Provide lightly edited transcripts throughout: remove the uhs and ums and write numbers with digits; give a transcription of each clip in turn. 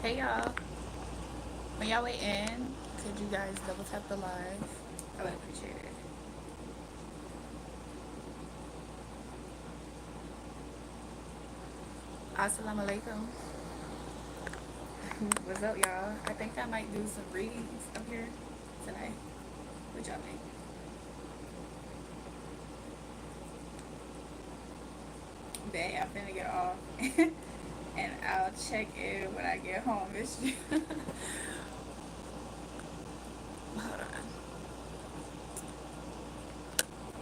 Hey y'all, when y'all wait in, could you guys double tap the live? I would appreciate it. Assalamu alaikum. What's up, y'all? I think I might do some readings up here tonight. What y'all think? Bet I'm finna get off. And I'll check in when I get home. Hold on.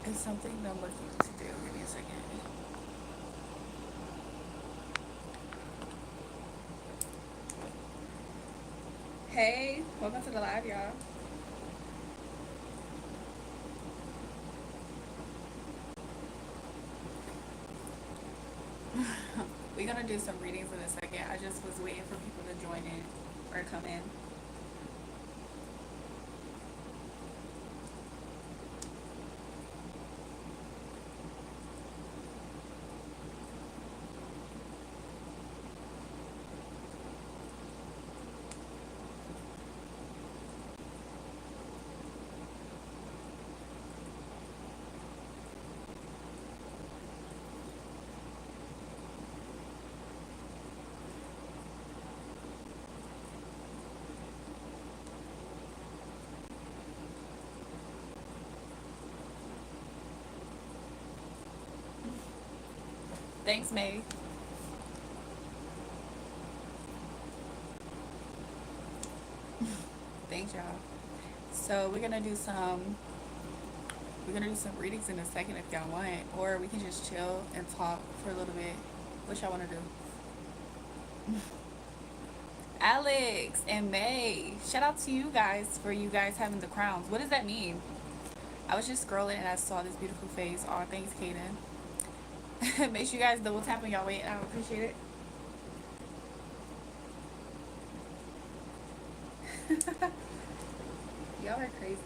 It's something I'm looking to do. Give me a second. Hey, welcome to the live, y'all. We're gonna do some readings in a second. I just was waiting for people to join in or come in. Thanks, May. Thanks, y'all. So we're gonna do some readings in a second if y'all want, or we can just chill and talk for a little bit. What y'all wanna do? Alex and May, shout out to you guys for you guys having the crowns. What does that mean? I was just scrolling and I saw this beautiful face. Oh, thanks, Kaden. Make sure you guys double tap when y'all wait. I would appreciate it. Y'all are crazy.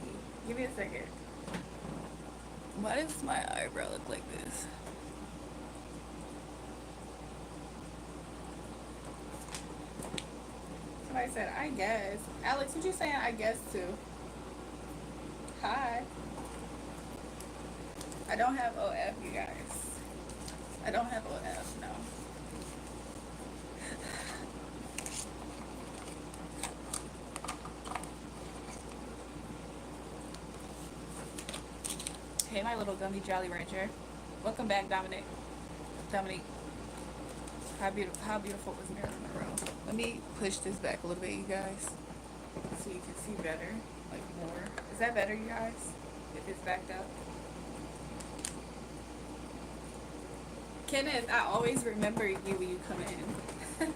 Give me a second. Why does my eyebrow look like this? Somebody said, I guess. Alex, what you saying I guess to? Hi. I don't have OF, you guys. I don't have OF, no. Hey, my little gummy Jolly Rancher. Welcome back, Dominic. Dominique. How beautiful was Marilyn Monroe? Let me push this back a little bit, you guys, so you can see better, like more. Is that better, you guys? If it's backed up. Kenneth, I always remember you when you come in.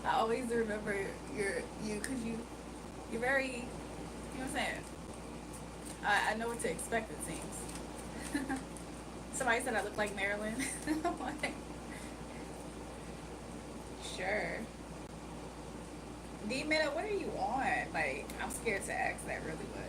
I always remember you because you're very, you know what I'm saying? I know what to expect, it seems. Somebody said I look like Marilyn. I'm like, sure. D-Minute, what are you on? Like, I'm scared to ask that really, but.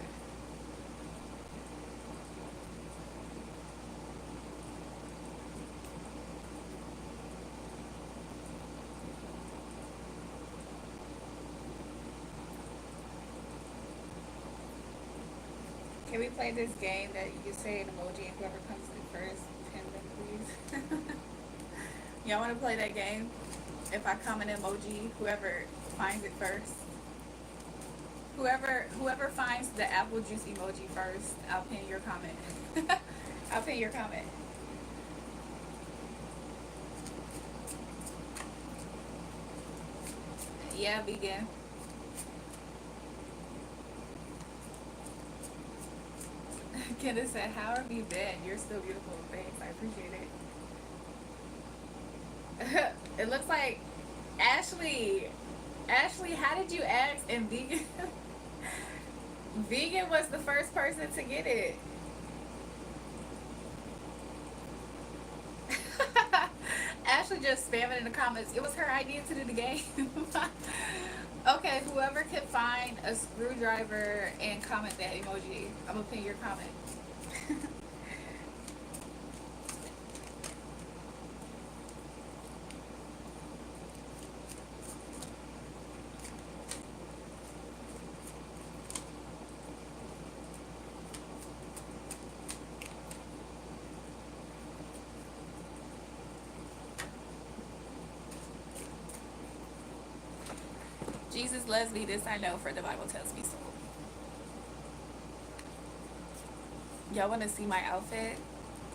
Can we play this game that you say an emoji and whoever comes in first, pin them, please? Y'all want to play that game? If I comment emoji, whoever finds it first. Whoever finds the apple juice emoji first, I'll pin your comment. I'll pin your comment. Yeah, vegan. Kendra said, how have you been? You're still beautiful. Thanks. I appreciate it. It looks like Ashley. Ashley, how did you ask? And vegan. Vegan was the first person to get it. Ashley just spamming in the comments. It was her idea to do the game. Okay, whoever can find a screwdriver and comment that emoji, I'm gonna pin your comment. Jesus loves me, this I know, for the Bible tells me so. Y'all want to see my outfit?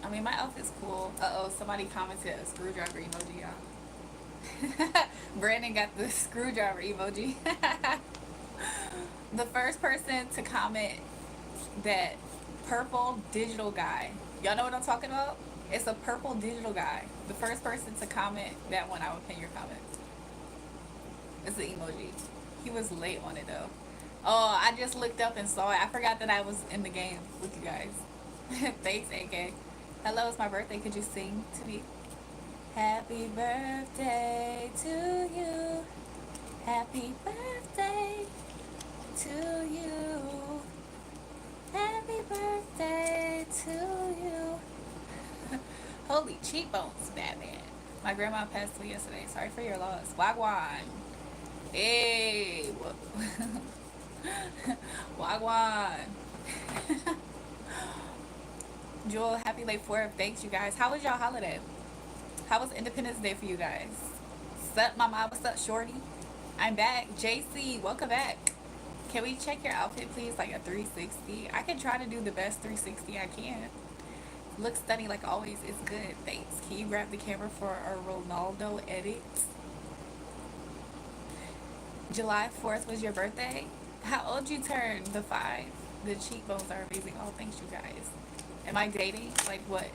I mean, my outfit's cool. Uh-oh, somebody commented a screwdriver emoji, y'all. Brandon got the screwdriver emoji. The first person to comment that purple digital guy. Y'all know what I'm talking about? It's a purple digital guy. The first person to comment that one, I will pin your comment. It's the emoji. He was late on it though. Oh, I just looked up and saw it. I forgot that I was in the game with you guys. Thanks, AK. Hello, it's my birthday. Could you sing to me? Happy birthday to you. Happy birthday to you. Happy birthday to you. Holy cheekbones, Batman. My grandma passed away yesterday. Sorry for your loss. Wagwan. Hey. Wagwan. Jewel, happy late 4th. Thanks, you guys. How was y'all holiday? How was Independence Day for you guys? What's up, mama? What's up, shorty? I'm back. JC, welcome back. Can we check your outfit, please? Like a 360. I can try to do the best 360 I can. Looks stunning like always. It's good. Thanks. Can you grab the camera for a Ronaldo edit? July 4th was your birthday? How old you turned? The 5. The cheekbones are amazing. Oh, thanks, you guys. Am I dating? Like what?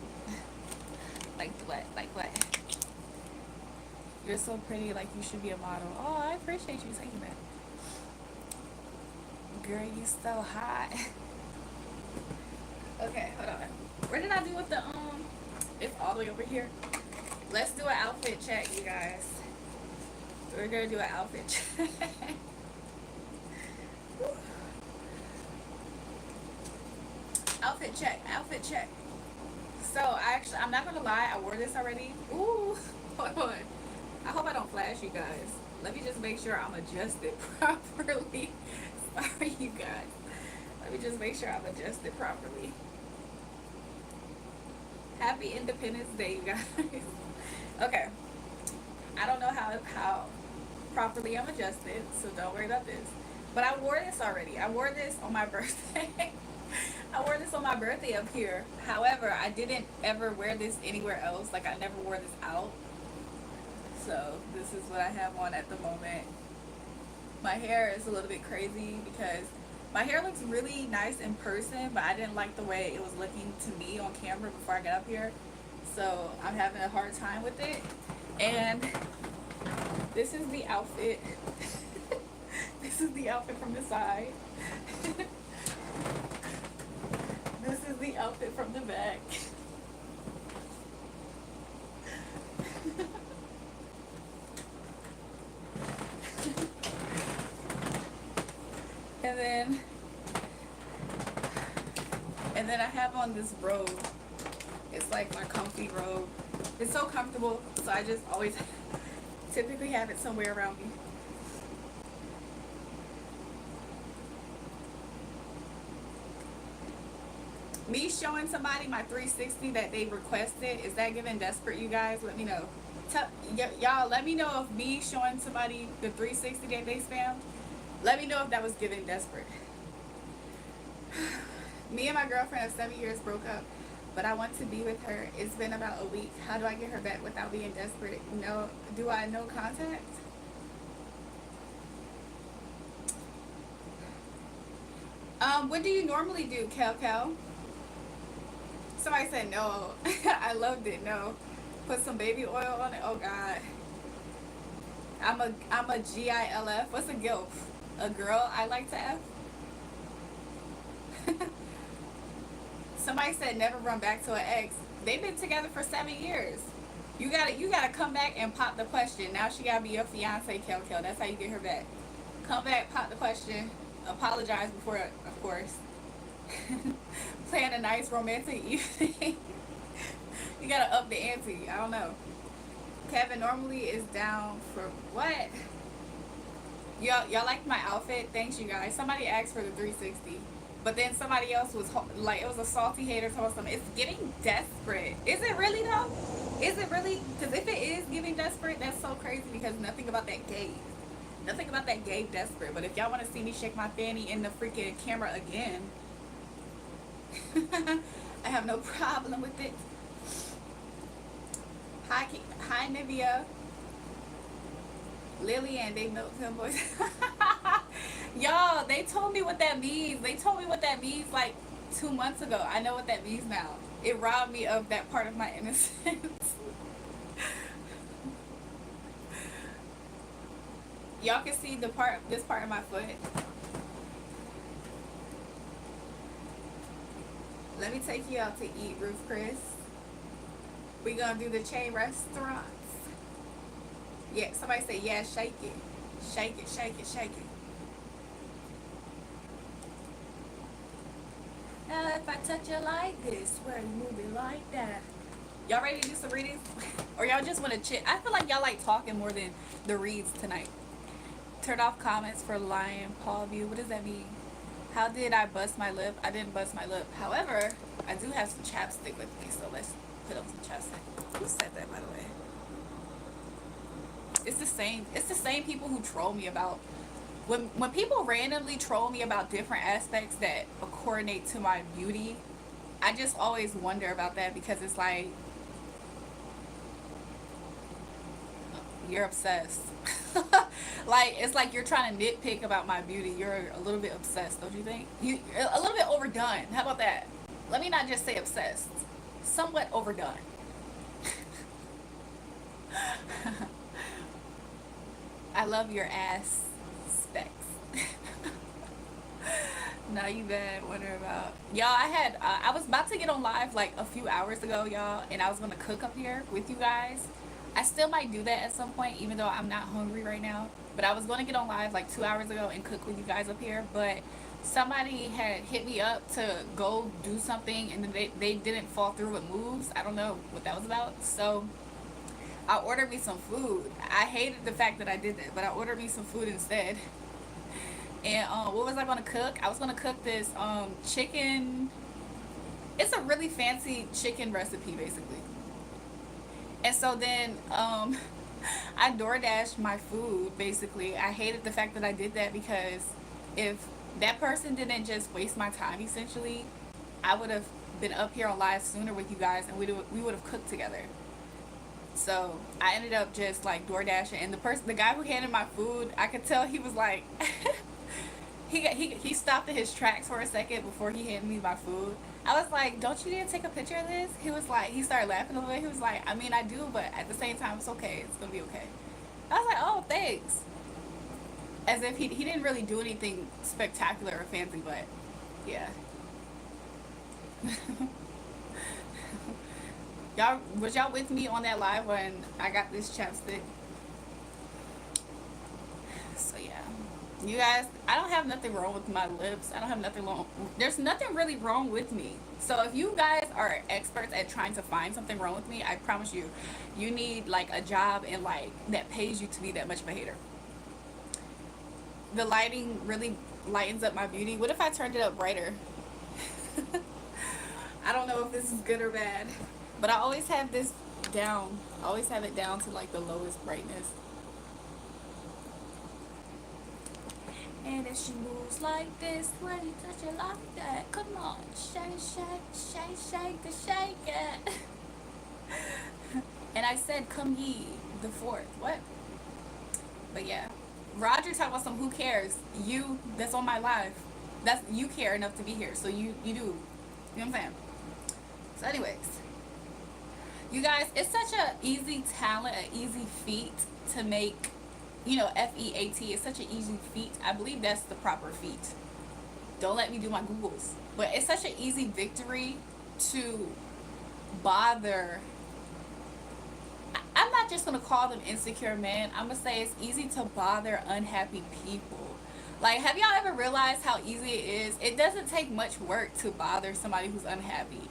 Like what? Like what? You're so pretty, like you should be a model. Oh, I appreciate you saying that. Girl, you so hot. Okay, hold on. Where did I do with the it's all the way over here. Let's do an outfit check, you guys. We're gonna do an outfit check. Outfit check, outfit check. So I'm not gonna lie, I wore this already. Ooh, hold on. I hope I don't flash you guys. Let me just make sure I'm adjusted properly. Sorry, you guys. Let me just make sure I'm adjusted properly. Happy Independence Day, you guys. Okay. I don't know how properly I'm adjusted, so don't worry about this. But I wore this already. I wore this on my birthday. I wore this on my birthday up here. However, I didn't ever wear this anywhere else. Like, I never wore this out. So, this is what I have on at the moment. My hair is a little bit crazy because my hair looks really nice in person, but I didn't like the way it was looking to me on camera before I got up here. So, I'm having a hard time with it. And this is the outfit. This is the outfit from the side. This is the outfit from the back. And then I have on this robe. It's like my comfy robe. It's so comfortable, so I just always typically have it somewhere around me. Me showing somebody my 360 that they requested, is that giving desperate, you guys? Let me know. Y'all, let me know if me showing somebody the 360 that they spammed, let me know if that was giving desperate. Me and my girlfriend of 7 years broke up, but I want to be with her. It's been about a week. How do I get her back without being desperate? No, do I no contact? What do you normally do, Kel? Somebody said no. I loved it. No. Put some baby oil on it. Oh God. I'm a GILF. What's a GILF? A girl I like to F? Somebody said never run back to an ex. They've been together for 7 years. You gotta come back and pop the question. Now she gotta be your fiance, Kel. That's how you get her back. Come back, pop the question, apologize before, of course. Plan a nice romantic evening. You gotta up the ante. I don't know. Kevin normally is down for what? Y'all like my outfit? Thanks, you guys. Somebody asked for the 360, but then somebody else was like, it was a salty hater told something. It's getting desperate. Is it really though? Is it really? Because if it is giving desperate, that's so crazy because nothing about that gay. Nothing about that gay desperate. But if y'all want to see me shake my fanny in the freaking camera again, I have no problem with it. Hi, Nivea. Lillian, they milk them boys. Y'all, they told me what that means. They told me what that means like 2 months ago. I know what that means now. It robbed me of that part of my innocence. Y'all can see this part of my foot. Let me take you out to eat, Ruth Chris. We gonna do the chain restaurants. Yeah, somebody say, yeah, shake it. Shake it, shake it, shake it. Now if I touch it like this, where you move it like that. Y'all ready to do some readings? Or y'all just want to chit? I feel like y'all like talking more than the reads tonight. Turn off comments for Lion Paul View. What does that mean? How did I bust my lip? I didn't bust my lip. However, I do have some chapstick with me, so let's put up some chapstick. Who said that, by the way? It's the same people who troll me about when people randomly troll me about different aspects that coordinate to my beauty. I just always wonder about that, because it's like, you're obsessed. Like, it's like you're trying to nitpick about my beauty. You're a little bit obsessed, don't you think? You a little bit overdone. How about that? Let me not just say obsessed. Somewhat overdone. I love your ass specs. Now you bad. Wonder about y'all. I was about to get on live like a few hours ago, y'all, and I was gonna cook up here with you guys. I still might do that at some point, even though I'm not hungry right now. But I was gonna get on live like 2 hours ago and cook with you guys up here. But somebody had hit me up to go do something, and they didn't fall through with moves. I don't know what that was about. So I ordered me some food. I hated the fact that I did that, but I ordered me some food instead. And what was I gonna cook? I was gonna cook this chicken. It's a really fancy chicken recipe, basically. And so then I DoorDashed my food, basically. I hated the fact that I did that, because if that person didn't just waste my time, essentially, I would have been up here on live sooner with you guys, and we would have cooked together. So I ended up just like DoorDashing, and the guy who handed my food, I could tell he was like, he stopped in his tracks for a second before he handed me my food. I was like, don't you need to take a picture of this? He was like, he started laughing a little bit. He was like, I mean, I do, but at the same time, it's okay. It's gonna be okay. I was like, oh, thanks. As if he didn't really do anything spectacular or fancy, but yeah. Was y'all with me on that live when I got this chapstick? So yeah, you guys, I don't have nothing wrong with my lips. I don't have nothing wrong. There's nothing really wrong with me. So if you guys are experts at trying to find something wrong with me, I promise you, you need like a job and like that pays you to be that much of a hater. The lighting really lightens up my beauty. What if I turned it up brighter? I don't know if this is good or bad, but I always have this down. I always have it down to like the lowest brightness. And if she moves like this, when you touch it like that, come on, shake, shake, shake, shake, shake it. And I said, come ye, the fourth. What? But yeah, Roger talking about some who cares. You, that's on my live. That's, you care enough to be here, so you do. You know what I'm saying? So anyways, you guys, it's such a easy talent, an easy feat to make. You know, F-E-A-T is such an easy feat. I believe that's the proper feat. Don't let me do my Googles. But it's such an easy victory to bother. I'm not just going to call them insecure men. I'm going to say it's easy to bother unhappy people. Like, have y'all ever realized how easy it is? It doesn't take much work to bother somebody who's unhappy.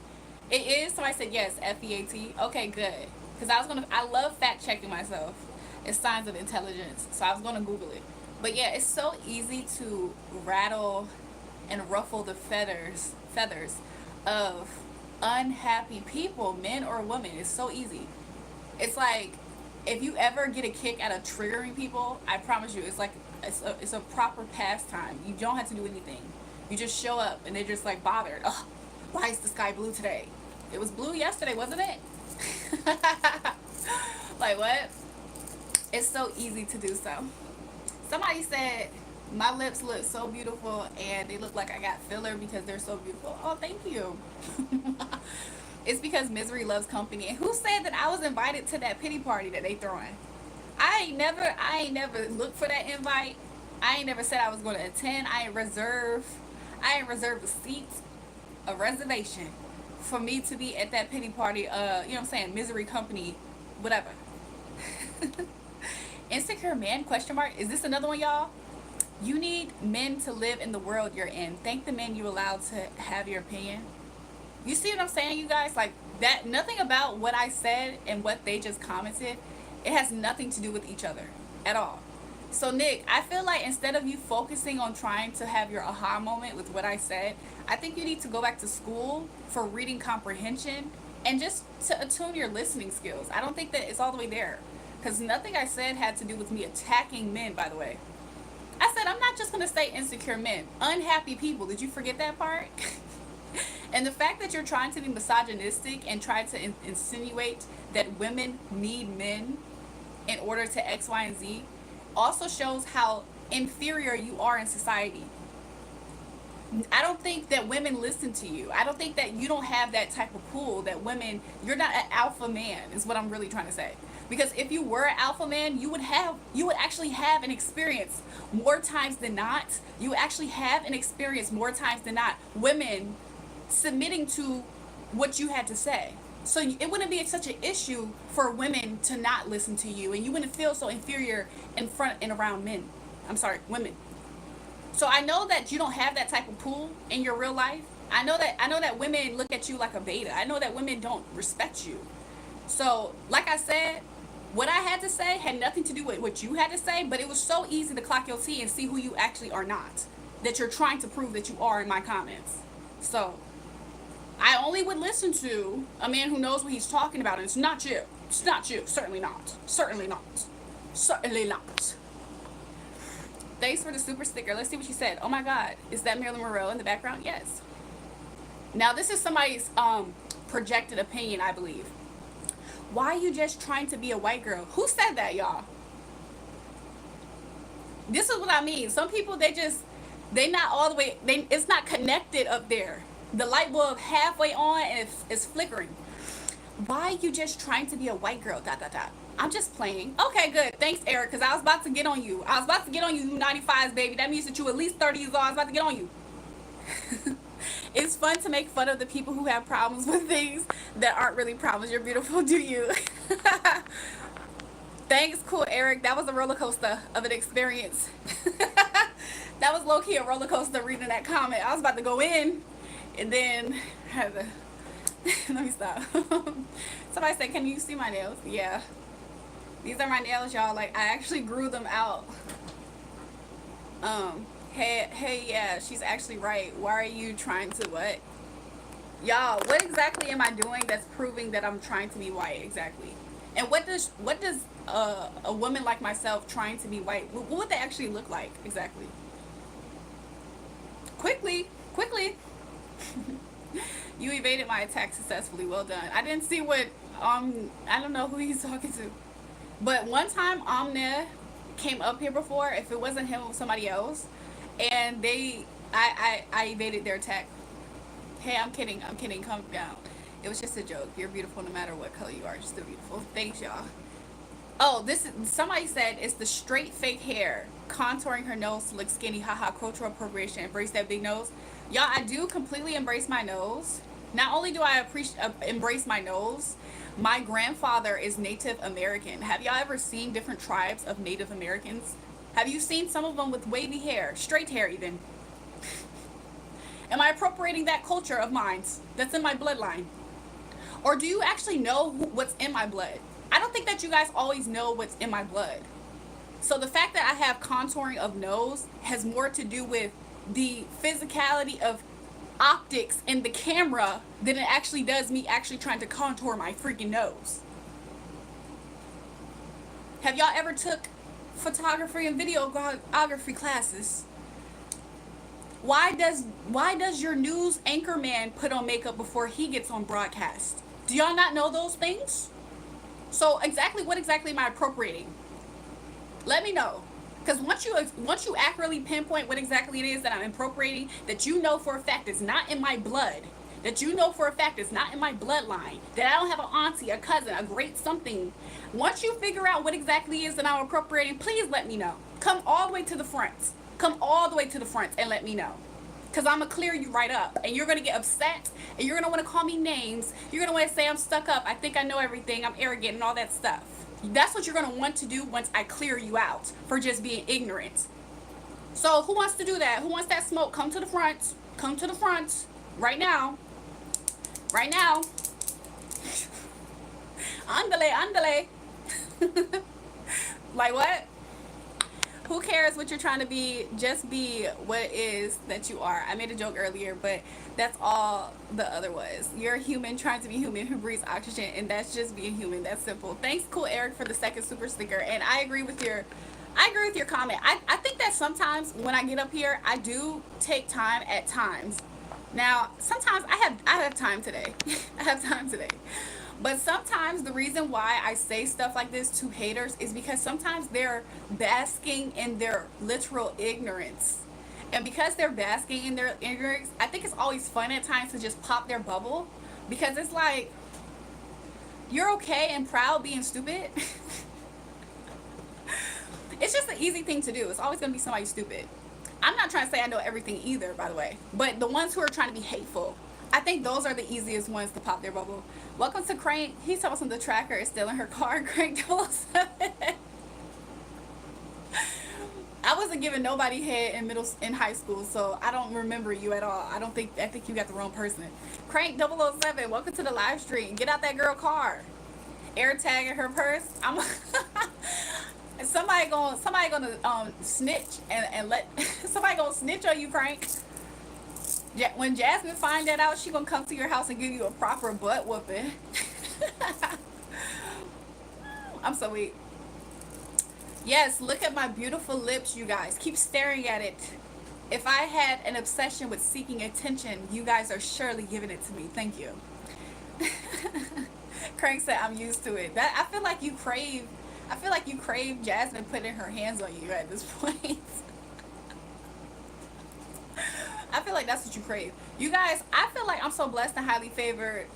It is. Somebody said yes, F-E-A-T. Okay, good. Because I love fact checking myself. It's signs of intelligence, so I was going to Google it. But yeah, it's so easy to rattle and ruffle the feathers of unhappy people, men or women. It's so easy. It's like if you ever get a kick out of triggering people, I promise you, it's like it's a proper pastime. You don't have to do anything. You just show up and they're just like bothered. Oh, why is the sky blue today? It was blue yesterday, wasn't it? Like what? It's so easy to do so. Somebody said my lips look so beautiful and they look like I got filler because they're so beautiful. Oh, thank you. It's because misery loves company. And who said that I was invited to that pity party that they throwing? I ain't never looked for that invite. I ain't never said I was going to attend. I ain't reserved a seat, a reservation for me to be at that pity party. You know what I'm saying? Misery company, whatever. Insecure man, question mark. Is this another one, y'all? You need men to live in the world you're in. Thank the men you allowed to have your opinion. You see what I'm saying, you guys? Like that, nothing about what I said and what they just commented, it has nothing to do with each other at all. So Nick, I feel like instead of you focusing on trying to have your aha moment with what I said, I think you need to go back to school for reading comprehension and just to attune your listening skills. I don't think that it's all the way there, because nothing I said had to do with me attacking men, by the way. I said I'm not just going to say insecure men, unhappy people. Did you forget that part? And the fact that you're trying to be misogynistic and try to insinuate that women need men in order to X, Y, and Z also shows how inferior you are in society. I don't think that women listen to you. I don't think that you don't have that type of pull that women, you're not an alpha man is what I'm really trying to say. Because if you were an alpha man, you would actually have an experience more times than not. You would actually have an experience more times than not. Women submitting to what you had to say. So it wouldn't be such an issue for women to not listen to you, and you wouldn't feel so inferior in front and around men. I'm sorry, women. So I know that you don't have that type of pull in your real life. I know that women look at you like a beta. I know that women don't respect you. So, like I said, what I had to say had nothing to do with what you had to say, but it was so easy to clock your T and see who you actually are not, that you're trying to prove that you are in my comments. So I only would listen to a man who knows what he's talking about, and it's not you. It's not you. Certainly not. Certainly not. Certainly not. Thanks for the super sticker. Let's see what she said. Oh my God. Is that Marilyn Monroe in the background? Yes. Now this is somebody's projected opinion, I believe. Why are you just trying to be a white girl? Who said that, y'all? This is what I mean. Some people, they not all the way, it's not connected up there. The light bulb halfway on and it's flickering. Why are you just trying to be a white girl? ... I'm just playing. Okay, good. Thanks, Eric, because I was about to get on you. I was about to get on you, you 95s, baby. That means that you at least 30 years old. I was about to get on you. It's fun to make fun of the people who have problems with things that aren't really problems. You're beautiful, do you? Thanks, cool, Eric. That was a roller coaster of an experience. That was low-key a roller coaster reading that comment. I was about to go in, and then I had to... Let me stop. Somebody said, can you see my nails? Yeah. These are my nails, y'all. Like, I actually grew them out. Hey, yeah, she's actually right. Why are you trying to what? Y'all, what exactly am I doing that's proving that I'm trying to be white exactly? And what does a woman like myself trying to be white, what would that actually look like exactly? Quickly. You evaded my attack successfully. Well done. I didn't see what, I don't know who he's talking to. But one time, Omnia came up here before. If it wasn't him, it was somebody else. And I evaded their attack. Hey, I'm kidding. Calm down. It was just a joke. You're beautiful no matter what color you are. You're still beautiful. Thanks, y'all. Oh, somebody said it's the straight fake hair. Contouring her nose to look skinny. Haha, cultural appropriation. Embrace that big nose. Y'all, I do completely embrace my nose. Not only do I embrace my nose, my grandfather is Native American. Have y'all ever seen different tribes of Native Americans? Have you seen some of them with wavy hair, straight hair even? Am I appropriating that culture of mine that's in my bloodline? Or do you actually know what's in my blood? I don't think that you guys always know what's in my blood. So the fact that I have contouring of nose has more to do with the physicality of optics in the camera than it actually does me actually trying to contour my freaking nose. Have y'all ever took photography and videography classes? Why does your news anchor man put on makeup before he gets on broadcast? Do y'all not know those things? So exactly what exactly am I appropriating? Let me know. Because once you accurately pinpoint what exactly it is that I'm appropriating, that you know for a fact it's not in my blood, that you know for a fact it's not in my bloodline, that I don't have an auntie, a cousin, a great something. Once you figure out what exactly it is that I'm appropriating, please let me know. Come all the way to the front. Come all the way to the front and let me know. Because I'm going to clear you right up. And you're going to get upset. And you're going to want to call me names. You're going to want to say I'm stuck up. I think I know everything. I'm arrogant and all that stuff. That's what you're going to want to do once I clear you out for just being ignorant. So who wants to do that? Who wants that smoke? Come to the front. Come to the front. Right now. Right now. Andale, andale. Like what? Who cares what you're trying to be? Just be what it is that you are. I made a joke earlier, but that's all the other was. You're a human trying to be human who breathes oxygen, and that's just being human. That's simple. Thanks, Cool Eric, for the second super sticker. And I agree with your comment. I think that sometimes when I get up here, I do take time at times. Now, sometimes I have time today. I have time today. But sometimes the reason why I say stuff like this to haters is because sometimes they're basking in their literal ignorance. And because they're basking in their ignorance, I think it's always fun at times to just pop their bubble. Because it's like, you're okay and proud being stupid. It's just an easy thing to do. It's always going to be somebody stupid. I'm not trying to say I know everything either, by the way. But the ones who are trying to be hateful, I think those are the easiest ones to pop their bubble. Welcome to Crank. He's talking about the tracker is still in her car. Crank 007. I wasn't giving nobody head in high school, so I don't remember you at all. I think you got the wrong person. Crank 007. Welcome to the live stream. Get out that girl car. Air tag in her purse. I'm somebody gonna snitch and let somebody gonna snitch on you, Crank. When Jasmine find that out, she gonna come to your house and give you a proper butt whooping. I'm so weak. Yes, look at my beautiful lips, you guys. Keep staring at it. If I had an obsession with seeking attention, you guys are surely giving it to me. Thank you. Crank said I'm used to it. I feel like you crave Jasmine putting her hands on you at this point. I feel like that's what you crave. You guys, I feel like I'm so blessed and highly favored.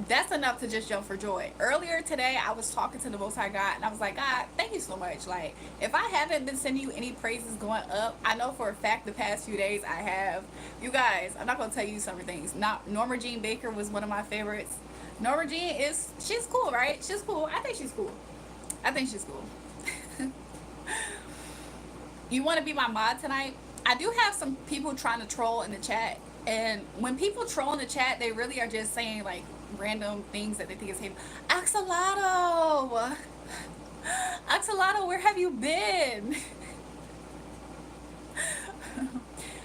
That's enough to just jump for joy. Earlier today, I was talking to the Most High God, and I was like, God, thank you so much. Like, if I haven't been sending you any praises going up, I know for a fact the past few days I have. You guys, I'm not going to tell you some things. Norma Jean Baker was one of my favorites. Norma Jean she's cool, right? She's cool. I think she's cool. You want to be my mod tonight? I do have some people trying to troll in the chat, and when people troll in the chat, they really are just saying like random things that they think is hateful. Axolotl, where have you been?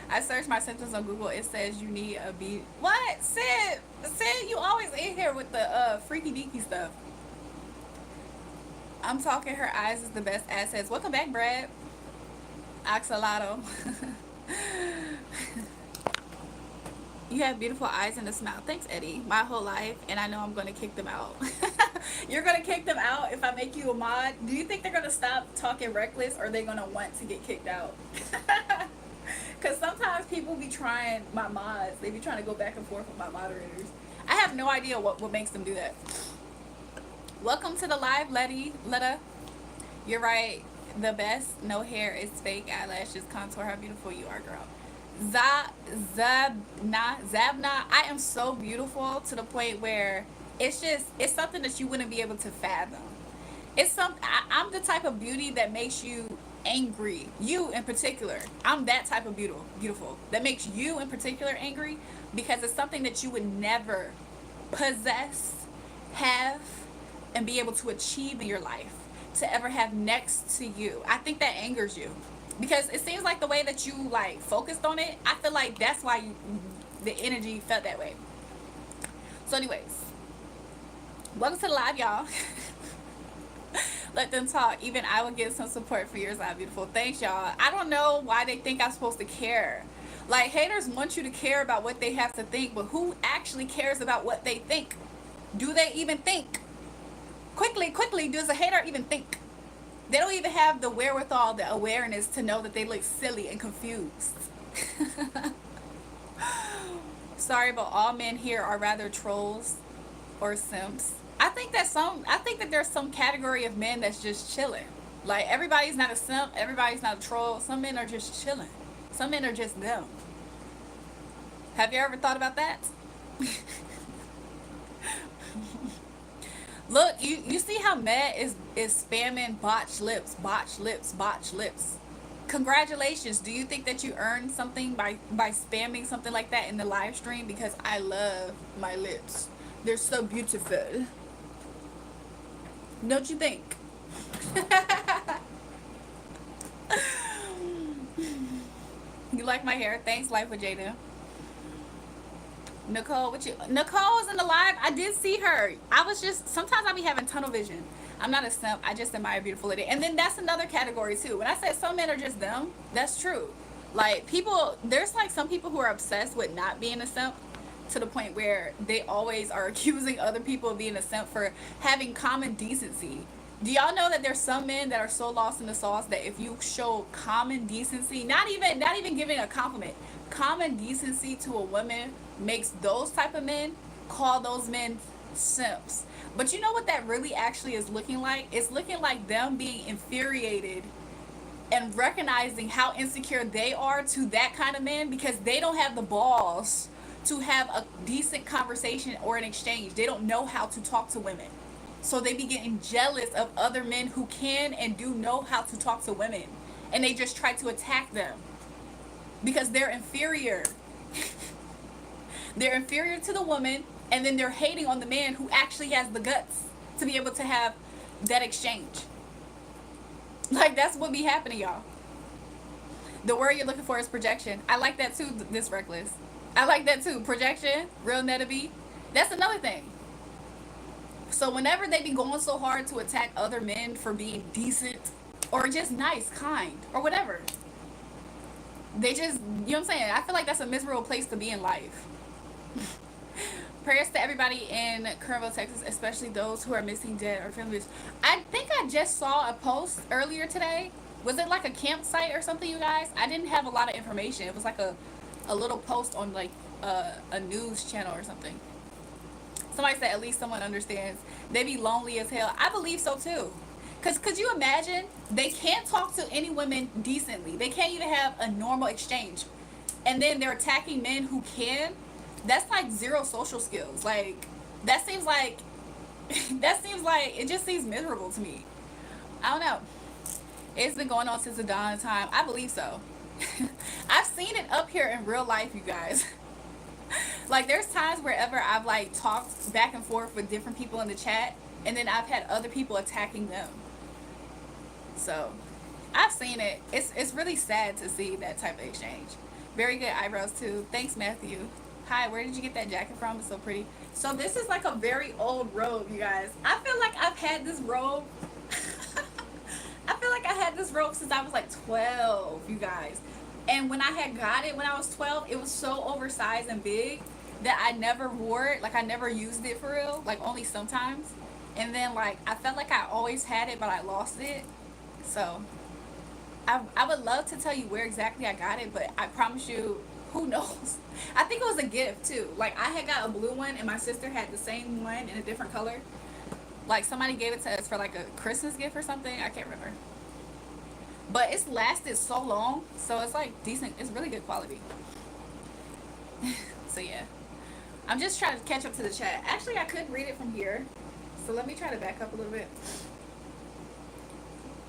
I searched my symptoms on Google. It says you need a beat. What? Sid, you always in here with the freaky deaky stuff. I'm talking. Her eyes is the best assets. Welcome back, Brad. Axolotl. You have beautiful eyes and a smile. Thanks, Eddie. My whole life, and I know I'm going to kick them out. You're going to kick them out if I make you a mod? Do you think they're going to stop talking reckless, or are they going to want to get kicked out? Because sometimes people be trying my mods. They be trying to go back and forth with my moderators. I have no idea what makes them do that. Welcome to the live, Letta. You're right. The best. No hair is fake eyelashes. Contour. How beautiful you are, girl. Zabna, I am so beautiful to the point where it's something that you wouldn't be able to fathom. I'm the type of beauty that makes you angry. You in particular. I'm that type of beautiful that makes you in particular angry, because it's something that you would never possess, have, and be able to achieve in your life, to ever have next to you. I think that angers you, because it seems like the way that you like focused on it, I feel like that's why the energy felt that way. So anyways, welcome to the live, y'all. Let them talk. Even I would get some support for yours. I'm beautiful. Thanks, y'all. I don't know why they think I'm supposed to care. Like, haters want you to care about what they have to think, but who actually cares about what they think? Do they even think? Quickly, does a hater even think? They don't even have the wherewithal, the awareness to know that they look silly and confused. Sorry, but all men here are rather trolls or simps. I think that there's some category of men that's just chilling. Like, everybody's not a simp, everybody's not a troll. Some men are just chilling. Some men are just them. Have you ever thought about that? Look, you see how Matt is spamming botch lips, botch lips, botch lips. Congratulations. Do you think that you earned something by spamming something like that in the live stream? Because I love my lips. They're so beautiful. Don't you think? You like my hair? Thanks, Life with Jada. Nicole, what you? Nicole was in the live. I did see her. I was just, sometimes I be having tunnel vision. I'm not a simp. I just admire beautiful lady. And then that's another category too. When I said some men are just them, that's true. Like, people, there's like some people who are obsessed with not being a simp to the point where they always are accusing other people of being a simp for having common decency. Do y'all know that there's some men that are so lost in the sauce that if you show common decency, not even giving a compliment, common decency to a woman makes those type of men call those men simps. But you know what that really actually is looking like? It's looking like them being infuriated and recognizing how insecure they are to that kind of man because they don't have the balls to have a decent conversation or an exchange. They don't know how to talk to women. So they be getting jealous of other men who can and do know how to talk to women. And they just try to attack them because they're inferior. They're inferior to the woman, and then they're hating on the man who actually has the guts to be able to have that exchange. Like, that's what be happening, y'all. The word you're looking for is projection. I like that too, this reckless. I like that too. Projection, real netaby. That's another thing. So whenever they be going so hard to attack other men for being decent or just nice, kind, or whatever, they just, you know what I'm saying? I feel like that's a miserable place to be in life. Prayers to everybody in Kernville, Texas, especially those who are missing, dead, or families. I think I just saw a post earlier today. Was it like a campsite or something, you guys? I didn't have a lot of information. It was like a little post on like a news channel or something. Somebody said at least someone understands. They be lonely as hell. I believe so too. Because could you imagine? They can't talk to any women decently. They can't even have a normal exchange. And then they're attacking men who can. That's like zero social skills. Like, that seems like, it just seems miserable to me. I don't know. It's been going on since the dawn of time. I believe so. I've seen it up here in real life, you guys. Like, there's times wherever I've like talked back and forth with different people in the chat, and then I've had other people attacking them. So I've seen it. It's really sad to see that type of exchange. Very good eyebrows too. Thanks, Matthew. Hi, where did you get that jacket from? It's so pretty. So this is like a very old robe, you guys. I feel like I've had this robe. I feel like I had this robe since I was like 12, you guys. And when I had got it when I was 12, it was so oversized and big that I never wore it. Like, I never used it for real. Like, only sometimes. And then, like, I felt like I always had it, but I lost it. So I would love to tell you where exactly I got it, but I promise you, who knows? I think it was a gift too. Like, I had got a blue one and my sister had the same one in a different color. Like, somebody gave it to us for like a Christmas gift or something. I can't remember. But it's lasted so long, so it's like decent. It's really good quality. So yeah, I'm just trying to catch up to the chat. Actually, I could read it from here, so let me try to back up a little bit.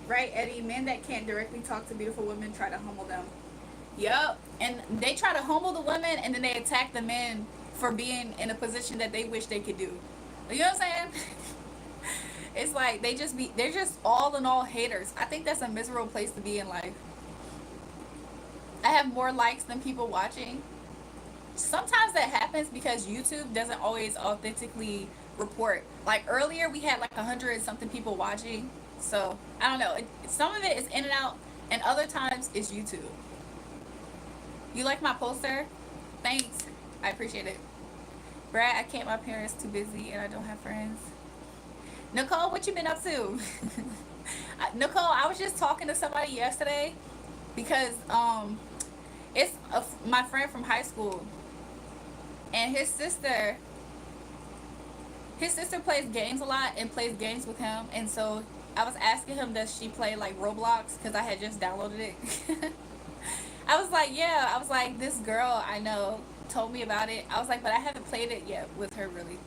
Right, Eddie? Men that can't directly talk to beautiful women try to humble them. Yup. And they try to humble the women, and then they attack the men for being in a position that they wish they could do. You know what I'm saying? It's like they're just all in all haters. I think that's a miserable place to be in life. I have more likes than people watching. Sometimes that happens because YouTube doesn't always authentically report. Like earlier we had like 100 something people watching, so I don't know, some of it is in and out, and other times it's YouTube. You like my poster? Thanks, I appreciate it. Brad, I can't, my parents too busy and I don't have friends. Nicole, what you been up to? Nicole, I was just talking to somebody yesterday because it's my friend from high school, and his sister plays games a lot and plays games with him, and so I was asking him, does she play like Roblox, because I had just downloaded it. I was like, yeah. I was like, this girl I know told me about it. I was like, but I haven't played it yet with her really.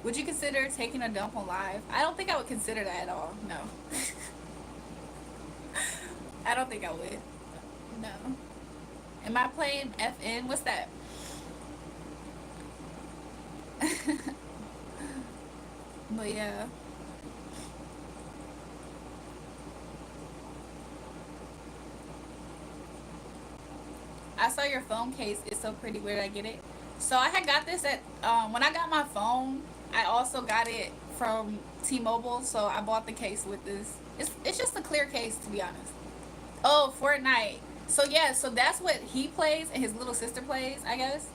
Would you consider taking a dump on live? I don't think I would consider that at all. No. I don't think I would. No. Am I playing FN? What's that? But yeah. I saw your phone case. It's so pretty. Where did I get it? So I had got this at when I got my phone. I also got it from T-Mobile. So I bought the case with this. It's just a clear case, to be honest. Oh, Fortnite. So yeah, so that's what he plays and his little sister plays, I guess.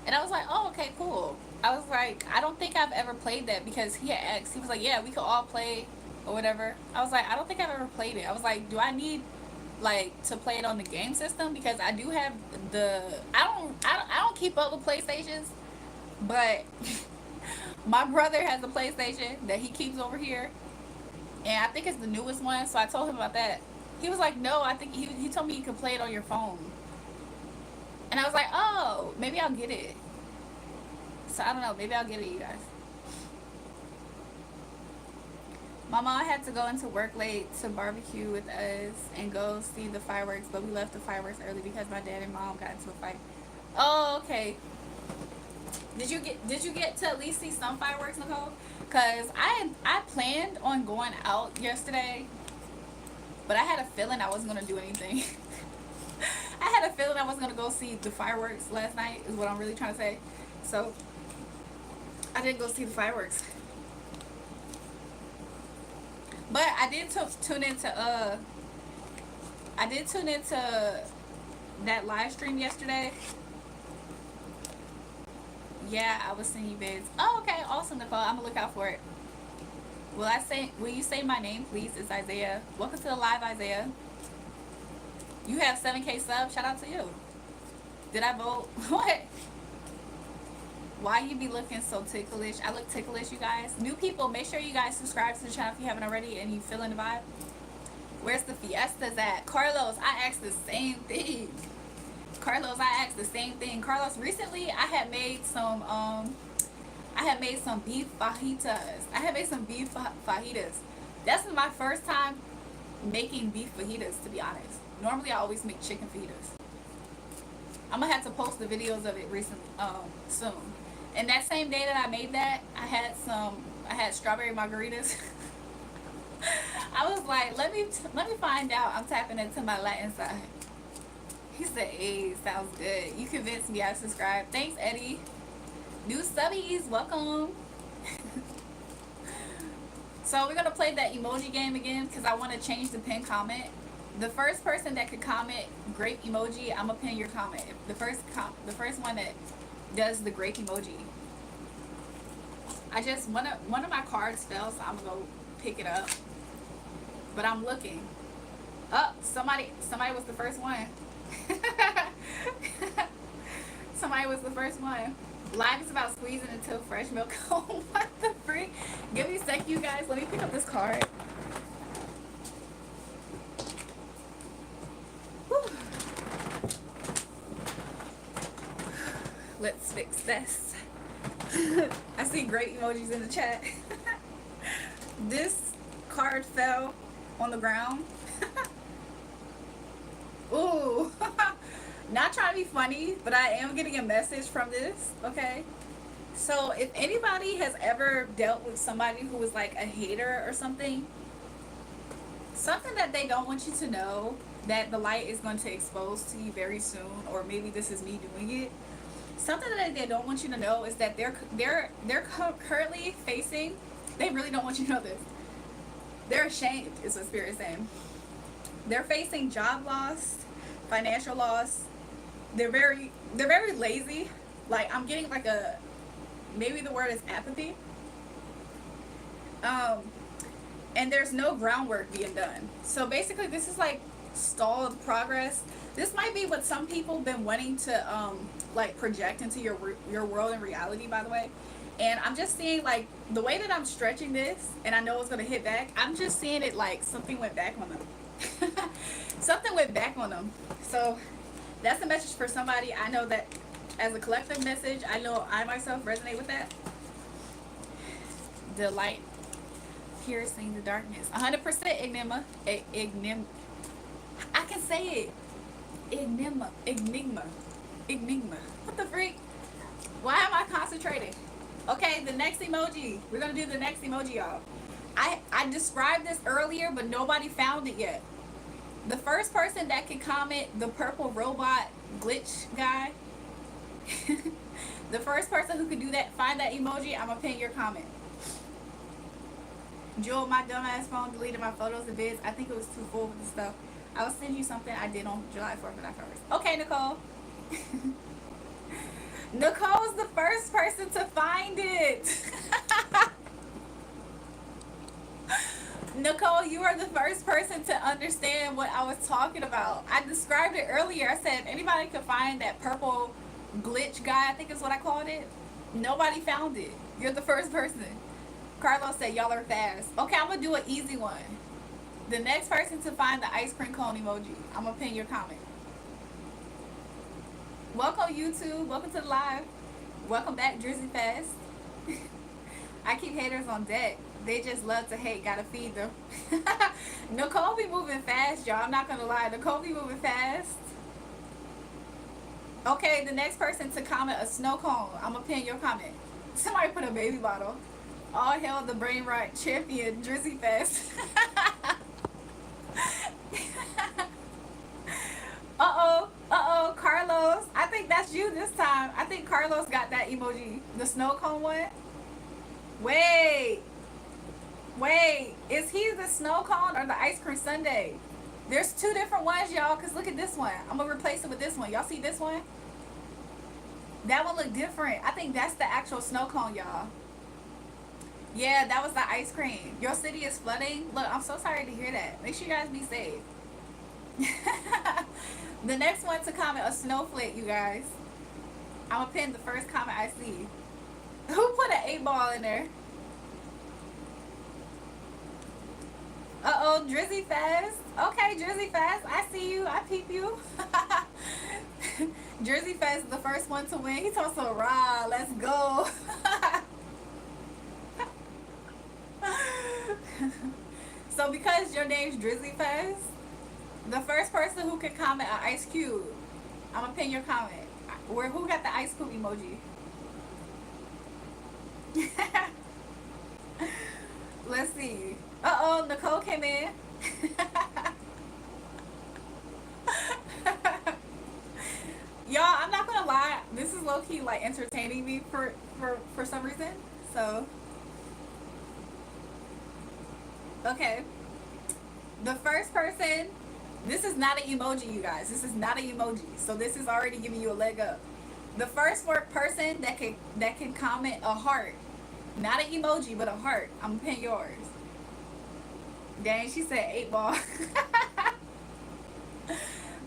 And I was like, oh, okay, cool. I was like, I don't think I've ever played that, because he had asked. He was like, yeah, we could all play or whatever. I was like, I don't think I've ever played it. I was like, do I need like to play it on the game system, because I do have the I don't keep up with PlayStations, but my brother has a PlayStation that he keeps over here, and I think it's the newest one. So I told him about that. He was like, no, I think he told me you could play it on your phone, and I was like, oh, maybe I'll get it. So I don't know, maybe I'll get it, you guys. My mom had to go into work late to barbecue with us and go see the fireworks, but we left the fireworks early because my dad and mom got into a fight. Oh, okay. Did you get to at least see some fireworks, Nicole? Cause I planned on going out yesterday, but I had a feeling I wasn't gonna do anything. I had a feeling I wasn't gonna go see the fireworks last night. Is what I'm really trying to say. So I didn't go see the fireworks. But I did tune into that live stream yesterday. Yeah, I was seeing you bids. Oh, okay, awesome, Nicole. I'm gonna look out for it. Will you say my name, please? It's Isaiah. Welcome to the live, Isaiah. You have 7K subs. Shout out to you. Did I vote? What? Why you be looking so ticklish? I look ticklish, you guys. New people, make sure you guys subscribe to the channel if you haven't already and you feeling the vibe. Where's the fiestas at? Carlos, I asked the same thing. Carlos, I asked the same thing. Carlos, recently I had made some beef fajitas. I had made some beef fajitas. That's my first time making beef fajitas, to be honest. Normally I always make chicken fajitas. I'm gonna have to post the videos of it recently, soon. And that same day that I made that, I had strawberry margaritas. I was like, let me find out. I'm tapping into my Latin side. He said, hey, sounds good. You convinced me. I subscribed. Thanks, Eddie. New subbies, welcome. So we're gonna play that emoji game again, because I want to change the pin comment. The first person that could comment grape emoji, I'm gonna pin your comment. The first one that does the grape emoji. I just one of my cards fell, so I'm gonna go pick it up. But I'm looking. Oh, somebody was the first one. Somebody was the first one. Live is about squeezing until fresh milk. Oh, what the freak? Give me a sec, you guys. Let me pick up this card. Whew. Let's fix this. I see great emojis in the chat. This card fell on the ground. Ooh. Not trying to be funny, but I am getting a message from this, okay? So if anybody has ever dealt with somebody who was like a hater or something that they don't want you to know, that the light is going to expose to you very soon, or maybe this is me doing it. something that they don't want you to know is that currently facing, they really don't want you to know this, they're ashamed, is what Spirit is saying. They're facing job loss, financial loss. They're very lazy. Like, I'm getting like a, maybe the word is apathy. And there's no groundwork being done. So basically this is like stalled progress. This might be what some people have been wanting to like project into your world and reality, by the way. And I'm just seeing, like, the way that I'm stretching this, and I know it's going to hit back, I'm just seeing it like something went back on them. Something went back on them. So that's a message for somebody. I know that as a collective message, I know I myself resonate with that. The light piercing the darkness. 100% enigma. I can say it. Enigma. What the freak? Why am I concentrating? Okay, the next emoji. We're gonna do the next emoji, y'all. I described this earlier, but nobody found it yet. The first person that can comment the purple robot glitch guy, the first person who can do that, find that emoji, I'm gonna pin your comment. Jewel, my dumbass phone deleted my photos and vids. I think it was too full with the stuff. I will send you something I did on July 4th and afterwards. Okay, Nicole. Nicole's the first person to find it. Nicole, you are the first person to understand what I was talking about. I described it earlier. I said if anybody could find that purple glitch guy, I think is what I called it. Nobody found it. You're the first person. Carlos said y'all are fast. Okay, I'm gonna do an easy one. The next person to find the ice cream cone emoji, I'm gonna pin your comment. Welcome YouTube. Welcome to the live. Welcome back, Drizzy Fast. I keep haters on deck. They just love to hate. Gotta feed them. Nicole be moving fast, y'all. I'm not gonna lie. Nicole be moving fast. Okay, the next person to comment a snow cone, I'm gonna pin your comment. Somebody put a baby bottle. All hail the brain rot champion, Drizzy Fest. Uh-oh, Carlos. I think that's you this time. I think Carlos got that emoji. The snow cone one. Wait, is he the snow cone or the ice cream sundae? There's two different ones, y'all, because look at this one. I'm going to replace it with this one. Y'all see this one? That one look different. I think that's the actual snow cone, y'all. Yeah, that was the ice cream. Your city is flooding. Look, I'm so sorry to hear that. Make sure you guys be safe. The next one to comment a snowflake, you guys. I'm going to pin the first comment I see. Who put an 8-ball in there? Uh-oh, Drizzy Fast. Okay, Drizzy Fast. I see you. I peep you. Drizzy Fast is the first one to win. He told so raw. Let's go. So because your name's Drizzy Fast, the first person who can comment an ice cube, I'm gonna pin your comment. Who got the ice cube emoji? Let's see. Uh-oh, Nicole came in. Y'all, I'm not gonna lie, this is low-key like entertaining me for some reason. So okay, the first person, this is not an emoji, you guys. This is not an emoji, so this is already giving you a leg up. The first person that can comment a heart, not an emoji but a heart, I'm gonna pin yours. Dang, she said 8-ball.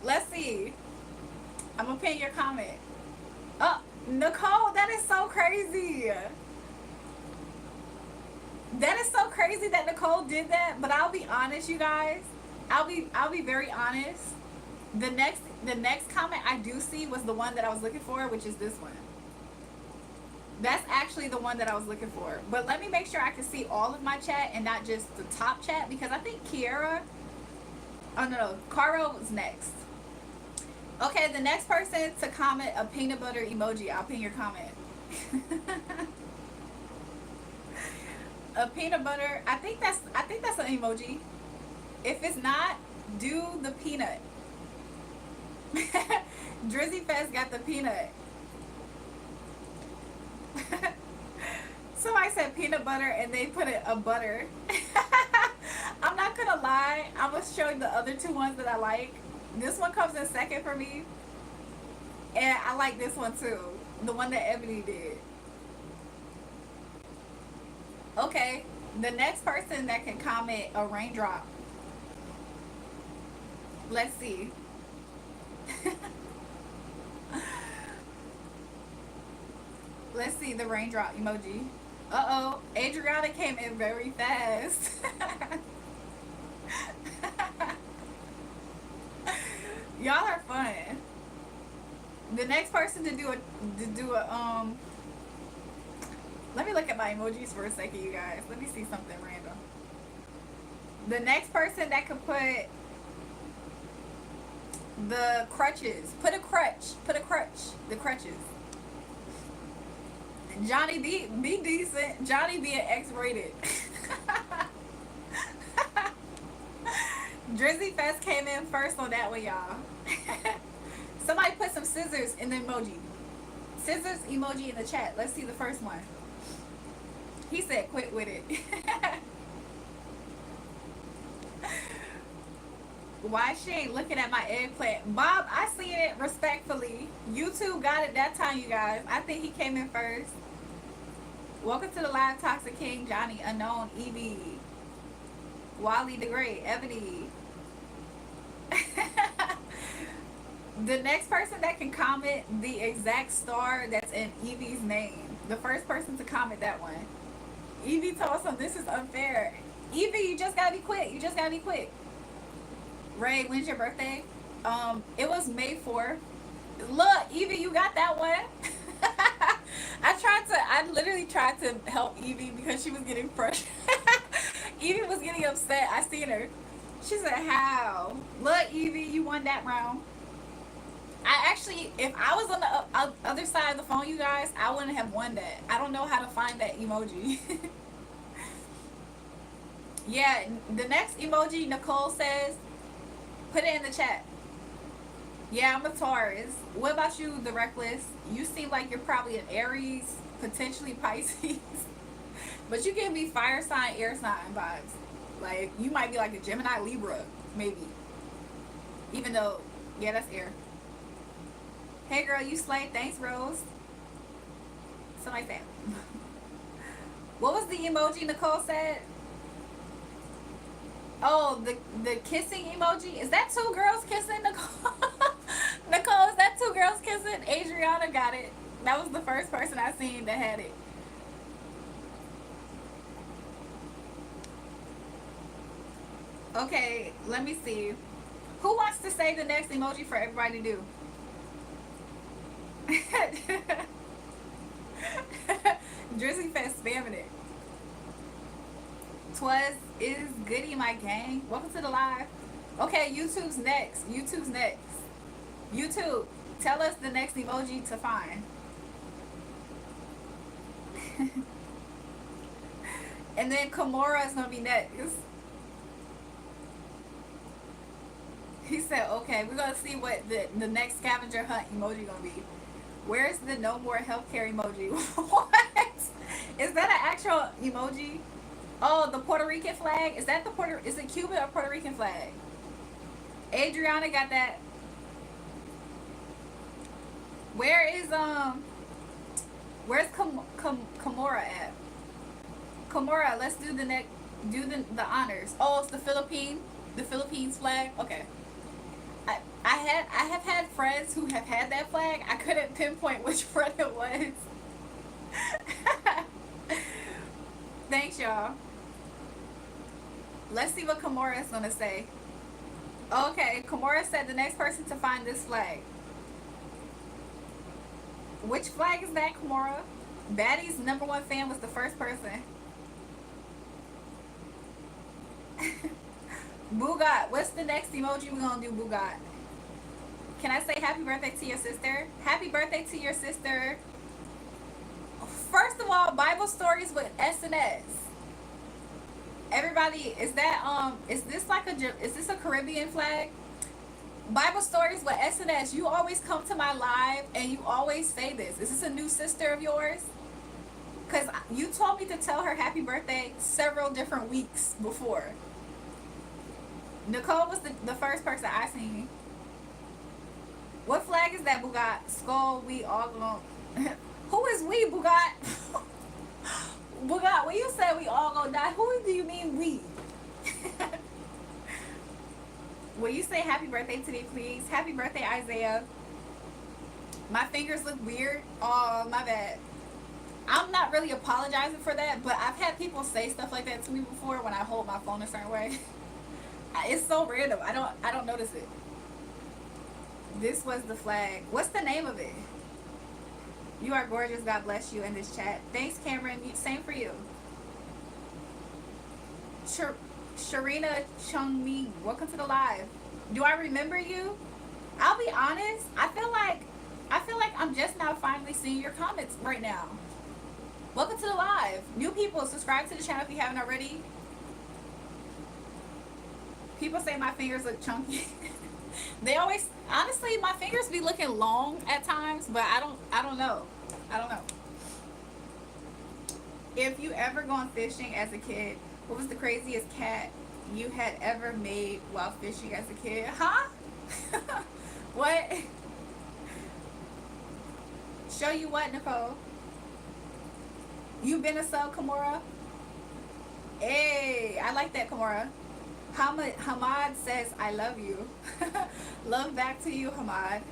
Let's see. I'm gonna pin your comment. Oh, Nicole, that is so crazy. That is so crazy that Nicole did that. But I'll be honest, you guys. I'll be very honest. The next comment I do see was the one that I was looking for, which is this one. That's actually the one that I was looking for. But let me make sure I can see all of my chat and not just the top chat, because I think Kiara, oh no, Caro was next. Okay, the next person to comment a peanut butter emoji, I'll pin your comment. A peanut butter, I think that's an emoji. If it's not, do the peanut. Drizzy Fest got the peanut. Somebody said peanut butter and they put it a butter. I'm not gonna lie. I'm gonna show you the other two ones that I like. This one comes in second for me. And I like this one too. The one that Ebony did. Okay. The next person that can comment a raindrop. Let's see. Let's see the raindrop emoji. Uh-oh. Adriana came in very fast. Y'all are fun. The next person to do a let me look at my emojis for a second, you guys. Let me see something random. The next person that could put the crutches. Put a crutch. Put a crutch. The crutches. Johnny D, be decent. Johnny being X-rated. Drizzy Fest came in first on that one, y'all. Somebody put some scissors in the emoji. Scissors emoji in the chat. Let's see the first one. He said quit with it. Why she ain't looking at my eggplant? Bob, I seen it respectfully. YouTube got it that time, you guys. I think he came in first. Welcome to the live, Toxic King, Johnny, Unknown, Evie, Wally the Great, Ebony. The next person that can comment the exact star that's in Evie's name. The first person to comment that one. Evie told us this is unfair. Evie, you just gotta be quick. You just gotta be quick. Ray, when's your birthday? It was May 4th. Look, Evie, you got that one. I literally tried to help Evie because she was getting frustrated. Evie was getting upset. I seen her. She said, how? Look, Evie, you won that round. I actually, if I was on the other side of the phone, you guys, I wouldn't have won that. I don't know how to find that emoji. Yeah, the next emoji, Nicole says, put it in the chat. Yeah, I'm a Taurus. What about you, the Reckless? You seem like you're probably an Aries, potentially Pisces. But you give me fire sign, air sign vibes. Like, you might be like a Gemini, Libra, maybe. Even though, yeah, that's air. Hey girl, you slayed. Thanks, Rose. Somebody said. What was the emoji Nicole said? Oh, the kissing emoji. Is that two girls kissing, Nicole? Nicole, is that two girls kissing? Adriana got it. That was the first person I seen that had it. Okay, let me see. Who wants to say the next emoji for everybody to do? Drizzy Fest spamming it. Twas is goody, my gang. Welcome to the live. Okay, YouTube's next. YouTube's next. YouTube, tell us the next emoji to find. And then Kimura is gonna be next. He said, okay, we're gonna see what the next scavenger hunt emoji gonna be. Where's the no more healthcare emoji? What? Is that an actual emoji? Oh, the Puerto Rican flag? Is that is it Cuban or Puerto Rican flag? Adriana got that. Where's Kimura at? Kimura, let's do the honors. Oh, it's the Philippines flag? Okay. I have had friends who have had that flag. I couldn't pinpoint which friend it was. Thanks, y'all. Let's see what Kimura is gonna say. Okay, Kimura said the next person to find this flag. Which flag is that, Kimura? Baddie's #1 fan was the first person. Boogot, what's the next emoji we're gonna do, Boogot? Can I say happy birthday to your sister? Happy birthday to your sister. First of all, Bible stories with S&S. Everybody, is this a Caribbean flag? Bible stories with S&S. You always come to my live and you always say this. Is this a new sister of yours? Because you told me to tell her happy birthday several different weeks before. Nicole was the first person I seen. What flag is that, Bugat? Skull, we all gonna... Who is we, Bugat? Bugat, when you said we all gonna die, who do you mean we? Will you say happy birthday to me, please? Happy birthday, Isaiah. My fingers look weird. Oh, my bad. I'm not really apologizing for that, but I've had people say stuff like that to me before when I hold my phone a certain way. It's so random. I don't notice it. This was the flag. What's the name of it? You are gorgeous. God bless you in this chat. Thanks, Cameron. Same for you. Sharina Chungmi, welcome to the live. Do I remember you? I'll be honest. I feel like I'm just now finally seeing your comments right now. Welcome to the live. New people, subscribe to the channel if you haven't already. People say my fingers look chunky. They always, honestly, my fingers be looking long at times, but I don't know. I don't know. If you ever gone fishing as a kid, what was the craziest cat you had ever made while fishing as a kid? Huh? What? Show you what, Nicole? You been a sub, Kimura? Hey, I like that, Kimura. Hamad says, I love you. Love back to you, Hamad.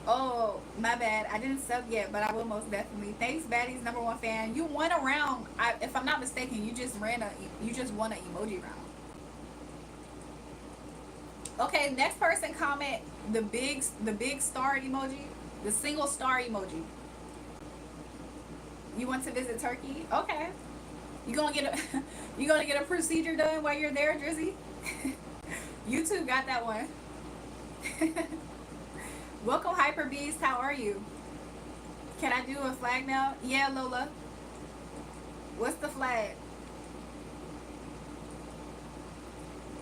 Oh, my bad. I didn't sub yet, but I will most definitely. Thanks, Baddies, #1 fan. You won a round. If I'm not mistaken, you just won an emoji round. Okay, next person comment the big star emoji, the single star emoji. You want to visit Turkey? Okay. You gonna get a procedure done while you're there, Drizzy? YouTube got that one. Welcome, Hyper Beast. How are you? Can I do a flag now? Yeah, Lola. What's the flag?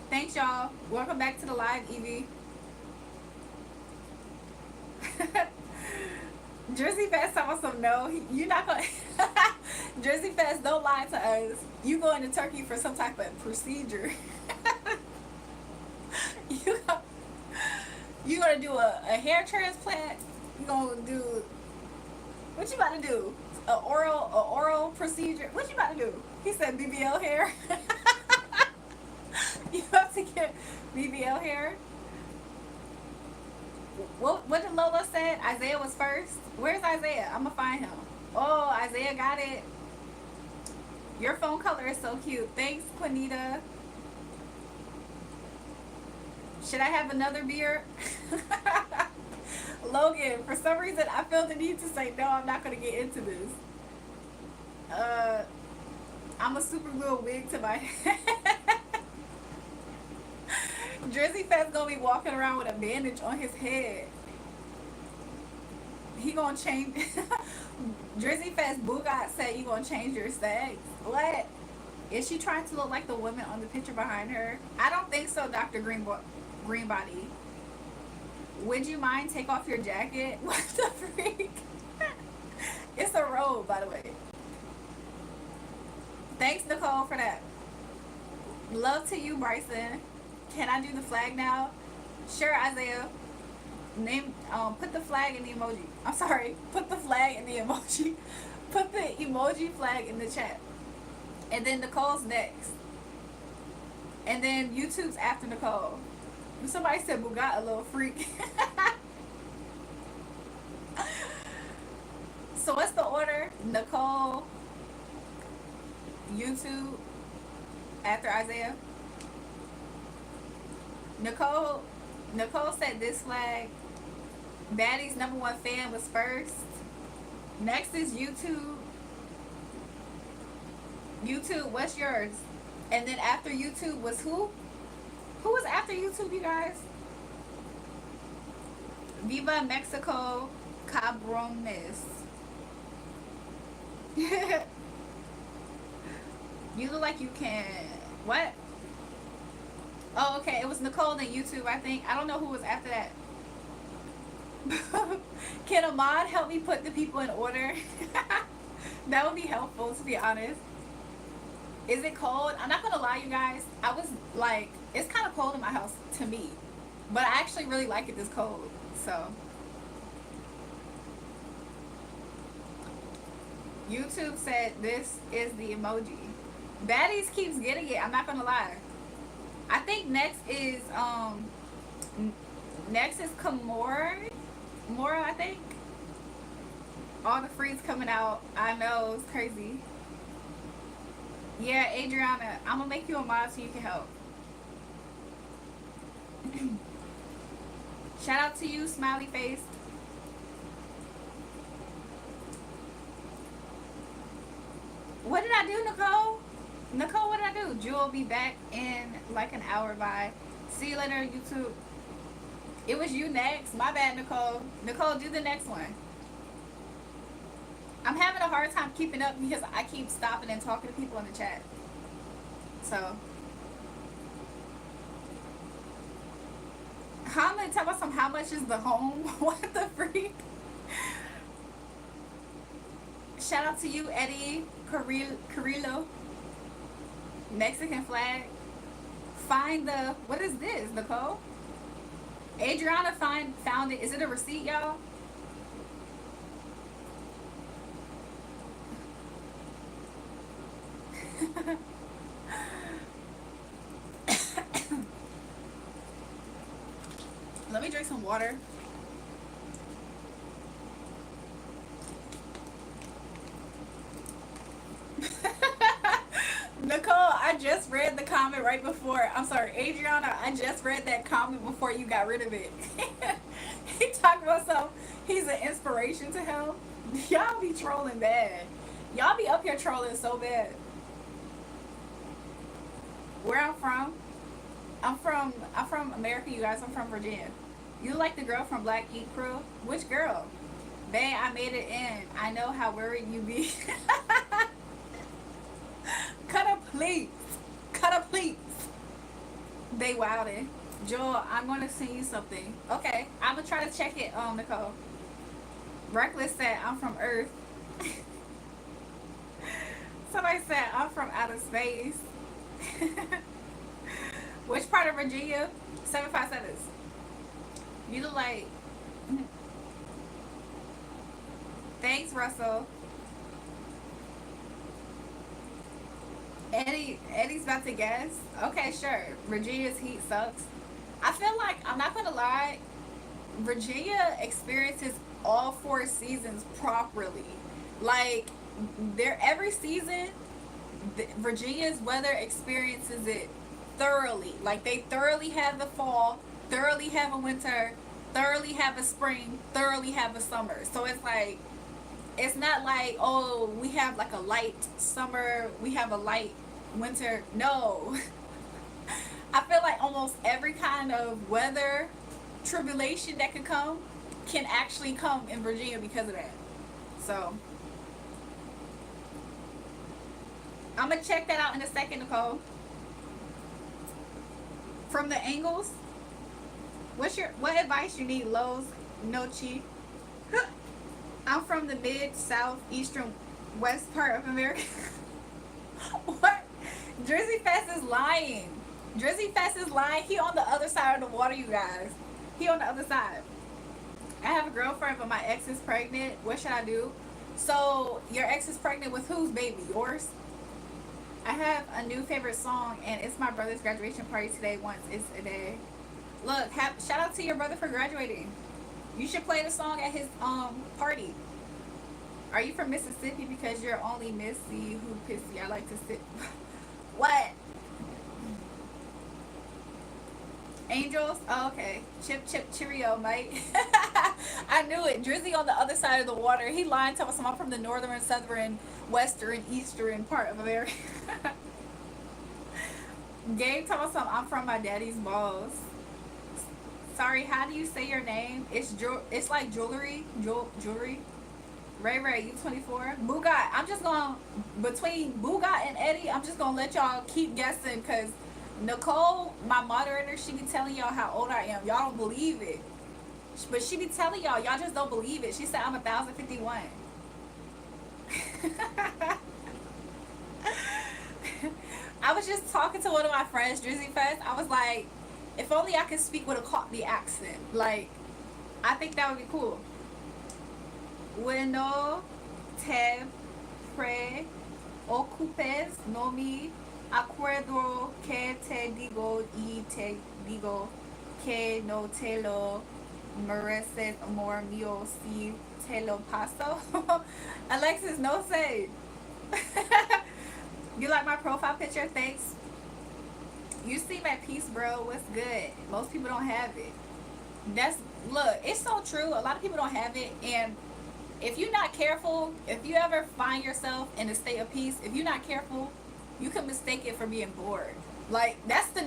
Thanks, y'all. Welcome back to the live, Evie. Jersey Fest talking some no. You're not gonna. Jersey Fest, don't lie to us. You going to Turkey for some type of procedure. You gonna do a hair transplant? You gonna do what you about to do? A oral procedure? What you about to do? He said BBL hair. You have to get BBL hair. What did Lola said? Isaiah was first. Where's Isaiah? I'm gonna find him. Oh, Isaiah got it. Your phone color is so cute. Thanks, Quinita. Should I have another beer? Logan, for some reason I feel the need to say no, I'm not gonna get into this. I'm a super glue wig to my head. Drizzy Fest gonna be walking around with a bandage on his head. He gonna change. Drizzy Fest Bugat said you gonna change your sex. What? Is she trying to look like the woman on the picture behind her? I don't think so, Dr. Greenbody. Would you mind take off your jacket? What the freak? It's a robe, by the way. Thanks, Nicole, for that. Love to you, Bryson. Can I do the flag now? Sure, Isaiah. Put the flag in the emoji. I'm sorry. Put the flag in the emoji. Put the emoji flag in the chat. And then Nicole's next. And then YouTube's after Nicole. Somebody said Bugat a little freak. So what's the order? Nicole, YouTube, after Isaiah. Nicole said this flag. Baddie's #1 fan was first. Next is YouTube. YouTube, what's yours? And then after YouTube was who? Who was after YouTube, you guys? Viva Mexico Cabrones. You look like you can. What? Oh, okay. It was Nicole and YouTube, I think. I don't know who was after that. Can Ahmad help me put the people in order? That would be helpful, to be honest. Is it cold? I'm not gonna lie, you guys. I was like, it's kind of cold in my house to me, but I actually really like it this cold. So, YouTube said this is the emoji. Baddies keeps getting it. I'm not gonna lie. I think next is Kamora. Mora, I think. All the freeze coming out. I know, it's crazy. Yeah, Adriana, I'm gonna make you a mod so you can help. Shout out to you, smiley face. What did I do, Nicole? Nicole, what did I do? Jewel will be back in like an hour. Bye. See you later, YouTube. It was you next. My bad, Nicole. Nicole, do the next one. I'm having a hard time keeping up because I keep stopping and talking to people in the chat. So, I'm gonna tell us how much is the home? What the freak? Shout out to you, Eddie Carrillo. Mexican flag. Find the, what is this, Nicole? Adriana found it. Is it a receipt, y'all? Let me drink some water. Nicole, I just read the comment right before. I'm sorry, Adriana, I just read that comment before you got rid of it. He talked about some, he's an inspiration to him. Y'all be trolling bad. Y'all be up here trolling so bad. Where I'm from America, you guys. I'm from Virginia. You like the girl from Black Ink Crew? Which girl? Bae, I made it in. I know how worried you be. Cut up, please. Cut up, please. They wildin'. Joel, I'm gonna send you something. Okay, I'm gonna try to check it, Nicole. Reckless said I'm from Earth. Somebody said I'm from outer space. Which part of Virginia? 757. You look like. Thanks, Russell. Eddie's about to guess. Okay, sure. Virginia's heat sucks. I feel like, I'm not gonna lie, Virginia experiences all 4 seasons properly. Like, every season, Virginia's weather experiences it thoroughly. Like, they thoroughly have the fall, thoroughly have a winter, thoroughly have a spring, thoroughly have a summer. So it's like, it's not like, oh, we have like a light summer, we have a light winter. No. I feel like almost every kind of weather tribulation that could come can actually come in Virginia because of that. So, I'm gonna check that out in a second, Nicole. From the angles, what advice you need, Lowe's Nochi? I'm from the mid, south, eastern, west part of America. What? Drizzy Fest is lying. Drizzy Fest is lying. He on the other side of the water, you guys. He on the other side. I have a girlfriend, but my ex is pregnant. What should I do? So, your ex is pregnant with whose baby? Yours? I have a new favorite song, and it's my brother's graduation party today. Once it's a day. Look, shout out to your brother for graduating. You should play the song at his party. Are you from Mississippi? Because you're only Missy who pissy. I like to sit. What? Angels? Oh, okay. Chip, chip, cheerio, mate. I knew it. Drizzy on the other side of the water. He lying to us. I'm from the northern, southern, western, eastern part of America. Gabe told us I'm from my daddy's balls. Sorry, how do you say your name? It's like jewelry. Jewelry. Ray Ray, you 24. Boogot, I'm just going, between Boogot and Eddie, I'm just going to let y'all keep guessing because Nicole, my moderator, she be telling y'all how old I am. Y'all don't believe it. But she be telling y'all just don't believe it. She said I'm 1,051. I was just talking to one of my friends, Drizzy Fest. I was like, if only I could speak with a Cockney accent. Like, I think that would be cool. Bueno te preocupes, no me acuerdo que te digo y te digo que no te lo mereces, amor mío, si te lo paso. Alexis, no say. You like my profile picture? Thanks. You seem at peace, bro. What's good? Most people don't have it. That's, look, it's so true. A lot of people don't have it, and if you're not careful, if you ever find yourself in a state of peace, if you're not careful, you can mistake it for being bored. Like that's the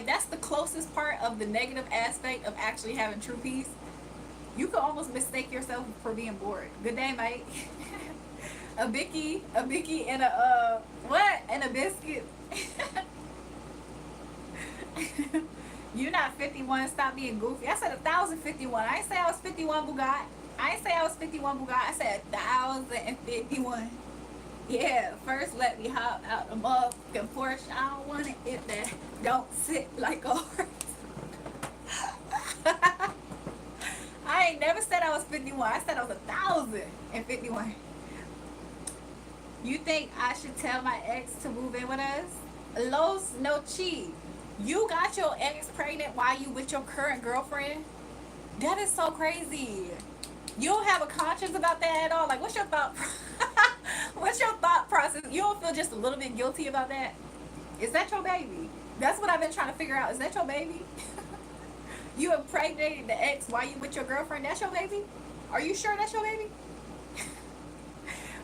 that's the closest part of the negative aspect of actually having true peace. You could almost mistake yourself for being bored. Good day, Mike. a bicky, and a what? And a biscuit. You're not 51. Stop being goofy. I said 1,051. I ain't say I was 51 Bugatti. I ain't say I was 51 Bugatti. I said 1,051. Yeah, first let me hop out the motherfucking Porsche. I don't want it if that don't sit like a horse. I ain't never said I was 51. I said I was 1,051. You think I should tell my ex to move in with us? Los no chi. You got your ex pregnant while you with your current girlfriend? That is so crazy. You don't have a conscience about that at all. Like, what's your thought? What's your thought process? You don't feel just a little bit guilty about that? Is that your baby? That's what I've been trying to figure out. Is that your baby? You impregnated the ex while you with your girlfriend? That's your baby? Are you sure that's your baby?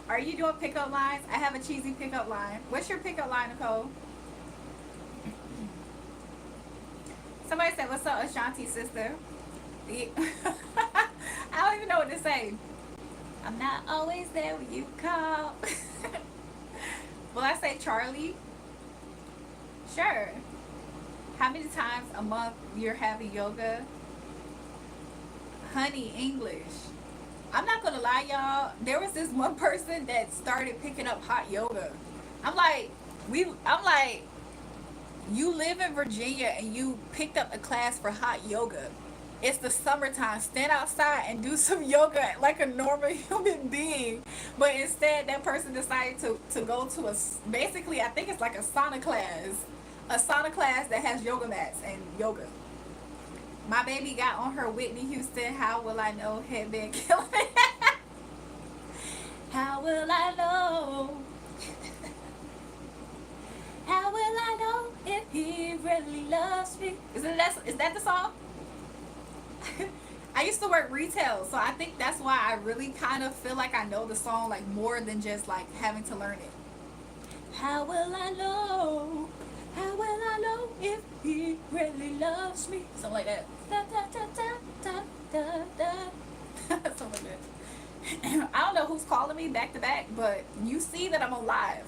Are you doing pickup lines? I have a cheesy pickup line. What's your pickup line, Nicole? Somebody said, what's up, Ashanti sister? I don't even know what to say. I'm not always there when you call. Will I say Charlie? Sure. How many times a month you're having yoga? Honey, English. I'm not gonna lie, y'all. There was this one person that started picking up hot yoga. I'm like, you live in Virginia and you picked up a class for hot yoga. It's the summertime. Stand outside and do some yoga like a normal human being. But instead, that person decided to go to basically, I think it's like a sauna class. A sauna class that has yoga mats and yoga. My baby got on her Whitney Houston, How Will I Know headband killing me. How will I know? How will I know if he really loves me? Is that the song? I used to work retail, so I think that's why I really kind of feel like I know the song like more than just like having to learn it. How will I know? How will I know if he really loves me? Something like that. Da, da, da, da, da, da, da. Something like that. I don't know who's calling me back to back, but you see that I'm alive.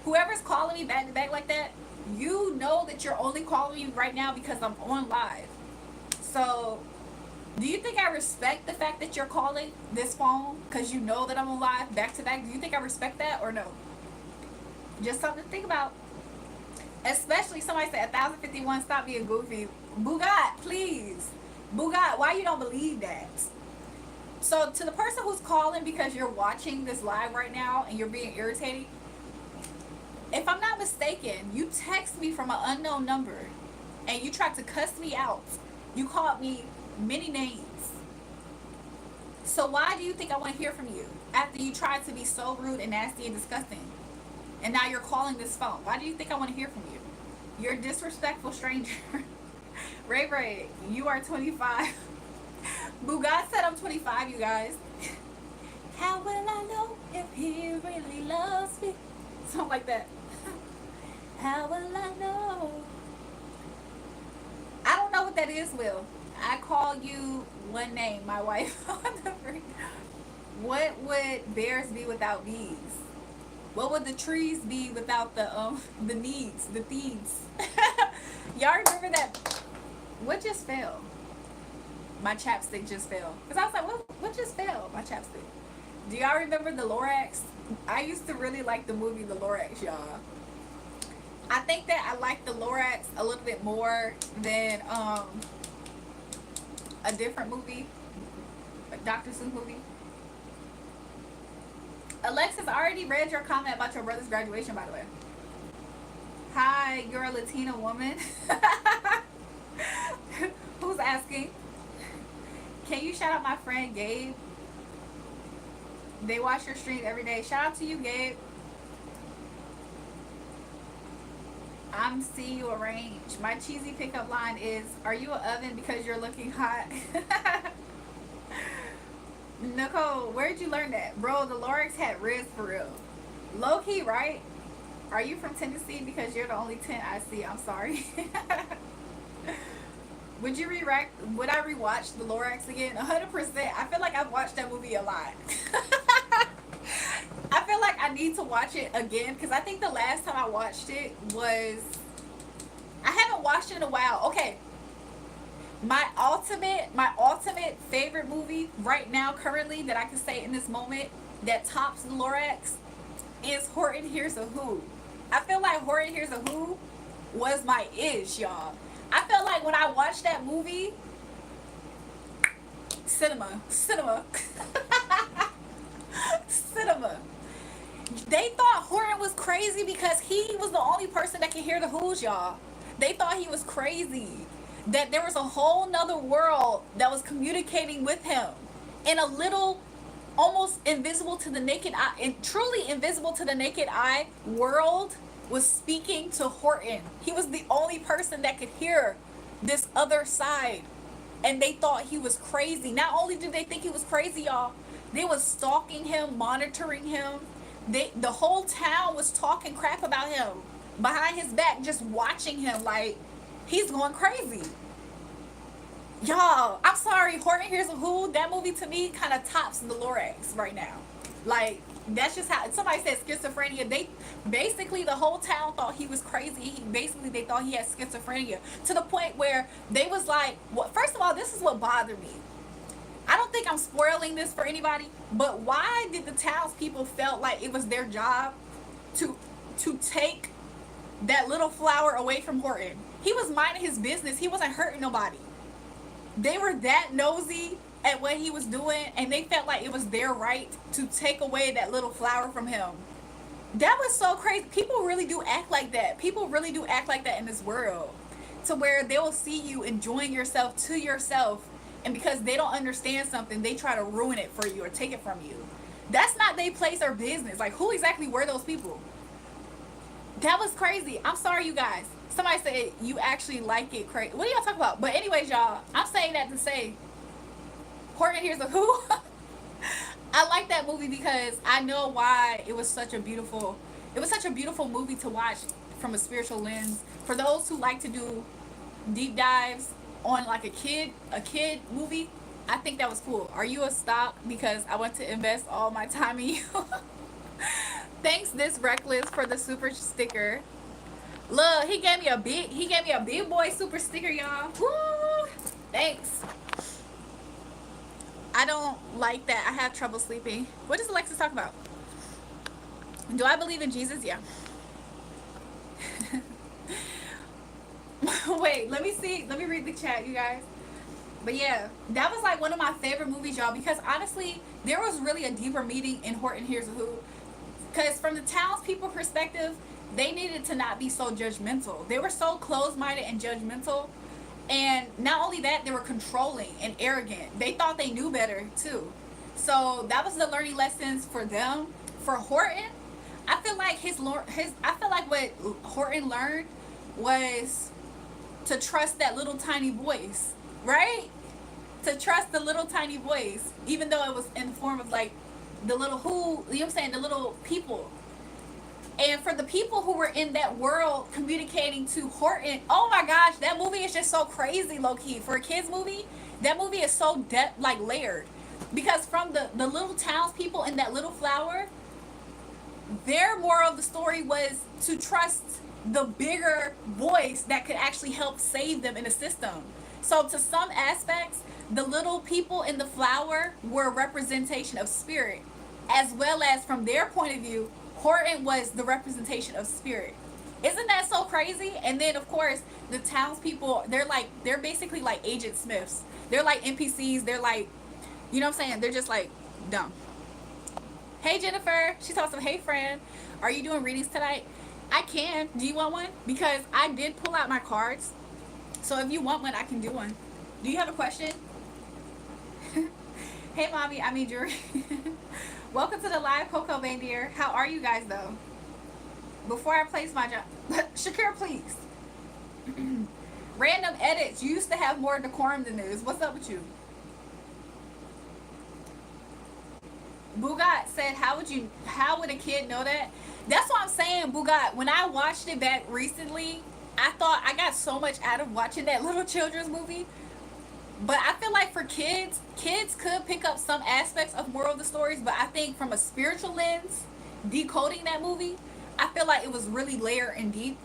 Whoever's calling me back to back like that, you know that you're only calling me right now because I'm on live. So, do you think I respect the fact that you're calling this phone because you know that I'm on live back to back? Do you think I respect that or no? Just something to think about. Especially somebody said 1,051, stop being goofy. Bugat, please. Bugat, why you don't believe that? So to the person who's calling because you're watching this live right now and you're being irritated, if I'm not mistaken, you text me from an unknown number and you tried to cuss me out. You called me many names. So why do you think I want to hear from you after you tried to be so rude and nasty and disgusting? And now you're calling this phone. Why do you think I want to hear from you? You're a disrespectful stranger. Ray Ray, you are 25. Bugat said I'm 25, you guys. How will I know if he really loves me? Something like that. How will I know? I don't know what that is, Will. I call you one name, my wife. What would bears be without bees? What would the trees be without the needs, the thieves? Y'all remember that? What just fell? My chapstick just fell. Because I was like, what just fell? My chapstick. Do y'all remember the Lorax? I used to really like the movie The Lorax, y'all. I think that I like the Lorax a little bit more than a different movie, a Dr. Seuss movie. Alexis, I already read your comment about your brother's graduation, by the way. Hi, you're a Latina woman. Who's asking? Can you shout out my friend Gabe? They watch your stream every day. Shout out to you, Gabe. I'm see you arrange. My cheesy pickup line is, are you an oven because you're looking hot? Nicole, where'd you learn that? Bro, the Lorax had Riz for real. Low key, right? Are you from Tennessee? Because you're the only 10 I see. I'm sorry. Would I rewatch the Lorax again? 100%. I feel like I've watched that movie a lot. I feel like I need to watch it again because I think the last time I watched it was, I haven't watched it in a while. Okay. My ultimate favorite movie right now currently that I can say in this moment that tops the Lorax is Horton Hears a Who. I feel like Horton Hears a Who was my ish, y'all. I felt like when I watched that movie, cinema. Cinema. They thought Horton was crazy because he was the only person that could hear the Who's, y'all. They thought he was crazy. That there was a whole nother world that was communicating with him in a little, almost invisible to the naked eye, and truly invisible to the naked eye world was speaking to Horton. He was the only person that could hear this other side. And they thought he was crazy. Not only did they think he was crazy, y'all, they was stalking him, monitoring him. The whole town was talking crap about him behind his back, just watching him like he's going crazy. Y'all, I'm sorry, Horton Hears a Who, that movie to me kind of tops the Lorax right now. Like, that's just how, somebody said schizophrenia. They basically, the whole town thought he was crazy. They thought he had schizophrenia to the point where they was like, well, first of all, this is what bothered me. I don't think I'm spoiling this for anybody, but why did the townspeople felt like it was their job to take that little flower away from Horton? He was minding his business. He wasn't hurting nobody. They were that nosy at what he was doing, and they felt like it was their right to take away that little flower from him. That was so crazy. People really do act like that. People really do act like that in this world, to where they will see you enjoying yourself to yourself, and because they don't understand something, they try to ruin it for you or take it from you. That's not their place or business. Like, who exactly were those people? That was crazy. I'm sorry, you guys. Somebody said you actually like it crazy. What are y'all talking about? But anyways, y'all, I'm saying that to say, Horton Hears a Who. I like that movie because I know why it was such a beautiful movie to watch from a spiritual lens. For those who like to do deep dives on like a kid movie, I think that was cool. Are you a stock? Because I want to invest all my time in you. Thanks, this reckless, for the super sticker. Look, he gave me a big boy super sticker, y'all. Woo! Thanks. I don't like that. I have trouble sleeping. What does Alexis talk about? Do I believe in Jesus? Yeah. Wait, let me see. Let me read the chat, you guys. But yeah, that was like one of my favorite movies, y'all, because honestly, there was really a deeper meaning in Horton Hears a Who. Because from the townspeople perspective, they needed to not be so judgmental. They were so closed-minded and judgmental. And not only that, they were controlling and arrogant. They thought they knew better, too. So that was the learning lessons for them. For Horton, I feel like what Horton learned was to trust that little tiny voice, right? To trust the little tiny voice, even though it was in the form of like the little who, you know what I'm saying, the little people. And for the people who were in that world communicating to Horton, oh my gosh, that movie is just so crazy, low-key. For a kid's movie, that movie is so layered. Because from the little townspeople in that little flower, their moral of the story was to trust the bigger voice that could actually help save them in the system. So to some aspects, the little people in the flower were a representation of spirit. as well as from their point of view, Horton was the representation of spirit. Isn't that so crazy? And then of course the townspeople, they're basically like Agent Smiths. They're like NPCs. They're like, you know what I'm saying? They're just like dumb. Hey Jennifer, she's also hey friend. Are you doing readings tonight? I can. Do you want one? Because I did pull out my cards. So if you want one, I can do one. Do you have a question? Hey mommy, I mean Julrae. Welcome to the live Coco Bandier. How are you guys though? Before I place my job, Shakira, please. Random edits. You used to have more decorum than this. What's up with you? Bugat said, how would a kid know that? That's what I'm saying, Bugat. When I watched it back recently, I thought I got so much out of watching that little children's movie. But I feel like for kids could pick up some aspects of moral of the stories, but I think from a spiritual lens, decoding that movie, I feel like it was really layered and deep.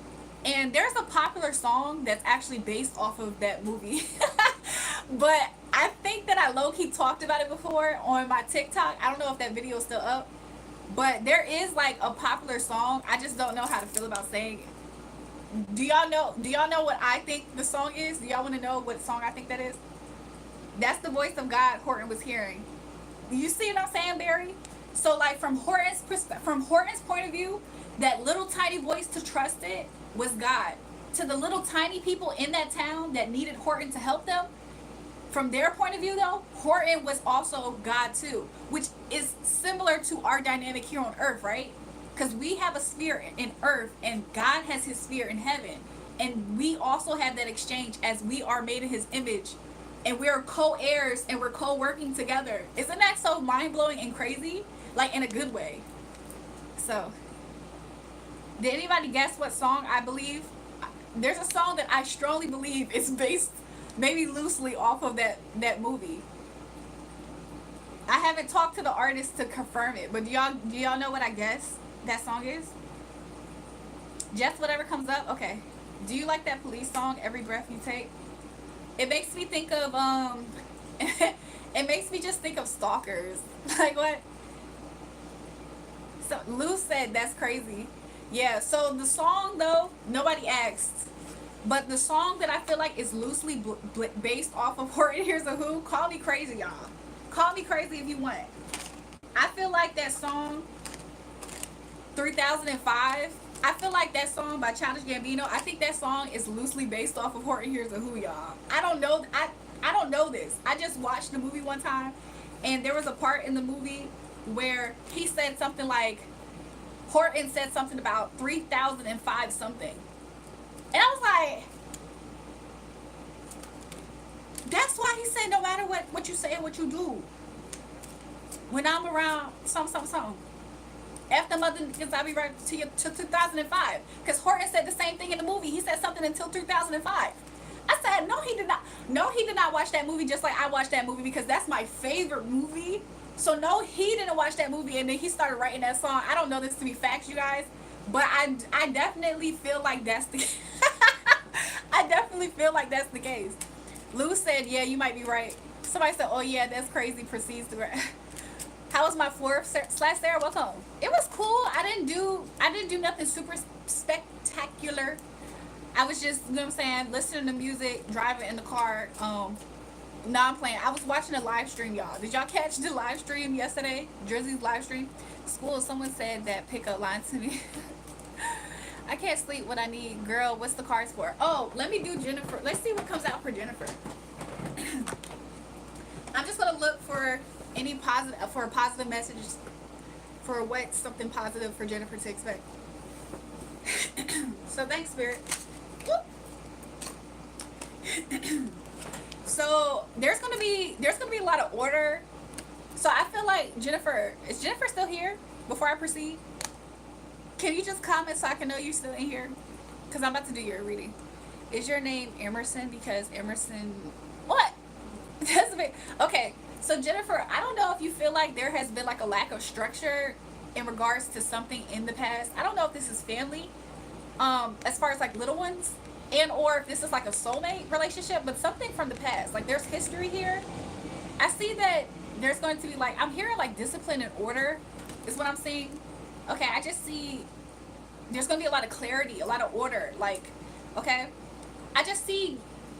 And there's a popular song that's actually based off of that movie. But I think that I low-key talked about it before on my TikTok. I don't know if that video is still up. But there is like a popular song. I just don't know how to feel about saying it. Do y'all know what I think the song is? Do y'all want to know what song I think that is? That's the voice of God Horton was hearing. You see what I'm saying, Barry? So like from Horton's point of view, that little tiny voice to trust it was God. To the little tiny people in that town that needed Horton to help them, from their point of view though, Horton was also God too, which is similar to our dynamic here on earth, right? Because we have a sphere in earth and God has his sphere in heaven. And we also have that exchange as we are made in his image. And we're co-heirs and we're co-working together. Isn't that so mind-blowing and crazy? Like in a good way. So, did anybody guess what song I believe? There's a song that I strongly believe is based maybe loosely off of that movie. I haven't talked to the artist to confirm it, but do y'all know what I guess that song is? Just whatever comes up? Okay. Do you like that Police song, Every Breath You Take? It makes me think of it makes me just think of stalkers. Like what? So Lou said that's crazy. Yeah, so the song though, nobody asked. But the song that I feel like is loosely based off of Horton Hears a Who, call me crazy, y'all. Call me crazy if you want. I feel like that song, 3005, I feel like that song by Childish Gambino, I think that song is loosely based off of Horton Hears a Who, y'all. I don't know, I don't know this. I just watched the movie one time, and there was a part in the movie where he said something like, Horton said something about 3005 something. And I was like, that's why he said no matter what you say and what you do, when I'm around something. After mother niggas, I'll be right to 2005. Because Horton said the same thing in the movie. He said something until 2005. I said, no, he did not. No, he did not watch that movie just like I watched that movie because that's my favorite movie. So no, he didn't watch that movie and then he started writing that song. I don't know this to be facts, you guys. But I definitely feel like that's the I definitely feel like that's the case. Lou said, yeah, you might be right. Somebody said, oh yeah, that's crazy. Proceeds to How was my floor slash Sarah? Welcome. It was cool. I didn't do nothing super spectacular. I was just, you know what I'm saying, listening to music, driving in the car. No, I'm playing. I was watching a live stream, y'all. Did y'all catch the live stream yesterday? Jersey's live stream. School, someone said that pickup line to me. I can't sleep what I need. Girl, what's the cards for? Oh, let me do Jennifer. Let's see what comes out for Jennifer. I'm just going to look for any positive messages for what something positive for Jennifer to expect. So thanks, Spirit. So there's gonna be a lot of order. So I feel like Jennifer, is Jennifer still here before I proceed? Can you just comment so I can know you're still in here? Because I'm about to do your reading. Is your name Emerson? Because Emerson, what? That's a bit, okay. So Jennifer, I don't know if you feel like there has been like a lack of structure in regards to something in the past. I don't know if this is family, as far as like little ones, and or if this is like a soulmate relationship, but something from the past. Like there's history here, I see that there's going to be like, I'm hearing like discipline and order is what I'm seeing. Okay, I just see there's going to be a lot of clarity, a lot of order. Like, okay, I just see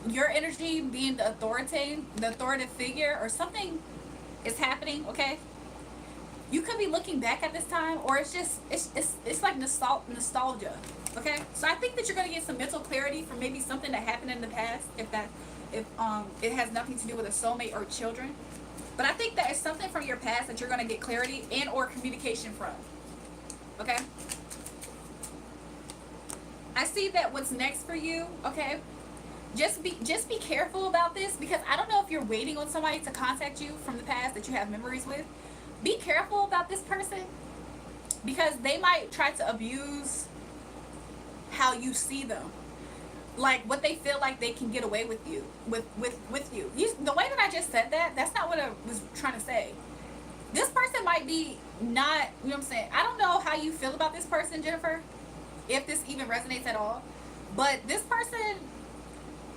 your energy being the authoritative figure, or something is happening. Okay, you could be looking back at this time, or it's just it's like nostalgia. Okay, so I think that you're going to get some mental clarity from maybe something that happened in the past, if it has nothing to do with a soulmate or children. But I think that it's something from your past that you're going to get clarity and or communication from. Okay, I see that what's next for you. Okay, just be careful about this, because I don't know if you're waiting on somebody to contact you from the past that you have memories with. Be careful about this person, because they might try to abuse how you see them, like what they feel like they can get away with you with you. The way that I just said that, that's not what I was trying to say. This person might be not, you know what I'm saying? I don't know how you feel about this person, Jennifer, if this even resonates at all. But this person,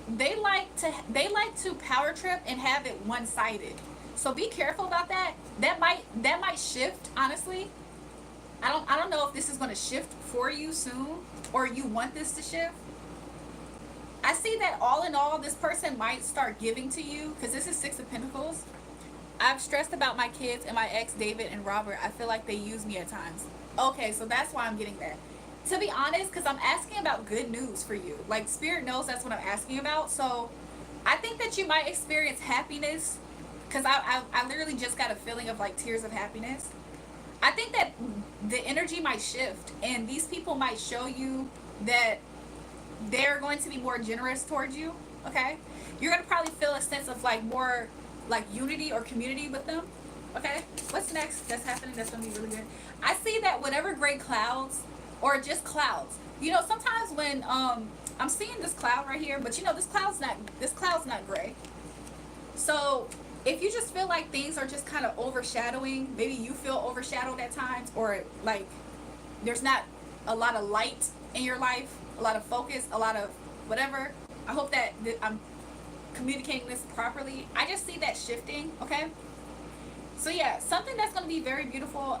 they like to power trip and have it one-sided. So be careful about that. That might shift, honestly. I don't know if this is going to shift for you soon, or you want this to shift. I see that all in all, this person might start giving to you, because this is Six of Pentacles. I've stressed about my kids and my ex, David and Robert. I feel like they use me at times. Okay, so that's why I'm getting that. To be honest, because I'm asking about good news for you. Like, Spirit knows that's what I'm asking about. So I think that you might experience happiness, because I literally just got a feeling of like tears of happiness. I think that the energy might shift, and these people might show you that they're going to be more generous towards you. Okay, you're going to probably feel a sense of like more like unity or community with them. Okay, what's next that's happening that's going to be really good? I see that whatever gray clouds, or just clouds, you know, sometimes when I'm seeing this cloud right here, but you know, this cloud's not gray. So if you just feel like things are just kind of overshadowing, maybe you feel overshadowed at times, or like there's not a lot of light in your life, a lot of focus, a lot of whatever. I hope that I'm communicating this properly. I just see that shifting. Okay, so yeah, something that's going to be very beautiful.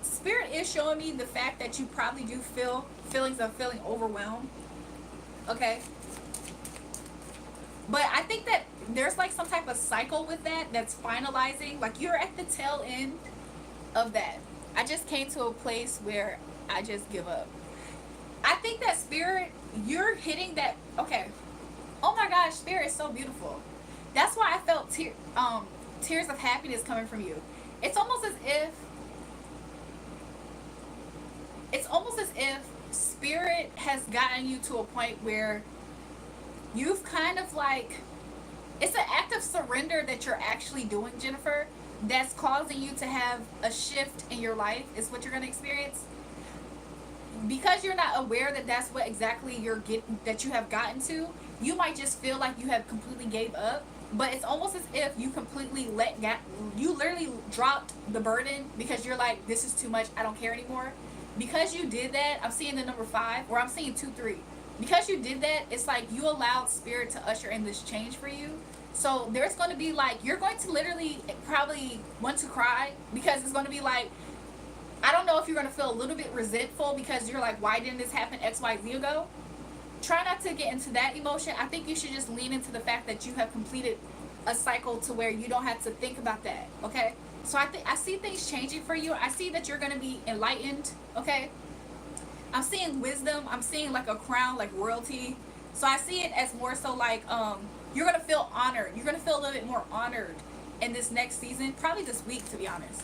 Spirit is showing me the fact that you probably do feel feelings of feeling overwhelmed. Okay, but I think that there's like some type of cycle with that that's finalizing. Like, you're at the tail end of that. I just came to a place where I just give up. I think that Spirit, you're hitting that. Okay, oh my gosh, Spirit is so beautiful. That's why I felt tears of happiness coming from you. It's almost as if Spirit has gotten you to a point where you've kind of like, it's an act of surrender that you're actually doing, Jennifer, that's causing you to have a shift in your life, is what you're going to experience. Because you're not aware that that's what exactly that you have gotten to, you might just feel like you have completely gave up. But it's almost as if you completely you literally dropped the burden, because you're like, this is too much, I don't care anymore. Because you did that, I'm seeing the number 5, or I'm seeing 2, 3. Because you did that, it's like you allowed Spirit to usher in this change for you. So there's going to be like, you're going to literally probably want to cry, because it's going to be like, I don't know if you're going to feel a little bit resentful, because you're like, why didn't this happen XYZ ago? Try not to get into that emotion. I think you should just lean into the fact that you have completed a cycle to where you don't have to think about that. Okay, so I see things changing for you. I see that you're going to be enlightened. Okay, I'm seeing wisdom. I'm seeing like a crown, like royalty. So I see it as more so like you're going to feel honored. You're going to feel a little bit more honored in this next season, probably this week, to be honest.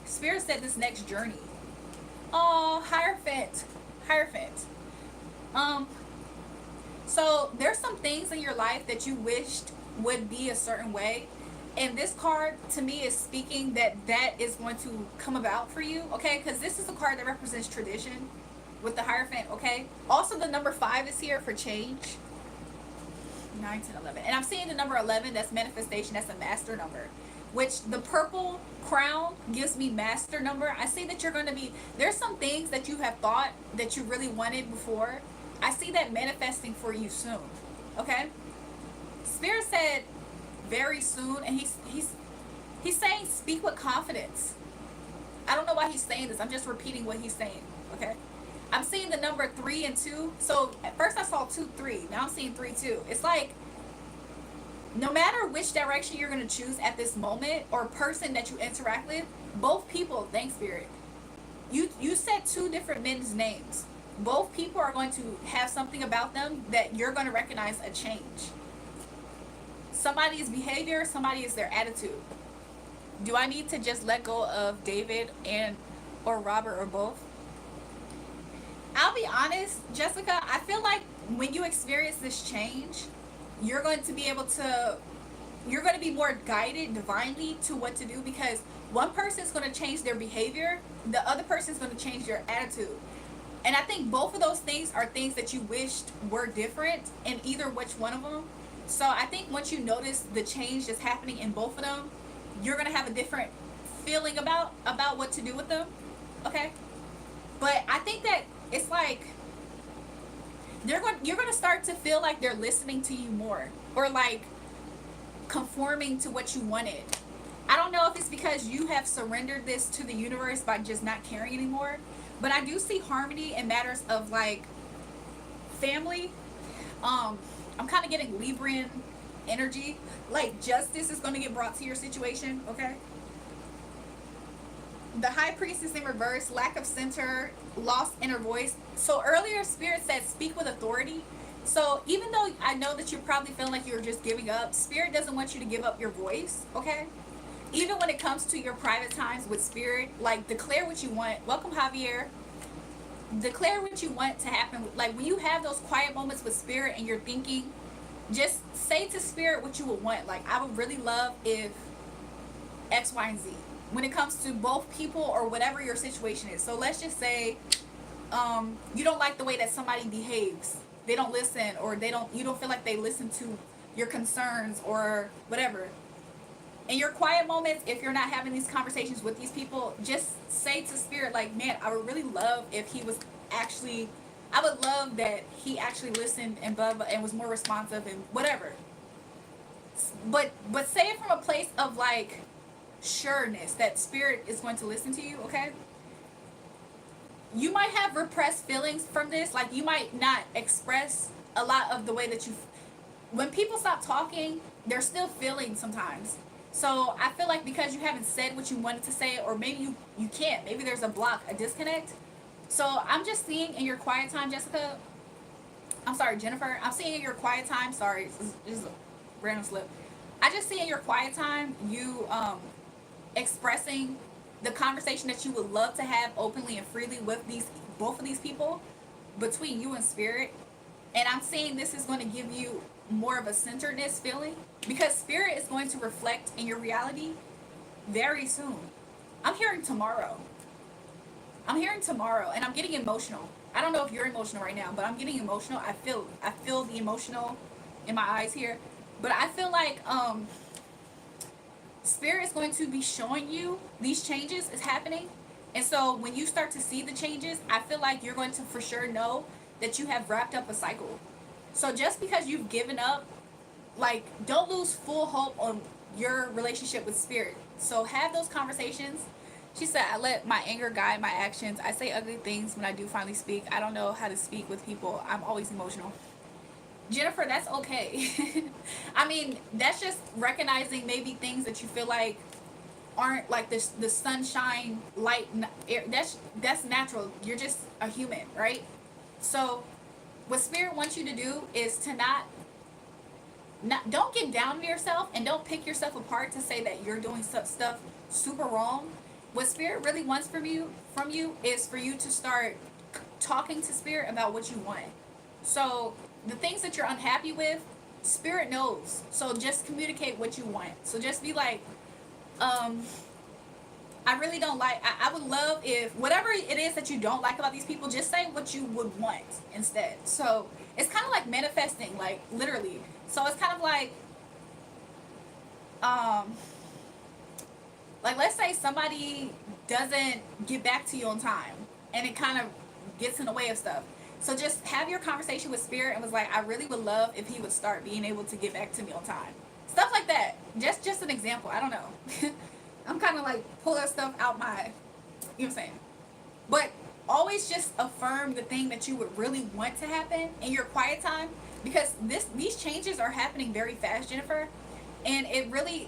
Spirit said this next journey. Oh, Hierophant. So there's some things in your life that you wished would be a certain way, and this card to me is speaking that is going to come about for you. Okay, because this is a card that represents tradition with the Hierophant. Okay, also the number 5 is here for change. 9, 10, 11, and I'm seeing the number 11. That's manifestation. That's a master number, which the purple crown gives me master number. I see that you're going to be, there's some things that you have thought that you really wanted before. I see that manifesting for you soon. Okay, Spirit said very soon, and he's saying speak with confidence. I don't know why he's saying this. I'm just repeating what he's saying. Okay. I'm seeing the number 3 and 2. So at first I saw 2, 3. Now I'm seeing 3, 2. It's like no matter which direction you're going to choose at this moment or person that you interact with, both people, thanks Spirit, you said 2 different men's names. Both people are going to have something about them that you're going to recognize a change. Somebody's behavior, somebody is their attitude. Do I need to just let go of David and or Robert or both? I'll be honest, Jessica, I feel like when you experience this change, you're going to be more guided divinely to what to do, because one person is going to change their behavior, the other person is going to change their attitude. And I think both of those things are things that you wished were different in either which one of them. So I think once you notice the change that's happening in both of them, you're going to have a different feeling about what to do with them. Okay? But I think that it's like you're going to start to feel like they're listening to you more, or like conforming to what you wanted. I don't know if it's because you have surrendered this to the universe by just not caring anymore, but I do see harmony in matters of like family. I'm kind of getting Librian energy, like justice is going to get brought to your situation. Okay. The high priest is in reverse, lack of center, lost inner voice. So earlier Spirit said speak with authority. So even though I know that you're probably feeling like you're just giving up, Spirit doesn't want you to give up your voice. Okay. Even when it comes to your private times with Spirit, like declare what you want. Welcome, Javier. Declare what you want to happen. Like when you have those quiet moments with Spirit and you're thinking, just say to Spirit what you would want. Like, I would really love if X, Y, and Z. When it comes to both people or whatever your situation is. So let's just say you don't like the way that somebody behaves. They don't listen, or you don't feel like they listen to your concerns or whatever. In your quiet moments, if you're not having these conversations with these people, just say to Spirit, like, man, I would really love if he was actually, I would love that he actually listened and blah, blah, and was more responsive and whatever. But say it from a place of like sureness that Spirit is going to listen to you. Okay. You might have repressed feelings from this. Like you might not express a lot of the way that you, when people stop talking, they're still feeling sometimes. So I feel like because you haven't said what you wanted to say, or maybe you can't, maybe there's a block, a disconnect. So I'm just seeing in your quiet time, Jessica, I'm sorry, Jennifer, I'm seeing in your quiet time, sorry, this is a random slip. I just see in your quiet time, you expressing the conversation that you would love to have openly and freely with both of these people, between you and Spirit. And I'm saying this is going to give you more of a centeredness feeling, because Spirit is going to reflect in your reality very soon. I'm hearing tomorrow, and I'm getting emotional. I don't know if you're emotional right now, but I'm getting emotional. I feel the emotional in my eyes here. But I feel like Spirit is going to be showing you these changes is happening. And so when you start to see the changes, I feel like you're going to for sure know that you have wrapped up a cycle. So just because you've given up, like, don't lose full hope on your relationship with Spirit. So have those conversations. She said, I let my anger guide my actions. I say ugly things when I do finally speak. I don't know how to speak with people. I'm always emotional. Jennifer, that's okay. I mean, that's just recognizing maybe things that you feel like aren't like the sunshine, light, air. That's natural. You're just a human, right? So what Spirit wants you to do is to not don't get down on yourself, and don't pick yourself apart to say that you're doing stuff super wrong. What Spirit really wants from you is for you to start talking to Spirit about what you want. So the things that you're unhappy with, Spirit knows. So just communicate what you want. So just be like, I really don't like, I would love if whatever it is that you don't like about these people, just say what you would want instead. So it's kind of like manifesting, like literally. So it's kind of like let's say somebody doesn't get back to you on time, and it kind of gets in the way of stuff. So just have your conversation with Spirit and was like, I really would love if he would start being able to get back to me on time. Stuff like that. Just an example. I don't know. I'm kind of like pulling stuff out my, you know what I'm saying? But always just affirm the thing that you would really want to happen in your quiet time, because these changes are happening very fast, Jennifer. And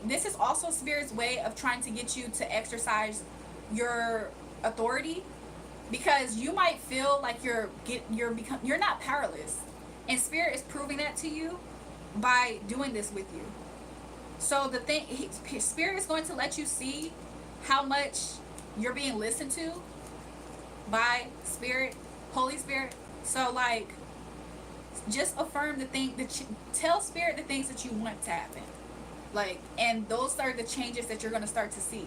this is also Spirit's way of trying to get you to exercise your authority, because you might feel like you're not powerless, and Spirit is proving that to you by doing this with you. So the thing, Spirit is going to let you see how much you're being listened to by Spirit, Holy Spirit. So like, just affirm the thing that tell Spirit the things that you want to happen. Like, and those are the changes that you're going to start to see.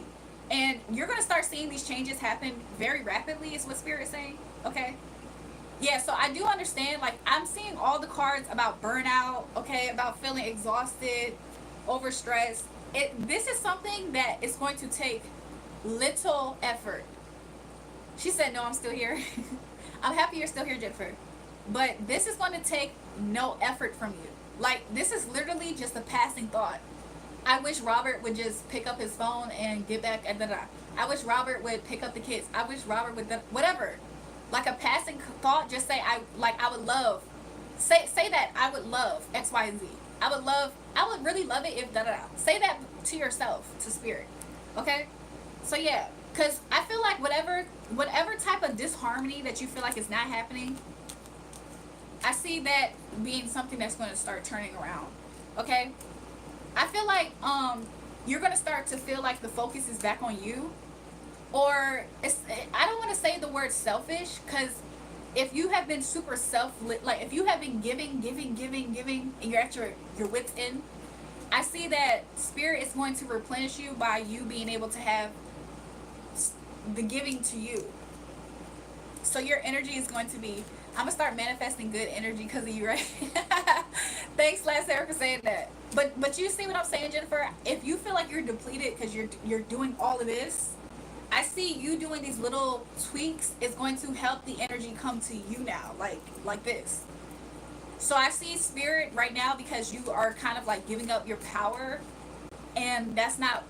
And you're going to start seeing these changes happen very rapidly, is what Spirit is saying. Okay? Yeah, so I do understand. Like, I'm seeing all the cards about burnout, okay, about feeling exhausted, overstressed. This is something that is going to take little effort. She said, no, I'm still here. I'm happy you're still here, Jennifer. But this is going to take no effort from you. Like, this is literally just a passing thought. I wish Robert would just pick up his phone and get back at the. I wish Robert would pick up the kids. I wish Robert would whatever. Like a passing thought, just say I would love. Say that I would love X, Y, and Z. I would really love it if Say that to yourself, to Spirit. Okay? So yeah, cuz I feel like whatever type of disharmony that you feel like is not happening, I see that being something that's going to start turning around. Okay? I feel like you're going to start to feel like the focus is back on you. Or I don't want to say the word selfish, because if you have been super like if you have been giving, and you're at your wit's end, I see that Spirit is going to replenish you by you being able to have the giving to you. So your energy is going to be, I'm gonna start manifesting good energy because of you, right? Thanks, last Sarah, for saying that. But you see what I'm saying, Jennifer? If you feel like you're depleted because you're doing all of this, I see you doing these little tweaks is going to help the energy come to you now, like this. So I see Spirit right now, because you are kind of like giving up your power, and that's not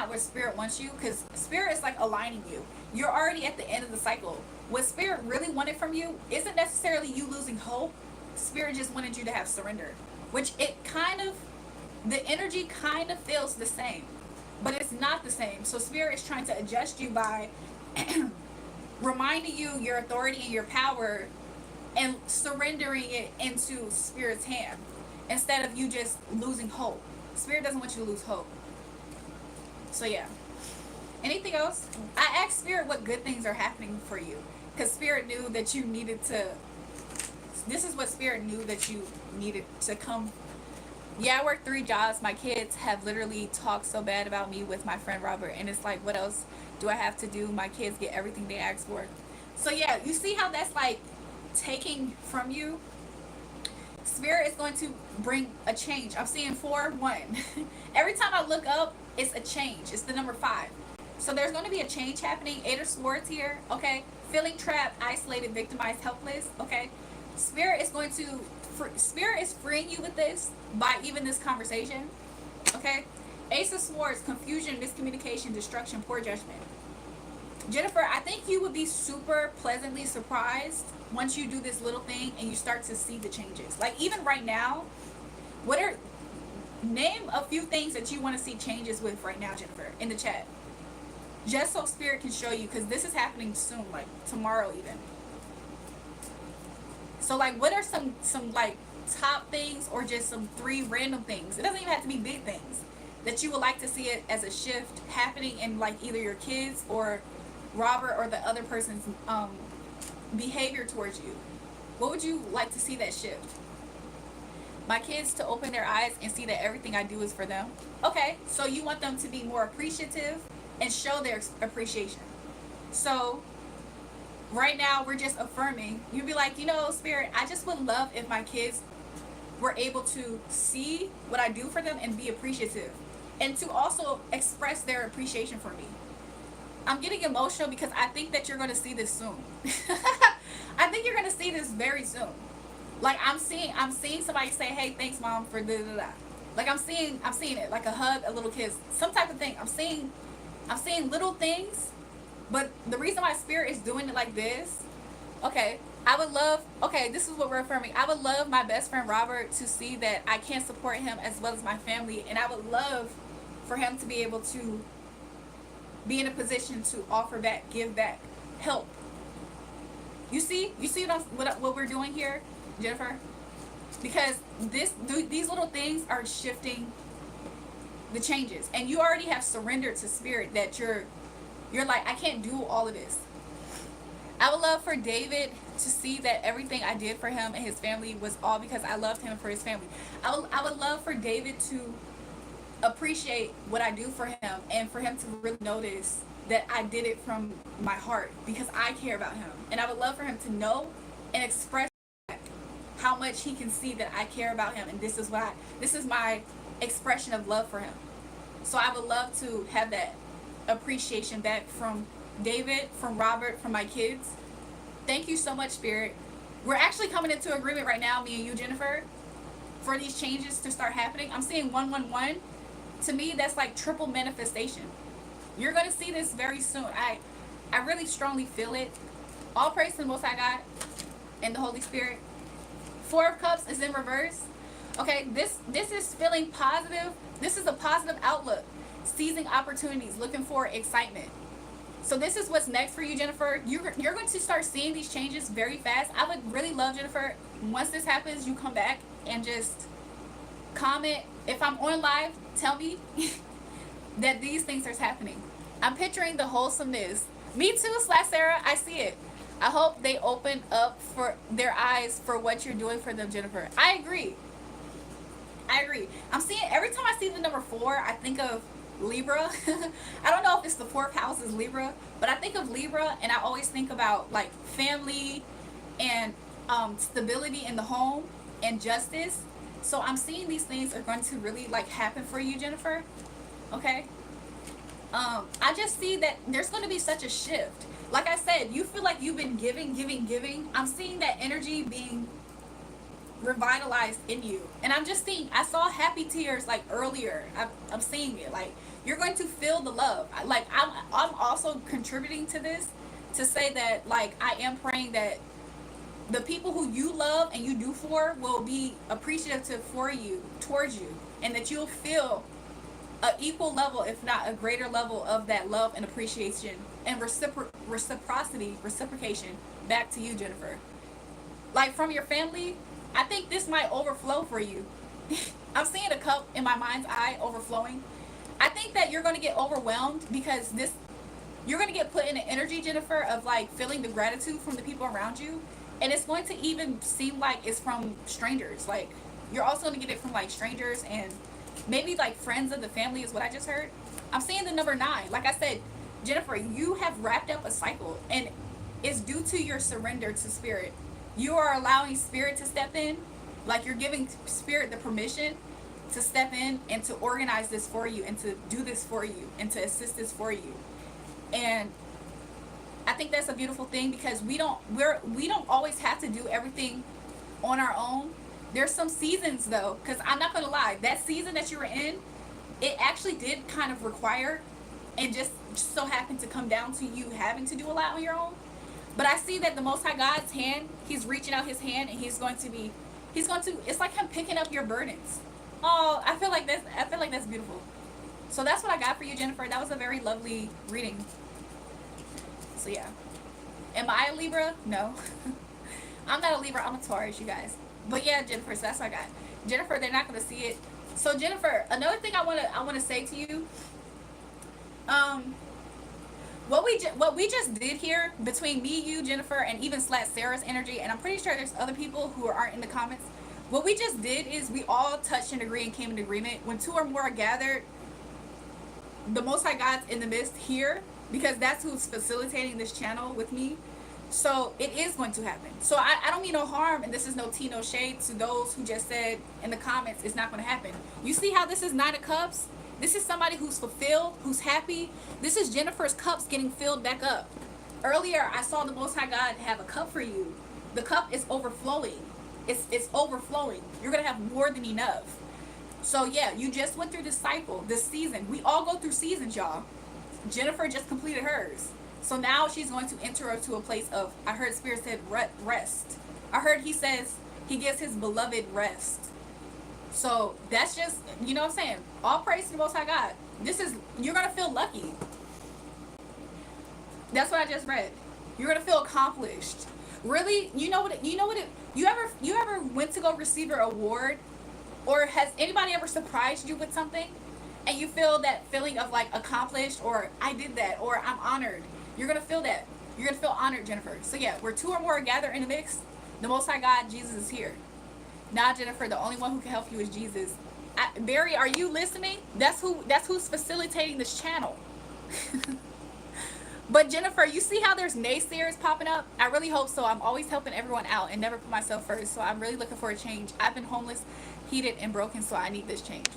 where Spirit wants you, because Spirit is like aligning you. You're already at the end of the cycle. What Spirit really wanted from you isn't necessarily you losing hope. Spirit just wanted you to have surrender, which the energy kind of feels the same, but it's not the same. So Spirit is trying to adjust you by reminding you your authority and your power, and surrendering it into Spirit's hand, instead of you just losing hope. Spirit doesn't want you to lose hope. So yeah. Anything else? I asked Spirit what good things are happening for you, because Spirit knew that you needed to. This is what Spirit knew that you needed to come. Yeah, I work 3 jobs. My kids have literally talked so bad about me with my friend Robert, and it's like, what else do I have to do? My kids get everything they ask for. So yeah, you see how that's like taking from you? Spirit is going to bring a change. I'm seeing 4-1. Every time I look up, it's a change. It's the number 5. So there's going to be a change happening. 8 of Swords here, okay? Feeling trapped, isolated, victimized, helpless, okay? Spirit is freeing you with this by even this conversation, okay? Ace of Swords, confusion, miscommunication, destruction, poor judgment. Jennifer, I think you would be super pleasantly surprised once you do this little thing and you start to see the changes. Like, even right now, name a few things that you want to see changes with right now, Jennifer, in the chat. Just so Spirit can show you, because this is happening soon, like tomorrow even. So like, what are some like top things, or just some 3 random things? It doesn't even have to be big things that you would like to see it as a shift happening in, like, either your kids or Robert or the other person's behavior towards you. What would you like to see that shift? My kids to open their eyes and see that everything I do is for them. Okay, so you want them to be more appreciative and show their appreciation. So right now we're just affirming. You'd be like, Spirit, I just would love if my kids were able to see what I do for them and be appreciative, and to also express their appreciation for me. I'm getting emotional because I think that you're going to see this soon. I think you're going to see this very soon. Like, I'm seeing somebody say, hey, thanks, Mom, for da da da. Like I'm seeing it, like a hug, a little kiss, some type of thing. I'm seeing little things, but the reason why spirit is doing it like this, okay, I would love, okay, this is what we're affirming. I would love my best friend Robert to see that I can support him as well as my family, and I would love for him to be able to be in a position to offer back, give back, help. You see what we're doing here, Jennifer? Because these little things are shifting the changes, and you already have surrendered to spirit that you're like, I can't do all of this. I would love for David to see that everything I did for him and his family was all because I loved him for his family. I would love for David to appreciate what I do for him, and for him to really notice that I did it from my heart because I care about him. And I would love for him to know and express how much he can see that I care about him, and this is my expression of love for him. So I would love to have that appreciation back from David, from Robert, from my kids. Thank you so much, Spirit. We're actually coming into agreement right now, me and you, Jennifer, for these changes to start happening. I'm seeing 111. To me, that's like triple manifestation. You're going to see this very soon. I really strongly feel it. All praise to the Most High God and the Holy Spirit. 4 of Cups is in reverse. Okay, this is feeling positive. This is a positive outlook. Seizing opportunities, looking for excitement. So this is what's next for you, Jennifer. You're going to start seeing these changes very fast. I would really love, Jennifer, once this happens, you come back and just comment. If I'm on live, tell me that these things are happening. I'm picturing the wholesomeness. Me too, Sarah. I see it. I hope they open up for their eyes for what you're doing for them, Jennifer. I agree. I'm seeing, every time I see the number 4, I think of Libra. I don't know if it's the 4th house is Libra, but I think of Libra, and I always think about like family and stability in the home and justice. So I'm seeing these things are going to really like happen for you, Jennifer. Okay. I just see that there's going to be such a shift. Like I said, you feel like you've been giving. I'm seeing that energy being revitalized in you, and I'm just seeing, I saw happy tears like earlier. I'm seeing it, like you're going to feel the love. Like I'm also contributing to this to say that, like, I am praying that the people who you love and you do for will be appreciative for you, towards you, and that you'll feel an equal level, if not a greater level, of that love and appreciation and reciprocation back to you, Jennifer. Like from your family, I think this might overflow for you. I'm seeing a cup in my mind's eye overflowing. I think that you're going to get overwhelmed because you're going to get put in an energy, Jennifer, of like feeling the gratitude from the people around you. And it's going to even seem like it's from strangers. Like you're also going to get it from like strangers and maybe like friends of the family is what I just heard. I'm seeing the number 9. Like I said, Jennifer, you have wrapped up a cycle, and it's due to your surrender to spirit. You are allowing spirit to step in. Like you're giving spirit the permission to step in and to organize this for you and to do this for you and to assist this for you. And I think that's a beautiful thing because we don't always have to do everything on our own. There's some seasons though, because I'm not gonna lie, that season that you were in, it actually did kind of require and just so happened to come down to you having to do a lot on your own. But I see that the Most High God's hand, he's reaching out his hand, and he's going to, it's like him picking up your burdens. Oh, I feel like that's beautiful. So that's what I got for you, Jennifer. That was a very lovely reading. So yeah. Am I a Libra? No. I'm not a Libra, I'm a Taurus, you guys. But yeah, Jennifer, so that's what I got. Jennifer, they're not going to see it. So Jennifer, another thing I want to say to you, what we just did here between me, you, Jennifer, and even Sarah's energy, and I'm pretty sure there's other people who aren't in the comments. What we just did is we all touched and agreed and came in agreement. When 2 or more are gathered, the Most High God's in the midst here, because that's who's facilitating this channel with me. So it is going to happen. So I don't mean no harm, and this is no tea, no shade to those who just said in the comments it's not going to happen. You see how this is 9 of Cups? This is somebody who's fulfilled, who's happy. This is Jennifer's cups getting filled back up. Earlier, I saw the Most High God have a cup for you. The cup is overflowing. It's overflowing. You're going to have more than enough. So yeah, you just went through this cycle, this season. We all go through seasons, y'all. Jennifer just completed hers. So now she's going to enter her to a place of, I heard Spirit said rest. I heard he says he gives his beloved rest. So that's just, you know what I'm saying? All praise to the Most High God. This is, you're going to feel lucky. That's what I just read. You're going to feel accomplished. Really, you know what you ever went to go receive your award, or has anybody ever surprised you with something and you feel that feeling of like accomplished, or I did that, or I'm honored? You're gonna feel that. You're gonna feel honored, Jennifer. So yeah, where two or more gather in the mix, the Most High God, Jesus is here. Now, Jennifer, the only one who can help you is Jesus. Barry, are you listening? That's who's facilitating this channel. But Jennifer, you see how there's naysayers popping up? I really hope so. I'm always helping everyone out and never put myself first. So I'm really looking for a change. I've been homeless, heated, and broken, so I need this change.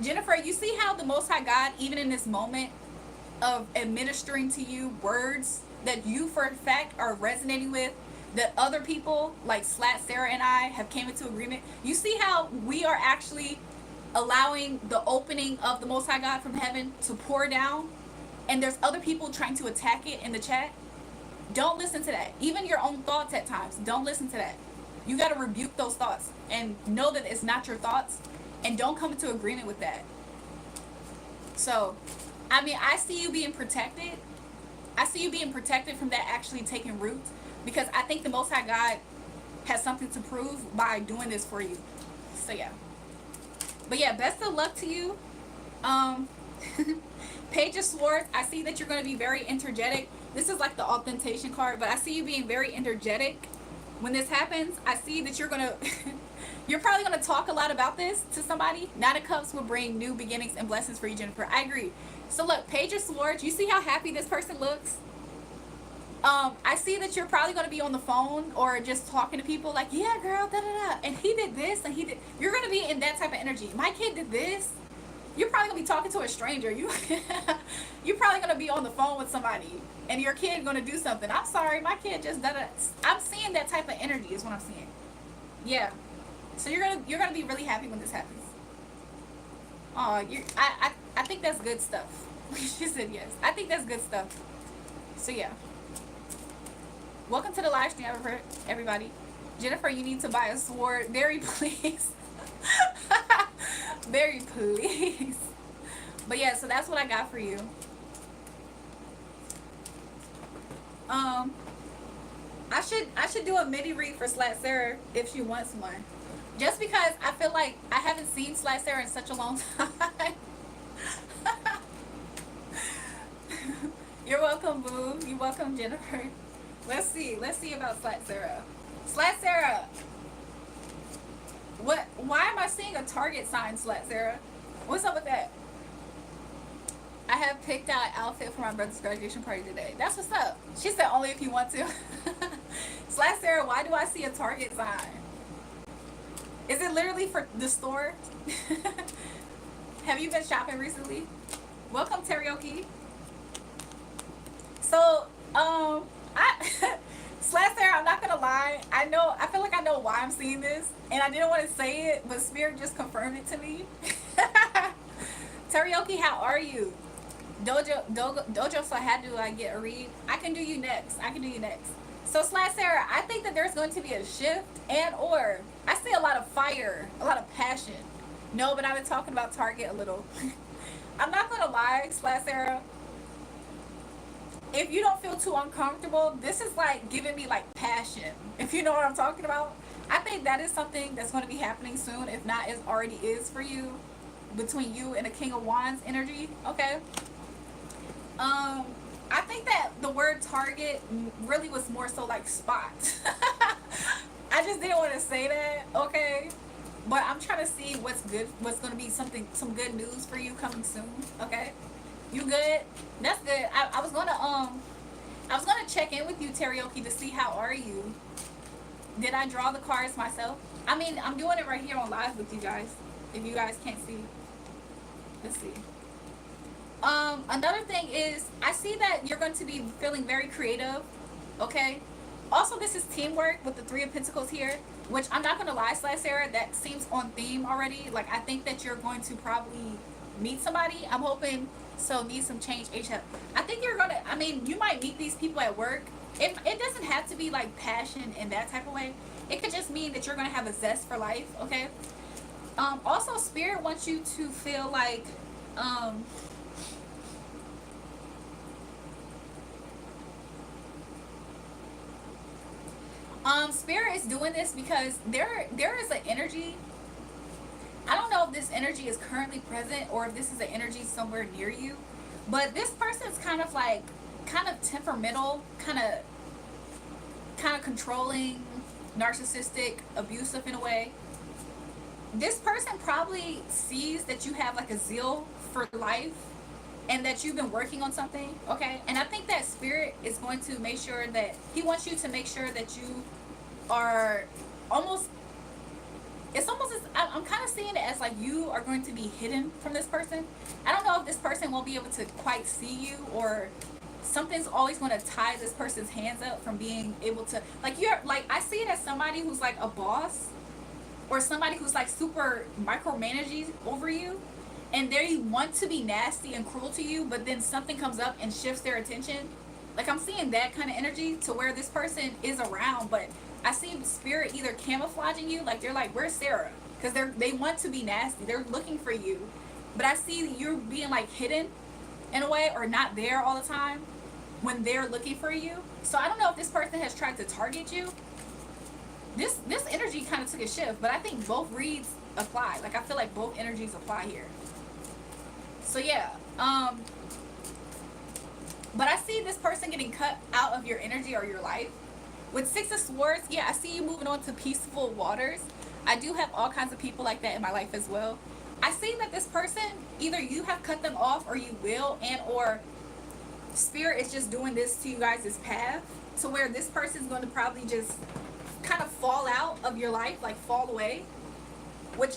Jennifer, you see how the Most High God, even in this moment of administering to you words that you for a fact are resonating with, that other people like Slat Sarah and I have came into agreement. You see how we are actually allowing the opening of the Most High God from heaven to pour down, and there's other people trying to attack it in the chat? Don't listen to that. Even your own thoughts at times, don't listen to that. You got to rebuke those thoughts and know that it's not your thoughts, and don't come into agreement with that. So, I mean, I see you being protected. I see you being protected from that actually taking root, because I think the Most High God has something to prove by doing this for you. So yeah. But yeah, best of luck to you. Page of Swords, I see that you're going to be very energetic. This is like the authentication card, but I see you being very energetic when this happens. I see that you're going to you're probably going to talk a lot about this to somebody. Nine of Cups will bring new beginnings and blessings for you, Jennifer. I agree. So look, Page of Swords, you see how happy this person looks? I see that you're probably going to be on the phone or just talking to people like, yeah, girl, da da da, and he did this, and he did. You're going to be in that type of energy. My kid did this. You're probably going to be talking to a stranger. You're probably going to be on the phone with somebody, and your kid going to do something. I'm sorry, my kid just da da. I'm seeing that type of energy is what I'm seeing. Yeah. So you're gonna be really happy when this happens. Oh, I think that's good stuff. She said yes. I think that's good stuff. So yeah. Welcome to the live stream, everybody. Jennifer, you need to buy a sword. Very please. Very please. But yeah, so that's what I got for you. I should do a midi read for Slat Sarah if she wants one. Just because I feel like I haven't seen Slat Sarah in such a long time. You're welcome, boo. You're welcome, Jennifer. Let's see about Slat Sarah. Slat Sarah. Why am I seeing a target sign, Slat Sarah? What's up with that? I have picked out an outfit for my brother's graduation party today. That's what's up. She said only if you want to. Slat Sarah, why do I see a target sign? Is it literally for the store? Have you been shopping recently? Welcome, Teriyaki. So, Slat Sarah, I'm not gonna lie. I feel like I know why I'm seeing this, and I didn't want to say it, but Spirit just confirmed it to me. Teriyaki, how are you? Dojo, so I had to get a read. I can do you next. So Slat Sarah, I think that there's going to be a shift, and or I see a lot of fire, a lot of passion. No, but I've been talking about Target a little. I'm not gonna lie, Slat Sarah. If you don't feel too uncomfortable, this is like giving me like passion. If you know what I'm talking about. I think that is something that's going to be happening soon. If not, it already is for you. Between you and the King of Wands energy. Okay. I think that the word target really was more so like spot. I just didn't want to say that, okay? But I'm trying to see what's good, what's going to be some good news for you coming soon, okay? You good? That's good. I was gonna check in with you, Teriyaki, to see how are you. Did I draw the cards myself? I mean, I'm doing it right here on live with you guys. If you guys can't see, let's see. Another thing is, I see that you're going to be feeling very creative, okay? Also, this is teamwork with the Three of Pentacles here. which I'm not gonna lie, Slash Sarah, that seems on theme already. Like, I think that you're going to probably meet somebody. I'm hoping. So need some change HF. I think you're gonna, I mean, you might meet these people at work. It doesn't have to be like passion in that type of way. It could just mean that you're gonna have a zest for life, okay? Also, Spirit wants you to feel like, um, Spirit is doing this because there is an energy. I don't know if this energy is currently present or if this is an energy somewhere near you, but this person's kind of temperamental, kind of controlling, narcissistic, abusive in a way. This person probably sees that you have like a zeal for life and that you've been working on something, okay? And I think that Spirit is going to make sure that he wants you to make sure that you are almost, it's almost as, I'm kind of seeing it as like you are going to be hidden from this person. I don't know if this person won't be able to quite see you, or something's always going to tie this person's hands up from being able to, like, you're like, I see it as somebody who's like a boss or somebody who's like super micromanaging over you, and they want to be nasty and cruel to you, but then something comes up and shifts their attention. Like, I'm seeing that kind of energy to where this person is around, but I see Spirit either camouflaging you, like they're like, where's Sarah? Because they want to be nasty, they're looking for you, but I see you're being like hidden in a way, or not there all the time when they're looking for you. So I don't know if this person has tried to target you. This energy kind of took a shift, but I think both reads apply. Like, I feel like both energies apply here. So yeah, but I see this person getting cut out of your energy or your life. With Six of Swords, yeah, I see you moving on to peaceful waters. I do have all kinds of people like that in my life as well. I see that this person, either you have cut them off or you will, and or Spirit is just doing this to you guys' path, to where this person's going to probably just kind of fall out of your life, like fall away. Which,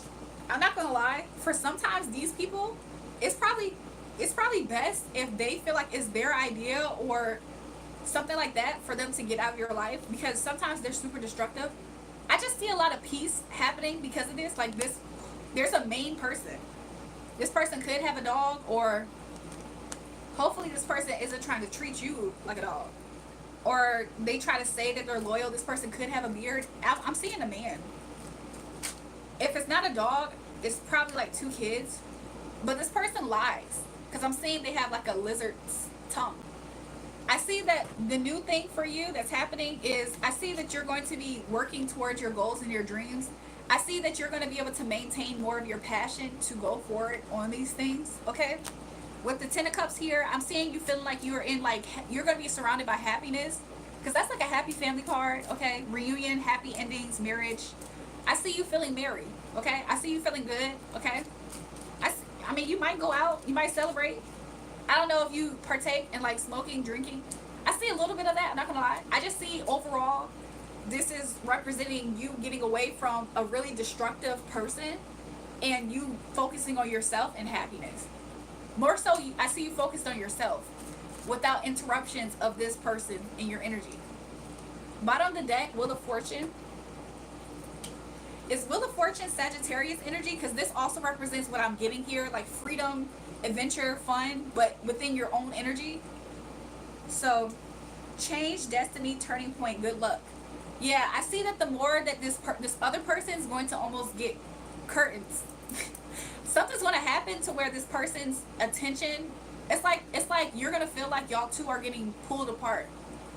I'm not going to lie, for sometimes these people, it's probably best if they feel like it's their idea or something like that for them to get out of your life, because sometimes they're super destructive. I just see a lot of peace happening because of this. Like, this, there's a main person. This person could have a dog, or hopefully this person isn't trying to treat you like a dog, or they try to say that they're loyal. This person could have a beard. I'm seeing a man. If it's not a dog, it's probably like 2 kids, but this person lies, because I'm seeing they have like a lizard's tongue. I see that the new thing for you that's happening is, I see that you're going to be working towards your goals and your dreams. I see that you're going to be able to maintain more of your passion to go forward on these things, okay? With the Ten of Cups here, I'm seeing you feeling like you're in, like, you're going to be surrounded by happiness, because that's like a happy family card, okay? Reunion, happy endings, marriage. I see you feeling merry, okay? I see you feeling good, okay? I mean, you might go out, you might celebrate. I don't know if you partake in like smoking, drinking. I see a little bit of that, I'm not gonna lie. I just see overall, this is representing you getting away from a really destructive person and you focusing on yourself and happiness. More so, I see you focused on yourself without interruptions of this person in your energy. Bottom of the deck, Wheel of Fortune. Is Wheel of Fortune Sagittarius energy? Because this also represents what I'm getting here, like freedom, adventure, fun, but within your own energy. So, change, destiny, turning point, good luck. Yeah, I see that the more that this other person is going to almost get curtains. Something's going to happen to where this person's attention, it's like you're going to feel like y'all two are getting pulled apart.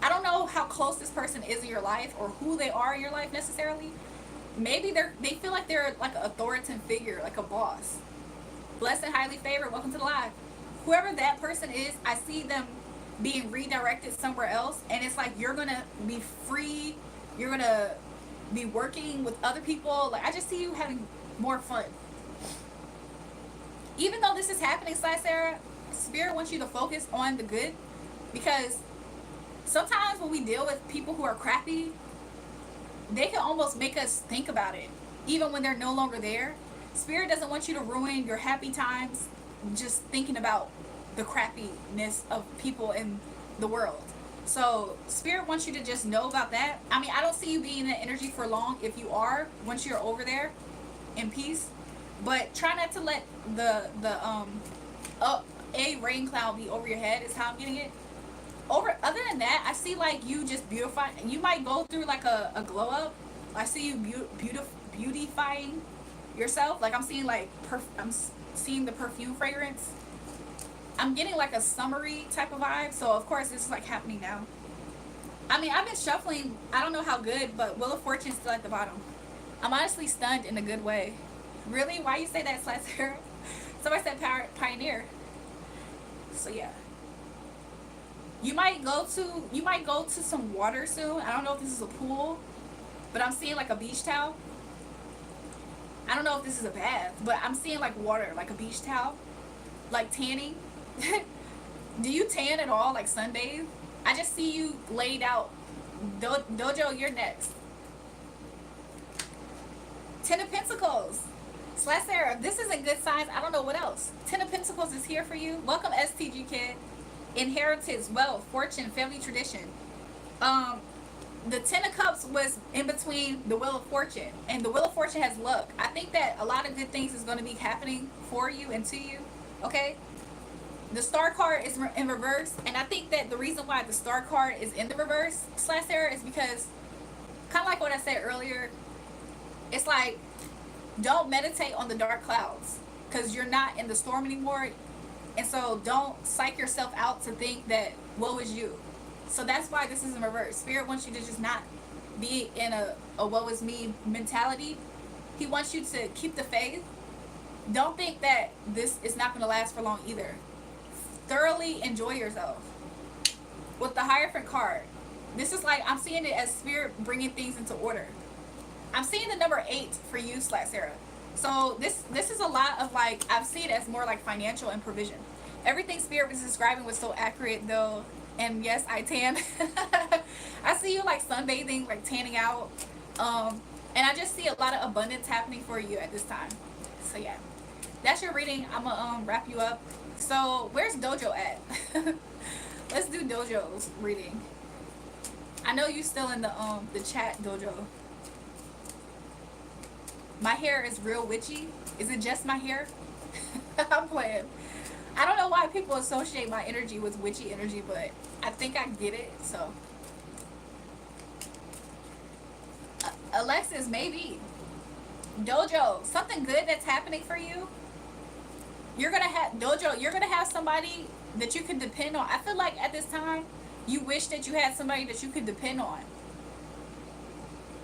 I don't know how close this person is in your life or who they are in your life necessarily. Maybe they feel like they're like an authoritative figure, like a boss. Blessed and highly favored, welcome to the live. Whoever that person is, I see them being redirected somewhere else, and it's like you're gonna be free, you're gonna be working with other people. Like, I just see you having more fun. Even though this is happening, Sarah, Spirit wants you to focus on the good, because sometimes when we deal with people who are crappy, they can almost make us think about it, even when they're no longer there. Spirit doesn't want you to ruin your happy times just thinking about the crappiness of people in the world. So Spirit wants you to just know about that. I mean, I don't see you being in that energy for long. If you are, once you're over there in peace, but try not to let a rain cloud be over your head is how I'm getting it. Over Other than that, I see like you just beautify. You might go through like a glow up. I see you beautifying yourself. Like I'm seeing like seeing the perfume fragrance. I'm getting like a summery type of vibe. So of course this is like happening now. I mean, I've been shuffling. I don't know how good, but Wheel of Fortune still at the bottom. I'm honestly stunned in a good way. Really? Why you say that, Slash Sarah? Somebody said pioneer. So yeah. You might go to some water soon. I don't know if this is a pool, but I'm seeing like a beach towel. I don't know if this is a bath, but I'm seeing like water, like a beach towel, like tanning. Do you tan at all, like sunbathe? I just see you laid out. Dojo, you're next. Ten of Pentacles. Slash Sarah, this isn't good signs. I don't know what else. Ten of Pentacles is here for you. Welcome, STG kid. Inheritance, wealth, fortune, family tradition. The Ten of Cups was in between the Wheel of Fortune, and the Wheel of Fortune has luck. I think that a lot of good things is going to be happening for you and to you. Okay. The Star card is in reverse, and I think that the reason why the Star card is in the reverse, Slash Sarah, is because kind of like what I said earlier. It's like, don't meditate on the dark clouds because you're not in the storm anymore. And so don't psych yourself out to think that woe is you. So that's why this is in reverse. Spirit wants you to just not be in a woe is me mentality. He wants you to keep the faith. Don't think that this is not going to last for long either. Thoroughly enjoy yourself. With the Hierophant card, this is like, I'm seeing it as Spirit bringing things into order. I'm seeing the number 8 for you, Slash Sarah. So this is a lot of like, I've seen it as more like financial and provision. Everything Spirit was describing was so accurate though. And yes, I tan. I see you like sunbathing, like tanning out. And I just see a lot of abundance happening for you at this time. So yeah, that's your reading. I'm gonna wrap you up. So where's Dojo at? Let's do Dojo's reading. I know you still in the chat, Dojo. My hair is real witchy. Is it just my hair? I'm playing. I don't know why people associate my energy with witchy energy, but I think I get it. So Alexis, maybe. Dojo, something good that's happening for you. You're gonna have Dojo. You're gonna have somebody that you can depend on. I feel like at this time, you wish that you had somebody that you could depend on.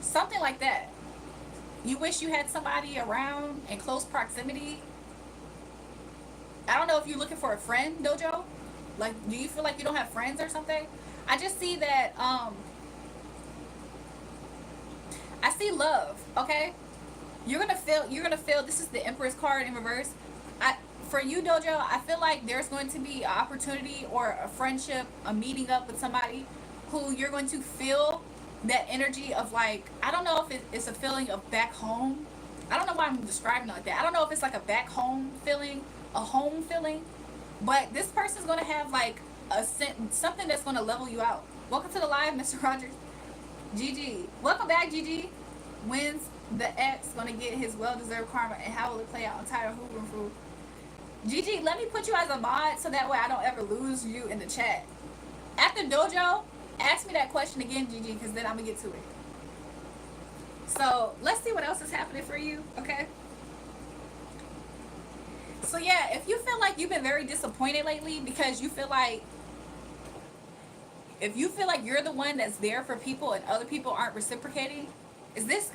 Something like that. You wish you had somebody around in close proximity. I don't know if you're looking for a friend, Dojo. Like, do you feel like you don't have friends or something? I just see that. I see love. Okay. You're gonna feel. This is the Empress card in reverse. For you, Dojo, I feel like there's going to be an opportunity or a friendship, a meeting up with somebody who you're going to feel that energy of like, I don't know if it's a feeling of back home. I don't know why I'm describing it like that. I don't know if it's like a back home feeling, a home feeling, but this person's going to have like something that's going to level you out. Welcome to the live, Mr. Rogers. GG. Welcome back, GG. When's the ex going to get his well-deserved karma, and how will it play out on Title Hoover and Food? GG, let me put you as a mod so that way I don't ever lose you in the chat. After Dojo, ask me that question again, GG, because then I'm going to get to it. So, let's see what else is happening for you, okay? So, yeah, if you feel like you've been very disappointed lately because you feel like, if you feel like you're the one that's there for people and other people aren't reciprocating, is this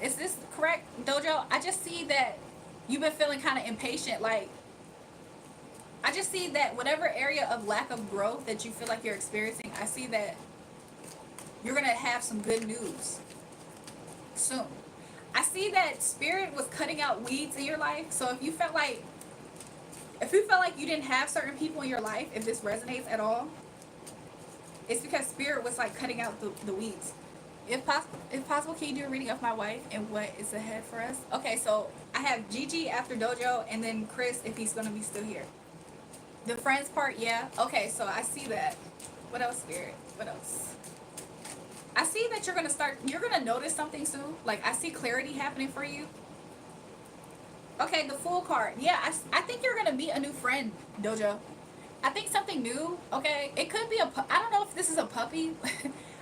correct, Dojo? I just see that you've been feeling kind of impatient, like, I just see that whatever area of lack of growth that you feel like you're experiencing, I see that you're going to have some good news soon. I see that Spirit was cutting out weeds in your life. So if you felt like you didn't have certain people in your life, if this resonates at all, it's because Spirit was like cutting out the weeds. If possible, can you do a reading of my wife and what is ahead for us? Okay, so I have Gigi after Dojo, and then Chris if he's going to be still here. The friends part, yeah. Okay, so I see that. What else, Spirit? What else? I see that you're gonna notice something soon. Like, I see clarity happening for you. Okay, the Fool card. Yeah, I think you're gonna meet a new friend, Dojo. I think something new, okay? It could be I don't know if this is a puppy.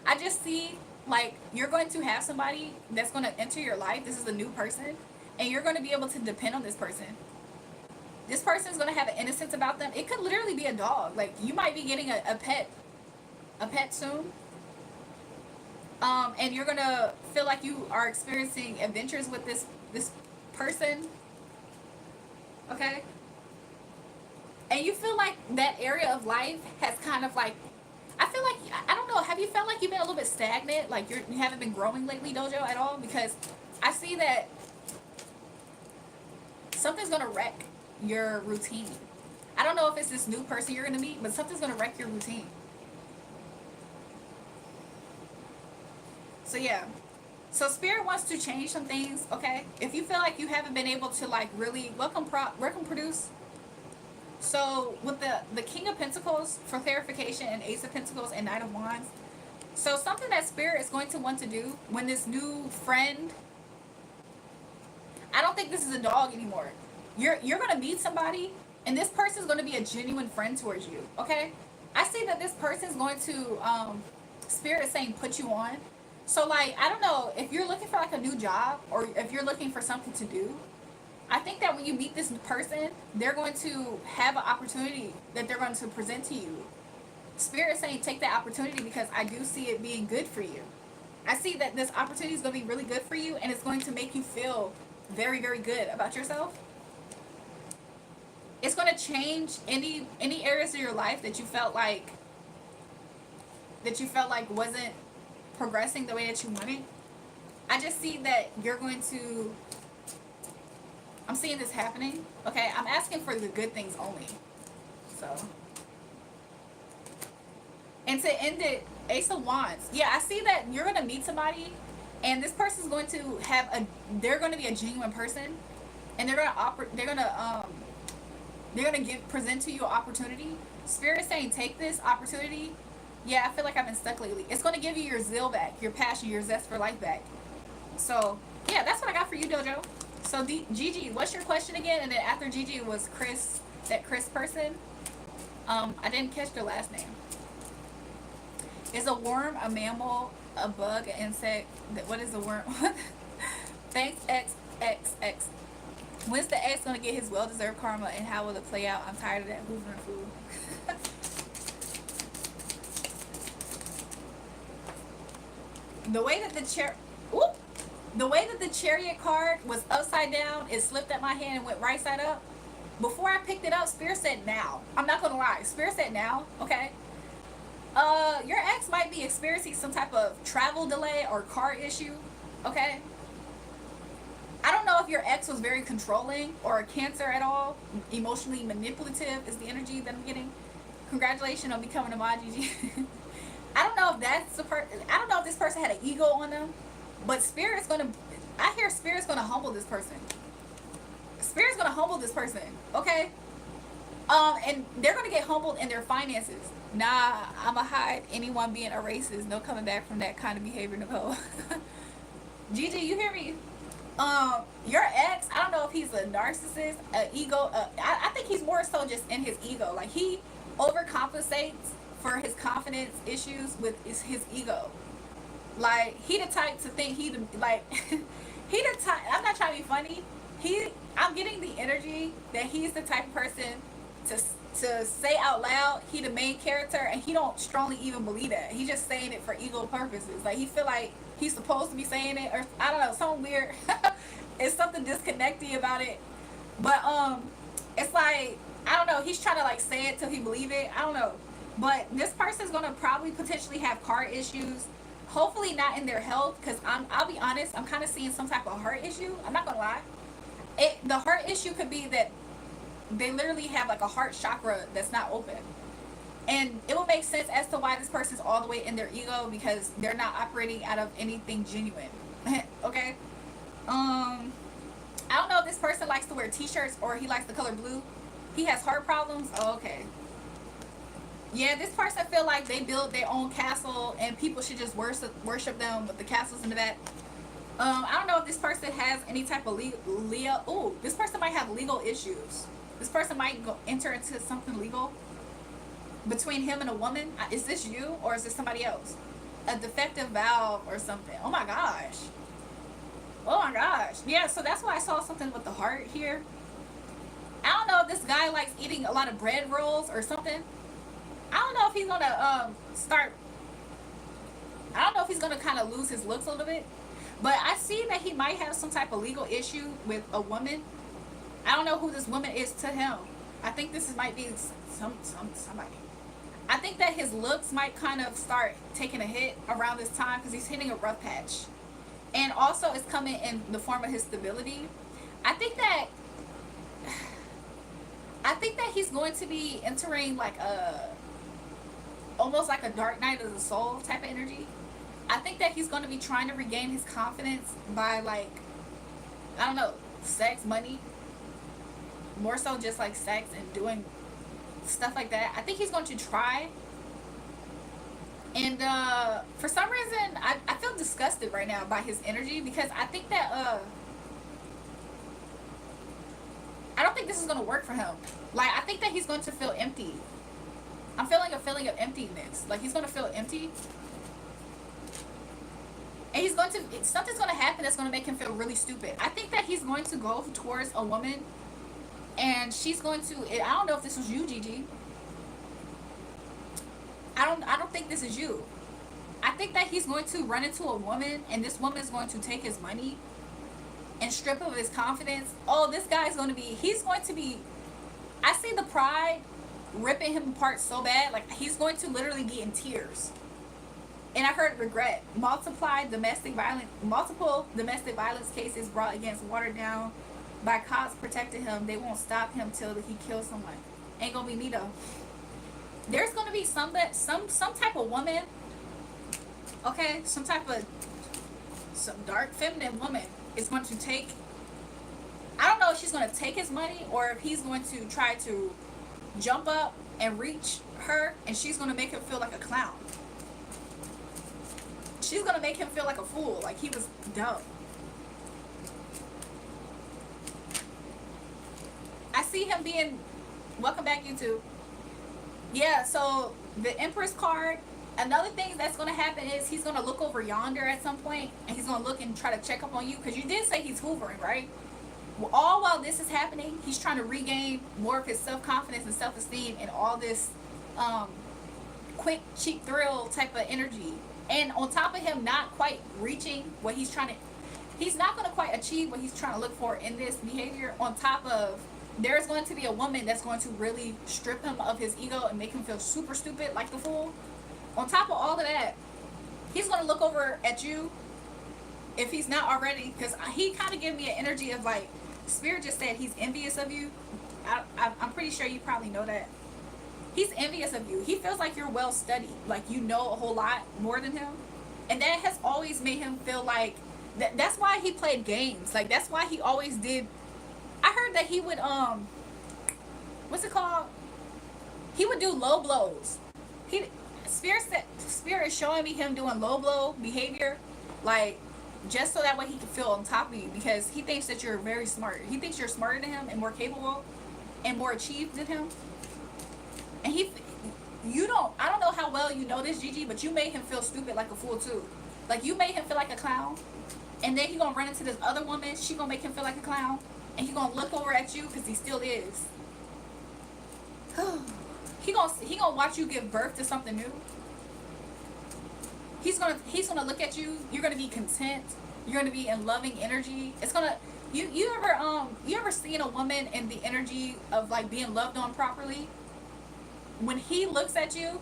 I just see, like, you're going to have somebody that's going to enter your life. This is a new person. And you're going to be able to depend on this person. This person is going to have an innocence about them. It could literally be a dog. Like, you might be getting a pet soon. And you're going to feel like you are experiencing adventures with this person. Okay? And you feel like that area of life has kind of like, I feel like, I don't know, have you felt like you've been a little bit stagnant? Like you haven't been growing lately, Dojo, at all? Because I see that something's going to wreck your routine. I don't know if it's this new person you're going to meet, but something's going to wreck your routine. So yeah. So Spirit wants to change some things, okay? If you feel like you haven't been able to like really, welcome produce. So with the King of Pentacles for clarification and Ace of Pentacles and Knight of Wands. So something that Spirit is going to want to do when this new friend, I don't think this is a dog anymore. You're going to meet somebody and this person is going to be a genuine friend towards you, okay? I see that this person is going to, Spirit is saying put you on. So like, I don't know, if you're looking for like a new job or if you're looking for something to do, I think that when you meet this person, they're going to have an opportunity that they're going to present to you. Spirit is saying take that opportunity because I do see it being good for you. I see that this opportunity is going to be really good for you and it's going to make you feel very, very good about yourself. It's going to change any areas of your life that you felt like wasn't progressing the way that you wanted. I just see that you're going to, I'm seeing this happening. Okay, I'm asking for the good things only. So, and to end it, Ace of Wands. Yeah, I see that you're gonna meet somebody, and this person's going to have they're going to be a genuine person, and they're gonna present to you an opportunity. Spirit is saying take this opportunity. Yeah, I feel like I've been stuck lately. It's gonna give you your zeal back, your passion, your zest for life back. So yeah, that's what I got for you, Dojo. So Gigi, what's your question again? And then after Gigi was Chris, that Chris person. I didn't catch their last name. Is a worm a mammal, a bug, an insect? What is a worm? Thanks, XXX. When's the X gonna get his well-deserved karma, and how will it play out? I'm tired of that hoovering food. The way that the way that the Chariot card was upside down, it slipped at my hand and went right side up. Before I picked it up, Spirit said now. I'm not gonna lie, Spirit said now. Okay. Your ex might be experiencing some type of travel delay or car issue. Okay. I don't know if your ex was very controlling or a Cancer at all. Emotionally manipulative is the energy that I'm getting. Congratulations on becoming a mod, Gigi. I don't know if that's the I don't know if this person had an ego on them, but Spirit's gonna, I hear Spirit's gonna humble this person. Spirit's gonna humble this person, okay? And they're gonna get humbled in their finances. Nah, I'ma hide anyone being a racist. No coming back from that kind of behavior, Nicole. Gigi, you hear me? Your ex, I don't know if he's a narcissist, an ego. I think he's more so just in his ego. Like he overcompensates for his confidence issues with his ego. Like he the type to think he the type. I'm not trying to be funny. I'm getting the energy that he's the type of person to say out loud he the main character, and he don't strongly even believe that. He's just saying it for ego purposes. Like he feel like he's supposed to be saying it, or I don't know, something weird. It's something disconnected about it. But it's like, I don't know, he's trying to like say it till he believe it. I don't know. But this person's gonna probably potentially have car issues. Hopefully not in their health, because I'll be honest, I'm kind of seeing some type of heart issue. I'm not gonna lie. The heart issue could be that they literally have like a heart chakra that's not open. And it will make sense as to why this person's all the way in their ego, because they're not operating out of anything genuine. Okay? I don't know if this person likes to wear t-shirts or he likes the color blue. He has heart problems. Oh, okay. Yeah, this person feel like they build their own castle and people should just worship them with the castles in the back. I don't know if this person has any type of legal. Ooh, this person might have legal issues. This person might enter into something legal between him and a woman. Is this you or is this somebody else? A defective valve or something. Oh my gosh. Oh my gosh. Yeah, so that's why I saw something with the heart here. I don't know if this guy likes eating a lot of bread rolls or something. I don't know if he's gonna start. I don't know if he's gonna kind of lose his looks a little bit, but I see that he might have some type of legal issue with a woman. I don't know who this woman is to him. I think might be somebody. I think that his looks might kind of start taking a hit around this time because he's hitting a rough patch, and also it's coming in the form of his stability. I think that he's going to be entering like a almost like a dark night of the soul type of energy. I think that he's going to be trying to regain his confidence by like, I don't know, sex, money, more so just like sex and doing stuff like that. I think he's going to try. And for some reason, I feel disgusted right now by his energy because I think that I don't think this is going to work for him. Like, I think that he's going to feel empty. I'm feeling a feeling of emptiness. Like, he's going to feel empty. And he's going to, something's going to happen that's going to make him feel really stupid. I think that he's going to go towards a woman and she's going to, I don't know if this was you, Gigi. I don't think this is you. I think that he's going to run into a woman and this woman is going to take his money and strip him of his confidence. Oh, this guy's going to be, he's going to be, I see the pride ripping him apart so bad. Like, he's going to literally be in tears. And I heard regret. Multiple domestic violence cases brought against watered down by cops protecting him. They won't stop him till he kills someone. Ain't gonna be me though. There's gonna be some type of woman, okay, some dark feminine woman is going to take, I don't know if she's going to take his money or if he's going to try to jump up and reach her and she's going to make him feel like a clown. She's going to make him feel like a fool, like he was dumb. I see him being, welcome back YouTube. Yeah, so the Empress card, another thing that's going to happen is he's going to look over yonder at some point and he's going to look and try to check up on you because you did say he's hoovering, right? Well, all while this is happening, he's trying to regain more of his self-confidence and self-esteem and all this quick, cheap thrill type of energy. And on top of him not quite reaching what he's trying to, he's not going to quite achieve what he's trying to look for in this behavior. On top of, there's going to be a woman that's going to really strip him of his ego and make him feel super stupid like the fool. On top of all of that, he's going to look over at you if he's not already, because he kind of gave me an energy of like, Spirit just said he's envious of you. I'm pretty sure you probably know that. He's envious of you. He feels like you're well studied, like you know a whole lot more than him. And that has always made him feel like, that's why he played games. Like, that's why he always did. I heard that he would, what's it called? He would do low blows. Spirit is showing me him doing low blow behavior, like, just so that way he can feel on top of you, because he thinks that you're very smart. He thinks you're smarter than him and more capable and more achieved than him. And I don't know how well you know this, Gigi, but you made him feel stupid like a fool too. Like, you made him feel like a clown, and then he gonna run into this other woman. She gonna make him feel like a clown, and he gonna look over at you because he still is. he gonna watch you give birth to something new. He's gonna look at you. You're gonna be content. You're gonna be in loving energy. It's gonna, you ever seen a woman in the energy of like being loved on properly? When he looks at you,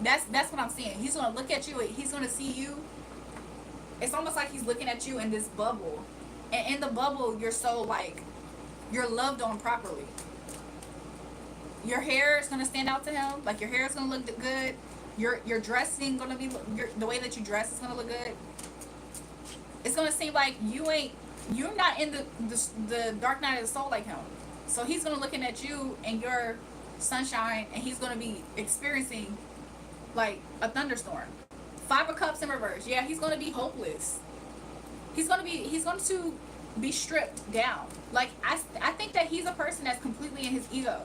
that's what I'm seeing. He's gonna look at you. He's gonna see you. It's almost like he's looking at you in this bubble, and in the bubble, you're so like, you're loved on properly. Your hair is gonna stand out to him. Like, your hair is gonna look good. Your dressing gonna be, the way that you dress is gonna look good. It's gonna seem like you're not in the dark night of the soul like him. So he's gonna looking at you and your sunshine, and he's going to be experiencing like a thunderstorm. 5 of Cups in reverse. Yeah, he's going to be hopeless. He's going to be stripped down. Like, I think that he's a person that's completely in his ego.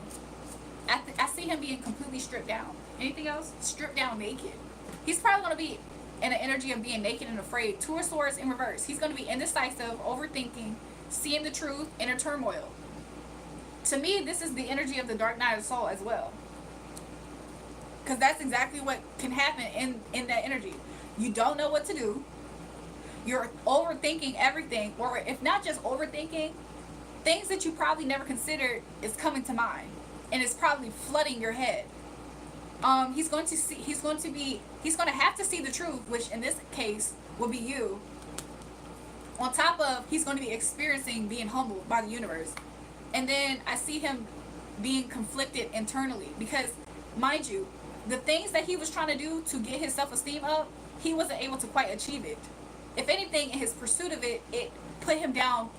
I see him being completely stripped down. Anything else? Stripped down naked. He's probably going to be in an energy of being naked and afraid. 2 of Swords in reverse. He's going to be indecisive, overthinking, seeing the truth, inner turmoil. To me, this is the energy of the Dark Night of the Soul as well. Because that's exactly what can happen in that energy. You don't know what to do. You're overthinking everything. Or if not just overthinking, things that you probably never considered is coming to mind. And it's probably flooding your head. He's going to have to see the truth, which in this case will be you. On top of, he's going to be experiencing being humbled by the universe. And then I see him being conflicted internally. Because, mind you, the things that he was trying to do to get his self-esteem up, he wasn't able to quite achieve it. If anything, in his pursuit of it, it put him down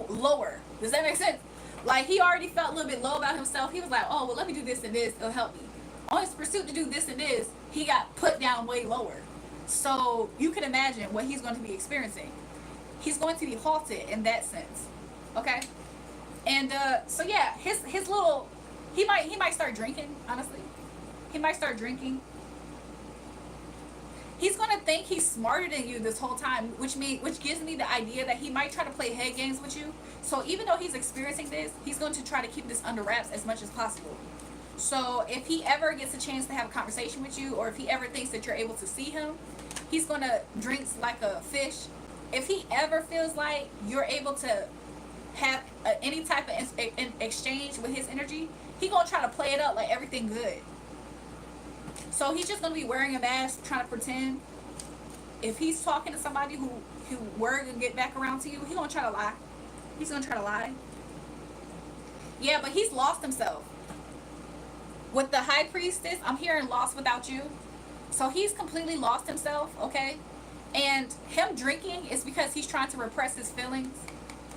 lower. Does that make sense? Like, he already felt a little bit low about himself. He was like, oh, well, let me do this and this. It'll help me. On his pursuit to do this and this, he got put down way lower. So you can imagine what he's going to be experiencing. He's going to be halted in that sense. Okay? And so yeah, his little, he might start drinking, honestly. He might start drinking. He's gonna think he's smarter than you this whole time, which gives me the idea that he might try to play head games with you. So even though he's experiencing this, he's going to try to keep this under wraps as much as possible. So if he ever gets a chance to have a conversation with you, or if he ever thinks that you're able to see him, he's gonna drink like a fish. If he ever feels like you're able to have any type of exchange with his energy, he's gonna try to play it up like everything good. So he's just gonna be wearing a mask, trying to pretend. If he's talking to somebody who were gonna get back around to you, he's gonna try to lie. He's gonna try to lie. Yeah, but he's lost himself. With the High Priestess, I'm hearing lost without you. So he's completely lost himself, okay? And him drinking is because he's trying to repress his feelings.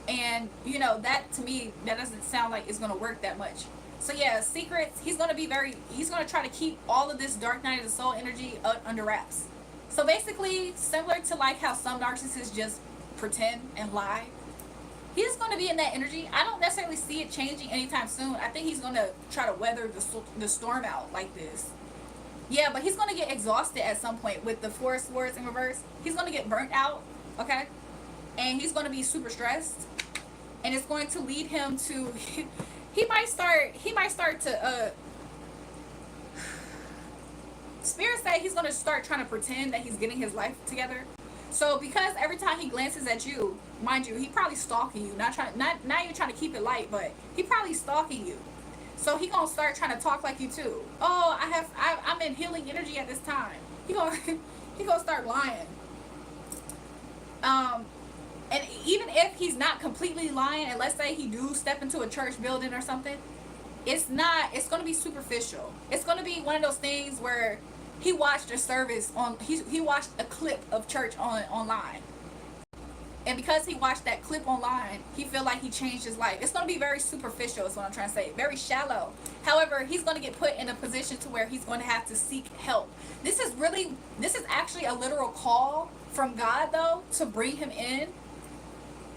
And, you know, that to me, that doesn't sound like it's gonna work that much. So yeah, secrets, he's gonna try to keep all of this Dark Night of the Soul energy under wraps. So basically, similar to like how some narcissists just pretend and lie, he's gonna be in that energy. I don't necessarily see it changing anytime soon. I think he's gonna try to weather the storm out like this. Yeah, but he's gonna get exhausted at some point with the 4 of Swords in reverse. He's gonna get burnt out, okay? And he's gonna be super stressed. And it's going to lead him to he might start to Spirit say he's gonna start trying to pretend that he's getting his life together. So because every time he glances at you, mind you, he probably stalking you. Not you're trying to keep it light, but he probably stalking you. So he gonna start trying to talk like you too. Oh, I'm in healing energy at this time. He gonna start lying. And even if he's not completely lying, and let's say he do step into a church building or something, it's going to be superficial. It's going to be one of those things where he watched a service he watched a clip of church online. And because he watched that clip online, he feel like he changed his life. It's going to be very superficial is what I'm trying to say. Very shallow. However, he's going to get put in a position to where he's going to have to seek help. This is actually a literal call from God, though, to bring him in.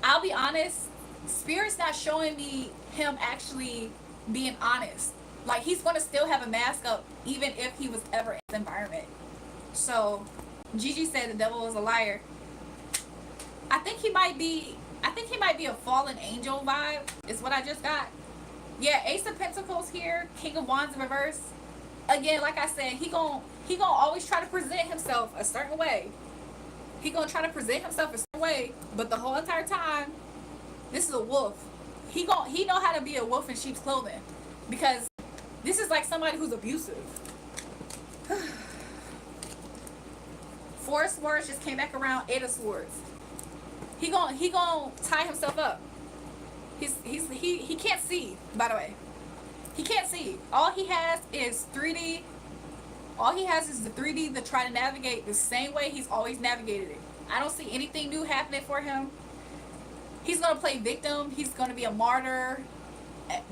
I'll be honest, Spirit's not showing me him actually being honest. Like, he's going to still have a mask up even if he was ever in this environment. So, Gigi said the devil is a liar. I think he might be a fallen angel vibe, is what I just got. Yeah, Ace of Pentacles here, King of Wands in reverse. Again, like I said, he gonna always try to present himself a certain way. He gonna try to present himself a certain way, but the whole entire time, this is a wolf. He know how to be a wolf in sheep's clothing, because this is like somebody who's abusive. 4 of Swords just came back around. 8 of Swords. He gonna tie himself up. He can't see, by the way. He can't see. All he has is 3D. All he has is the 3D to try to navigate the same way he's always navigated it. I don't see anything new happening for him. He's going to play victim. He's going to be a martyr.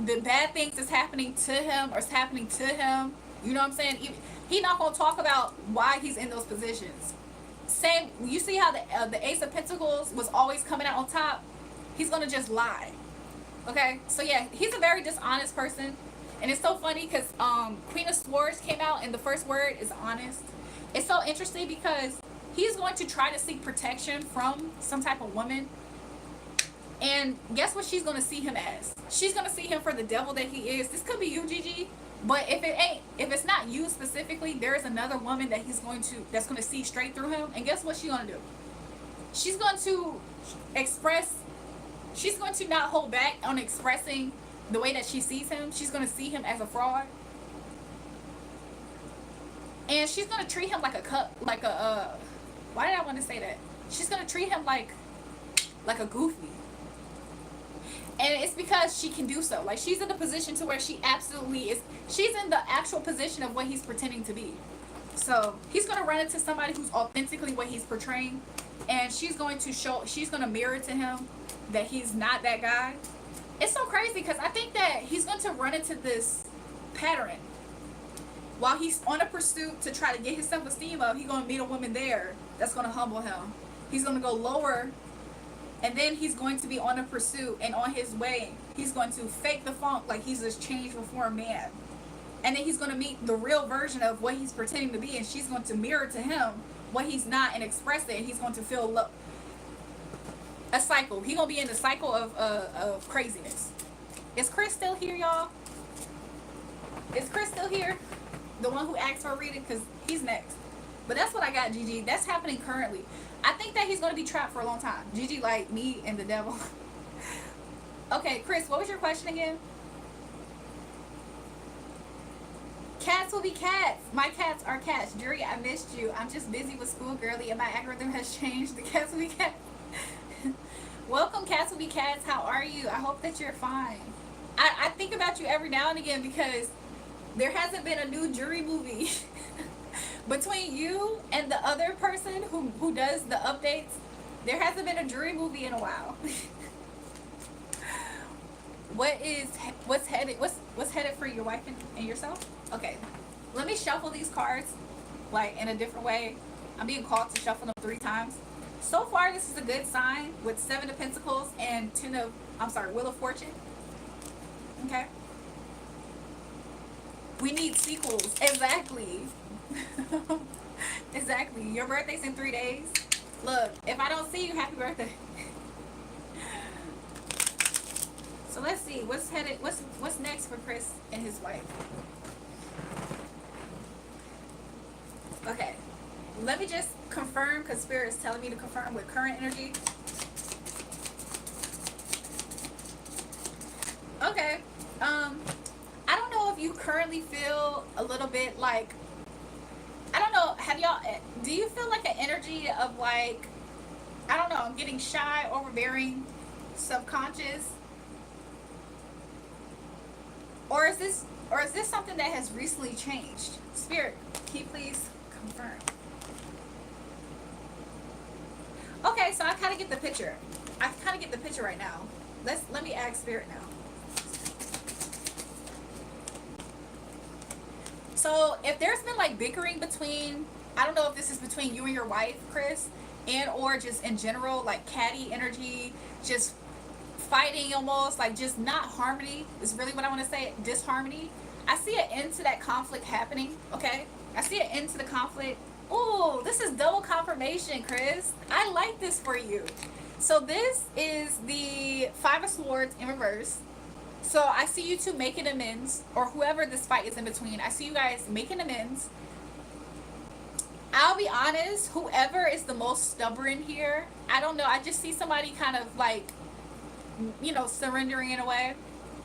the bad things that's happening to him or is happening to him. You know what I'm saying? He not gonna talk about why he's in those positions. Same, you see how the Ace of Pentacles was always coming out on top? He's gonna just lie. Okay, so yeah, he's a very dishonest person. And it's so funny because Queen of Swords came out and the first word is honest. It's so interesting because he's going to try to seek protection from some type of woman. And guess what she's going to see him as? She's going to see him for the devil that he is. This could be you, Gigi. But if it's not you specifically, there is another woman that that's going to see straight through him. And guess what she's going to do? She's going to she's going to not hold back on expressing the way that she sees him. She's going to see him as a fraud. And she's going to treat him like why did I want to say that? She's going to treat him like a goofy. And it's because she can do so. Like, she's in a position to where she absolutely is. She's in the actual position of what he's pretending to be. So he's going to run into somebody who's authentically what he's portraying. And she's going to mirror to him that he's not that guy. It's so crazy because I think that he's going to run into this pattern. While he's on a pursuit to try to get his self-esteem up, he's going to meet a woman there that's going to humble him. He's going to go lower. And then he's going to be on a pursuit, and on his way, he's going to fake the funk like he's this changed, reformed man. And then he's going to meet the real version of what he's pretending to be, and she's going to mirror to him what he's not and express it, and he's going to feel a cycle. He's going to be in the cycle of craziness. Is Chris still here, y'all? Is Chris still here? The one who asked for a reading? Because he's next. But that's what I got, Gigi. That's happening currently. I think that he's going to be trapped for a long time. Gigi, like me and the devil. Okay, Chris, what was your question again? Cats will be cats. My cats are cats. Jury, I missed you. I'm just busy with school, girly, and my algorithm has changed. The cats will be cats. Welcome, cats will be cats. How are you? I hope that you're fine. I think about you every now and again because there hasn't been a new Jury movie. Between you and the other person who does the updates, there hasn't been a Jury movie in a while. What's headed for your wife and yourself? Okay, let me shuffle these cards like in a different way. I'm being called to shuffle them 3 times. So far, this is a good sign with 7 of Pentacles and Wheel of Fortune. Okay. We need sequels. Exactly. Exactly. Your birthday's in 3 days. Look, if I don't see you, happy birthday. So let's see what's next for Chris and his wife. Okay, let me just confirm because Spirit is telling me to confirm with current energy. Okay, I don't know if you currently feel a little bit like, I don't know, do you feel like an energy of like, I don't know, I'm getting shy, overbearing, subconscious? Or is this something that has recently changed? Spirit, can you please confirm? Okay, so I kind of get the picture. I kind of get the picture right now. Let me ask Spirit now. So if there's been like bickering between, I don't know if this is between you and your wife, Chris, and or just in general, like catty energy, just fighting almost, like just not harmony is really what I want to say, disharmony. I see an end to that conflict happening, okay? I see an end to the conflict. Ooh, this is double confirmation, Chris. I like this for you. So this is the 5 of Swords in reverse. So I see you two making amends, or whoever this fight is in between. I see you guys making amends. I'll be honest, whoever is the most stubborn here, I don't know. I just see somebody kind of like, you know, surrendering in a way.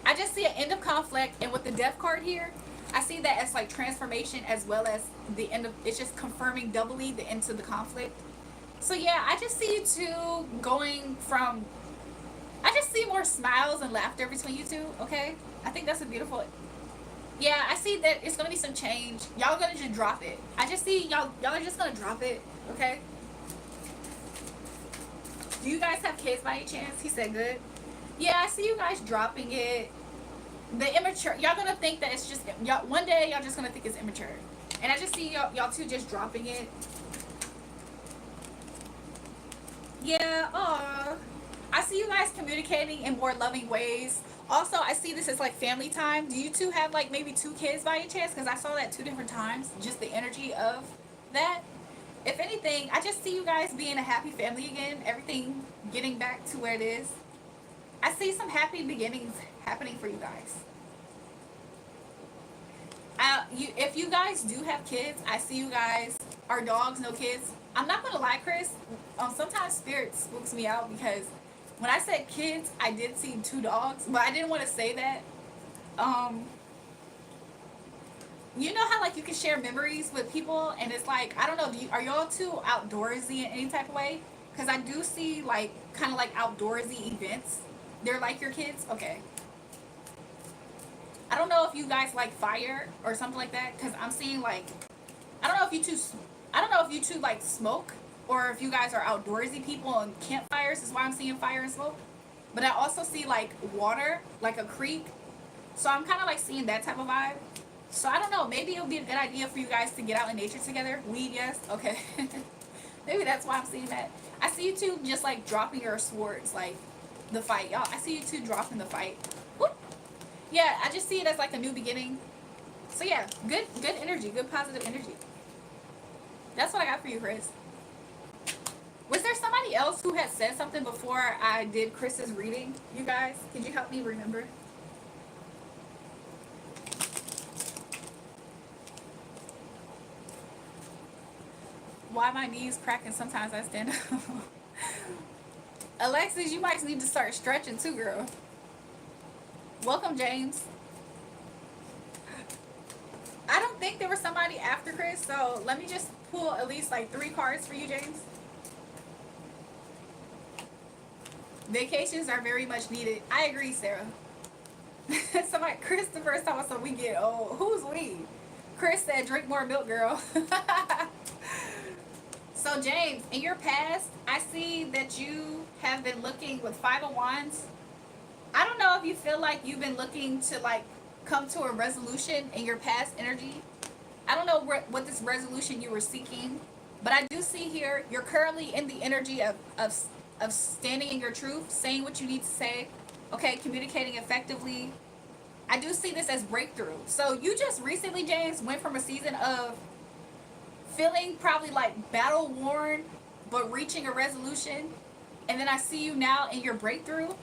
I just see an end of conflict, and with the Death card here, I see that as like transformation as well as the end of, it's just confirming doubly the end to the conflict. So yeah, I just see you two going from, I just see more smiles and laughter between you two, okay? I think that's a beautiful, yeah, I see that it's gonna be some change. Y'all gonna just drop it. I just see y'all are just gonna drop it, okay? Do you guys have kids by any chance? He said good. Yeah, I see you guys dropping it. the immature. Y'all gonna think that it's just y'all. One day y'all just gonna think it's immature, and I just see y'all two just dropping it. Yeah. I see you guys communicating in more loving ways. Also, I see this as like family time. Do you two have like maybe 2 kids by any chance? Because I saw that 2 different times. Just the energy of that. If anything, I just see you guys being a happy family again. Everything getting back to where it is. I see some happy beginnings happening for you guys. If you guys do have kids, I see you guys are dogs, no kids. I'm not gonna lie, Chris. Sometimes spirit spooks me out because when I said kids, I did see 2 dogs, but I didn't want to say that. Um, you know how like you can share memories with people, and it's like I don't know. Are y'all too outdoorsy in any type of way? Because I do see like kind of like outdoorsy events. They're like your kids. Okay. I don't know if you guys like fire or something like that. Because I'm seeing like I don't know if you two. I don't know if you two like smoke or if you guys are outdoorsy people and campfires. Is why I'm seeing fire and smoke. But I also see like water, like a creek. So I'm kind of like seeing that type of vibe. So I don't know. Maybe it would be a good idea for you guys to get out in nature together. Weed, yes. Okay. Maybe that's why I'm seeing that. I see you two just like dropping your swords, like the fight. Y'all, I see you two dropping the fight. Whoop. Yeah, I just see it as like a new beginning. So yeah, good energy, good positive energy. That's what I got for you, Chris. Was there somebody else who had said something before I did Chris's reading? You guys, could you help me remember? Why my knees cracking sometimes I stand up. Alexis, you might need to start stretching too, girl. Welcome, James. I don't think there was somebody after Chris, so let me just pull at least like 3 cards for you, James. Vacations are very much needed. I agree, Sarah. Somebody, Christopher, told us so we get old. Who's we? Chris said, drink more milk, girl. So, James, in your past, I see that you have been looking with 5 of Wands. I don't know if you feel like you've been looking to like come to a resolution in your past energy. I don't know what this resolution you were seeking, but I do see here you're currently in the energy of standing in your truth, saying what you need to say, okay, communicating effectively. I do see this as breakthrough. So you just recently, James, went from a season of feeling probably like battle worn, but reaching a resolution, and then I see you now in your breakthrough.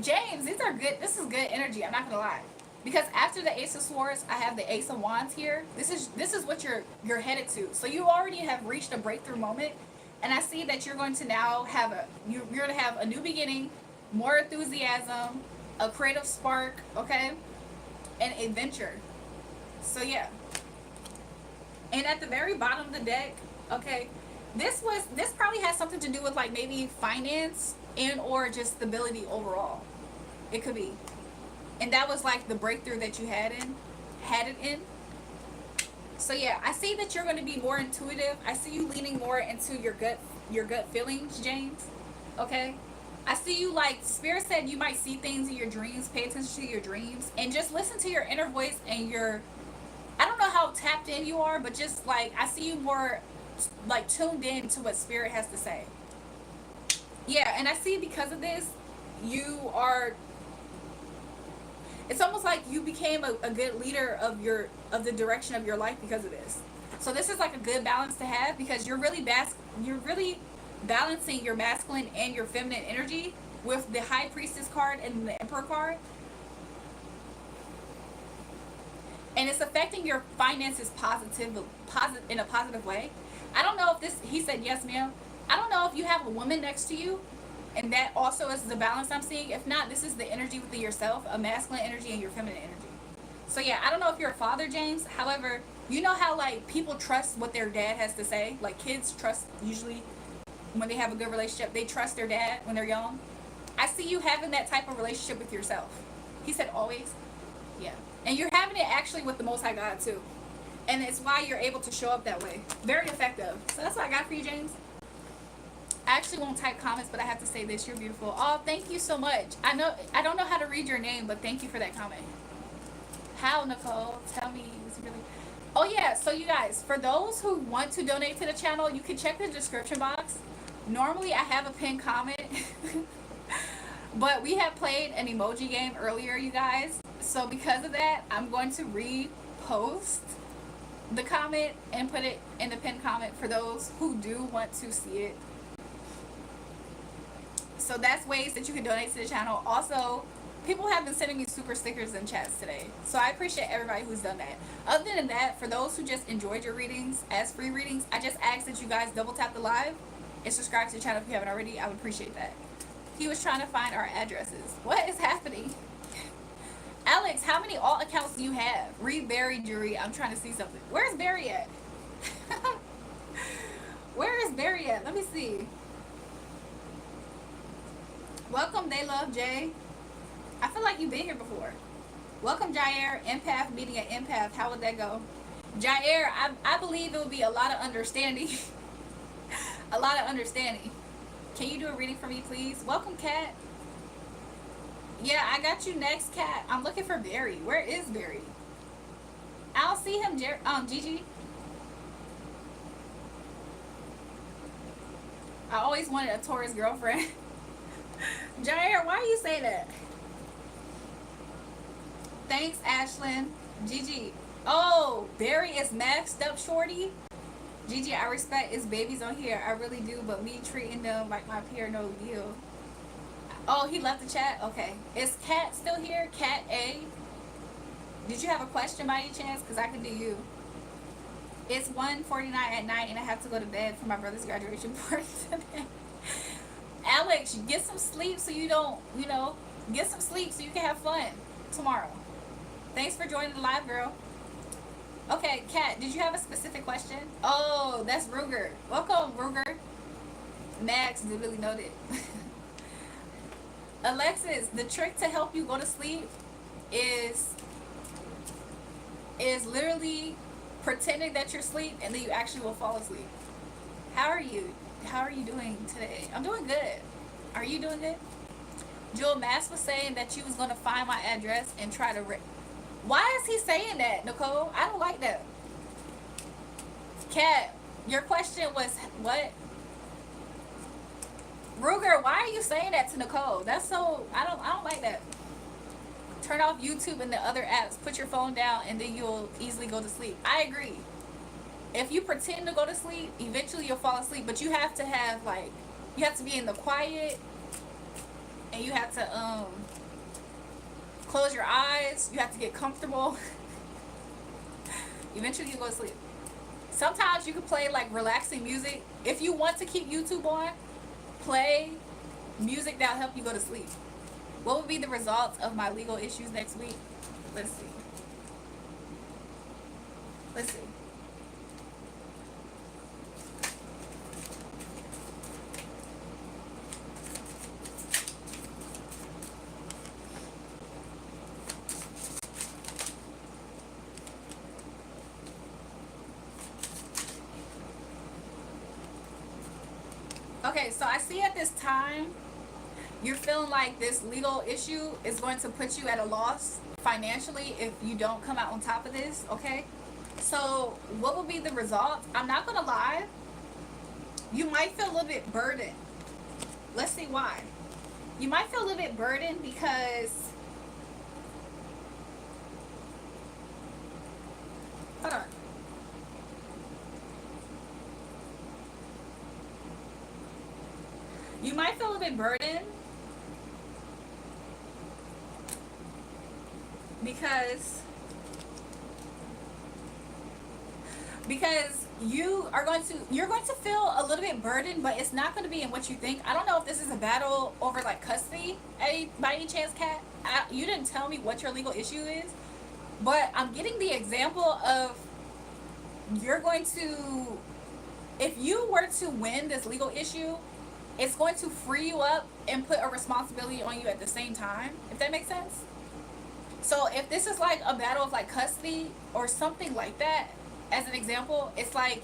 James, these are good. This is good energy. I'm not gonna lie, because after the Ace of Swords, I have the Ace of Wands here. This is what you're headed to. So you already have reached a breakthrough moment, and I see that you're going to now have you're going to have a new beginning, more enthusiasm, a creative spark, okay, and adventure. So yeah. And at the very bottom of the deck, okay, this probably has something to do with like maybe finance and or just stability overall. It could be. And that was like the breakthrough that you had it in. So yeah, I see that you're going to be more intuitive. I see you leaning more into your gut feelings, James. Okay? I see you like Spirit said you might see things in your dreams. Pay attention to your dreams and just listen to your inner voice and your, I don't know how tapped in you are, but just like I see you more like tuned in to what Spirit has to say. Yeah, and I see because of this, you are, it's almost like you became a good leader of the direction of your life because of this. So this is like a good balance to have because you're really balancing your masculine and your feminine energy with the High Priestess card and the Emperor card. And it's affecting your finances in a positive way. I don't know if this, he said yes, ma'am. I don't know if you have a woman next to you, and that also is the balance I'm seeing. If not, this is the energy within yourself, a masculine energy and your feminine energy. So yeah, I don't know if you're a father, James. However, you know how like people trust what their dad has to say? Like kids trust usually when they have a good relationship, they trust their dad when they're young. I see you having that type of relationship with yourself. He said always. Yeah. And you're having it actually with the Most High God too. And it's why you're able to show up that way. Very effective. So that's what I got for you, James. I actually won't type comments, but I have to say this. You're beautiful. Oh, thank you so much. I don't know how to read your name, but thank you for that comment. How, Nicole? Tell me. It's really. Oh yeah. So you guys, for those who want to donate to the channel, you can check the description box. Normally, I have a pinned comment, but we have played an emoji game earlier, you guys. So because of that, I'm going to repost the comment and put it in the pinned comment for those who do want to see it. So that's ways that you can donate to the channel. Also, people have been sending me super stickers in chats today, so I appreciate everybody who's done that. Other than that, for those who just enjoyed your readings as free readings, I just ask that you guys double tap the live and subscribe to the channel if you haven't already. I would appreciate that. He was trying to find our addresses. What is happening? Alex, how many alt accounts do you have? Read Barry Jury. I'm trying to see something. Where's Barry at? Where is Barry at? Let me see. Welcome, They Love Jay. I feel like you've been here before. Welcome, Jair. Empath meeting an empath. How would that go? Jair, I believe it would be a lot of understanding. A lot of understanding. Can you do a reading for me, please? Welcome, Kat. Yeah, I got you next, Kat. I'm looking for Barry. Where is Barry? I don't see him, Gigi. I always wanted a Taurus girlfriend. Jair, why you say that? Thanks, Ashlyn. Gigi. Oh, Barry is maxed up, shorty. Gigi, I respect his babies on here. I really do, but me treating them like my peer, no deal. Oh, he left the chat? Okay. Is Kat still here? Kat A? Did you have a question by any chance? Because I can do you. It's 1:49 at night and I have to go to bed for my brother's graduation party today. Alex, get some sleep so you don't, get some sleep so you can have fun tomorrow. Thanks for joining the live, girl. Okay, Kat, did you have a specific question? Oh, that's Ruger. Welcome, Ruger. Max, duly noted. Alexis, the trick to help you go to sleep is literally pretending that you're asleep and then you actually will fall asleep. How are you? How are you doing today? I'm doing good. Are you doing good? Jewel Mass was saying that you was going to find my address and try to... Why is he saying that, Nicole? I don't like that. Kat, your question was what? Ruger, why are you saying that to Nicole? That's so... I don't like that. Turn off YouTube and the other apps. Put your phone down and then you'll easily go to sleep. I agree. If you pretend to go to sleep, eventually you'll fall asleep. But you have to have, like, you have to be in the quiet. And you have to, close your eyes. You have to get comfortable. Eventually you go to sleep. Sometimes you can play, like, relaxing music. If you want to keep YouTube on, play music that'll help you go to sleep. What would be the results of my legal issues next week? Let's see. Let's see. Okay, so I see at this time you're feeling like this legal issue is going to put you at a loss financially if you don't come out on top of this, okay? So what will be the results? I'm not gonna lie, you might feel a little bit burdened. Let's see why. You might feel a little bit burdened because, hold on. You might feel a little bit burdened because you're going to feel a little bit burdened, but it's not going to be in what you think. I don't know if this is a battle over like custody by any chance, Kat. You didn't tell me what your legal issue is, but I'm getting the example of you're going to, if you were to win this legal issue, it's going to free you up and put a responsibility on you at the same time, if that makes sense. So if this is like a battle of like custody or something like that, as an example, it's like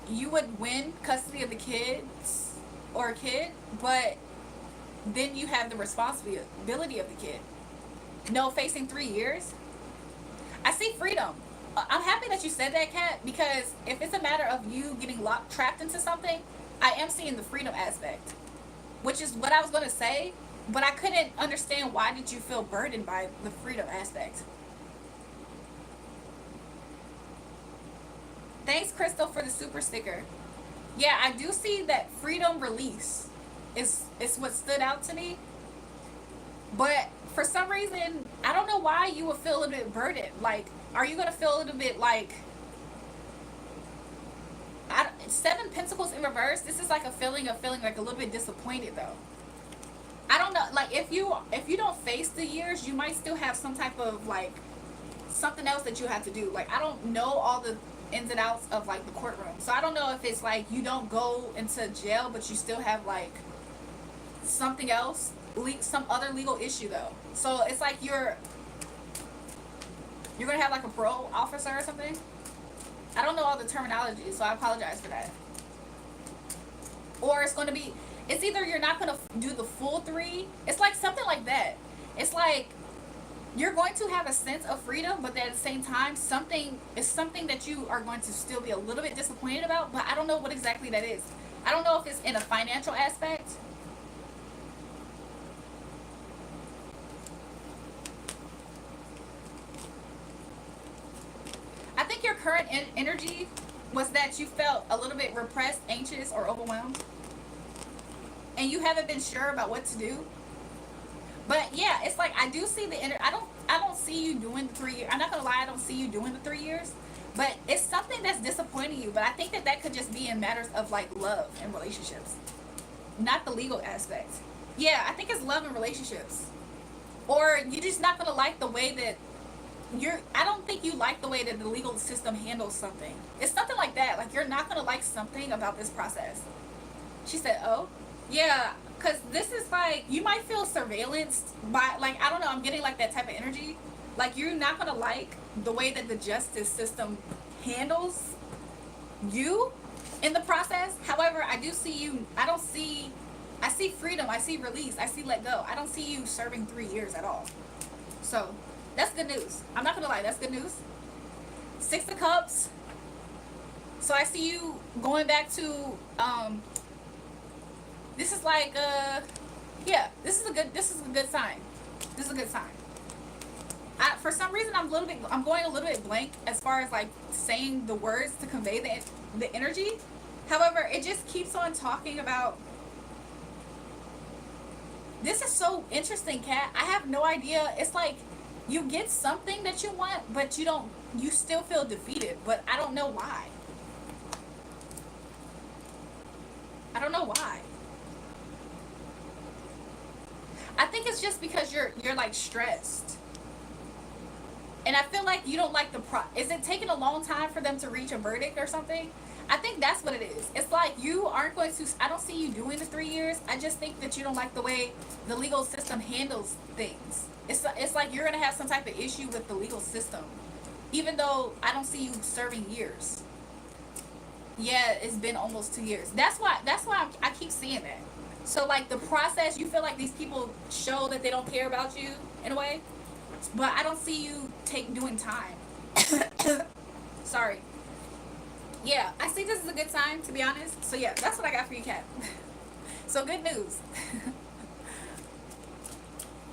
you would win custody of the kids or a kid, but then you have the responsibility of the kid. No, facing 3 years. freedom. I'm happy that you said that, Kat, because if it's a matter of you getting locked, trapped into something, I am seeing the freedom aspect, which is what I was going to say, but I couldn't understand why did you feel burdened by the freedom aspect. Thanks, Crystal, for the super sticker. Yeah, I do see that freedom release is what stood out to me, but for some reason, I don't know why you would feel a bit burdened. Like, are you going to feel a little bit like Seven Pentacles in reverse? This is like a feeling of feeling like a little bit disappointed though. I don't know, like if you don't face the years, you might still have some type of like something else that you have to do. Like, I don't know all the ins and outs of like the courtroom, so I don't know if it's like you don't go into jail but you still have like something else, some other legal issue though. So it's like you're gonna have like a parole officer or something. I don't know all the terminology, so I apologize for that. Or it's gonna be, it's either you're not gonna do the full 3. It's like something like that. It's like you're going to have a sense of freedom, but at the same time, something that you are going to still be a little bit disappointed about, but I don't know what exactly that is. I don't know if it's in a financial aspect. I think your current energy was that you felt a little bit repressed, anxious, or overwhelmed, and you haven't been sure about what to do. But yeah, it's like I do see the I don't see you doing the 3 years. I'm not gonna lie, I don't see you doing the 3 years. But it's something that's disappointing you. But I think that could just be in matters of like love and relationships, not the legal aspect. Yeah, I think it's love and relationships, or you're just not gonna like the way that I don't think you like the way that the legal system handles something. It's something like that. Like, you're not gonna like something about this process. She said, oh, yeah, because this is like, you might feel surveillanced by, like, I don't know, I'm getting like that type of energy. Like, you're not gonna like the way that the justice system handles you in the process. However, I do see you, I see freedom, I see release, I see let go. I don't see you serving 3 years at all. So, that's good news. I'm not gonna lie, that's good news. 6 of Cups. So I see you going back to this is like yeah, this is a good sign. This is a good sign. For some reason I'm going a little bit blank as far as like saying the words to convey the energy. However, it just keeps on talking about, this is so interesting, Kat. I have no idea. It's like you get something that you want, but you still feel defeated, but I don't know why. I don't know why. I think it's just because you're like stressed. And I feel like you don't like is it taking a long time for them to reach a verdict or something? I think that's what it is. It's like you aren't going to, I don't see you doing the 3 years. I just think that you don't like the way the legal system handles things. It's like you're going to have some type of issue with the legal system, even though I don't see you serving years. Yeah, it's been almost 2 years. That's why I keep seeing that. So like the process, you feel like these people show that they don't care about you in a way, but I don't see you doing time. Sorry. Yeah, I see this is a good sign, to be honest. So yeah, that's what I got for you, Kat. So good news.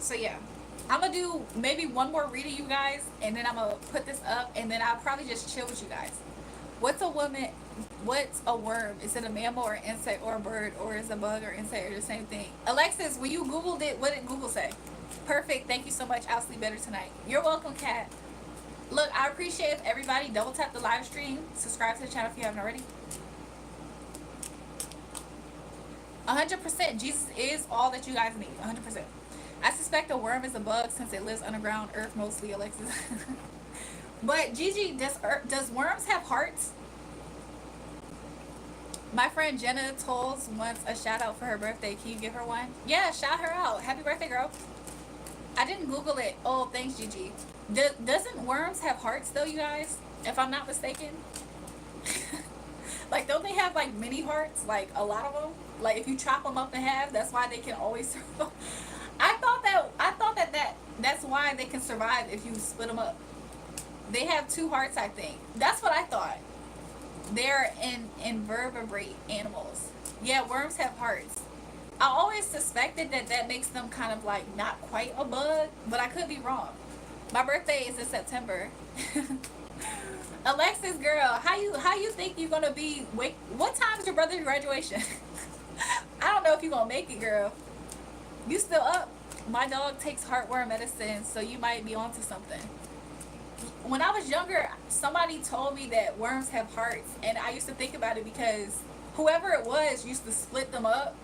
So yeah, I'm gonna do maybe one more reading, you guys, and then I'm gonna put this up, and then I'll probably just chill with you guys. What's a woman? What's a worm? Is it a mammal or insect or a bird, or is a bug or insect or the same thing? Alexis, when you Googled it, what did Google say? Perfect. Thank you so much. I'll sleep better tonight. You're welcome, Kat. Look, I appreciate if everybody double tap the live stream. Subscribe to the channel if you haven't already. 100%. Jesus is all that you guys need. 100%. I suspect a worm is a bug since it lives underground earth mostly, Alexis. But Gigi, does worms have hearts? My friend Jenna Tolls wants a shout out for her birthday. Can you give her one? Yeah, shout her out. Happy birthday, girl. I didn't Google it. Oh, thanks, Gigi. Doesn't worms have hearts though, you guys? If I'm not mistaken. Like, don't they have like mini hearts? Like a lot of them. Like if you chop them up in half, that's why they can always survive. I thought that that's why they can survive if you split them up. They have two hearts, I think. That's what I thought. They're invertebrate animals. Yeah, worms have hearts. I always suspected that that makes them kind of like not quite a bug, but I could be wrong. My birthday is in September. Alexis, girl, how you think you're gonna be? Wait, what time is your brother's graduation? I don't know if you're gonna make it, girl. You still up? My dog takes heartworm medicine, so you might be onto something. When I was younger, somebody told me that worms have hearts, and I used to think about it because whoever it was used to split them up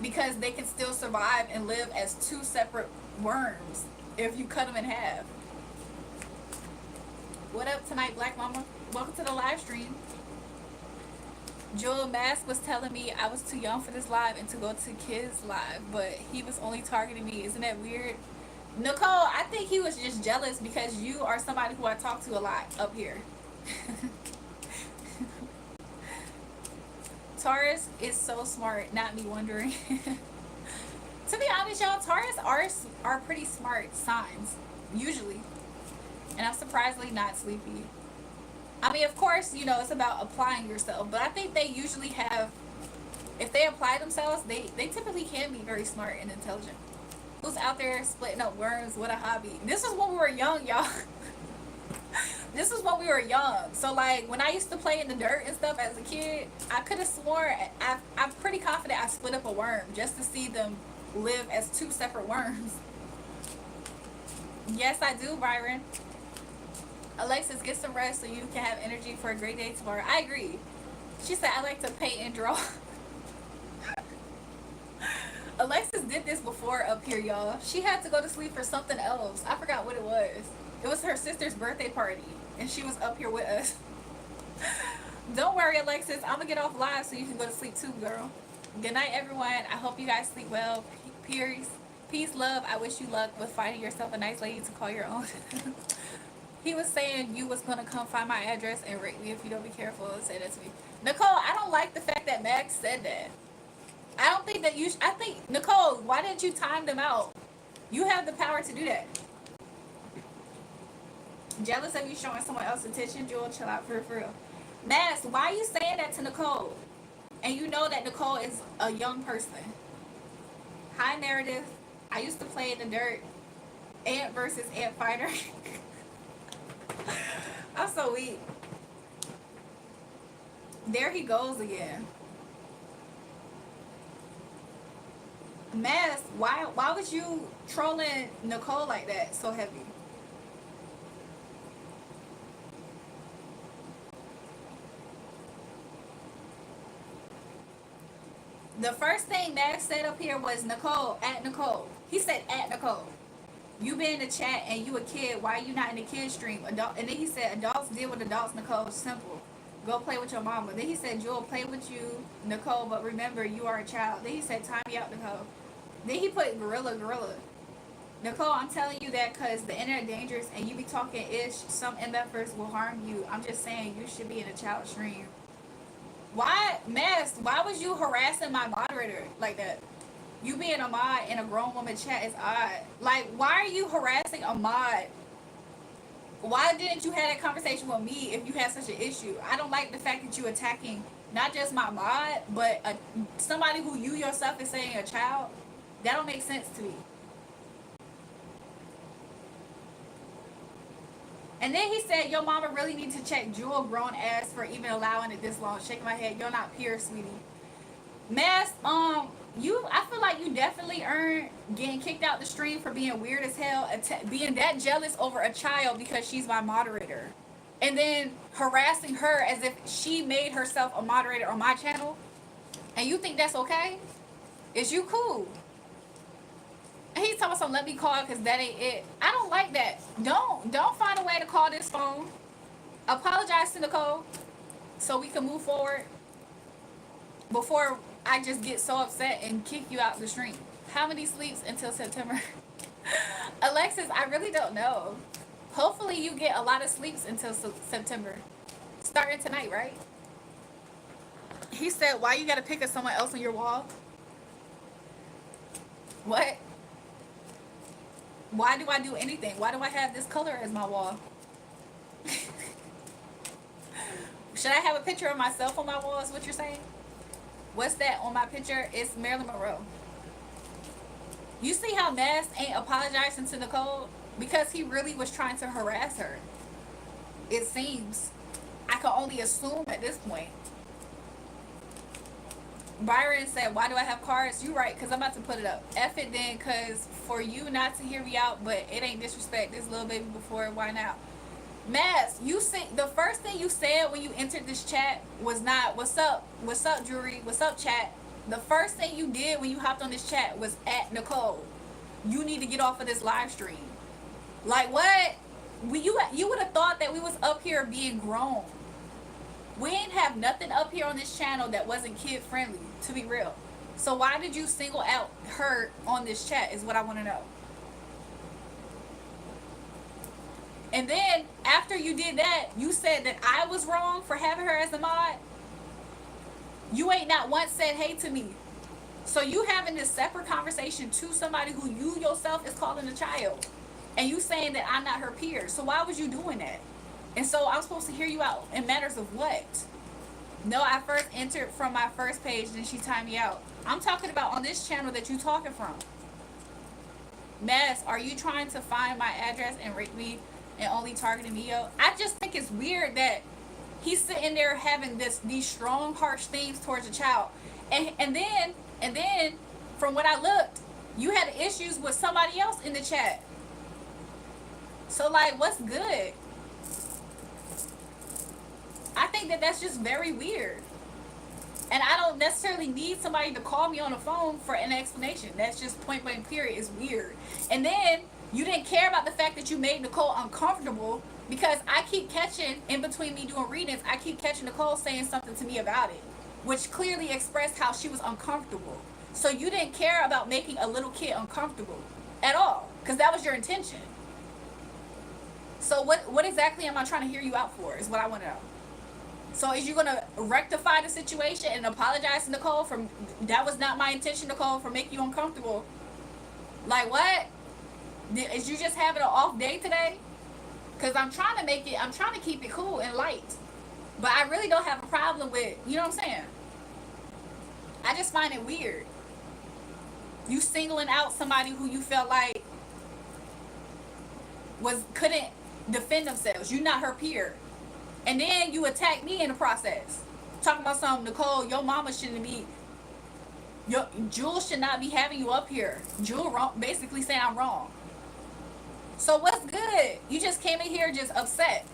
because they can still survive and live as two separate worms if you cut them in half. What up tonight, Black Mama? Welcome to the live stream. Joel Mask was telling me I was too young for this live and to go to kids live, but he was only targeting me. Isn't that weird? Nicole, I think he was just jealous because you are somebody who I talk to a lot up here. Taurus is so smart, not me wondering. To be honest, y'all, Taurus are pretty smart signs, usually. And I'm surprisingly not sleepy. I mean, of course, you know, it's about applying yourself, but I think they usually have, if they apply themselves, they typically can be very smart and intelligent. Who's out there splitting up worms? What a hobby. This was when we were young, y'all. This was when we were young. So, like, when I used to play in the dirt and stuff as a kid, I could have sworn, I'm pretty confident I split up a worm just to see them live as two separate worms. Yes, I do, Byron. Alexis, get some rest so you can have energy for a great day tomorrow. I agree. She said, I like to paint and draw. Alexis did this before up here, y'all. She had to go to sleep for something else. I forgot what it was. It was her sister's birthday party, and she was up here with us. Don't worry, Alexis. I'm going to get off live so you can go to sleep too, girl. Good night, everyone. I hope you guys sleep well. Peace, love. I wish you luck with finding yourself a nice lady to call your own. He was saying you was going to come find my address and rate me if you don't be careful. Say that to me. Nicole, I don't like the fact that Max said that. I don't think that you I think, Nicole, why didn't you time them out? You have the power to do that. Jealous of you showing someone else attention? Jewel, chill out for real. Max, why are you saying that to Nicole? And you know that Nicole is a young person. Hi, Narrative. I used to play in the dirt. Ant versus ant fighter. I'm so weak. There he goes again. Mass, why was you trolling Nicole like that so heavy? The first thing Max said up here was Nicole, at Nicole. He said at Nicole. You been in the chat and you a kid, why you not in the kid stream? Adult, and then he said adults deal with adults, Nicole. Simple. Go play with your mama. Then he said Jewel, play with you, Nicole, but remember you are a child. Then he said time me out, Nicole. Then he put gorilla. Nicole, I'm telling you that because the internet dangerous and you be talking ish, some MFers will harm you. I'm just saying you should be in a child stream. Why, Mass, why was you harassing my moderator like that? You being a mod in a grown woman chat is odd. Like, why are you harassing a mod? Why didn't you have that conversation with me if you had such an issue? I don't like the fact that you attacking not just my mod, but somebody who you yourself is saying a child. That don't make sense to me. And then he said, your mama really need to check Jewel grown ass for even allowing it this long. Shaking my head. You're not pure, sweetie. Mass, I feel like you definitely earned getting kicked out the stream for being weird as hell, being that jealous over a child because she's my moderator. And then harassing her as if she made herself a moderator on my channel. And you think that's okay? Is you cool? And he's talking something, let me call because that ain't it. I don't like that. Don't find a way to call this phone. Apologize to Nicole so we can move forward before I just get so upset and kick you out the stream. How many sleeps until September? Alexis, I really don't know. Hopefully you get a lot of sleeps until September. Starting tonight, right? He said, why you gotta pick up someone else on your wall? What? Why do I do anything? Why do I have this color as my wall? Should I have a picture of myself on my wall is what you're saying? What's that on my picture? It's Marilyn Monroe. You see how Mass ain't apologizing to Nicole? Because he really was trying to harass her. It seems. I can only assume at this point. Byron said, why do I have cards? You right, because I'm about to put it up. F it then, because for you not to hear me out, but it ain't disrespect this little baby before, why now? Mass, you say the first thing you said when you entered this chat was not, what's up, Julrae, what's up, chat? The first thing you did when you hopped on this chat was at Nicole. You need to get off of this live stream. Like, what? You would have thought that we was up here being grown. We ain't have nothing up here on this channel that wasn't kid friendly, to be real. So why did you single out her on this chat is what I want to know. And then after you did that, you said that I was wrong for having her as a mod. You ain't not once said hey to me. So you having this separate conversation to somebody who you yourself is calling a child. And you saying that I'm not her peer. So why was you doing that? And so I'm supposed to hear you out in matters of what? No, I first entered from my first page, then she timed me out. I'm talking about on this channel that you talking from. Mass, are you trying to find my address and rate me and only targeting me? I just think it's weird that he's sitting there having these strong, harsh things towards a child. And then from what I looked, you had issues with somebody else in the chat. So like, what's good? I think that that's just very weird. And I don't necessarily need somebody to call me on the phone for an explanation. That's just point blank period. It's weird. And then you didn't care about the fact that you made Nicole uncomfortable, because I keep catching, in between me doing readings, I keep catching Nicole saying something to me about it, which clearly expressed how she was uncomfortable. So you didn't care about making a little kid uncomfortable at all, because that was your intention. So what exactly am I trying to hear you out for is what I want to know. So is you going to rectify the situation and apologize to Nicole for, that was not my intention, Nicole, for making you uncomfortable? Like, what? Is you just having an off day today? Because I'm trying to keep it cool and light. But I really don't have a problem with, you know what I'm saying? I just find it weird. You singling out somebody who you felt like couldn't defend themselves. You're not her peer. And then you attack me in the process. Talking about something, Nicole, your mama shouldn't be, Jules should not be having you up here. Jules basically saying I'm wrong. So what's good? You just came in here just upset.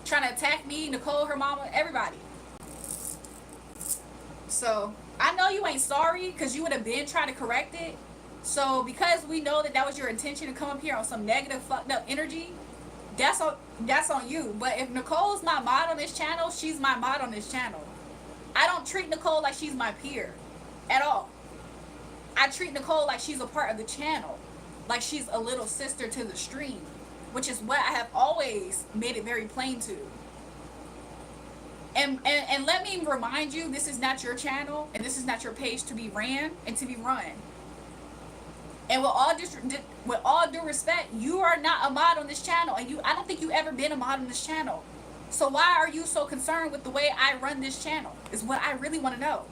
Trying to attack me, Nicole, her mama, everybody. So I know you ain't sorry, because you would have been trying to correct it. So because we know that was your intention to come up here on some negative fucked up energy, that's on you. But if Nicole's my mod on this channel, she's my mod on this channel. I don't treat Nicole like she's my peer at all. I treat Nicole like she's a part of the channel, like she's a little sister to the stream, which is what I have always made it very plain to. And let me remind you, this is not your channel, and this is not your page to be ran and to be run. And with all due respect, you are not a mod on this channel, and I don't think you ever been a mod on this channel. So why are you so concerned with the way I run this channel? Is what I really want to know.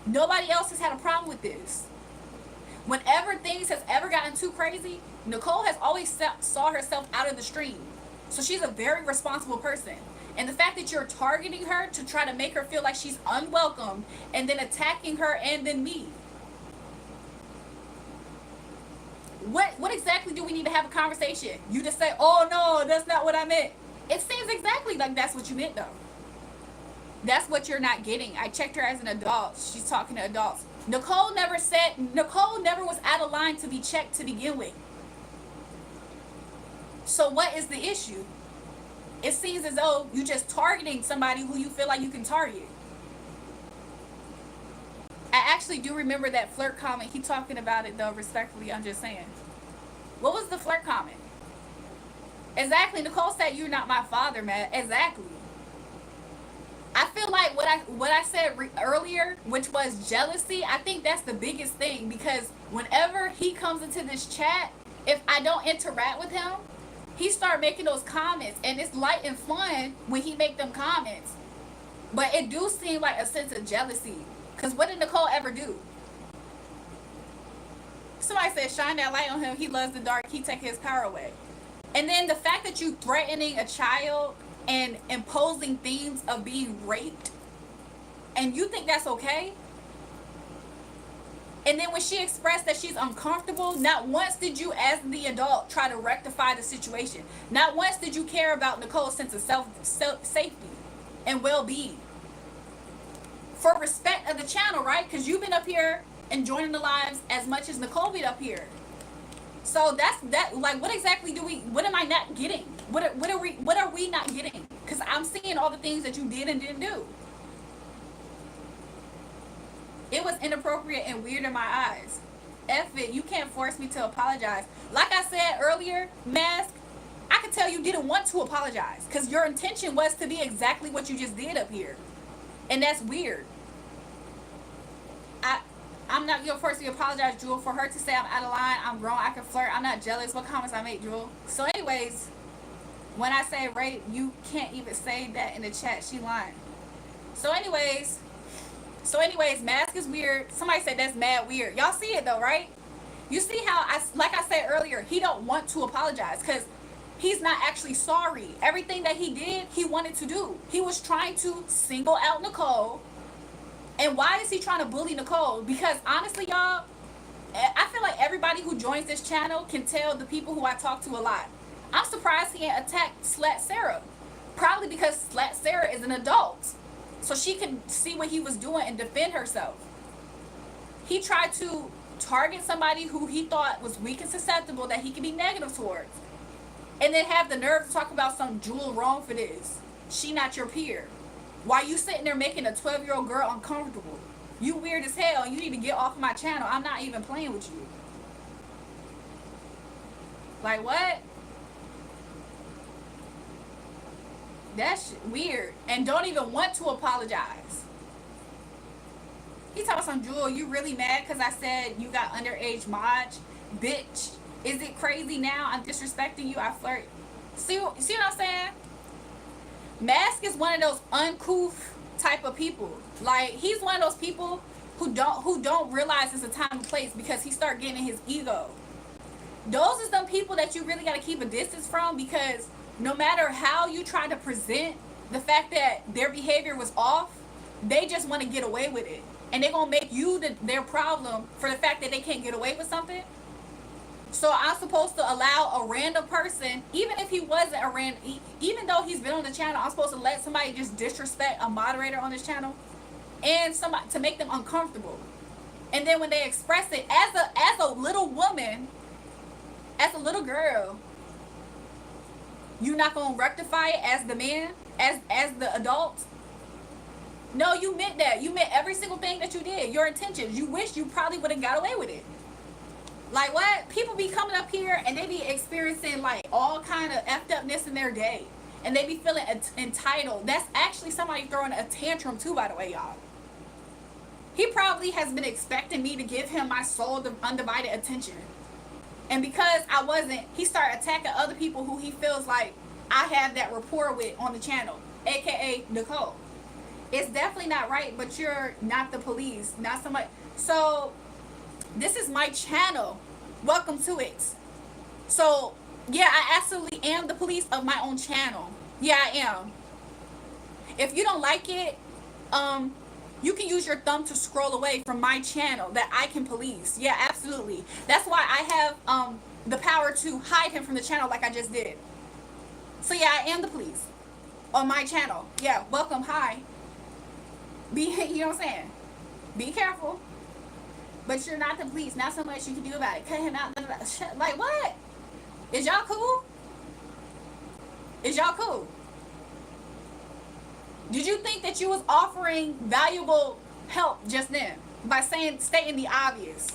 Nobody else has had a problem with this. Whenever things has ever gotten too crazy, Nicole has always saw herself out of the stream. So she's a very responsible person. And the fact that you're targeting her to try to make her feel like she's unwelcome, and then attacking her and then me. What exactly do we need to have a conversation? You just say, oh no, that's not what I meant. It seems exactly like that's what you meant though. That's what you're not getting. I checked her as an adult. She's talking to adults. Nicole never was out of line to be checked to begin with. So what is the issue? It seems as though you're just targeting somebody who you feel like you can target. I actually do remember that flirt comment. He talking about it though, respectfully, I'm just saying. What was the flirt comment? Exactly. Nicole said, you're not my father, man. Exactly. I feel like what I said earlier, which was jealousy, I think that's the biggest thing, because whenever he comes into this chat, if I don't interact with him, he start making those comments, and it's light and fun when he make them comments. But it do seem like a sense of jealousy. Because what did Nicole ever do? Somebody said, shine that light on him. He loves the dark. He take his power away. And then the fact that you threatening a child and imposing themes of being raped, and you think that's okay? And then when she expressed that she's uncomfortable, not once did you, as the adult, try to rectify the situation. Not once did you care about Nicole's sense of safety and well-being. For respect of the channel, right? Because you've been up here enjoying the lives as much as Nicole be up here. So that's that. Like, what exactly do we? What am I not getting? What are we not getting? Because I'm seeing all the things that you did and didn't do. It was inappropriate and weird in my eyes. F it. You can't force me to apologize. Like I said earlier, Mask, I could tell you didn't want to apologize because your intention was to be exactly what you just did up here, and that's weird. I'm not gonna force you to apologize, Jewel. For her to say I'm out of line, I'm grown, I can flirt, I'm not jealous. What comments I made, Jewel? So anyways, when I say rape, you can't even say that in the chat. She lying. So anyways, Mask is weird. Somebody said that's mad weird. Y'all see it though, right? You see how, like I said earlier, he don't want to apologize because he's not actually sorry. Everything that he did, he wanted to do. He was trying to single out Nicole. And why is he trying to bully Nicole? Because honestly, y'all, I feel like everybody who joins this channel can tell the people who I talk to a lot. I'm surprised he ain't attacked Slat Sarah. Probably because Slat Sarah is an adult. So she can see what he was doing and defend herself. He tried to target somebody who he thought was weak and susceptible that he could be negative towards. And then have the nerve to talk about some Jewel wrong for this. She not your peer. Why you sitting there making a 12-year-old girl uncomfortable? You weird as hell. You need to get off my channel. I'm not even playing with you. Like what? That's weird. And don't even want to apologize. He talking some Jewel. You really mad because I said you got underage Maj? Bitch. Is it crazy now? I'm disrespecting you. I flirt. See what I'm saying? Mask is one of those uncouth type of people. Like, he's one of those people who don't realize it's a time and place because he start getting in his ego. Those are some people that you really got to keep a distance from, because no matter how you try to present the fact that their behavior was off, they just want to get away with it. And they're going to make you their problem for the fact that they can't get away with something. So I'm supposed to allow a random person, even if he wasn't a random, even though he's been on the channel, I'm supposed to let somebody just disrespect a moderator on this channel and somebody to make them uncomfortable. And then when they express it as a little woman, as a little girl, you're not gonna rectify it as the man, as the adult. No, you meant that. You meant every single thing that you did. Your intentions. You wish you probably would have got away with it. Like what? People be coming up here and they be experiencing like all kind of effed upness in their day. And they be feeling entitled. That's actually somebody throwing a tantrum too, by the way, y'all. He probably has been expecting me to give him my sole undivided attention. And because I wasn't, he started attacking other people who he feels like I have that rapport with on the channel. AKA Nicole. It's definitely not right, but you're not the police. Not somebody. So this is my channel. Welcome to it. So, yeah, I absolutely am the police of my own channel. Yeah, I am. If you don't like it, you can use your thumb to scroll away from my channel that I can police. Yeah, absolutely. That's why I have the power to hide him from the channel like I just did. So, yeah, I am the police on my channel. Yeah, welcome, hi. You know what I'm saying? Be careful. But you're not the police. Not so much you can do about it. Cut him out. Like what? Is y'all cool? Is y'all cool? Did you think that you was offering valuable help just then by stating the obvious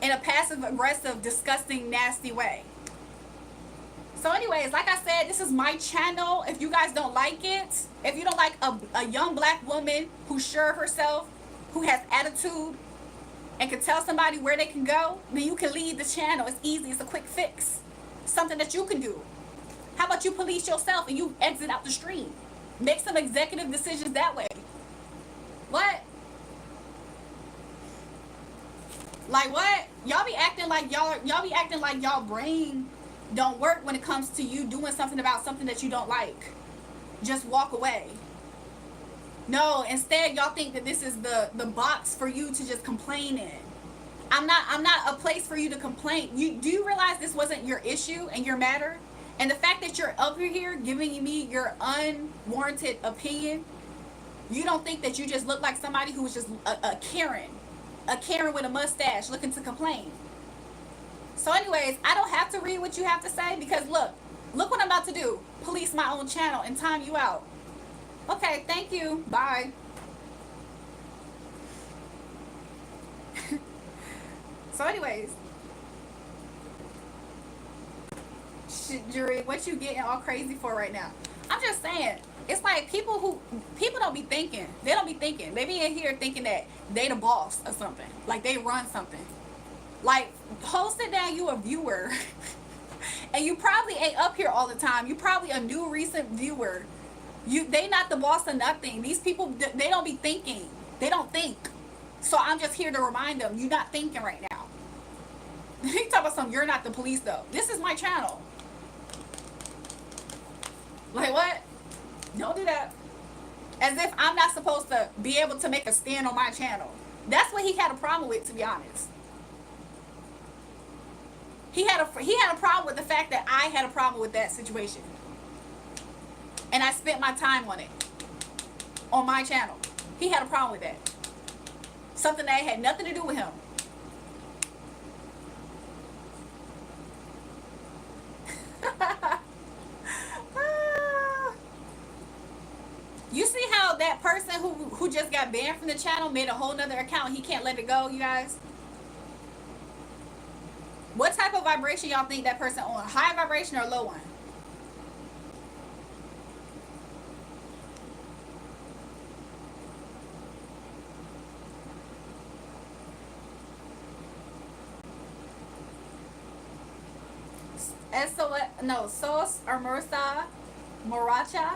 in a passive aggressive, disgusting, nasty way? So anyways, like I said, this is my channel. If you guys don't like it, if you don't like a young black woman who's sure of herself, who has attitude, and can tell somebody where they can go, then you can leave the channel. It's easy. It's a quick fix. Something that you can do. How about you police yourself and you exit out the stream? Make some executive decisions that way. What? Like what? Y'all be acting like y'all be acting like y'all brain don't work when it comes to you doing something about something that you don't like. Just walk away. No, instead y'all think that this is the box for you to just complain in. I'm not a place for you to complain. Do you realize this wasn't your issue and your matter? And the fact that you're up here giving me your unwarranted opinion, you don't think that you just look like somebody who was just a Karen. A Karen with a mustache looking to complain. So anyways, I don't have to read what you have to say because look what I'm about to do. Police my own channel and time you out. Okay, thank you. Bye. So anyways, Julrae, what you getting all crazy for right now? I'm just saying, it's like people don't be thinking. They don't be thinking. They be in here thinking that they the boss or something. Like they run something. Like, host it down, you a viewer. And you probably ain't up here all the time. You probably a new recent viewer. They not the boss of nothing. These people, they don't be thinking. They don't think. So I'm just here to remind them, you're not thinking right now. You talk about something, you're not the police though. This is my channel. Like what? Don't do that. As if I'm not supposed to be able to make a stand on my channel. That's what he had a problem with, to be honest. He had a problem with the fact that I had a problem with that situation. And I spent my time on it. On my channel. He had a problem with that. Something that had nothing to do with him. You see how that person who just got banned from the channel made a whole nother account? He can't let it go, you guys. What type of vibration y'all think that person on? High vibration or low one? Sos or Moracha?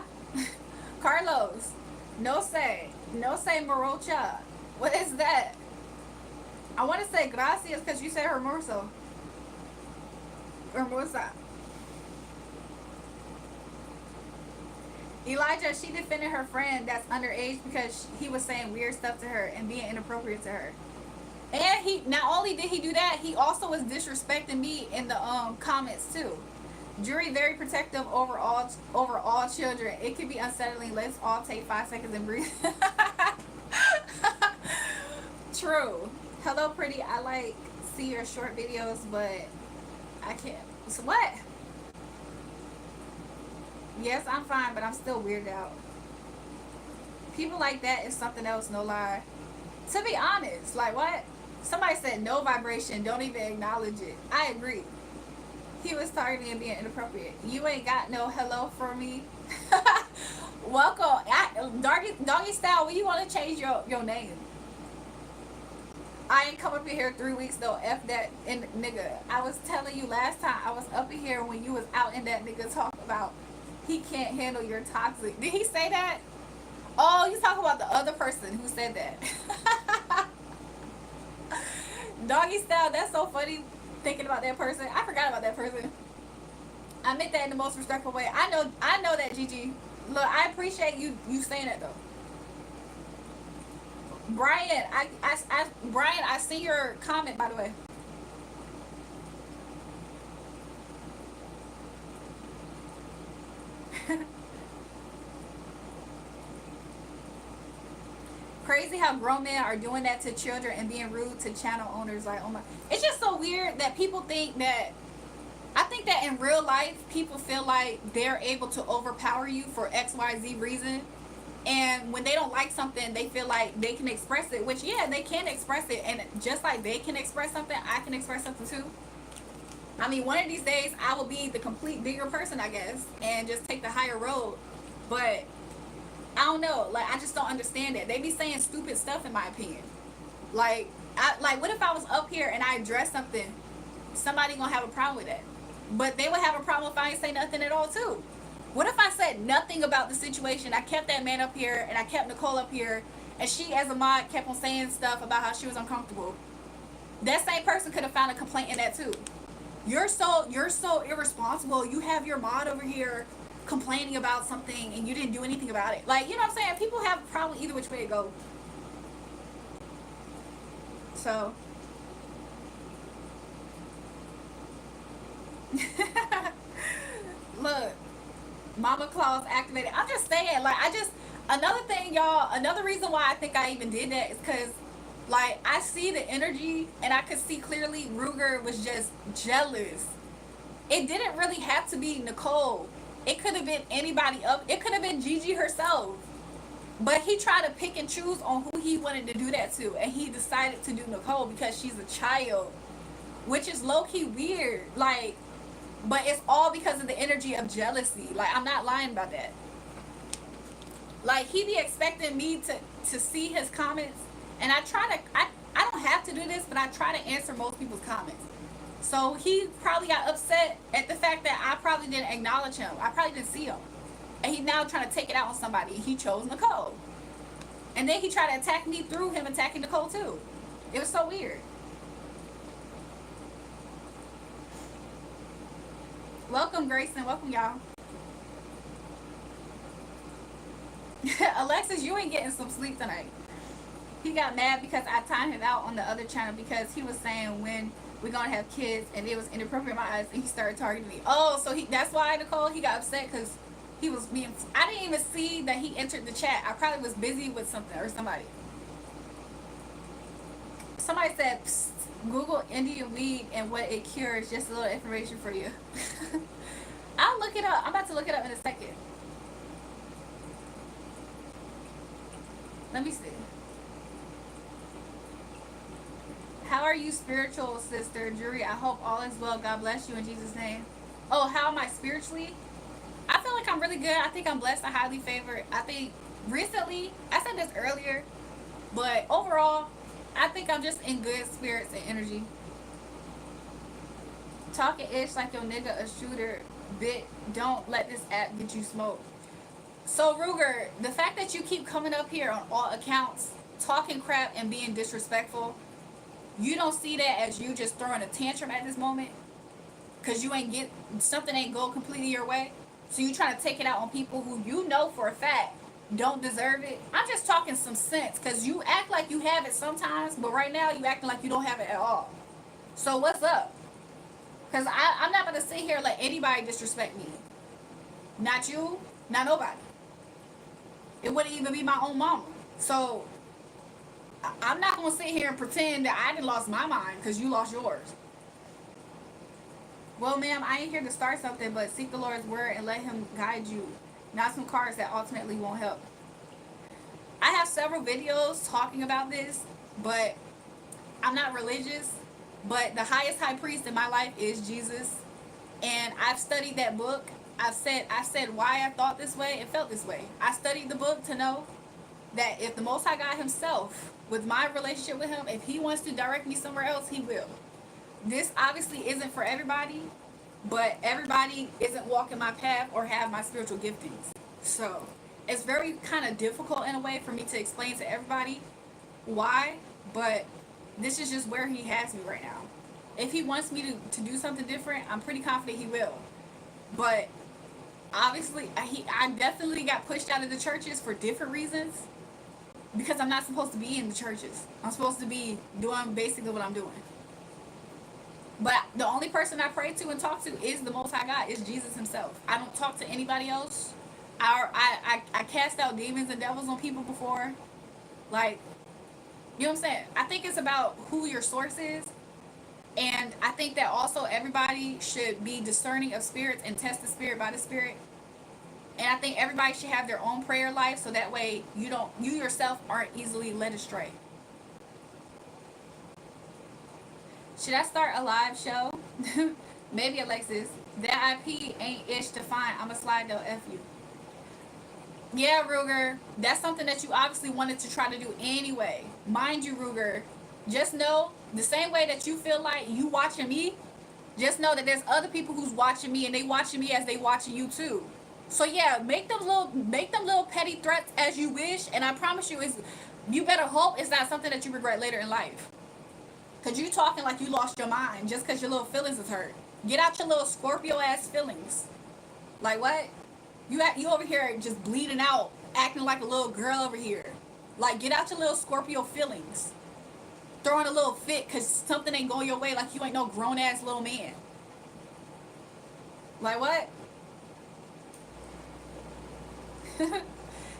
Carlos. No say Morocha. What is that? I want to say gracias because you said hermoso. Hermosa. Elijah, she defended her friend that's underage because he was saying weird stuff to her and being inappropriate to her. And he not only did he do that, he also was disrespecting me in the comments too. Julrae very protective over all children. It can be unsettling. Let's all take 5 seconds and breathe. True. Hello, pretty. I like see your short videos, but I can't. So what? Yes, I'm fine, but I'm still weirded out. People like that is something else, no lie. To be honest, like what? Somebody said no vibration, don't even acknowledge it. I agree. He was targeting and being inappropriate. You ain't got no hello for me. Welcome. Doggy style, when you want to change your name? I ain't come up in here 3 weeks though. F that nigga. I was telling you last time I was up in here when you was out in that nigga talk about he can't handle your toxic. Did he say that? Oh, you talking about the other person who said that. Doggy style, that's so funny thinking about that person. I forgot about that person. I meant that in the most respectful way. I know that, Gigi. Look, I appreciate you saying that though. Brian, Brian, I see your comment, by the way. Crazy how grown men are doing that to children and being rude to channel owners. Like, oh my, it's just so weird that people think that. I think that in real life, people feel like they're able to overpower you for XYZ reason. And when they don't like something, they feel like they can express it, which, yeah, they can express it. And just like they can express something, I can express something too. I mean, one of these days, I will be the complete bigger person, I guess, and just take the higher road. But I don't know. Like, I just don't understand it. They be saying stupid stuff, in my opinion. Like, what if I was up here and I addressed something? Somebody gonna have a problem with that. But they would have a problem if I ain't say nothing at all, too. What if I said nothing about the situation? I kept that man up here and I kept Nicole up here, and she, as a mod, kept on saying stuff about how she was uncomfortable. That same person could have found a complaint in that too. You're so irresponsible. You have your mod over here complaining about something and you didn't do anything about it. Like, you know what I'm saying? People have a problem either which way to go. So look, Mama Claus activated. I'm just saying, like, another thing, y'all, another reason why I think I even did that is because, like, I see the energy and I could see clearly Ruger was just jealous. It didn't really have to be Nicole. It could have been anybody up. It could have been Gigi herself. But he tried to pick and choose on who he wanted to do that to. And he decided to do Nicole because she's a child. Which is low-key weird. Like, but it's all because of the energy of jealousy. Like, I'm not lying about that. Like, he be expecting me to see his comments. And I try to, I don't have to do this, but I try to answer most people's comments. So he probably got upset at the fact that I probably didn't acknowledge him. I probably didn't see him. And he's now trying to take it out on somebody. He chose Nicole. And then he tried to attack me through him attacking Nicole too. It was so weird. Welcome, Grayson. Welcome, y'all. Alexis, you ain't getting some sleep tonight. He got mad because I timed him out on the other channel because he was saying when we're gonna have kids and it was inappropriate in my eyes and he started targeting me. Oh, so that's why, Nicole, he got upset because he was being, I didn't even see that he entered the chat. I probably was busy with something or somebody. Somebody said, psst, Google Indian weed and what it cures. Just a little information for you. I'll look it up. I'm about to look it up in a second. Let me see. How are you spiritual, sister Julrae? I hope all is well. God bless you in Jesus' name. Oh, how am I spiritually? I feel like I'm really good. I think I'm blessed. I highly favored. I think recently, I said this earlier, but overall, I think I'm just in good spirits and energy. Talking ish like your nigga a shooter. Bit, don't let this app get you smoked. So Ruger, the fact that you keep coming up here on all accounts, talking crap and being disrespectful, you don't see that as you just throwing a tantrum at this moment? Because you ain't get, something ain't go completely your way? So you trying to take it out on people who you know for a fact don't deserve it? I'm just talking some sense, because you act like you have it sometimes, but right now you acting like you don't have it at all. So what's up? Because I'm not going to sit here and let anybody disrespect me. Not you, not nobody. It wouldn't even be my own mama. So I'm not going to sit here and pretend that I didn't lost my mind because you lost yours. Well, ma'am, I ain't here to start something, but seek the Lord's word and let him guide you. Not some cards that ultimately won't help. I have several videos talking about this, but I'm not religious. But the highest high priest in my life is Jesus. And I've studied that book. I've said why I thought this way and felt this way. I studied the book to know that if the Most High God himself, with my relationship with him, if he wants to direct me somewhere else, he will. This obviously isn't for everybody, but everybody isn't walking my path or have my spiritual giftings. So it's very kind of difficult in a way for me to explain to everybody why, but this is just where he has me right now. If he wants me to do something different, I'm pretty confident he will. But obviously, I definitely got pushed out of the churches for different reasons, because I'm not supposed to be in the churches. I'm supposed to be doing basically what I'm doing. But the only person I pray to and talk to is the Most High God, is Jesus himself. I don't talk to anybody else. I cast out demons and devils on people before. Like, you know what I'm saying? I think it's about who your source is. And I think that also everybody should be discerning of spirits and test the spirit by the spirit. And I think everybody should have their own prayer life, so that way you yourself aren't easily led astray. Should I start a live show? Maybe, Alexis. That IP ain't ish to find. I'ma slide though, F you. Yeah, Ruger. That's something that you obviously wanted to try to do anyway. Mind you, Ruger, just know, the same way that you feel like you watching me, just know that there's other people who's watching me, and they watching me as they watching you too. So yeah, make them little petty threats as you wish, and I promise you, is you better hope it's not something that you regret later in life. Cause you talking like you lost your mind just cause your little feelings is hurt. Get out your little Scorpio ass feelings. Like what? You over here just bleeding out, acting like a little girl over here. Like get out your little Scorpio feelings. Throwing a little fit cause something ain't going your way like you ain't no grown ass little man. Like what?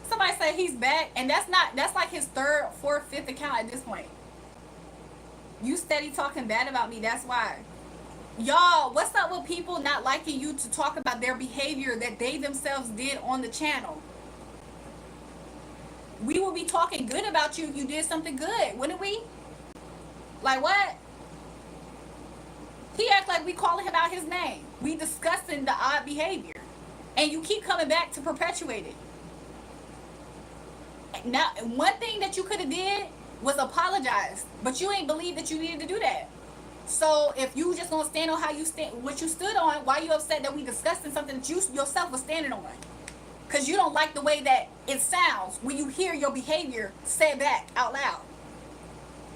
Somebody said he's back, and that's like his third, fourth, fifth account at this point. You steady talking bad about me, that's why. Y'all, what's up with people not liking you to talk about their behavior that they themselves did on the channel? We will be talking good about you if you did something good, wouldn't we? Like what? He act like we calling him out his name. We discussing the odd behavior. And you keep coming back to perpetuate it. Now, one thing that you could have did was apologize, but you ain't believe that you needed to do that. So if you just gonna stand on how you stand, what you stood on, why you upset that we discussing something that you yourself was standing on? Because you don't like the way that it sounds when you hear your behavior said back out loud.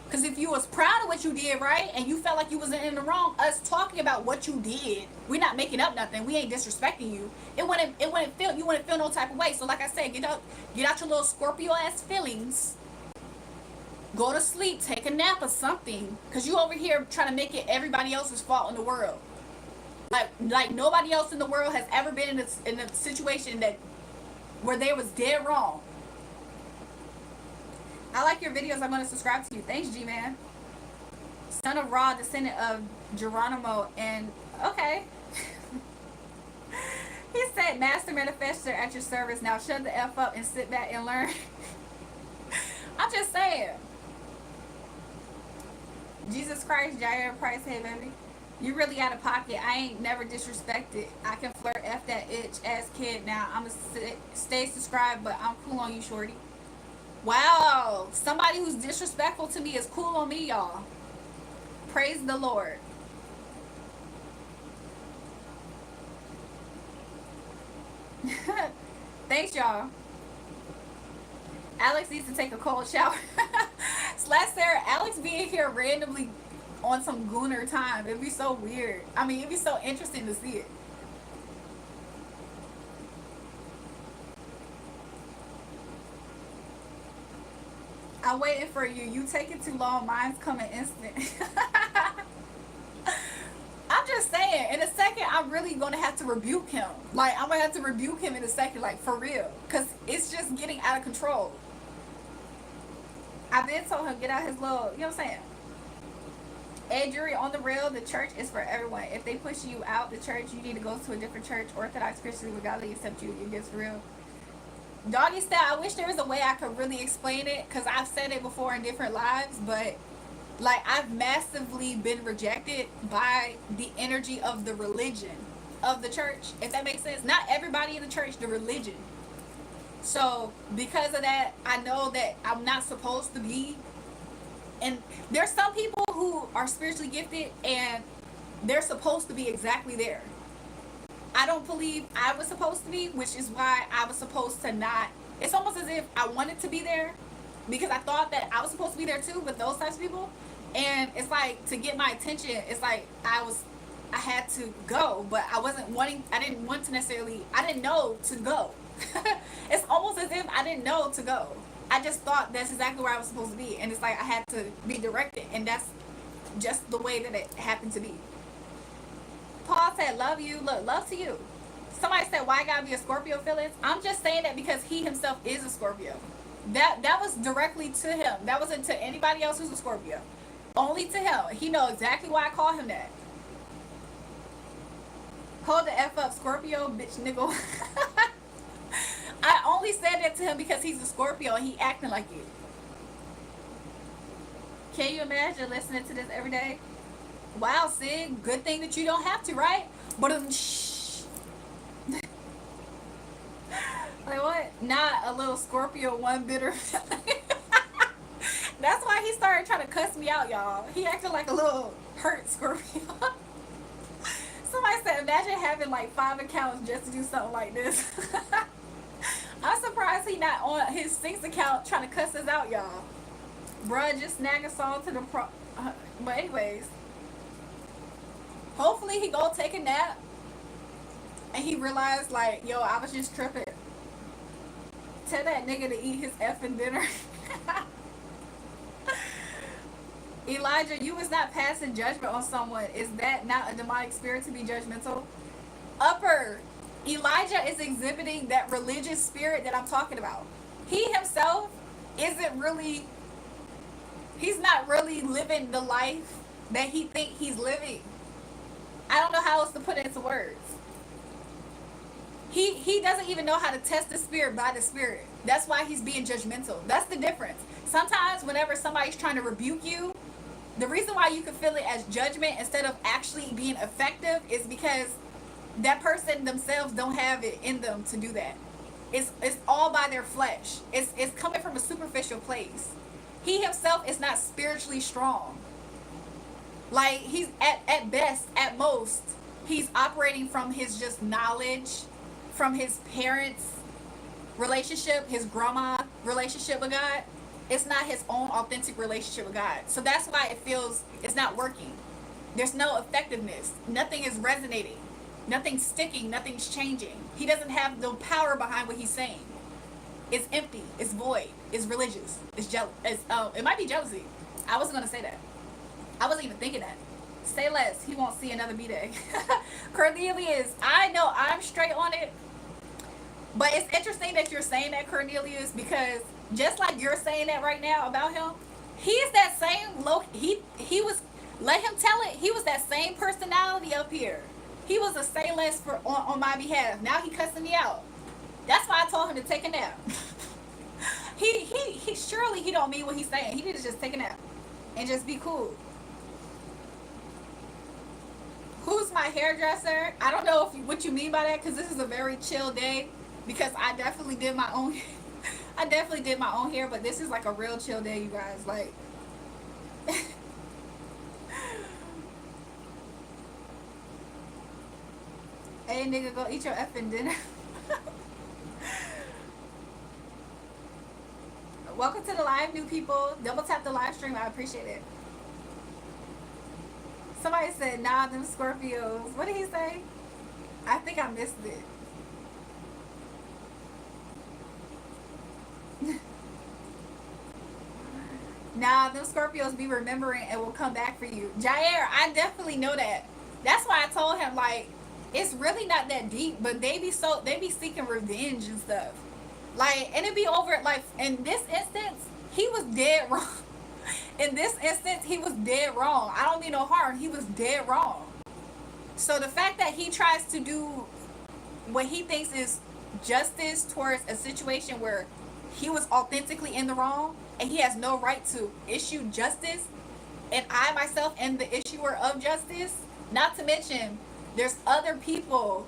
Because if you was proud of what you did, right, and you felt like you wasn't in the wrong, us talking about what you did, we're not making up nothing. We ain't disrespecting you. You wouldn't feel no type of way. So like I said, get out your little Scorpio ass feelings. Go to sleep, take a nap or something. Because you over here trying to make it everybody else's fault in the world. Like nobody else in the world has ever been in a situation where they was dead wrong. I like your videos. I'm going to subscribe to you. Thanks, G-Man. Son of Ra, descendant of Geronimo. And, okay. He said, Master Manifester at your service. Now shut the F up and sit back and learn. I'm just saying. Jesus Christ, Jair Price, hey, baby. You really out of pocket. I ain't never disrespected. I can flirt F that itch ass kid. Now, I'm going to stay subscribed, but I'm cool on you, shorty. Wow, somebody who's disrespectful to me is cool on me, y'all. Praise the Lord. Thanks, y'all. Alex needs to take a cold shower. Slash Sarah, Alex being here randomly on some gooner time. It'd be so weird. I mean, it'd be so interesting to see it. I'm waiting for you. You take it too long. Mine's coming instant. I'm just saying, in a second, I'm really going to have to rebuke him. Like, I'm going to have to rebuke him in a second, like, for real. Because it's just getting out of control. I've been told him, get out his little, you know what I'm saying? Hey, jury, on the real, the church is for everyone. If they push you out the church, you need to go to a different church. Orthodox Christians will godly accept you. It gets real. Doggy style, I wish there was a way I could really explain it, because I've said it before in different lives, but like I've massively been rejected by the energy of the religion of the church, if that makes sense. Not everybody in the church, the religion. So because of that, I know that I'm not supposed to be. And there's some people who are spiritually gifted and they're supposed to be exactly there. I don't believe I was supposed to be, which is why I was supposed to not. It's almost as if I wanted to be there because I thought that I was supposed to be there too with those types of people. And it's like, to get my attention, it's like I had to go, but I didn't want to necessarily, I didn't know to go. It's almost as if I didn't know to go. I just thought that's exactly where I was supposed to be. And it's like I had to be directed, and that's just the way that it happened to be. Paul said, love you. Look, love to you. Somebody said, why I gotta be a Scorpio, Phyllis? I'm just saying that because he himself is a Scorpio. That was directly to him. That wasn't to anybody else who's a Scorpio. Only to him. He know exactly why I call him that. Hold the F up, Scorpio, bitch nigga. I only said that to him because he's a Scorpio and he acting like you. Can you imagine listening to this every day? Wow, Sid, good thing that you don't have to, right? But shh. Like what? Not a little Scorpio one bitter. That's why he started trying to cuss me out, y'all. He acted like a little hurt Scorpio. Somebody said, imagine having like 5 accounts just to do something like this. I'm surprised he not on his 6th account trying to cuss us out, y'all. Bruh, just snag us all to the but anyways, hopefully he go take a nap and he realized like, yo, I was just tripping. Tell that nigga to eat his effing dinner. Elijah, you was not passing judgment on someone. Is that not a demonic spirit to be judgmental? Upper, Elijah is exhibiting that religious spirit that I'm talking about. He himself isn't really, he's not really living the life that he think he's living. I don't know how else to put it into words. He doesn't even know how to test the spirit by the spirit. That's why he's being judgmental. That's the difference. Sometimes whenever somebody's trying to rebuke you, the reason why you can feel it as judgment instead of actually being effective is because that person themselves don't have it in them to do that. It's all by their flesh. It's coming from a superficial place. He himself is not spiritually strong. Like, he's at best, at most, he's operating from his just knowledge, from his parents' relationship, his grandma relationship with God. It's not his own authentic relationship with God. So that's why it feels it's not working. There's no effectiveness. Nothing is resonating. Nothing's sticking. Nothing's changing. He doesn't have the power behind what he's saying. It's empty. It's void. It's religious. It's jealous. It might be jealousy. I wasn't gonna say that. I wasn't even thinking that. Say less. He won't see another B-Day. Cornelius, I know I'm straight on it. But it's interesting that you're saying that, Cornelius, because just like you're saying that right now about him, he is that same he was, let him tell it, he was that same personality up here. He was a say less on my behalf. Now he cussing me out. That's why I told him to take a nap. he surely he don't mean what he's saying. He need to just take a nap and just be cool. Who's my hairdresser? I don't know what you mean by that, because this is a very chill day. Because I definitely did my own I definitely did my own hair, but this is like a real chill day, you guys. Like hey nigga, go eat your effing dinner. Welcome to the live, new people. Double tap the live stream, I appreciate it. Somebody said, nah, them Scorpios. What did he say? I think I missed it. Nah, them Scorpios be remembering and will come back for you. Jair, I definitely know that. That's why I told him, like, it's really not that deep, but they be seeking revenge and stuff. Like, and it be over, like, in this instance, he was dead wrong. In this instance, he was dead wrong. I don't mean no harm. He was dead wrong. So the fact that he tries to do what he thinks is justice towards a situation where he was authentically in the wrong and he has no right to issue justice, and I myself am the issuer of justice, not to mention there's other people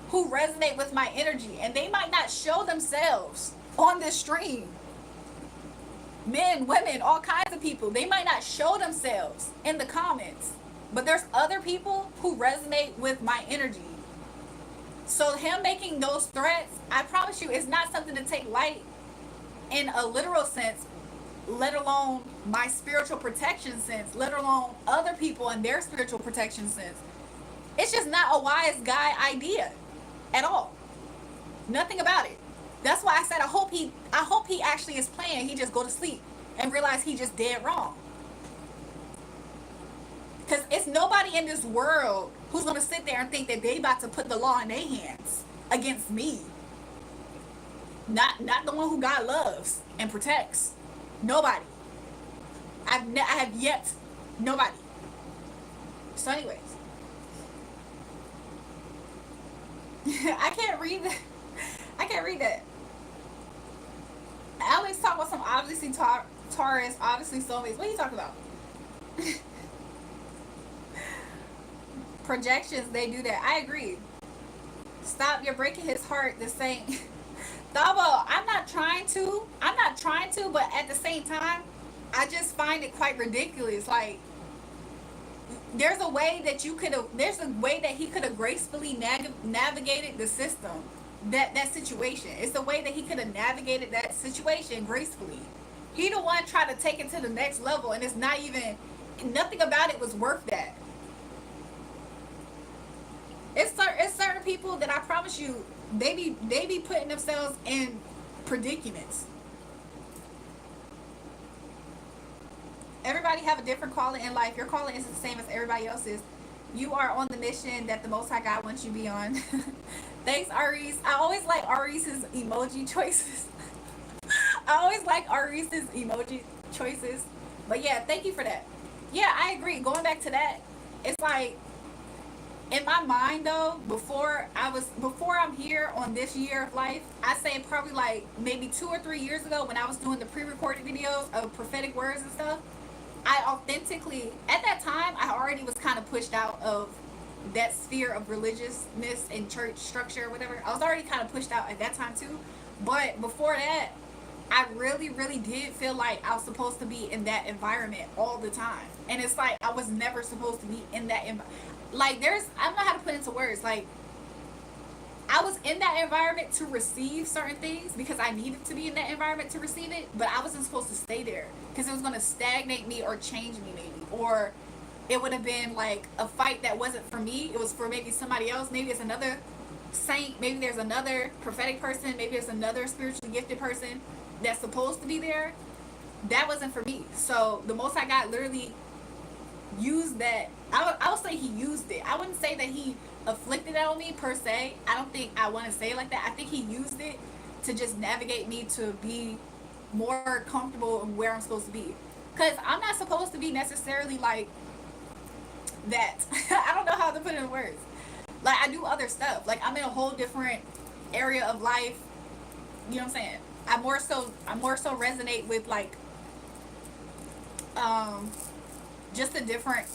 who resonate with my energy and they might not show themselves on this stream. Men, women, all kinds of people, they might not show themselves in the comments, but there's other people who resonate with my energy. So him making those threats, I promise you, it's not something to take light in a literal sense, let alone my spiritual protection sense, let alone other people and their spiritual protection sense. It's just not a wise guy idea at all. Nothing about it. That's why I said I hope he actually is playing. He just go to sleep and realize he just dead wrong. Because it's nobody in this world who's going to sit there and think that they about to put the law in their hands against me. Not the one who God loves and protects. Nobody. I have yet nobody. So anyways. I can't read that. I can't read that. Alex talk about some obviously Taurus, obviously soulmates. What are you talking about? Projections, they do that. I agree. Stop, you're breaking his heart. The same. Thabo, I'm not trying to, but at the same time, I just find it quite ridiculous. Like, there's a way that you could have, there's a way that he could have gracefully navigated the system, that situation. It's the way that he could have navigated that situation gracefully. He the one tried to take it to the next level, and it's not even, nothing about it was worth that. It's certain people that I promise you, they be putting themselves in predicaments. Everybody have a different calling in life. Your calling isn't the same as everybody else's. You are on the mission that the Most High God wants you to be on. Thanks, Aries. I always like Aries's emoji choices. I always like Aries's emoji choices. But yeah, thank you for that. Yeah, I agree. Going back to that, it's like, in my mind though, before I'm here on this year of life, I say probably like maybe 2 or 3 years ago, when I was doing the pre-recorded videos of prophetic words and stuff, I authentically, at that time, I already was kind of pushed out of that sphere of religiousness and church structure or whatever. I was already kind of pushed out at that time too. But before that, I really, really did feel like I was supposed to be in that environment all the time. And it's like I was never supposed to be in that environment. Like, I don't know how to put it into words. Like, I was in that environment to receive certain things because I needed to be in that environment to receive it, but I wasn't supposed to stay there because it was going to stagnate me or change me maybe. Or it would have been like a fight that wasn't for me. It was for maybe somebody else. Maybe it's another saint. Maybe there's another prophetic person. Maybe there's another spiritually gifted person that's supposed to be there. That wasn't for me. So the Most High God literally used that. I would say he used it. I wouldn't say that he afflicted it on me per se. I don't think I want to say it like that. I think he used it to just navigate me to be more comfortable in where I'm supposed to be. Because I'm not supposed to be necessarily like that. I don't know how to put it in words. Like, I do other stuff. Like, I'm in a whole different area of life. You know what I'm saying? I more so resonate with like um just a different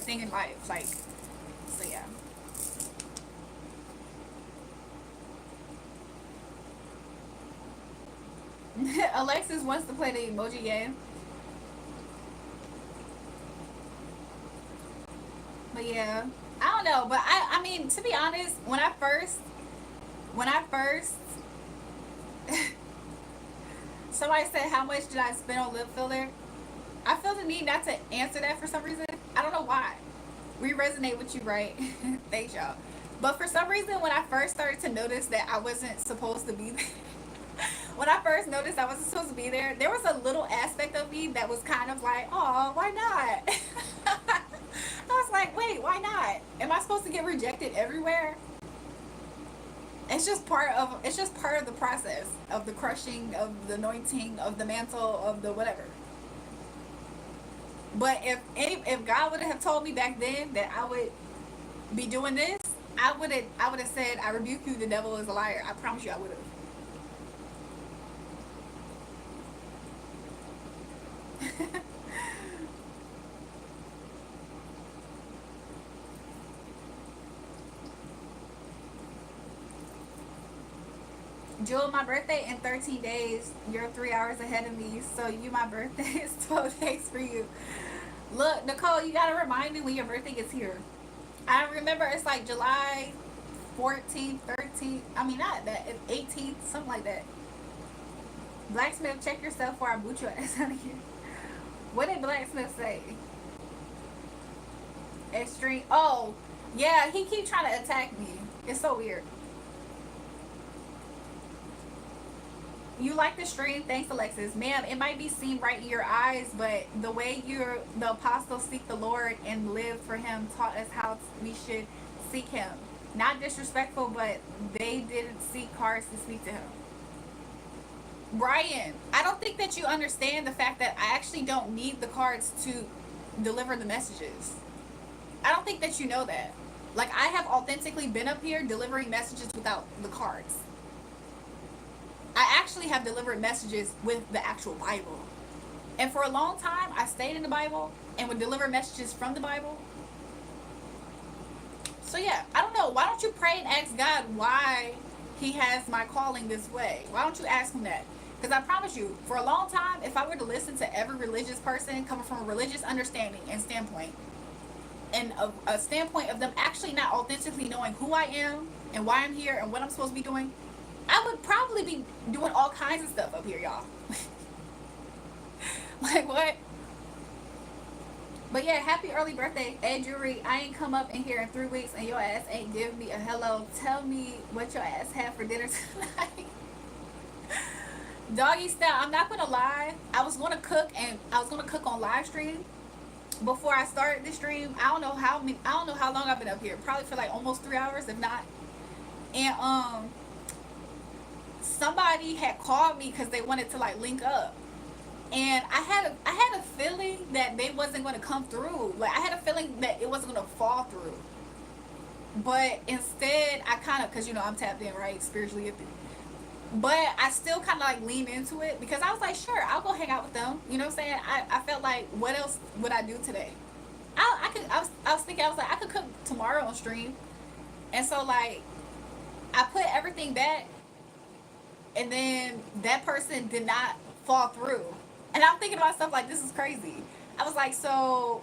thing in life. Like, so yeah. Alexis wants to play the emoji game. But yeah. I don't know, but I mean, to be honest, when I first somebody said how much did I spend on lip filler, I feel the need not to answer that for some reason. I don't know why. We resonate with you, right? Thanks, y'all. But for some reason, when I first started to notice that I wasn't supposed to be there, when I first noticed I wasn't supposed to be there, there was a little aspect of me that was kind of like, oh, why not? I was like, wait, why not? Am I supposed to get rejected everywhere? It's just part of the process of the crushing, of the anointing, of the mantle, of the whatever. But if God would have told me back then that I would be doing this, I would have said, I rebuke you, the devil is a liar. I promise you I would have. Jewel, my birthday in 13 days. You're 3 hours ahead of me, so my birthday is 12 days for you. Look, Nicole, you gotta remind me when your birthday gets here. I remember it's like July 14th, 13th. I mean, not that. It's 18th, something like that. Blacksmith, check yourself before I boot your ass out of here. What did Blacksmith say? Extreme. Oh, yeah, he keep trying to attack me. It's so weird. You like the stream? Thanks, Alexis. Ma'am, it might be seen right in your eyes, but the way the apostles seek the Lord and live for him taught us how we should seek him. Not disrespectful, but they didn't seek cards to speak to him. Brian, I don't think that you understand the fact that I actually don't need the cards to deliver the messages. I don't think that you know that. Like, I have authentically been up here delivering messages without the cards. I actually have delivered messages with the actual Bible. And for a long time, I stayed in the Bible and would deliver messages from the Bible. So yeah, I don't know. Why don't you pray and ask God why he has my calling this way? Why don't you ask him that? Because I promise you, for a long time, if I were to listen to every religious person coming from a religious understanding and standpoint, and a standpoint of them actually not authentically knowing who I am and why I'm here and what I'm supposed to be doing, I would probably be doing all kinds of stuff up here, y'all. Like, what? But yeah, happy early birthday, Ed Julrae. I ain't come up in here in 3 weeks and your ass ain't give me a hello. Tell me what your ass had for dinner tonight. Doggy style, I'm not gonna lie. I was gonna cook, and I was gonna cook on live stream before I started the stream. I don't know how long I've been up here. Probably for like almost 3 hours, if not. And somebody had called me because they wanted to like link up, and I had a feeling that they wasn't going to come through. Like, I had a feeling that it wasn't going to fall through. But instead, I kind of, because you know I'm tapped in, right, spiritually gifted. But I still kind of like leaned into it because I was like, sure, I'll go hang out with them. You know what I'm saying? I felt like, what else would I do today? I was thinking, I was like, I could cook tomorrow on stream. And so like, I put everything back, and then that person did not fall through. And I'm thinking to myself, like, this is crazy. I was like, so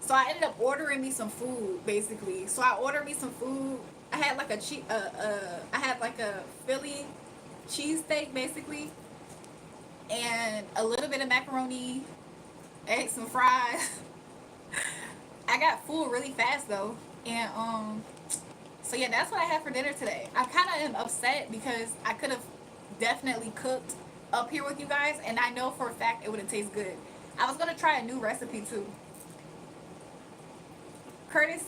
I ended up ordering me some food, basically. So I ordered me some food. I had like I had like a Philly cheesesteak, basically, and a little bit of macaroni, ate some fries. I got full really fast though, and so yeah, that's what I had for dinner today. I kind of am upset because I could have definitely cooked up here with you guys, and I know for a fact it would have tasted good. I was gonna try a new recipe too. Curtis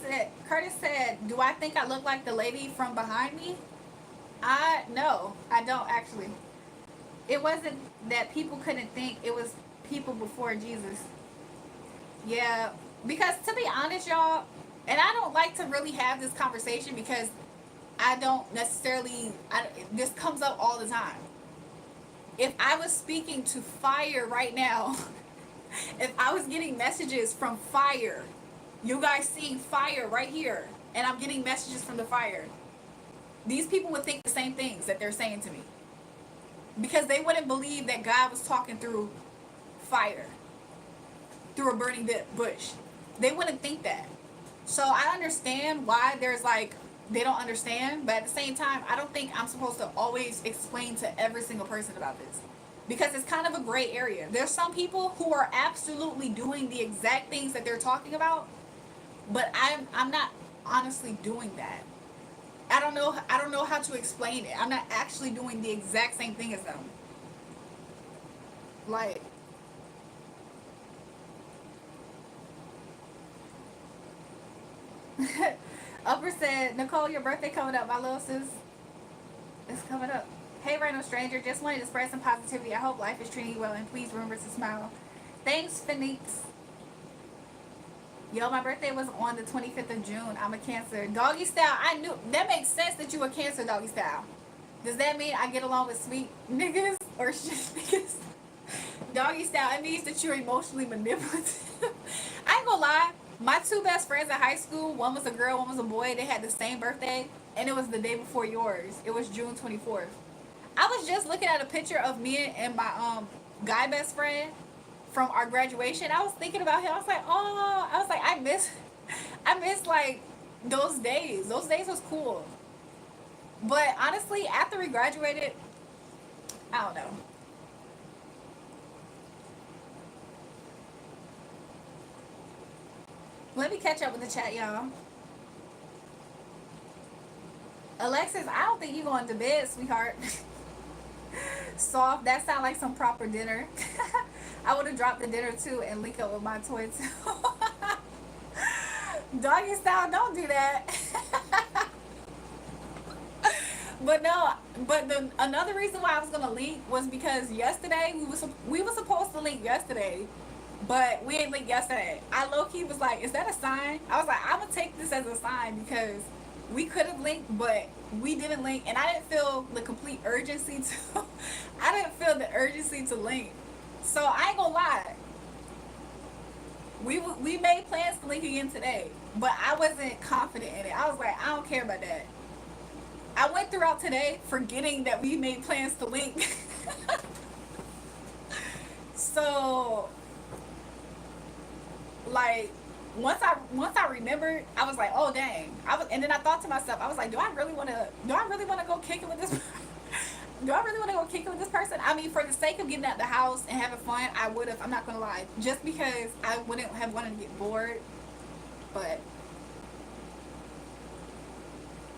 said, do I think I look like the lady from behind me? No, I don't actually. It wasn't that people couldn't think, it was people before Jesus. Yeah, because to be honest, y'all, and I don't like to really have this conversation because I don't necessarily, this comes up all the time. If I was speaking to fire right now, if I was getting messages from fire, you guys seeing fire right here, and I'm getting messages from the fire, these people would think the same things that they're saying to me. Because they wouldn't believe that God was talking through fire, through a burning bush. They wouldn't think that. So I understand why there's like, they don't understand, but at the same time, I don't think I'm supposed to always explain to every single person about this. Because it's kind of a gray area. There's some people who are absolutely doing the exact things that they're talking about, but I'm not honestly doing that. I don't know how to explain it. I'm not actually doing the exact same thing as them. Like, Upper said, Nicole, your birthday coming up, my little sis. It's coming up. Hey, random stranger, just wanted to spread some positivity. I hope life is treating you well, and please remember to smile. Thanks, Phoenix. Yo, my birthday was on the 25th of June. I'm a Cancer. Doggy style, I knew. That makes sense that you a Cancer, doggy style. Does that mean I get along with sweet niggas or shit niggas? Doggy style, it means that you're emotionally manipulative. I ain't gonna lie. My two best friends at high school, one was a girl, one was a boy. They had the same birthday, and it was the day before yours. It was June 24th. I was just looking at a picture of me and my guy best friend from our graduation. I was thinking about him. I was like, oh, I was like, I miss like those days. Those days was cool. But honestly, after we graduated, I don't know. Let me catch up with the chat, y'all. Alexis, I don't think you going to bed, sweetheart. Soft. That sound like some proper dinner. I would have dropped the dinner too and link up with my toy too. Doggy style, don't do that. But no, but another reason why I was gonna link was because yesterday we were supposed to link yesterday, but we ain't linked yesterday. I low key was like, is that a sign? I was like, I'm gonna take this as a sign because we could have linked, but we didn't link, and I didn't feel the complete urgency to. I didn't feel the urgency to link. So I ain't gonna lie. We made plans to link again today, but I wasn't confident in it. I was like, I don't care about that. I went throughout today forgetting that we made plans to link. So, like, Once I remembered, I was like, oh dang. And then I thought to myself, I was like, do I really want to go kick it with this do I really want to go kick it with this person? I mean, for the sake of getting out the house and having fun, I would have. I'm not gonna lie, just because I wouldn't have wanted to get bored. But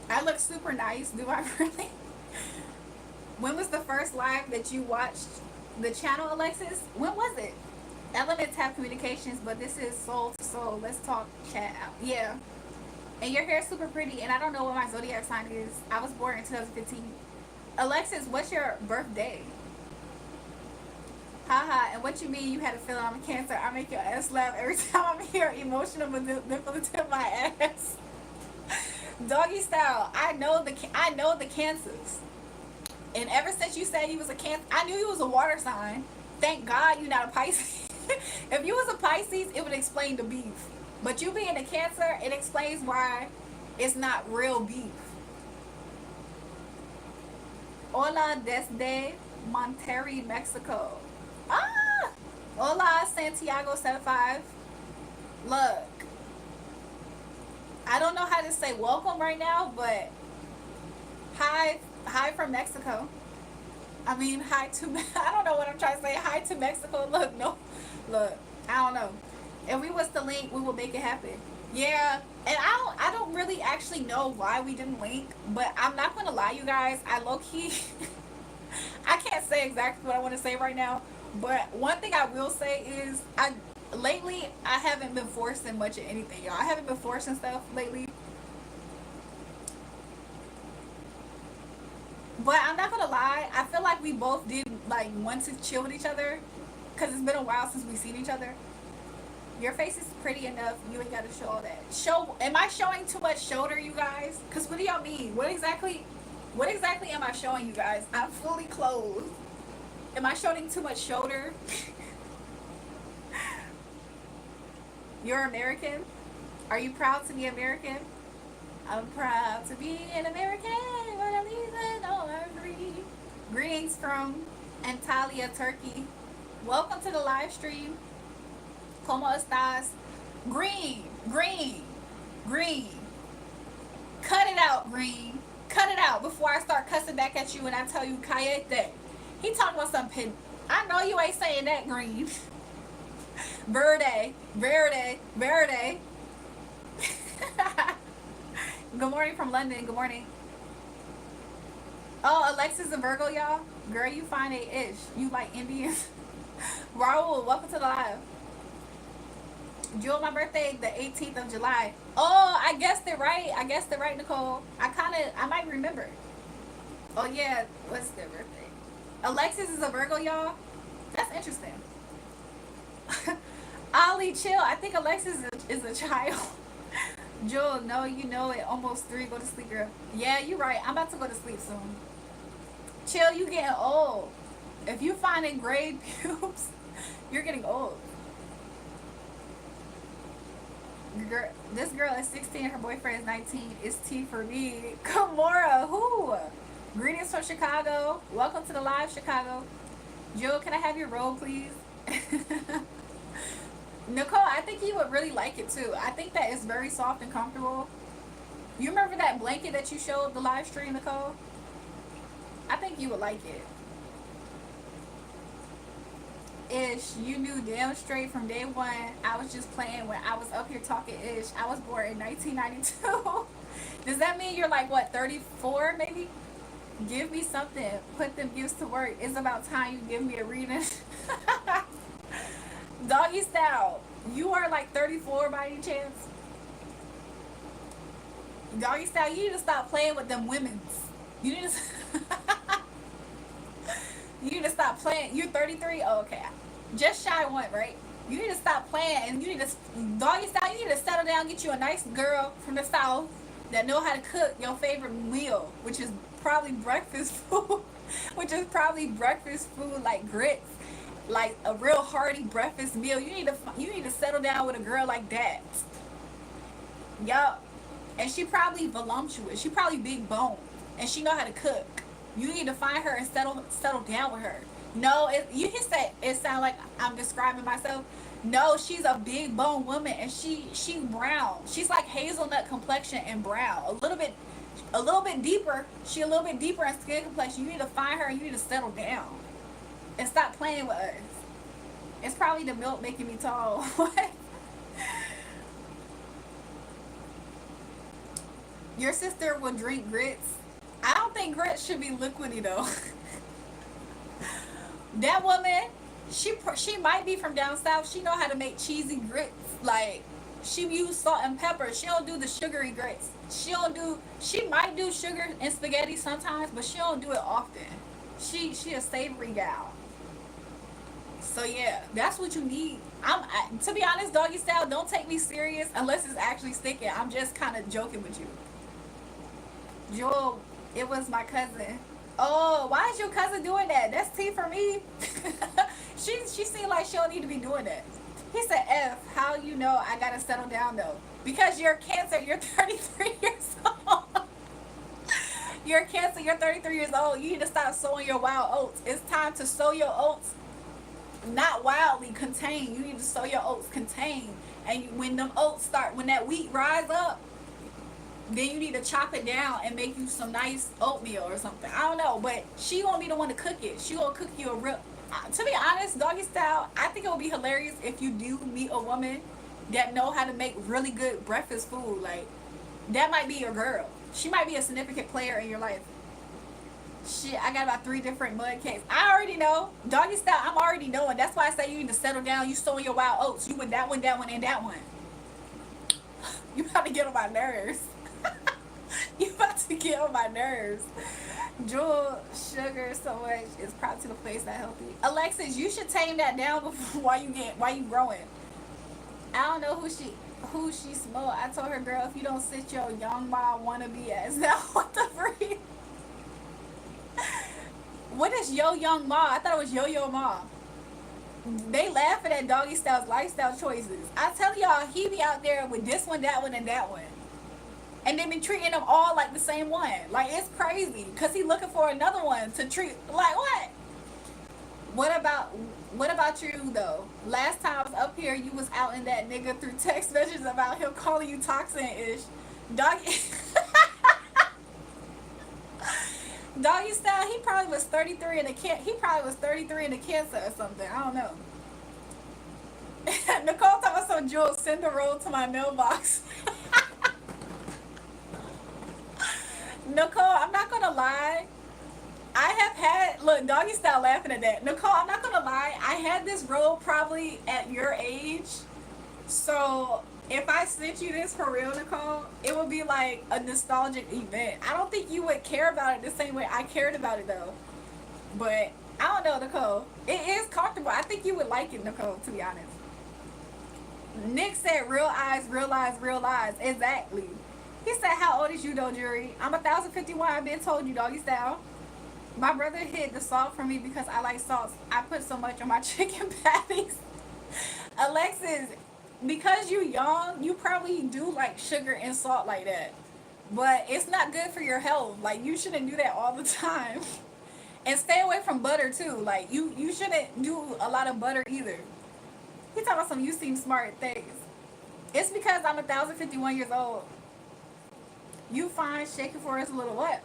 I look super nice. Do I really? When was the first live that you watched the channel, Alexis? When was it? Elements have communications, but this is soul to soul. Let's talk chat out. Yeah. And your hair is super pretty, and I don't know what my zodiac sign is. I was born in 2015. Alexis, what's your birthday? Haha, and what you mean you had a feeling I'm a Cancer? I make your ass laugh every time I'm here emotional with the tip of my ass. Doggy style. I know the Cancers. And ever since you said you was a Cancer, I knew you was a water sign. Thank God you're not a Pisces. If you was a Pisces, it would explain the beef. But you being a Cancer, it explains why it's not real beef. Hola desde Monterrey, Mexico. Ah! Hola Santiago 75. Look, I don't know how to say welcome right now, but hi from Mexico. I mean, hi to, I don't know what I'm trying to say. Hi to Mexico. Look, no, look, I don't know. If we was to link, we will make it happen. Yeah, and I don't really actually know why we didn't link, but I'm not gonna lie, you guys. I low key, I can't say exactly what I want to say right now, but one thing I will say is lately I haven't been forcing much of anything, y'all. I haven't been forcing stuff lately. But I'm not gonna lie, I feel like we both did like want to chill with each other, cause it's been a while since we've seen each other. Your face is pretty enough. You ain't gotta show all that. Am I showing too much shoulder, you guys? Cause what do y'all mean? What exactly am I showing you guys? I'm fully clothed. Am I showing too much shoulder? You're American? Are you proud to be American? I'm proud to be an American. What a reason, oh, I agree. Greetings from Antalya, Turkey. Welcome to the live stream. ¿Cómo estás? Green, green, green. Cut it out, green. Cut it out before I start cussing back at you and I tell you, Cayete. He talking about something. I know you ain't saying that, green. Verde, verde, verde. Good morning from London. Good morning. Oh, Alexis a Virgo, y'all. Girl, you find a ish. You like Indians. Raul, welcome to the live. Jewel, my birthday the 18th of July. Oh, I guessed it right. I guessed it right, Nicole. I might remember. Oh yeah, what's their birthday? Alexis is a Virgo, y'all. That's interesting. Ollie, chill. I think Alexis is a child. Jewel, no, you know it. Almost 3. Go to sleep, girl. Yeah, you're right. I'm about to go to sleep soon. Chill, you getting old. If you find engraved pubes, you're getting old. Girl, this girl is 16. Her boyfriend is 19. It's T for me. Kamora, who? Greetings from Chicago. Welcome to the live, Chicago. Joe, can I have your robe, please? Nicole, I think you would really like it too. I think that it's very soft and comfortable. You remember that blanket that you showed the live stream, Nicole? I think you would like it. Ish, you knew damn straight from day one. I was just playing when I was up here talking ish. I was born in 1992. Does that mean you're like, what, 34 maybe? Give me something. Put them gifts to work. It's about time you give me a reading. Doggy style. You are like 34 by any chance? Doggy style, you need to stop playing with them women's. You need to... You need to stop playing. You're 33? Oh, okay. Just shy one, right? You need to stop playing and you need to, doggy style, you need to settle down, get you a nice girl from the south that know how to cook your favorite meal, which is probably breakfast food. Which is probably breakfast food like grits. Like a real hearty breakfast meal. You need to settle down with a girl like that. Yup. And she probably voluptuous. She probably big bone. And she know how to cook. You need to find her and settle down with her. No, you can say it sound like I'm describing myself. No, she's a big bone woman and she brown. She's like hazelnut complexion and brown. A little bit deeper. She a little bit deeper in skin complexion. You need to find her and you need to settle down. And stop playing with us. It's probably the milk making me tall. Your sister will drink grits. I don't think grits should be liquidy though. That woman, she might be from down south. She know how to make cheesy grits. Like she use salt and pepper. She don't do the sugary grits. She don't do. She might do sugar and spaghetti sometimes, but she don't do it often. She a savory gal. So yeah, that's what you need. To be honest, doggy style. Don't take me serious unless it's actually sticking. I'm just kind of joking with you. Jewel, it was my cousin. Oh, why is your cousin doing that? That's tea for me. She seemed like she don't need to be doing that. He said, F, how you know I gotta settle down though? Because you're Cancer, you're 33 years old. You're Cancer, you're 33 years old. You need to stop sowing your wild oats. It's time to sow your oats, not wildly, contained. You need to sow your oats contained. And when them oats start, when that wheat rise up, then you need to chop it down and make you some nice oatmeal or something. I don't know, but she won't be the one to cook it. She gonna cook you a real. To be honest, doggy style, I think it would be hilarious if you do meet a woman that know how to make really good breakfast food. Like that might be your girl. She might be a significant player in your life. Shit, I got about 3 different mud cakes. I already know. Doggy style, I'm already knowing. That's why I say you need to settle down. You sowing your wild oats. You with that one, and that one. You about to get on my nerves. You about to get on my nerves. Jewel, sugar so much is probably to the place that healthy. Alexis, you should tame that down before while you growing. I don't know who she smoked. I told her, girl, if you don't sit your young ma wannabe ass down, what the freak? What is yo young ma? I thought it was yo yo ma. They laughing at doggy style's lifestyle choices. I tell y'all, he be out there with this one, that one, and that one. And they been treating them all like the same one. Like it's crazy. Cause he looking for another one to treat like what? What about you though? Last time I was up here, you was out in that nigga through text messages about him calling you toxin-ish. Doggy Doggy style, he probably was 33 in the Cancer or something. I don't know. Nicole told us so Jules, send the roll to my mailbox. Nicole, I'm not gonna lie. I have had look doggy style laughing at that. Nicole, I'm not gonna lie. I had this role probably at your age. So if I sent you this for real, Nicole, it would be like a nostalgic event. I don't think you would care about it the same way I cared about it though. But I don't know, Nicole. It is comfortable. I think you would like it, Nicole, to be honest. Nick said real eyes, real eyes, real eyes. Exactly. He said, how old is you though, Jury? I'm 1051. I've been told you, doggy style. My brother hid the salt from me because I like salt. I put so much on my chicken patties. Alexis, because you young, you probably do like sugar and salt like that. But it's not good for your health. Like you shouldn't do that all the time. And stay away from butter too. Like you shouldn't do a lot of butter either. He talking about some you seem smart things. It's because I'm 1051 years old. You fine, shaking for us a little what?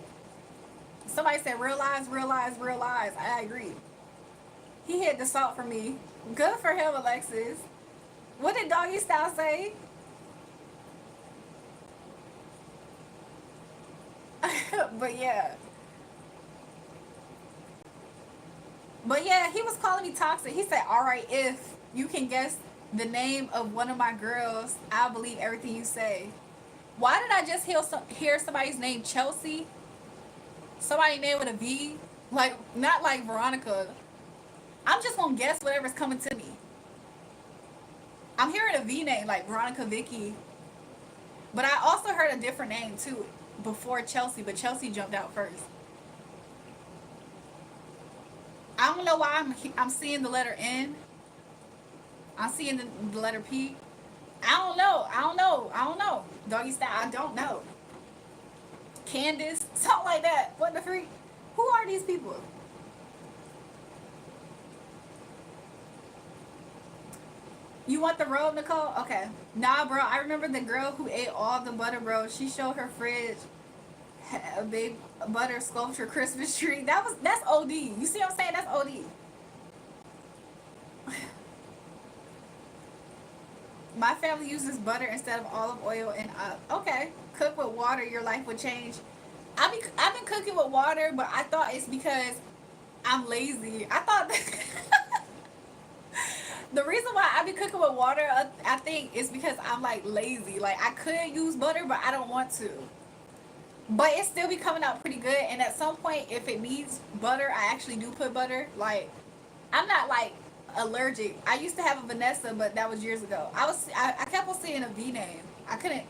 Somebody said realize, realize, realize. I agree. He hid the salt for me. Good for him, Alexis. What did doggy style say? But yeah. But yeah, he was calling me toxic. He said, alright, if you can guess the name of one of my girls, I'll believe everything you say. Why did I just hear somebody's name Chelsea? Somebody named with a V? Like, not like Veronica. I'm just gonna guess whatever's coming to me. I'm hearing a V name like Veronica Vicky. But I also heard a different name too before Chelsea, but Chelsea jumped out first. I don't know why I'm seeing the letter N. I'm seeing the letter P. I don't know. I don't know. I don't know. Doggy style, I don't know. Candace, something like that. What the freak? Who are these people? You want the robe, Nicole? Okay. Nah, bro. I remember the girl who ate all the butter, bro. She showed her fridge a big butter sculpture Christmas tree. That's OD. You see what I'm saying? That's OD. My family uses butter instead of olive oil and okay. Cook with water, your life would change. I've been cooking with water, but I thought it's because I'm lazy. I thought the reason why I be cooking with water, I think, is because I'm like lazy. Like I could use butter, but I don't want to. But it still be coming out pretty good. And at some point, if it needs butter, I actually do put butter. Like I'm not like allergic. I used to have a Vanessa, but that was years ago. I kept on seeing a V name. I couldn't.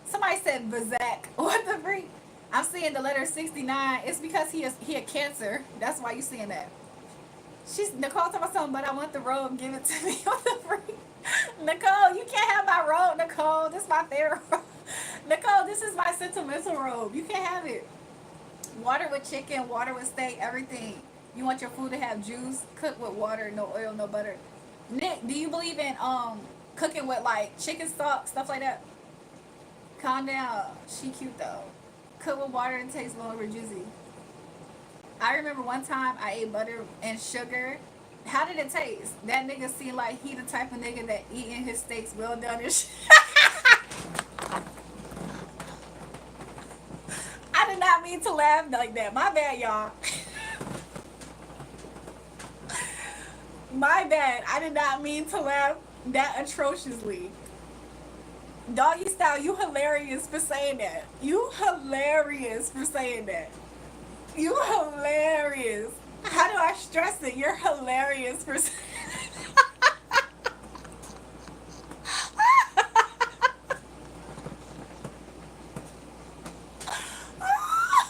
Somebody said Bazak. What the freak? I'm seeing the letter 69. It's because he a Cancer. That's why you seeing that. She's Nicole talking about something, but I want the robe. Give it to me. What the freak? Nicole, you can't have my robe, Nicole. This is my favorite robe. Nicole, this is my sentimental robe. You can't have it. Water with chicken, water with steak, everything. You want your food to have juice, cook with water, no oil, no butter. Nick, do you believe in cooking with like chicken stock, stuff like that? Calm down. She cute though. Cook with water and tastes longer juicy. I remember one time I ate butter and sugar. How did it taste? That nigga seemed like he the type of nigga that eating his steaks well done and shit. I did not mean to laugh like that. My bad, y'all. My bad. I did not mean to laugh that atrociously. Doggy style, you hilarious for saying that. You hilarious for saying that. You hilarious. How do I stress it? You're hilarious for saying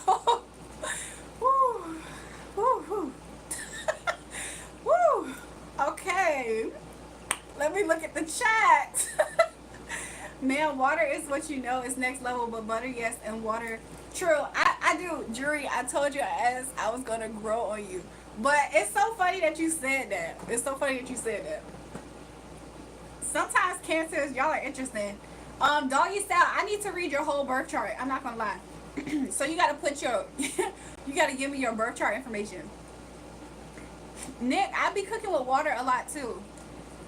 Woo. Woo. Woo. Woo. Okay. Let me look at the chat. Man, water is what you know is next level, but butter, yes, and water. True. I do, Jury. I told you as I was gonna grow on you. But it's so funny that you said that. It's so funny that you said that. Sometimes cancers, y'all are interesting. Doggy style, I need to read your whole birth chart. I'm not gonna lie. So you gotta put your you gotta give me your birth chart information. Nick, I be cooking with water a lot too.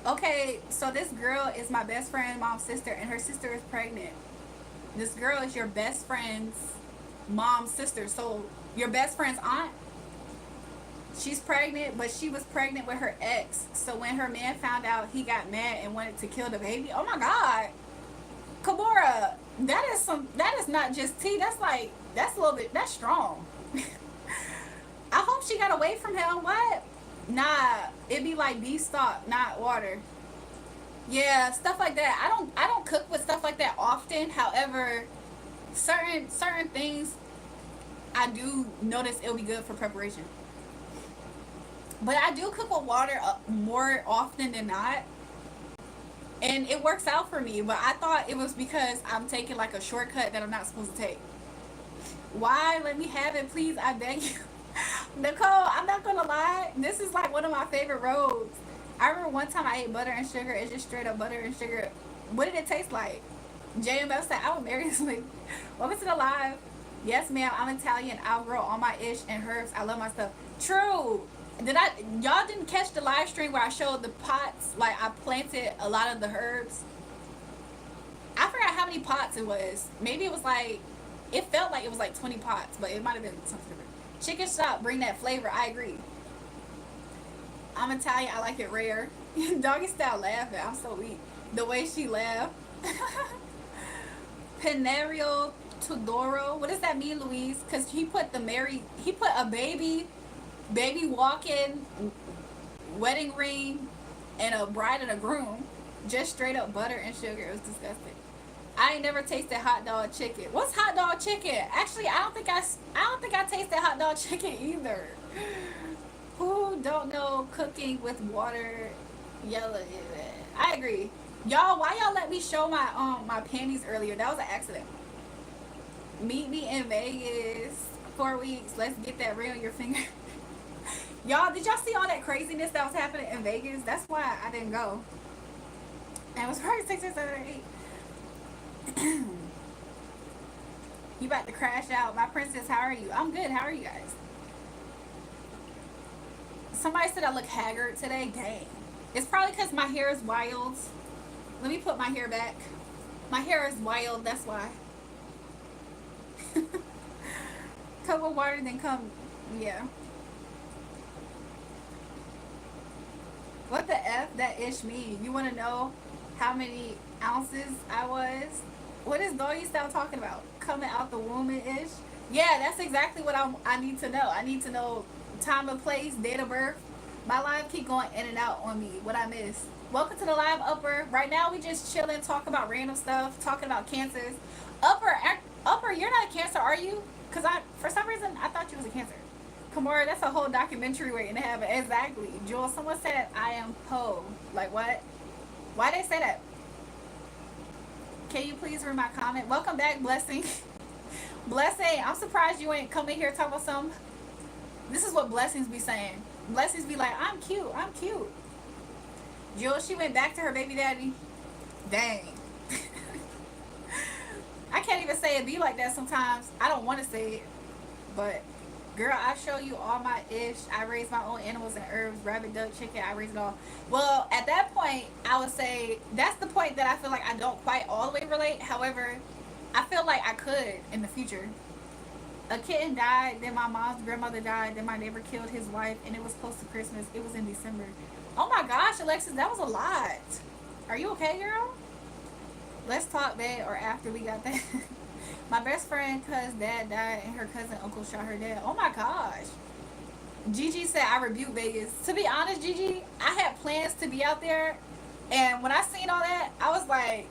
Okay, so this girl is my best friend, mom's sister, and her sister is pregnant. This girl is your best friend's mom's sister. So your best friend's aunt, she's pregnant, but she was pregnant with her ex. So when her man found out, he got mad and wanted to kill the baby. Oh my God, Kabora, that is not just tea. That's like that's a little bit that's strong. I hope she got away from him. What? Nah, it be like beef stock, not water. Yeah, stuff like that. I don't cook with stuff like that often. However, certain things I do notice it'll be good for preparation. But I do cook with water more often than not, and it works out for me. But I thought it was because I'm taking like a shortcut that I'm not supposed to take. Why? Let me have it, please. I beg you. Nicole, I'm not gonna lie. This is like one of my favorite robes. I remember one time I ate butter and sugar. It's just straight up butter and sugar. What did it taste like? JMF said, I would marry this lady. Welcome to the live. Yes, ma'am. I'm Italian. I'll grow all my ish and herbs. I love my stuff. True. Y'all didn't catch the live stream where I showed the pots? Like I planted a lot of the herbs. I forgot how many pots it was. Maybe it was like, it felt like it was like 20 pots, but it might have been something different. Chicken shop, bring that flavor. I agree. I'm Italian. I like it rare. Doggy style laughing. I'm so weak. The way she laughed. Penario Tudoro. What does that mean, Louise? Because he put a baby walking, wedding ring, and a bride and a groom. Just straight up butter and sugar. It was disgusting. I ain't never tasted hot dog chicken. What's hot dog chicken? Actually, I don't think I tasted hot dog chicken either. Who don't know cooking with water? Yellow. I agree. Y'all, why y'all let me show my panties earlier? That was an accident. Meet me in Vegas. 4 weeks. Let's get that ring on your finger. Y'all, did y'all see all that craziness that was happening in Vegas? That's why I didn't go. And it was probably 6 or 7 or 8. You about to crash out. My princess, how are you? I'm good. How are you guys? Somebody said I look haggard today. Dang. It's probably because my hair is wild. Let me put my hair back. My hair is wild. That's why. Cup of water, then come. Yeah. What the F that ish mean? You want to know how many ounces I was? What is doggy style talking about? Coming out the womb ish? Yeah, that's exactly what I need to know. I need to know time and place, date of birth. My live keep going in and out on me. What I miss. Welcome to the live, Upper. Right now we just chilling, talking about random stuff, talking about cancers. Upper, you're not a Cancer, are you? Because for some reason, I thought you was a Cancer. Kamora, that's a whole documentary waiting to happen. Exactly. Jewel, someone said I am Poe. Like what? Why they say that? Can you please read my comment? Welcome back, Blessing. Blessing, I'm surprised you ain't coming here talking about some. This is what Blessings be saying. Blessings be like, I'm cute, I'm cute. Jewel, she went back to her baby daddy. Dang. I can't even say it be like that sometimes. I don't want to say it. But, girl, I show you all my ish. I raise my own animals and herbs. Rabbit, duck, chicken. I raise it all. Well, at that point, I would say that's the point that I feel like I don't quite all the way relate. However, I feel like I could in the future. A kitten died, then my mom's grandmother died, then my neighbor killed his wife, and it was close to Christmas. It was in December. Oh my gosh, Alexis, that was a lot. Are you okay, girl? Let's talk, babe, or after we got that. My best friend, cuz dad died, and her cousin uncle shot her dad. Oh my gosh. Gigi said I rebuke Vegas. To be honest, Gigi, I had plans to be out there, and when I seen all that, I was like,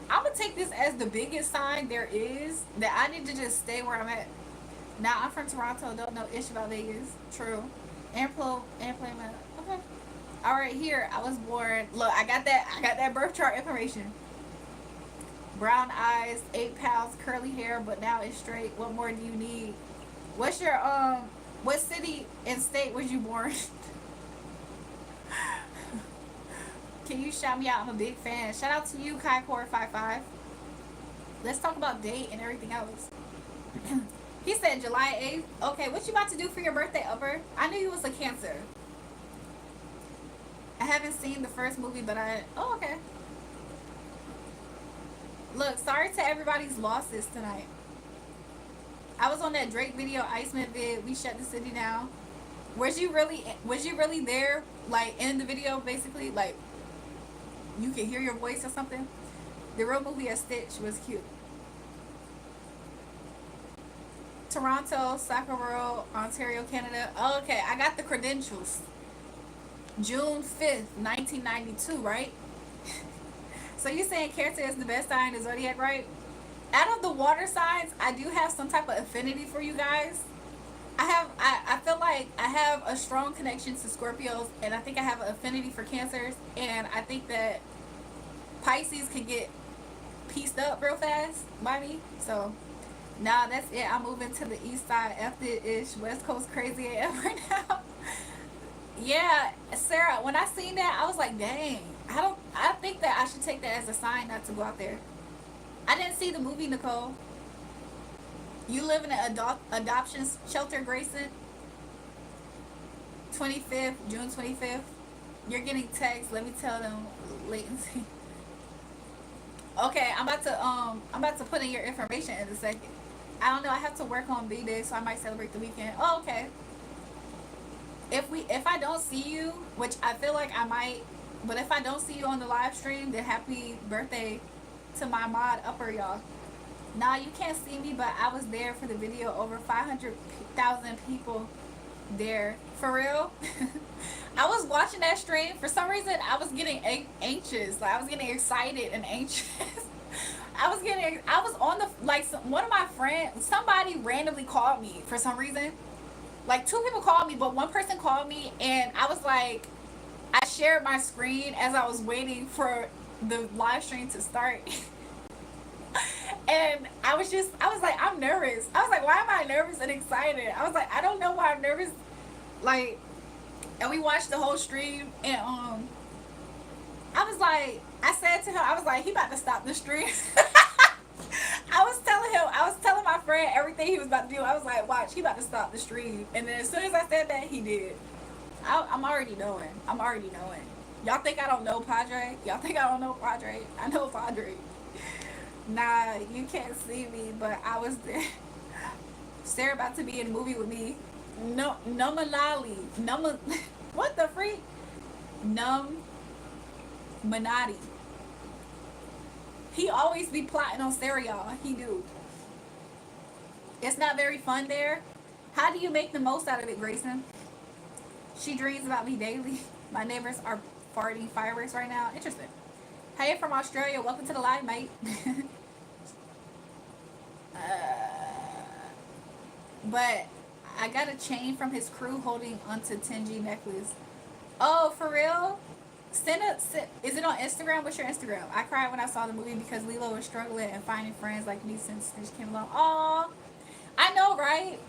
I'm gonna take this as the biggest sign there is that I need to just stay where I'm at. Now I'm from Toronto, don't know ish about Vegas. True. And play my okay. Alright, here I was born. Look, I got that birth chart information. Brown eyes, 8 pounds, curly hair, but now it's straight. What more do you need? What's your what city and state was you born? Can you shout me out? I'm a big fan. Shout out to you, KaiKore55. Let's talk about date and everything else. He said July 8th. Okay, what you about to do for your birthday, Upper? I knew you was a Cancer. I haven't seen the first movie, but oh, okay. Look, sorry to everybody's losses tonight. I was on that Drake video, Iceman vid. We shut the city down. Was you really there, like in the video, basically, like you can hear your voice or something? The real movie of Stitch was cute. Toronto, Scarborough, Ontario, Canada. Oh, okay, I got the credentials. June 5th, 1992, right? So you're saying Cancer is the best sign in the Zodiac, right? Out of the water signs, I do have some type of affinity for you guys. I feel like I have a strong connection to Scorpios, and I think I have an affinity for Cancers, and I think that Pisces can get pieced up real fast by me. So, nah, that's it. I'm moving to the east side after ish. West Coast crazy AF right now. Yeah, Sarah, when I seen that, I was like, dang. I think that I should take that as a sign not to go out there. I didn't see the movie, Nicole. You live in an adoption shelter, Grayson? 25th, June 25th. You're getting texts. Let me tell them latency. Okay, I'm about to put in your information in a second. I don't know. I have to work on B-Day, so I might celebrate the weekend. Oh, okay. If I don't see you, which I feel like I might, but if I don't see you on the live stream, then happy birthday to my mod Upper, y'all. Nah, you can't see me, but I was there for the video. Over 500,000 people there. For real? I was watching that stream. For some reason, I was getting anxious. Like, I was getting excited and anxious. I was on the, like, one of my friends, somebody randomly called me for some reason. Like, 2 people called me, but one person called me, and I was like, I shared my screen as I was waiting for the live stream to start. And I was like, I'm nervous. I was like, why am I nervous and excited? I was like, I don't know why I'm nervous. Like, and we watched the whole stream, and I was like, I said to him, I was like, he about to stop the stream. I was telling my friend everything he was about to do. I was like, watch, he about to stop the stream. And then as soon as I said that, he did. I'm already knowing. I'm already knowing. Y'all think I don't know Padre? Y'all think I don't know Padre? I know Padre. Nah, you can't see me, but I was there. Sarah about to be in a movie with me. No, Numalali. Numa, what the freak? Num Minotti. He always be plotting on Sarah, y'all. He do. It's not very fun there. How do you make the most out of it, Grayson? She dreams about me daily. My neighbors are farting fireworks right now. Interesting. Hey, from Australia. Welcome to the live, mate. uh, but I got a chain from his crew holding onto Tenji necklace. Oh, for real? Is it on Instagram? What's your Instagram? I cried when I saw the movie because Lilo was struggling and finding friends like me since she came along. Aw, I know, right?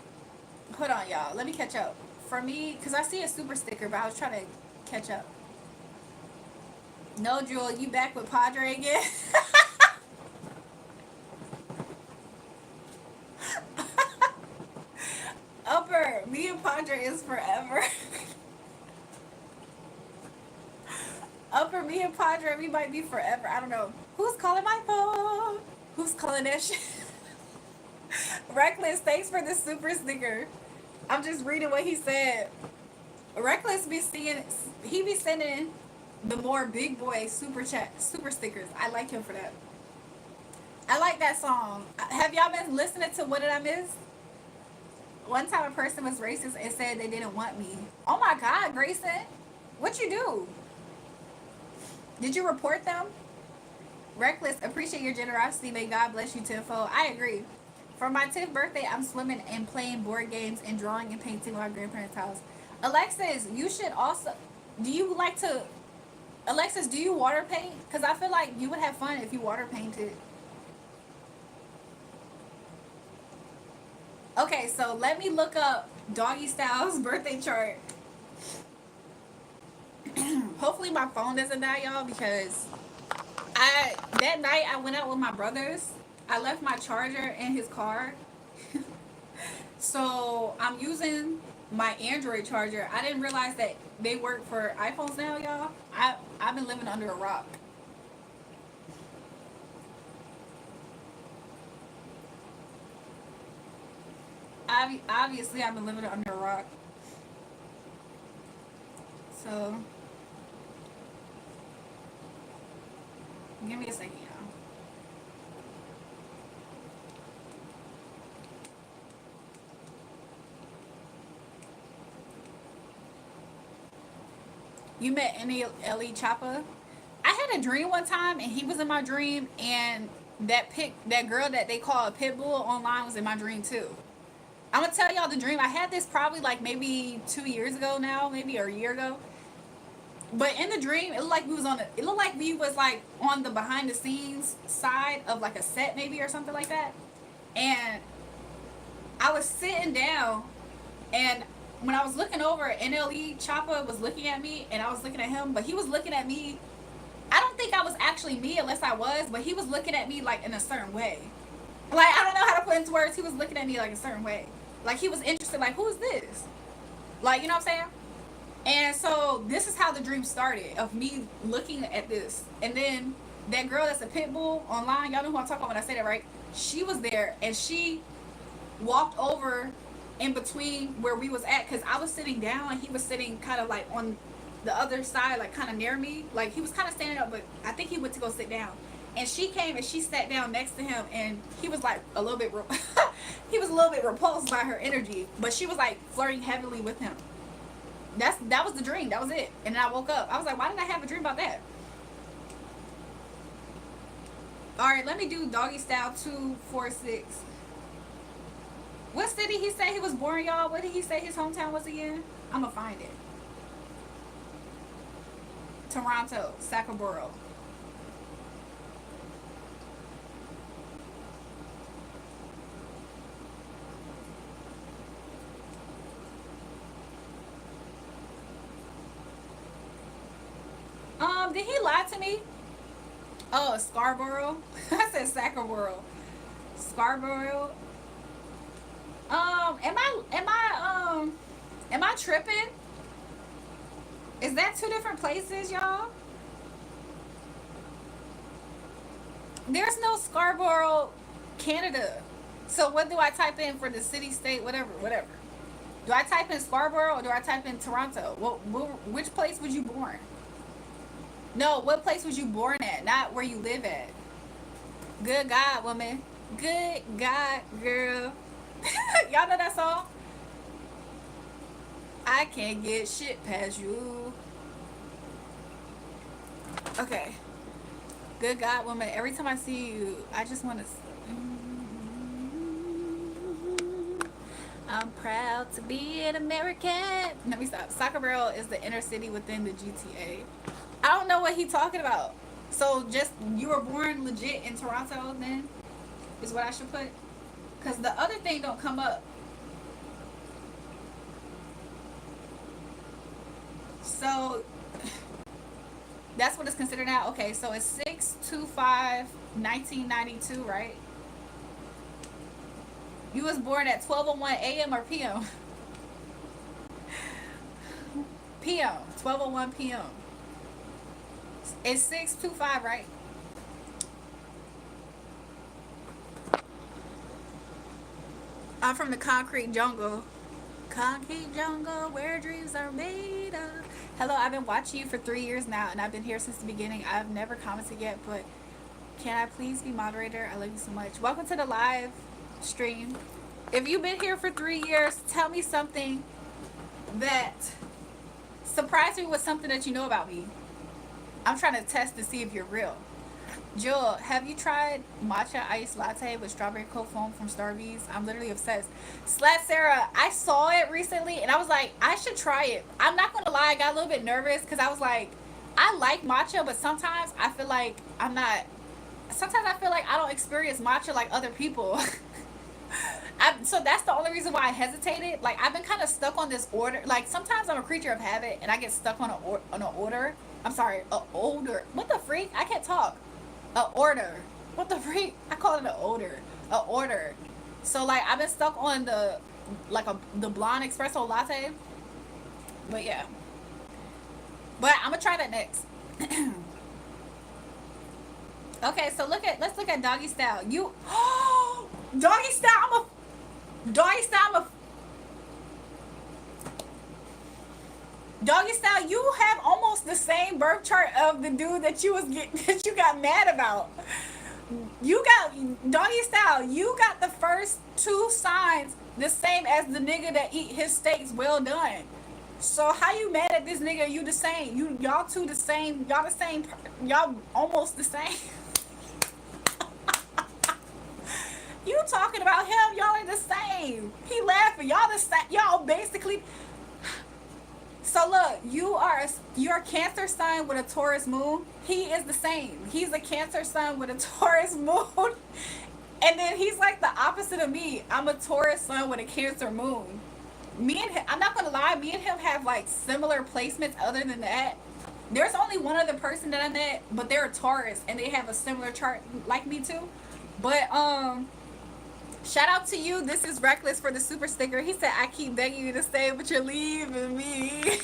Hold on, y'all. Let me catch up. For me, because I see a super sticker, but I was trying to catch up. No, Jewel, you back with Padre again? Upper, me and Padre is forever. Upper, me and Padre, we might be forever. I don't know. Who's calling my phone? Who's calling that shit? Reckless, thanks for the super sticker. I'm just reading what he said. Reckless be seeing, he be sending the more big boy super stickers. I like him for that. I like that song. Have y'all been listening to What Did I Miss? One time a person was racist and said they didn't want me. Oh my God, Grayson. What you do? Did you report them? Reckless, appreciate your generosity. May God bless you tenfold. I agree. For my 10th birthday, I'm swimming and playing board games and drawing and painting my grandparents' house. Alexis, you should also... Do you like to... Alexis, do you water paint? Because I feel like you would have fun if you water painted. Okay, so let me look up Doggy Style's birthday chart. Hopefully my phone doesn't die, y'all, because that night I went out with my brothers. I left my charger in his car. So I'm using my Android charger. I didn't realize that they work for iPhones now, y'all. I've been living under a rock. Obviously I've been living under a rock. So give me a second, y'all. You met any Ellie Choppa? I had a dream one time, and he was in my dream, and that girl that they call a pit bull online was in my dream too. I'm gonna tell y'all the dream. I had this probably like maybe 2 years ago now, maybe or a year ago. But in the dream, it looked like we was on. It looked like we was like on the behind the scenes side of like a set maybe or something like that. And I was sitting down, and when I was looking over, NLE Choppa was looking at me, and I was looking at him, but he was looking at me. I don't think I was actually me unless I was, but he was looking at me like in a certain way. Like, I don't know how to put into words. He was looking at me like a certain way. Like, he was interested, like, who is this? Like, you know what I'm saying? And so this is how the dream started, of me looking at this. And then that girl that's a pit bull online, y'all know who I'm talking about when I say that, right? She was there, and she walked over in between where we was at, because I was sitting down and he was sitting kind of like on the other side, like kind of near me. Like, he was kind of standing up, but I think he went to go sit down. And she came and she sat down next to him, and he was like a little bit he was a little bit repulsed by her energy, but she was like flirting heavily with him. That was the dream. That was it. And then I woke up. I was like, why did I have a dream about that? All right, let me do Doggy Style 246. What city he said he was born, y'all? What did he say his hometown was again? I'm gonna find it. Toronto, Sacramento. did he lie to me? Oh, Scarborough. I said Sacramento. Scarborough. Am I tripping? Is that two different places, y'all? There's no Scarborough, Canada. So what do I type in for the city, state, whatever? Do I type in Scarborough or do I type in Toronto? Which place was you born? No, what place was you born at? Not where you live at. Good God, woman. Good God, girl. Y'all know that song? I can't get shit past you. Okay. Good God, woman. Every time I see you, I just want to... I'm proud to be an American. Let me stop. Sacramento is the inner city within the GTA. I don't know what he's talking about. So just, you were born legit in Toronto then? Is what I should put? Because the other thing don't come up. So that's what it's considered now. Okay, so it's 6/25/1992, right? You was born at 12:01 a.m. or p.m.? p.m. 12:01 p.m. It's 6/25, right? I'm from the concrete jungle. Concrete jungle where dreams are made of. Hello, I've been watching you for 3 years now, and I've been here since the beginning. I've never commented yet, but can I please be moderator? I love you so much. Welcome to the live stream. If you've been here for 3 years, tell me something that surprised me with something that you know about me. I'm trying to test to see if you're real. Jewel, have you tried matcha iced latte with strawberry cold foam from Starbucks? I'm literally obsessed. Slat Sarah, I saw it recently and I was like, I should try it. I'm not gonna lie, I got a little bit nervous because I was like, I like matcha, but sometimes I feel like sometimes I feel like I don't experience matcha like other people. So that's the only reason why I hesitated. Like, I've been kind of stuck on this order. Like, sometimes I'm a creature of habit and I get stuck on an order. I'm sorry, a older. What the freak? I can't talk. A order. What the freak? I call it an odor. A order. So like I've been stuck on the blonde espresso latte. But yeah. But I'm gonna try that next. Okay, so let's look at doggy style. You doggy style. Doggy style, you have almost the same birth chart of the dude that you got mad about. You got doggy style. You got the first two signs the same as the nigga that eat his steaks well done. So how you mad at this nigga? You the same. Y'all two the same. Y'all the same. Y'all almost the same. You talking about him? Y'all are the same. He laughing. Y'all the same. Y'all basically. So look, you're a Cancer sun with a Taurus moon. He is the same. He's a Cancer sun with a Taurus moon. And then he's like the opposite of me. I'm a Taurus sun with a Cancer moon. Me and him, I'm not gonna lie, me and him have like similar placements other than that. There's only one other person that I met, but they're a Taurus and they have a similar chart like me too. But shout out to you. This is Reckless for the super sticker. He said, I keep begging you to stay, but you're leaving me.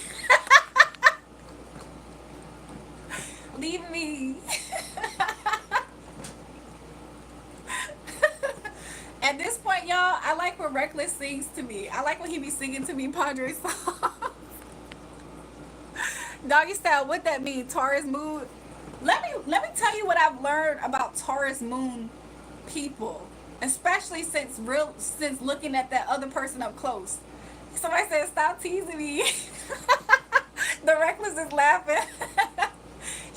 Leave me. At this point, y'all, I like when Reckless sings to me. I like when he be singing to me Padre songs. Doggy style, what that mean? Taurus moon. Let me tell you what I've learned about Taurus moon people. Especially since looking at that other person up close. Somebody said, stop teasing me. The Reckless is laughing.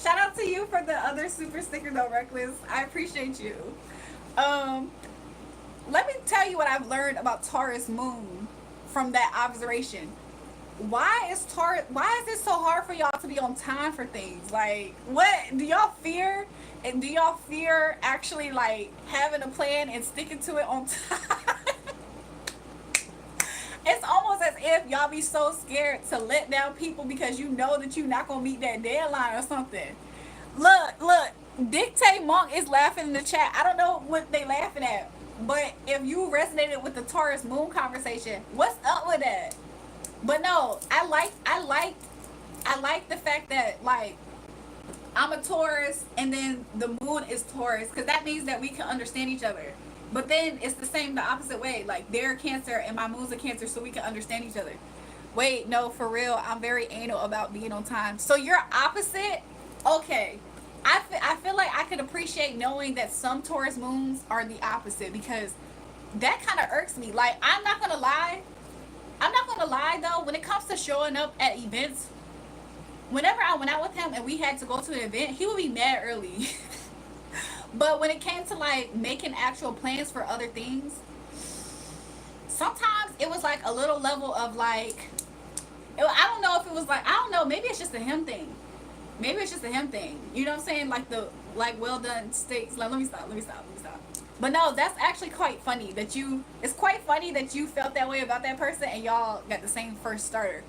Shout out to you for the other super sticker though, Reckless. I appreciate you. Let me tell you what I've learned about Taurus moon from that observation. Why is it so hard for y'all to be on time for things? Like, what do y'all fear? And do y'all fear actually like having a plan and sticking to it on time? It's almost as if y'all be so scared to let down people because you know that you're not gonna meet that deadline or something. Look, Dictate Monk is laughing in the chat. I don't know what they laughing at, but if you resonated with the Taurus Moon conversation, what's up with that? But no, I like the fact that like I'm a Taurus and then the moon is Taurus because that means that we can understand each other. But then it's the same the opposite way. Like they're Cancer and my moon's a Cancer, so we can understand each other. Wait, no, for real, I'm very anal about being on time. So you're opposite? Okay. I feel like I could appreciate knowing that some Taurus moons are the opposite because that kind of irks me. Like, I'm not going to lie. I'm not going to lie, though. When it comes to showing up at events, whenever I went out with him and we had to go to an event, he would be mad early. But when it came to, like, making actual plans for other things, sometimes it was, like, a little level of, like, I don't know if it was, like, I don't know. Maybe it's just a him thing. Maybe it's just a him thing. You know what I'm saying? Like the well done steaks. Like, let me stop. But no, that's actually quite funny that it's quite funny that you felt that way about that person and y'all got the same first starter.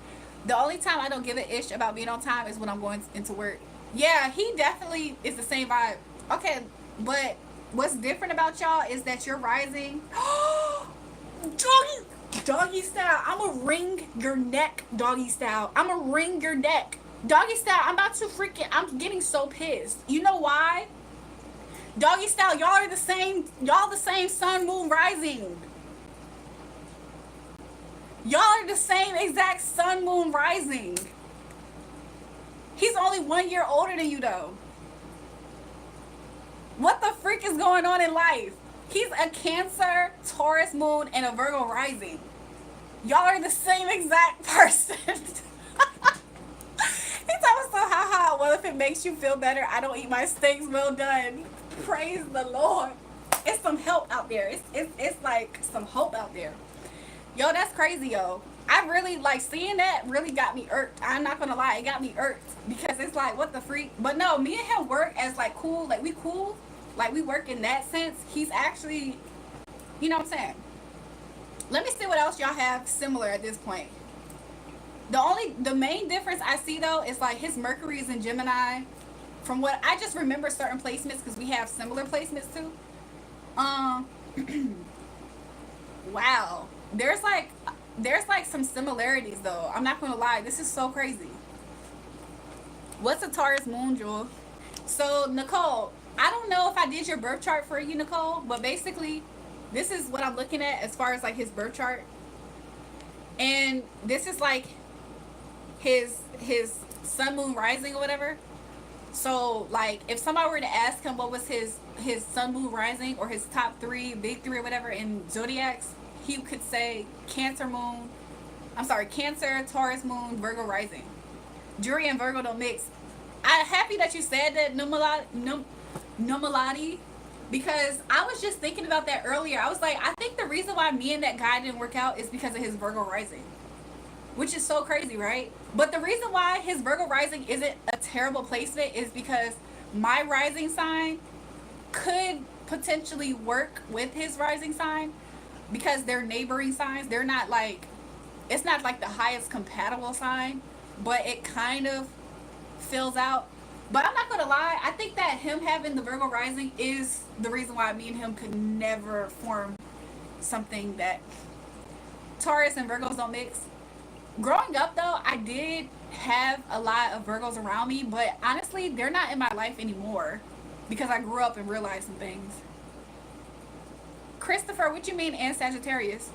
The only time I don't give a ish about being on time is when I'm going into work. Yeah, he definitely is the same vibe. Okay, but what's different about y'all is that you're rising. Doggy style. I'ma wring your neck, doggy style. I'ma wring your neck. Doggy style, I'm getting so pissed. You know why? Doggy style, y'all the same sun, moon, rising. Y'all are the same exact sun, moon, rising. He's only 1 year older than you, though. What the freak is going on in life? He's a Cancer, Taurus moon, and a Virgo rising. Y'all are the same exact person. He told us so, haha. Well, if it makes you feel better, I don't eat my steaks well done. Praise the Lord. It's some help out there. It's like some hope out there. Yo, that's crazy, yo. I really, like, seeing that really got me irked. I'm not gonna lie, it got me irked. Because it's like, what the freak? But no, me and him work as, like, cool. Like, we cool. Like, we work in that sense. He's actually, you know what I'm saying? Let me see what else y'all have similar at this point. The main difference I see, though, is like his Mercury is in Gemini. From what I just remember certain placements, because we have similar placements too. Wow. There's like some similarities, though. I'm not gonna lie, this is so crazy. What's a Taurus moon, Jewel? So Nicole, I don't know if I did your birth chart for you, Nicole, but basically this is what I'm looking at as far as like his birth chart. And this is like his sun, moon, rising or whatever. So like if somebody were to ask him what was his sun, moon, rising, or his top three, big three or whatever in zodiacs, he could say Cancer, Taurus moon, Virgo rising. Julrae and Virgo don't mix. I'm happy that you said that, Numalati, because I was just thinking about that earlier. I was like, I think the reason why me and that guy didn't work out is because of his Virgo rising. Which is so crazy, right? But the reason why his Virgo rising isn't a terrible placement is because my rising sign could potentially work with his rising sign because they're neighboring signs. They're not like, it's not like the highest compatible sign, but it kind of fills out. But I'm not gonna lie, I think that him having the Virgo rising is the reason why me and him could never form something that Taurus and Virgos don't mix. Growing up, though, I did have a lot of Virgos around me, but honestly, they're not in my life anymore because I grew up and realized some things. Christopher, what you mean, and Sagittarius?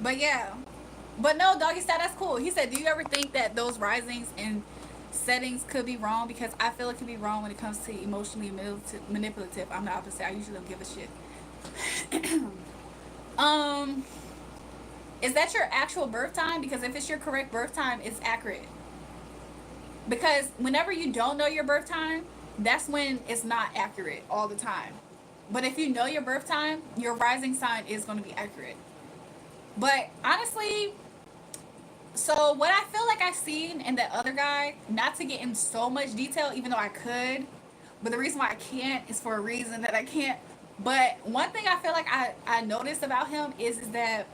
But yeah. But no, doggy style, that's cool. He said, do you ever think that those risings and settings could be wrong? Because I feel it could be wrong when it comes to emotionally manipulative. I'm the opposite. I usually don't give a shit. Is that your actual birth time? Because if it's your correct birth time, it's accurate. Because whenever you don't know your birth time, that's when it's not accurate all the time. But if you know your birth time, your rising sign is going to be accurate. But honestly, so what I feel like I've seen in that other guy, not to get in so much detail, even though I could, but the reason why I can't is for a reason that I can't But one thing I feel like I noticed about him is that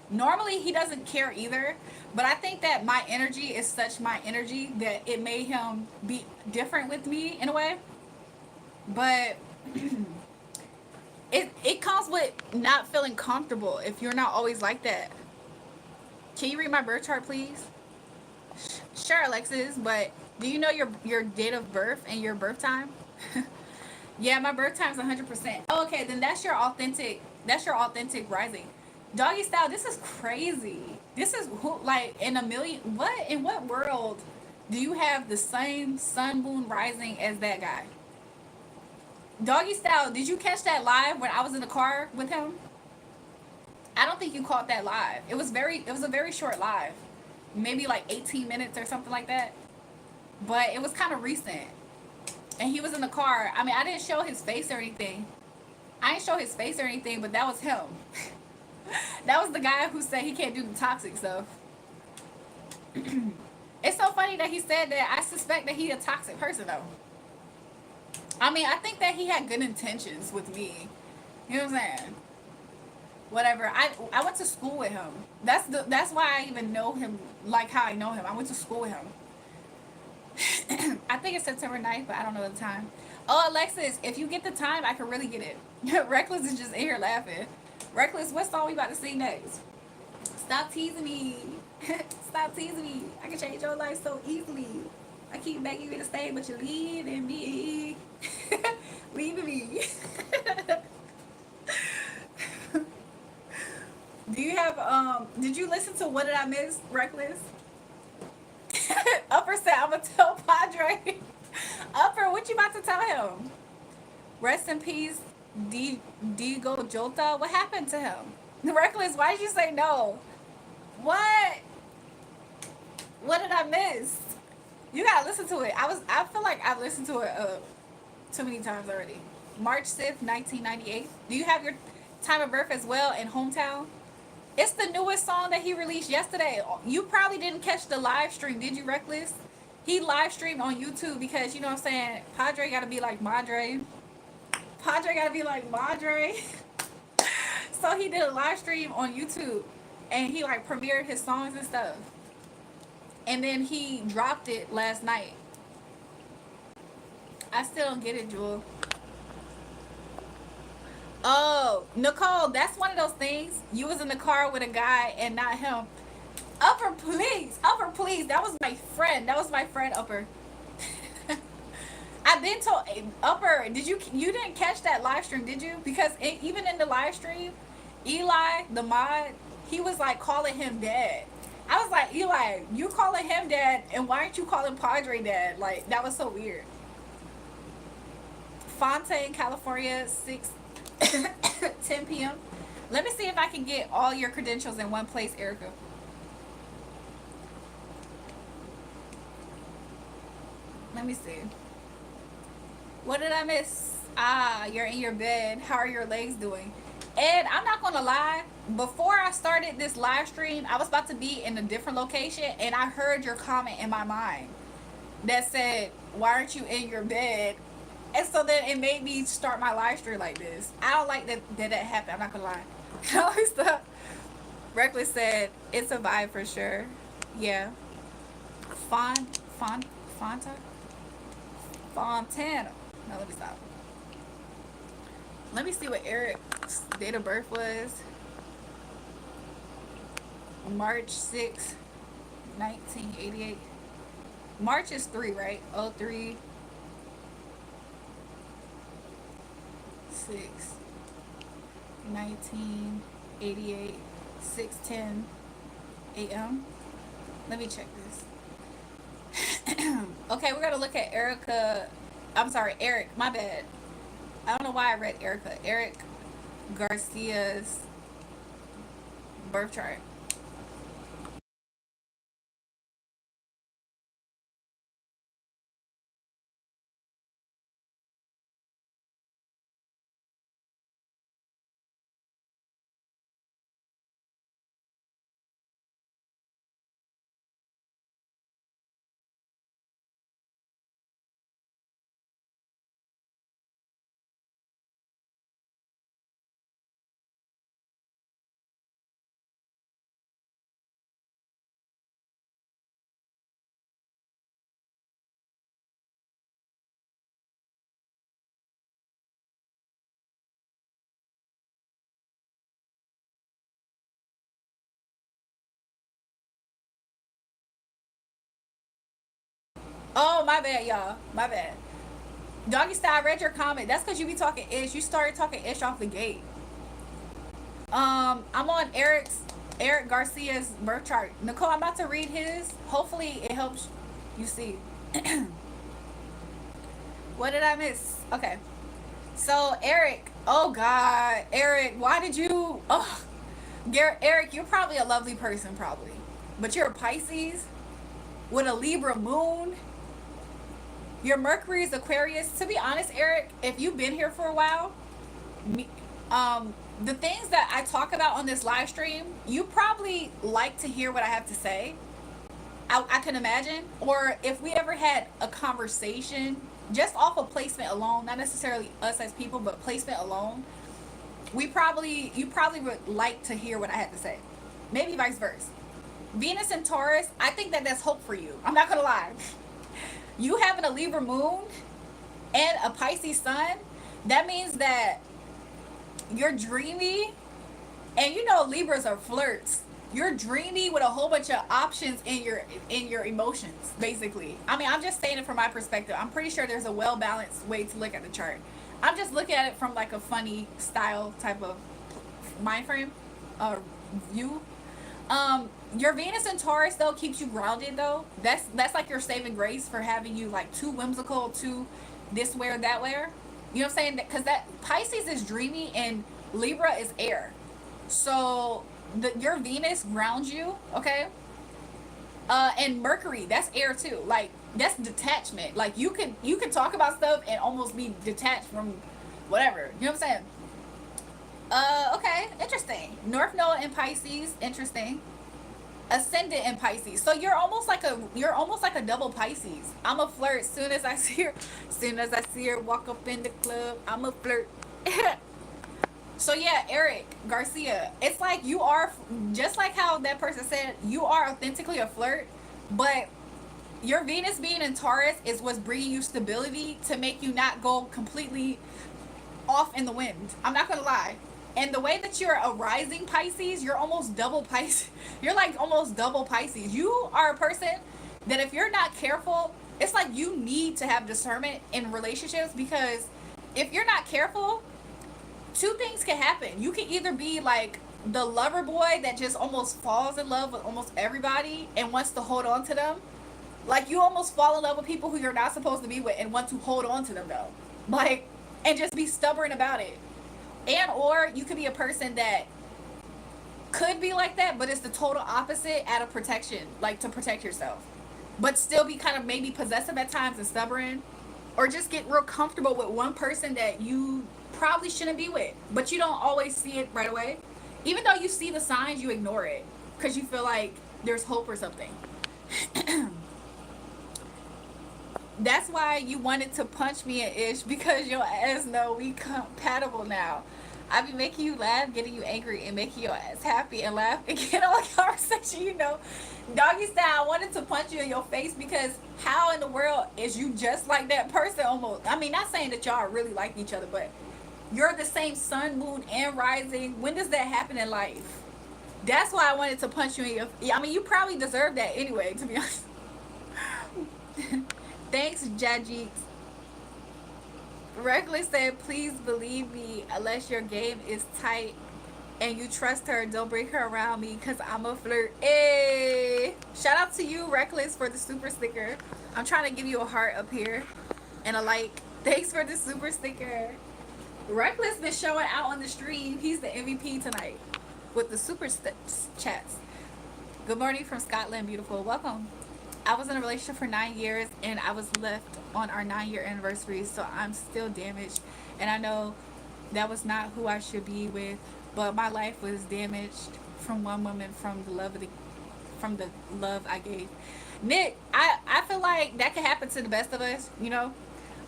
normally he doesn't care either. But I think that my energy is such my energy that it made him be different with me in a way. But it comes with not feeling comfortable if you're not always like that. Can you read my birth chart, please? Sure, Alexis, but do you know your date of birth and your birth time? Yeah, my birth time's 100%. Oh, okay, then that's your authentic. That's your authentic rising. Doggy style. This is crazy. This is who like in a million. What in what world do you have the same sun moon rising as that guy? Doggy style. Did you catch that live when I was in the car with him? I don't think you caught that live. It was very. It was a very short live, maybe like 18 minutes or something like that. But it was kind of recent, and he was in the car. I mean, I didn't show his face or anything. I didn't show his face or anything, but that was him. That was the guy who said he can't do the toxic stuff. It's so funny that he said that. I suspect that he a toxic person though. I mean, I think that he had good intentions with me. You know what I'm saying? Whatever. I went to school with him. That's why I even know him like how I know him. I went to school with him. I think it's September 9th, but I don't know the time. Oh, Alexis, if you get the time, I can really get it. Reckless is just in here laughing. Reckless, what song we about to sing next? Stop teasing me. Stop teasing me. I can change your life so easily. I keep begging you to stay, but you're leaving me. Leaving me. Do you have did you listen to What Did I Miss, Reckless? Upper said I'ma tell Padre. Upper, what you about to tell him? Rest in peace, Digo Jota. What happened to him? Reckless, why did you say no? What? What did I miss? You gotta listen to it. I feel like I've listened to it too many times already. March 6th, 1998. Do you have your time of birth as well in hometown? It's the newest song that he released yesterday. You probably didn't catch the live stream, did you, Reckless? He live streamed on YouTube because you know what I'm saying. Padre gotta be like Madre. Padre gotta be like Madre. So he did a live stream on YouTube, and he like premiered his songs and stuff. And then he dropped it last night. I still don't get it, Jewel. Oh, Nicole, that's one of those things. You was in the car with a guy and not him. Upper, please. Upper, please. That was my friend. That was my friend, Upper. I've been told, Upper, you didn't catch that live stream, did you? Because even in the live stream, Eli, the mod, he was like calling him dad. I was like, Eli, you calling him dad, and why aren't you calling Padre dad? Like, that was so weird. Fontaine, California, 10 p.m. Let me see if I can get all your credentials in one place, Erica. Let me see. What did I miss? Ah, you're in your bed. How are your legs doing? And I'm not gonna lie, before I started this live stream, I was about to be in a different location, and I heard your comment in my mind that said, why aren't you in your bed? And so then it made me start my live stream like this. I don't like that happened. I'm not gonna lie. Stuff. Reckless said it's a vibe for sure. Yeah. Fon Fon Fonta Fontana. No, let me stop. Let me see what Eric's date of birth was. March 6th, 1988. March is 3, right? Oh, 3, 6, 1988, 6:10 a.m. Let me check this. Okay, we're gonna look at Erica. I'm sorry, Eric. My bad. I don't know why I read Erica. Eric Garcia's birth chart. Oh, my bad, y'all. My bad. Doggy style, I read your comment. That's because you be talking ish. You started talking ish off the gate. I'm on Eric Garcia's birth chart. Nicole, I'm about to read his. Hopefully it helps you see. What did I miss? Okay. So Eric, oh God, Eric, why did you? Oh, Eric, you're probably a lovely person, probably, but you're a Pisces with a Libra moon. Your Mercury is Aquarius. To be honest, Eric, if you've been here for a while, me, the things that I talk about on this live stream, you probably like to hear what I have to say. I can imagine. Or if we ever had a conversation just off of placement alone, not necessarily us as people, but placement alone, you probably would like to hear what I had to say. Maybe vice versa. Venus and Taurus, I think that that's hope for you. I'm not gonna lie. You having a Libra moon and a Pisces sun, that means that you're dreamy, and you know Libras are flirts. You're dreamy with a whole bunch of options in your emotions, basically. I mean, I'm just saying it from my perspective. I'm pretty sure there's a well balanced way to look at the chart. I'm just looking at it from like a funny style type of mind frame, uh, view. Your Venus and Taurus though keeps you grounded though. That's like your saving grace for having you like too whimsical, too this way or that way. You know what I'm saying? Because that Pisces is dreamy and Libra is air. So your Venus grounds you, okay? And Mercury, that's air too. Like that's detachment. Like you can talk about stuff and almost be detached from whatever. You know what I'm saying? Okay, interesting. North Node in Pisces, interesting. Ascendant in Pisces. So you're almost like a double Pisces. I'm a flirt soon as I see her. Soon as I see her walk up in the club, I'm a flirt. So yeah, Eric Garcia. It's like you are just like how that person said, you are authentically a flirt, but your Venus being in Taurus is what's bringing you stability to make you not go completely off in the wind. I'm not gonna lie. And the way that you're a rising Pisces, you're almost double Pisces. You're like almost double Pisces. You are a person that if you're not careful, it's like you need to have discernment in relationships, because if you're not careful, two things can happen. You can either be like the lover boy that just almost falls in love with almost everybody and wants to hold on to them. Like you almost fall in love with people who you're not supposed to be with and want to hold on to them though. Like, and just be stubborn about it. And or you could be a person that could be like that, but it's the total opposite out of protection, like to protect yourself, but still be kind of maybe possessive at times and stubborn, or just get real comfortable with one person that you probably shouldn't be with, but you don't always see it right away. Even though you see the signs, you ignore it because you feel like there's hope or something. That's why you wanted to punch me an ish, because your ass know we compatible now. I be making you laugh, getting you angry, and making your ass happy and laugh and get on a conversation, you know. Doggy style, I wanted to punch you in your face because how in the world is you just like that person almost? I mean, not saying that y'all really like each other, but you're the same sun, moon, and rising. When does that happen in life? That's why I wanted to punch you in your... Yeah, I mean, you probably deserve that anyway, to be honest. Thanks, Jajit. Reckless said, please believe me, unless your game is tight and you trust her, don't bring her around me because I'm a flirt. Hey! Shout out to you, Reckless, for the super sticker. I'm trying to give you a heart up here and a like. Thanks for the super sticker. Reckless been showing out on the stream. He's the MVP tonight with the super chats. Good morning from Scotland, beautiful. Welcome. I was in a relationship for 9 years and I was left on our 9-year anniversary, so I'm still damaged, and I know that was not who I should be with, but my life was damaged from one woman, from the love I gave. Nick, I feel like that can happen to the best of us, you know,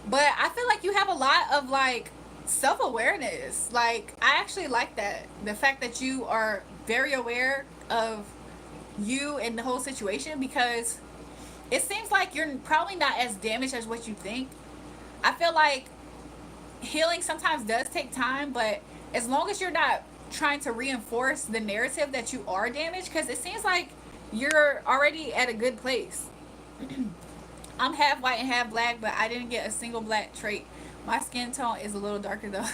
but I feel like you have a lot of like self-awareness. Like I actually like that, the fact that you are very aware of you and the whole situation, because it seems like you're probably not as damaged as what you think. I feel like healing sometimes does take time, but as long as you're not trying to reinforce the narrative that you are damaged, because it seems like you're already at a good place. I'm half white and half black, but I didn't get a single black trait. My skin tone is a little darker though.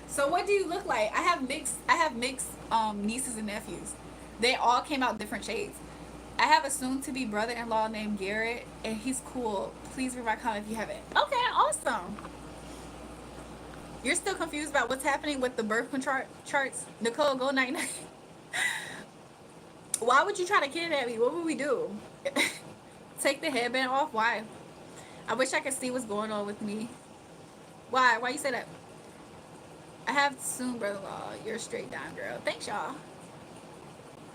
So what do you look like? I have mixed nieces and nephews. They all came out different shades. I have a soon to be brother-in-law named Garrett, and he's cool. Please read my comment if you haven't. Okay, awesome. You're still confused about what's happening with the birth control charts? Nicole, go night night. Why would you try to kidnap me? What would we do? Take the headband off? Why? I wish I could see what's going on with me. Why? Why you say that? I have soon brother-in-law. You're a straight dime girl. Thanks, y'all.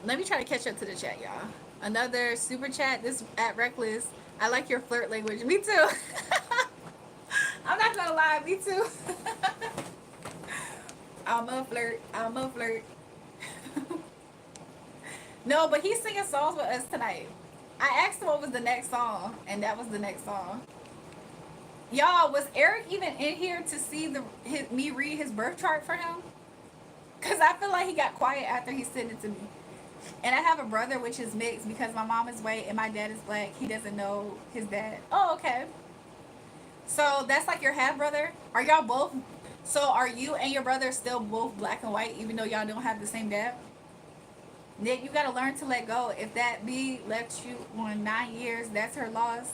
Let me try to catch up to the chat, y'all. Another super chat. This at Reckless. I like your flirt language. Me too. I'm not gonna lie. Me too. I'm a flirt. I'm a flirt. No, but he's singing songs with us tonight. I asked him what was the next song, and that was the next song. Y'all, was Eric even in here to see me read his birth chart for him? Because I feel like he got quiet after he sent it to me. And I have a brother which is mixed because my mom is white and my dad is black. He doesn't know his dad. Oh, okay. So that's like your half brother? Are y'all both? So are you and your brother still both black and white even though y'all don't have the same dad? Nick, you gotta learn to let go. If that bee left you on 9 years, that's her loss.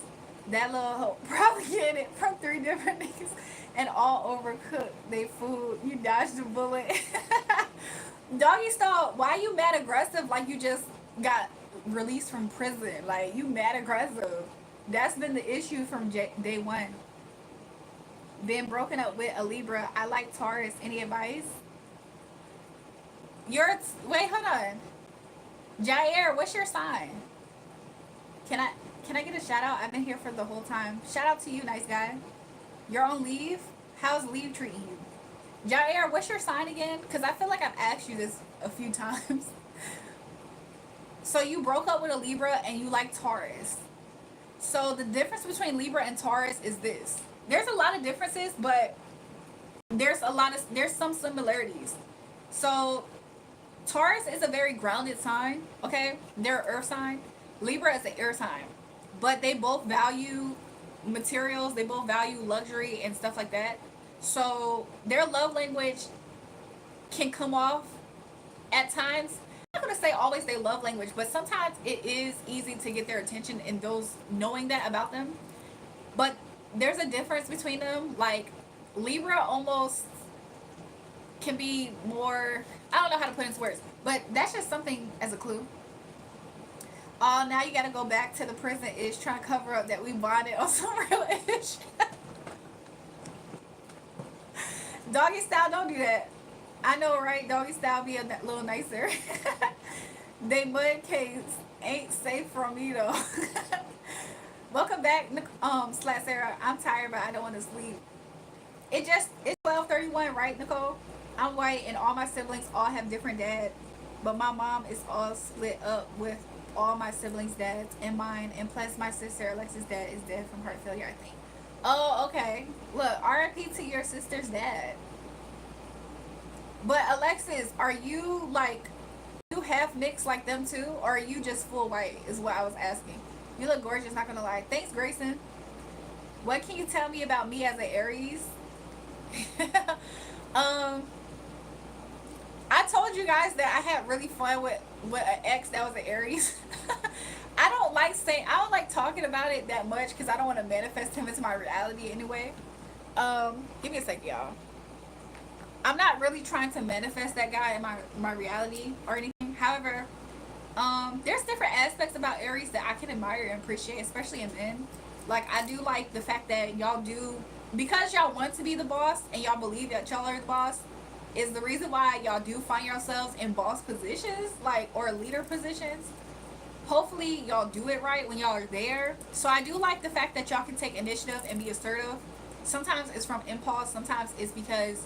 That little hoe probably get it from 3 different niggas and all overcooked they food. You dodged the bullet. Doggy style, why you mad aggressive like you just got released from prison? Like, you mad aggressive. That's been the issue from day one. Been broken up with a Libra. I like Taurus. Any advice? Wait, hold on. Jair, what's your sign? Can I get a shout out? I've been here for the whole time. Shout out to you, nice guy. You're on leave? How's leave treating you? Jair, what's your sign again? Because I feel like I've asked you this a few times. So you broke up with a Libra and you like Taurus. So the difference between Libra and Taurus is this. There's a lot of differences, but there's some similarities. So Taurus is a very grounded sign, okay? They're an earth sign. Libra is an air sign. But they both value materials, they both value luxury and stuff like that. So their love language can come off at times. I'm not gonna say always their love language, but sometimes it is easy to get their attention in those knowing that about them. But there's a difference between them. Like, Libra almost can be more, I don't know how to put it into words, but that's just something as a clue. Oh, now you gotta go back to the prison ish, trying to cover up that we bonded on some real ish. Doggy style, don't do that. I know, right? Doggy style be a little nicer. They mud cakes ain't safe from me though. Welcome back, Slat Sarah. I'm tired, but I don't want to sleep. It's 12:31, right, Nicole? I'm white, and all my siblings all have different dads, but my mom is all split up with all my siblings' dads and mine, and plus my sister Alexis' dad is dead from heart failure, I think. Oh, okay. Look, R.I.P. to your sister's dad. But Alexis, are you like, you half mixed like them too, or are you just full white? Is what I was asking. You look gorgeous, not gonna lie. Thanks, Grayson. What can you tell me about me as an Aries? I told you guys that I had really fun with an ex that was an Aries. I don't like talking about it that much because I don't want to manifest him into my reality anyway. Give me a sec, y'all. I'm not really trying to manifest that guy in my reality or anything. However, there's different aspects about Aries that I can admire and appreciate, especially in men. Like, I do like the fact that y'all do, because y'all want to be the boss and y'all believe that y'all are the boss, is the reason why y'all do find yourselves in boss positions, like, or leader positions. Hopefully y'all do it right when y'all are there. So I do like the fact that y'all can take initiative and be assertive. Sometimes it's from impulse, sometimes it's because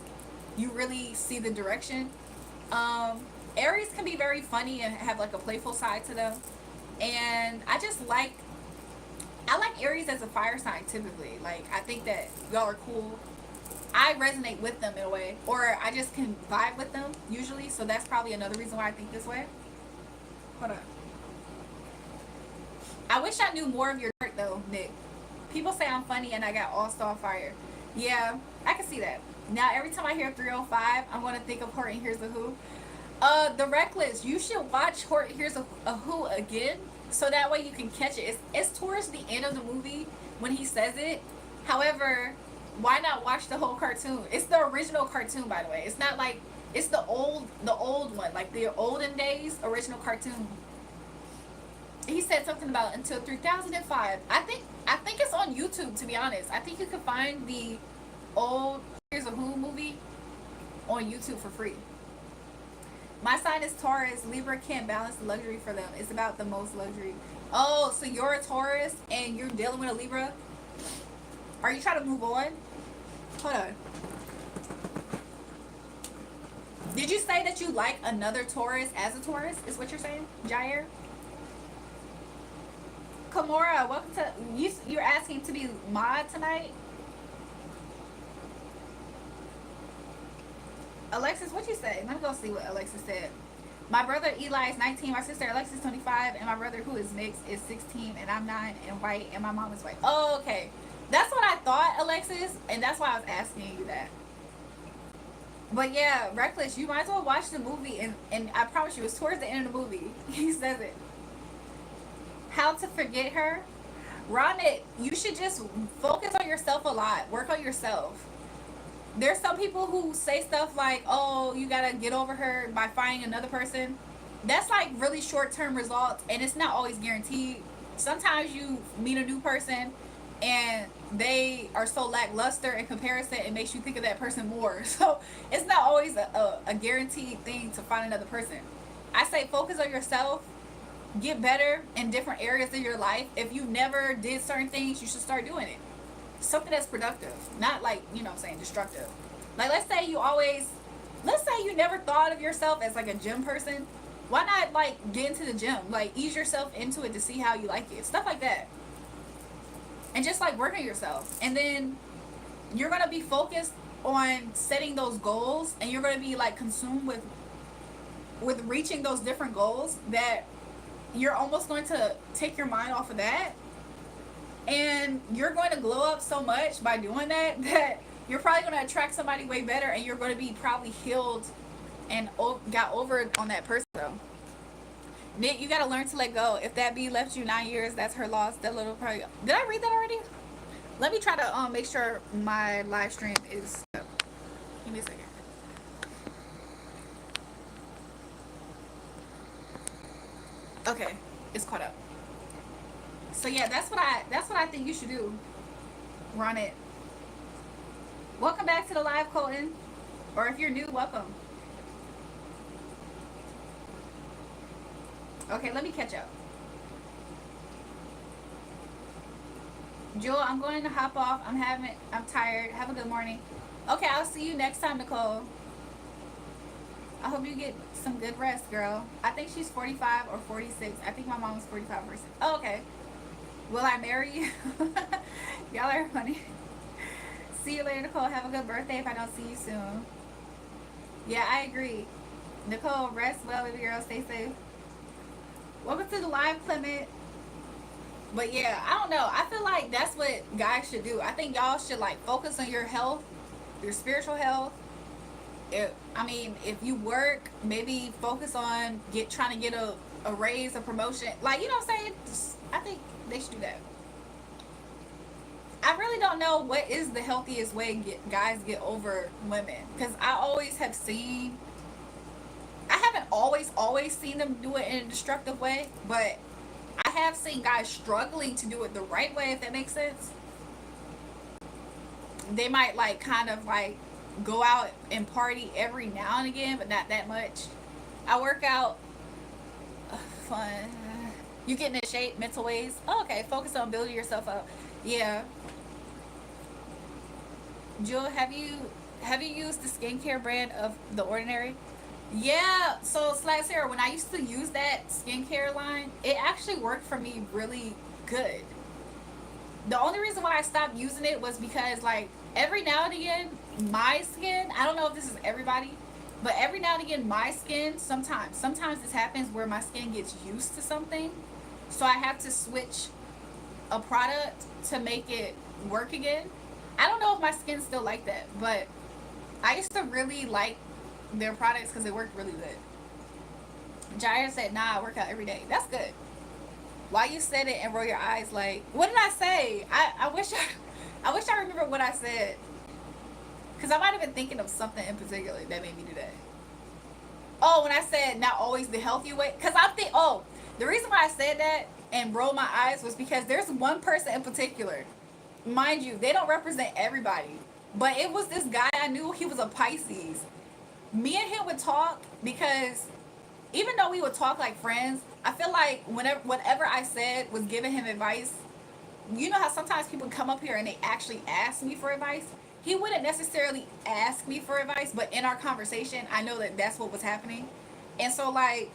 you really see the direction. Aries can be very funny and have like a playful side to them, and I like Aries as a fire sign typically. Like, I think that y'all are cool. I resonate with them in a way, or I just can vibe with them usually, so that's probably another reason why I think this way. Hold on. I wish I knew more of your chart smart though, Nick. People say I'm funny and I got all star fire. Yeah, I can see that. Now every time I hear 305, I'm gonna think of Horton Hears a Who. The Reckless. You should watch Horton Hears a Who again, so that way you can catch it. It's towards the end of the movie when he says it. However, why not watch the whole cartoon? It's the original cartoon, by the way. It's not like it's the old one, like the olden days original cartoon. He said something about until 3005. I think it's on YouTube, to be honest. I think you can find the old Here's a Who movie on YouTube for free. My sign is Taurus. Libra can't balance the luxury for them. It's about the most luxury. Oh, so you're a Taurus and you're dealing with a Libra? Are you trying to move on? Hold on. Did you say that you like another Taurus as a Taurus? Is what you're saying, Jair? Kamora, welcome to you. You're asking to be mod tonight. Alexis, what you say? Let me go see what Alexis said. My brother Eli is 19, my sister Alexis is 25, and my brother who is mixed is 16, and I'm 9 and white, and my mom is white. Oh, okay. That's what I thought, Alexis, and that's why I was asking you that. But yeah, Reckless, you might as well watch the movie, and I promise you, it's towards the end of the movie. He says it. How to forget her? Ronit, you should just focus on yourself a lot. Work on yourself. There's some people who say stuff like, oh, you gotta get over her by finding another person. That's like really short-term results, and it's not always guaranteed. Sometimes you meet a new person and they are so lackluster in comparison, it makes you think of that person more. So it's not always a guaranteed thing to find another person. I say focus on yourself, get better in different areas of your life. If you never did certain things, you should start doing it. Something that's productive, not like, you know what I'm saying, destructive. Like, let's say you never thought of yourself as like a gym person. Why not like get into the gym, like ease yourself into it to see how you like it, stuff like that. And just like work on yourself, and then you're gonna be focused on setting those goals, and you're gonna be like consumed with reaching those different goals that you're almost going to take your mind off of that. And you're going to glow up so much by doing that that you're probably going to attract somebody way better, and you're going to be probably healed and got over on that person. So, Nick, you got to learn to let go. If that bee left you 9 years, that's her loss. That little probably. Did I read that already? Let me try to make sure my live stream is up. Give me a second. Okay, it's caught up. So yeah, that's what I think you should do. Run it. Welcome back to the live, Colton. Or if you're new, welcome. Okay, let me catch up. Jewel, I'm going to hop off. I'm tired. Have a good morning. Okay, I'll see you next time, Nicole. I hope you get some good rest, girl. I think she's 45 or 46. I think my mom's 45%. Oh, okay. Will I marry you? Y'all are funny. See you later, Nicole. Have a good birthday if I don't see you soon. Yeah, I agree. Nicole, rest well, baby girl. Stay safe. Welcome to the live, Clement. But yeah, I don't know. I feel like that's what guys should do. I think y'all should like focus on your health, your spiritual health. If you work, maybe focus on trying to get a raise, a promotion. Like, you know what I'm saying? I think they should do that. I really don't know what is the healthiest way guys get over women, because I always have seen, I haven't always seen them do it in a destructive way, but I have seen guys struggling to do it the right way, if that makes sense. They might like kind of like go out and party every now and again, but not that much. I work out. Fun. You getting in shape, mental ways. Oh, okay, focus on building yourself up. Yeah. Jewel, have you used the skincare brand of The Ordinary? Yeah. So Slack Sarah, when I used to use that skincare line, it actually worked for me really good. The only reason why I stopped using it was because like every now and again, my skin, I don't know if this is everybody, but every now and again, my skin, sometimes this happens where my skin gets used to something. So I have to switch a product to make it work again. I don't know if my skin's still like that, but I used to really like their products because they worked really good. Jair said, "Nah, I work out every day." That's good. Why you said it and roll your eyes like, what did I say? I wish I wish I remember what I said. Because I might have been thinking of something in particular that made me do that. Oh, when I said not always the healthy way. Because I think, oh, the reason why I said that and rolled my eyes was because there's one person in particular. Mind you, they don't represent everybody. But it was this guy I knew, he was a Pisces. Me and him would talk because even though we would talk like friends, I feel like whenever whatever I said was giving him advice. You know how sometimes people come up here and they actually ask me for advice? He wouldn't necessarily ask me for advice, but in our conversation, I know that that's what was happening. And so, like,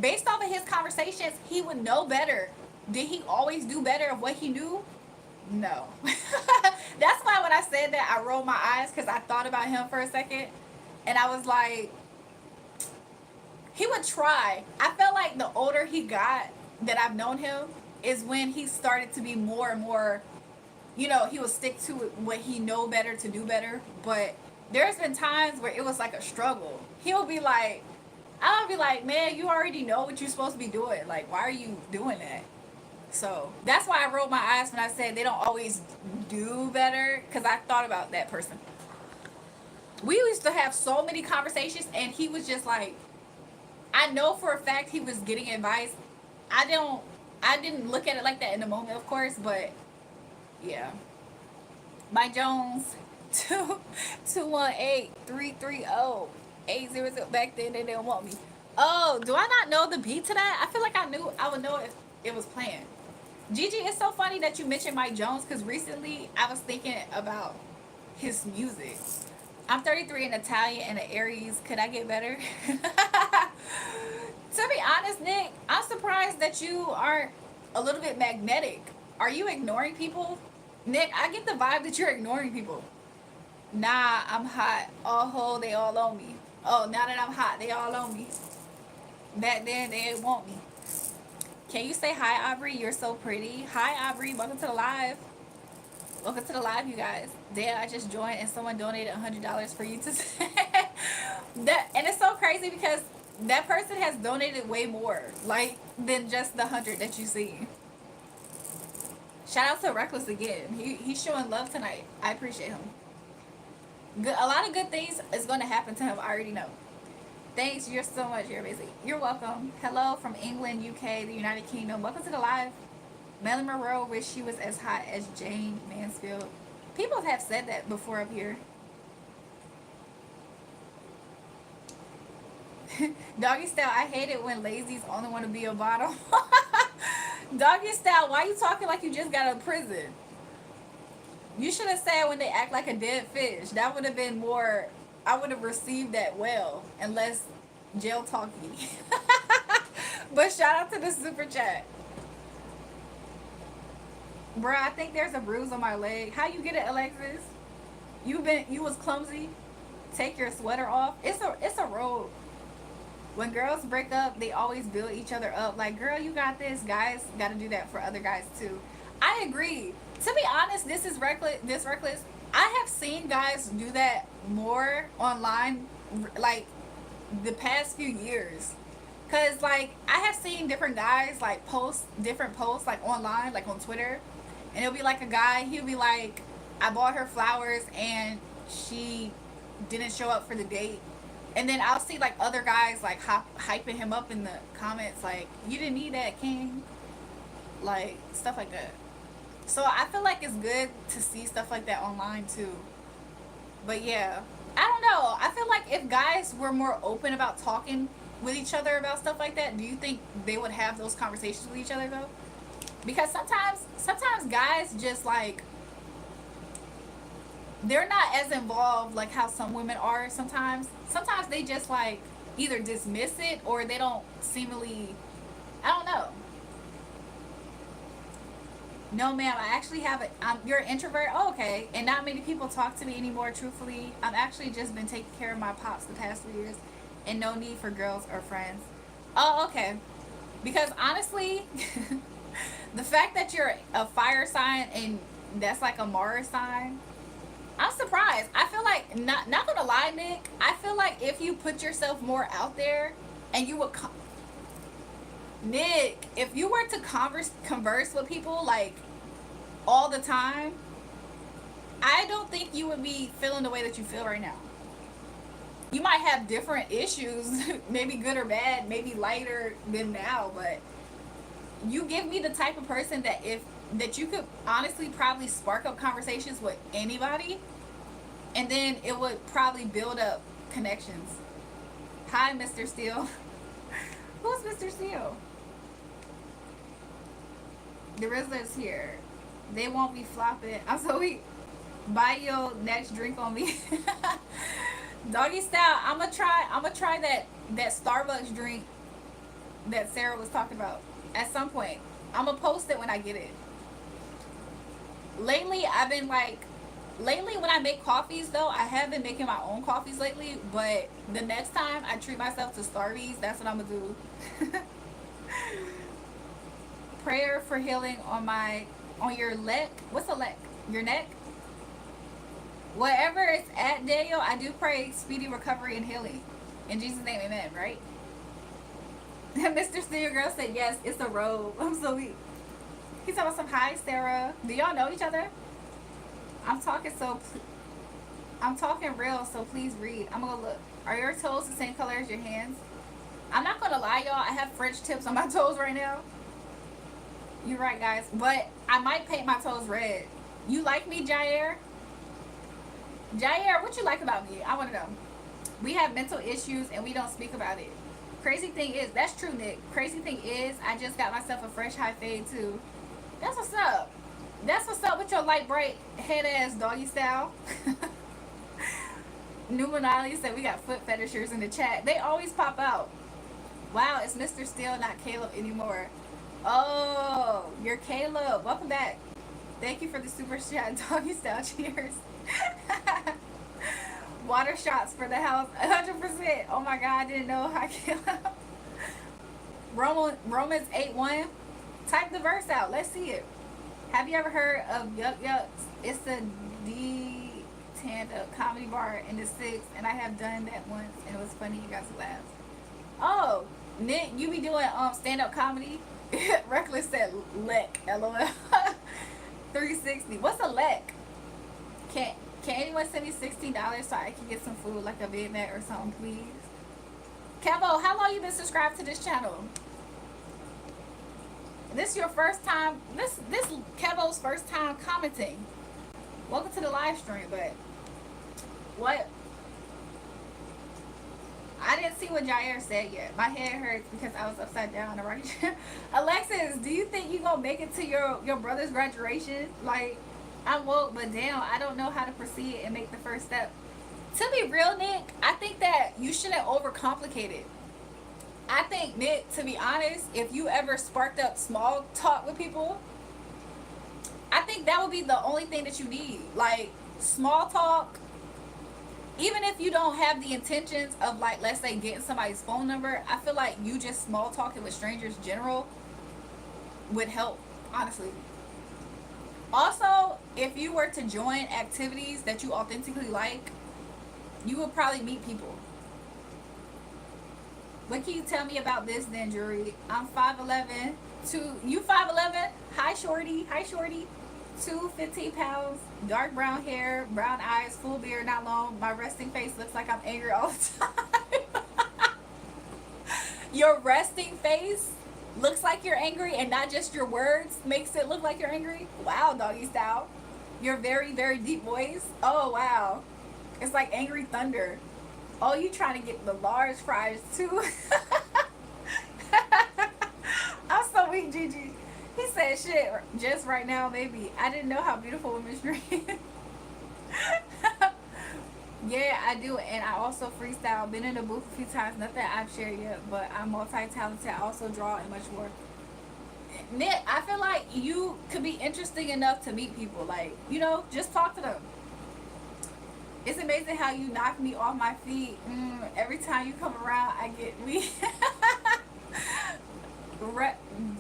based off of his conversations, he would know better. Did he always do better of what he knew? No. That's why when I said that, I rolled my eyes because I thought about him for a second. And I was like, he would try. I felt like the older he got that I've known him is when he started to be more and more, you know, he would stick to what he know better to do better. But there's been times where it was like a struggle. He'll be like, I'll be like, man, you already know what you're supposed to be doing. Like, why are you doing that? So that's why I rolled my eyes when I said they don't always do better, because I thought about that person. We used to have so many conversations, and he was just like, I know for a fact he was getting advice. I didn't look at it like that in the moment, of course, but yeah. Mike Jones, 218-330-800. Back then they didn't want me. Oh, do I not know the beat to that? I feel like I would know if it was playing. Gigi, it's so funny that you mentioned Mike Jones because recently I was thinking about his music. I'm 33 and Italian and an Aries. Could I get better? To be honest, Nick, I'm surprised that you aren't a little bit magnetic. Are you ignoring people? Nick, I get the vibe that you're ignoring people. Nah, I'm hot. Oh, they all on me. Oh, now that I'm hot, they all on me. Back then, they didn't want me. Can you say hi, Aubrey? You're so pretty. Hi, Aubrey. Welcome to the live. Welcome to the live, you guys. Damn, I just joined and someone donated $100 for you to say that. And it's so crazy because that person has donated way more, like, than just the 100 that you see. Shout out to Reckless again. He's showing love tonight. I appreciate him. Good, a lot of good things is going to happen to him. I already know. Thanks. You're so much. You're amazing. You're welcome. Hello from England, UK, the United Kingdom. Welcome to the live. Marilyn Monroe wish she was as hot as Jane Mansfield. People have said that before up here. Doggy style, I hate it when lazy's only want to be a bottom. Doggy style, why you talking like you just got out of prison? You should have said when they act like a dead fish. That would have been more, I would have received that well, and less jail talky. But shout out to the super chat. Bruh, I think there's a bruise on my leg. How you get it, Alexis? You was clumsy. Take your sweater off. It's a road. When girls break up, they always build each other up. Like, girl, you got this. Guys got to do that for other guys too. I agree. To be honest, this is reckless. I have seen guys do that more online, like the past few years. Cause like I have seen different guys like post different posts like online, like on Twitter, and it'll be like a guy. He'll be like, I bought her flowers and she didn't show up for the date. And then I'll see like other guys like hyping him up in the comments like, you didn't need that, king. Like stuff like that. So I feel like it's good to see stuff like that online too. But yeah, I don't know. I feel like if guys were more open about talking with each other about stuff like that, do you think they would have those conversations with each other though? Because sometimes guys just like, they're not as involved like how some women are sometimes. Sometimes they just like either dismiss it or they don't seemingly, I don't know. No, ma'am, I actually have it. You're an introvert? Oh, okay. And not many people talk to me anymore, truthfully. I've actually just been taking care of my pops the past 3 years and no need for girls or friends. Oh, okay. Because honestly, the fact that you're a fire sign and that's like a Mars sign, I'm surprised. I feel like, not gonna lie, Nick, I feel like if you put yourself more out there and you would Nick, if you were to converse with people like all the time, I don't think you would be feeling the way that you feel right now. You might have different issues, maybe good or bad, maybe lighter than now, but you give me the type of person that if that you could honestly probably spark up conversations with anybody, and then it would probably build up connections. Hi, Mr. Steele. Who's Mr. Steele? The Rizzler's here. They won't be flopping. I'm so weak. Buy your next drink on me. Doggy style. I'm gonna try that Starbucks drink that Sarah was talking about at some point. I'm gonna post it when I get it. Lately when I make coffees though, I have been making my own coffees lately, but the next time I treat myself to Starbies, that's what I'm gonna do. Prayer for healing on your leg. What's a leg? Your neck? Whatever it's at, Daniel, I do pray speedy recovery and healing. In Jesus' name, amen, right? Mr. Steel Girl said yes, it's a robe. I'm so weak. He's talking about some hi, Sarah. Do y'all know each other? I'm talking real, so please read. I'm gonna look. Are your toes the same color as your hands? I'm not gonna lie, y'all. I have French tips on my toes right now. You're right, guys. But I might paint my toes red. You like me, Jair? Jair, what you like about me? I want to know. We have mental issues and we don't speak about it. Crazy thing is, that's true, Nick. Crazy thing is, I just got myself a fresh high fade too. That's what's up. That's what's up with your light bright head ass doggy style. Numinali said we got foot fetishers in the chat. They always pop out. Wow, it's Mr. Steele, not Caleb anymore. Oh, you're Caleb. Welcome back. Thank you for the super chat, doggy style. Cheers. Water shots for the house. 100%. Oh my God, I didn't know how Caleb. Romans 8:1. Type the verse out. Let's see it. Have you ever heard of Yuck Yucks? It's a stand-up comedy bar in the 6th, and I have done that once, and it was funny. You guys laughed. Oh, Nick, you be doing stand-up comedy? Reckless said lek. LOL. 360. What's a lek? Can anyone send me $16 so I can get some food, like a Big Mac or something, please? Kevo, how long you been subscribed to this channel? This your first time? This Kevo's first time commenting. Welcome to the live stream, but what? I didn't see what Jair said yet. My head hurts because I was upside down. Alexis, do you think you gonna make it to your brother's graduation? Like, I'm woke, but damn, I don't know how to proceed and make the first step. To be real, Nick, I think that you shouldn't overcomplicate it. I think, Nick, to be honest, if you ever sparked up small talk with people, I think that would be the only thing that you need. Like, small talk. Even if you don't have the intentions of, like, let's say getting somebody's phone number, I feel like you just small talking with strangers in general would help, honestly. Also, if you were to join activities that you authentically like, you would probably meet people. What can you tell me about this then, Julrae? I'm 5'11". You 5'11"? Hi, shorty. Hi, shorty. 215 pounds, dark brown hair, brown eyes, full beard, not long. My resting face looks like I'm angry all the time. Your resting face looks like you're angry, and not just your words makes it look like you're angry. Wow, doggy style. Your very, very deep voice. Oh, wow. It's like angry thunder. Oh, you trying to get the large fries too? I'm so weak, Gigi. He said shit just right now, maybe. I didn't know how beautiful women's dream. Yeah, I do. And I also freestyle. Been in the booth a few times. Nothing I've shared yet, but I'm multi-talented. I also draw and much more. Nick, I feel like you could be interesting enough to meet people. Like, you know, just talk to them. It's amazing how you knock me off my feet. Every time you come around, I get weak.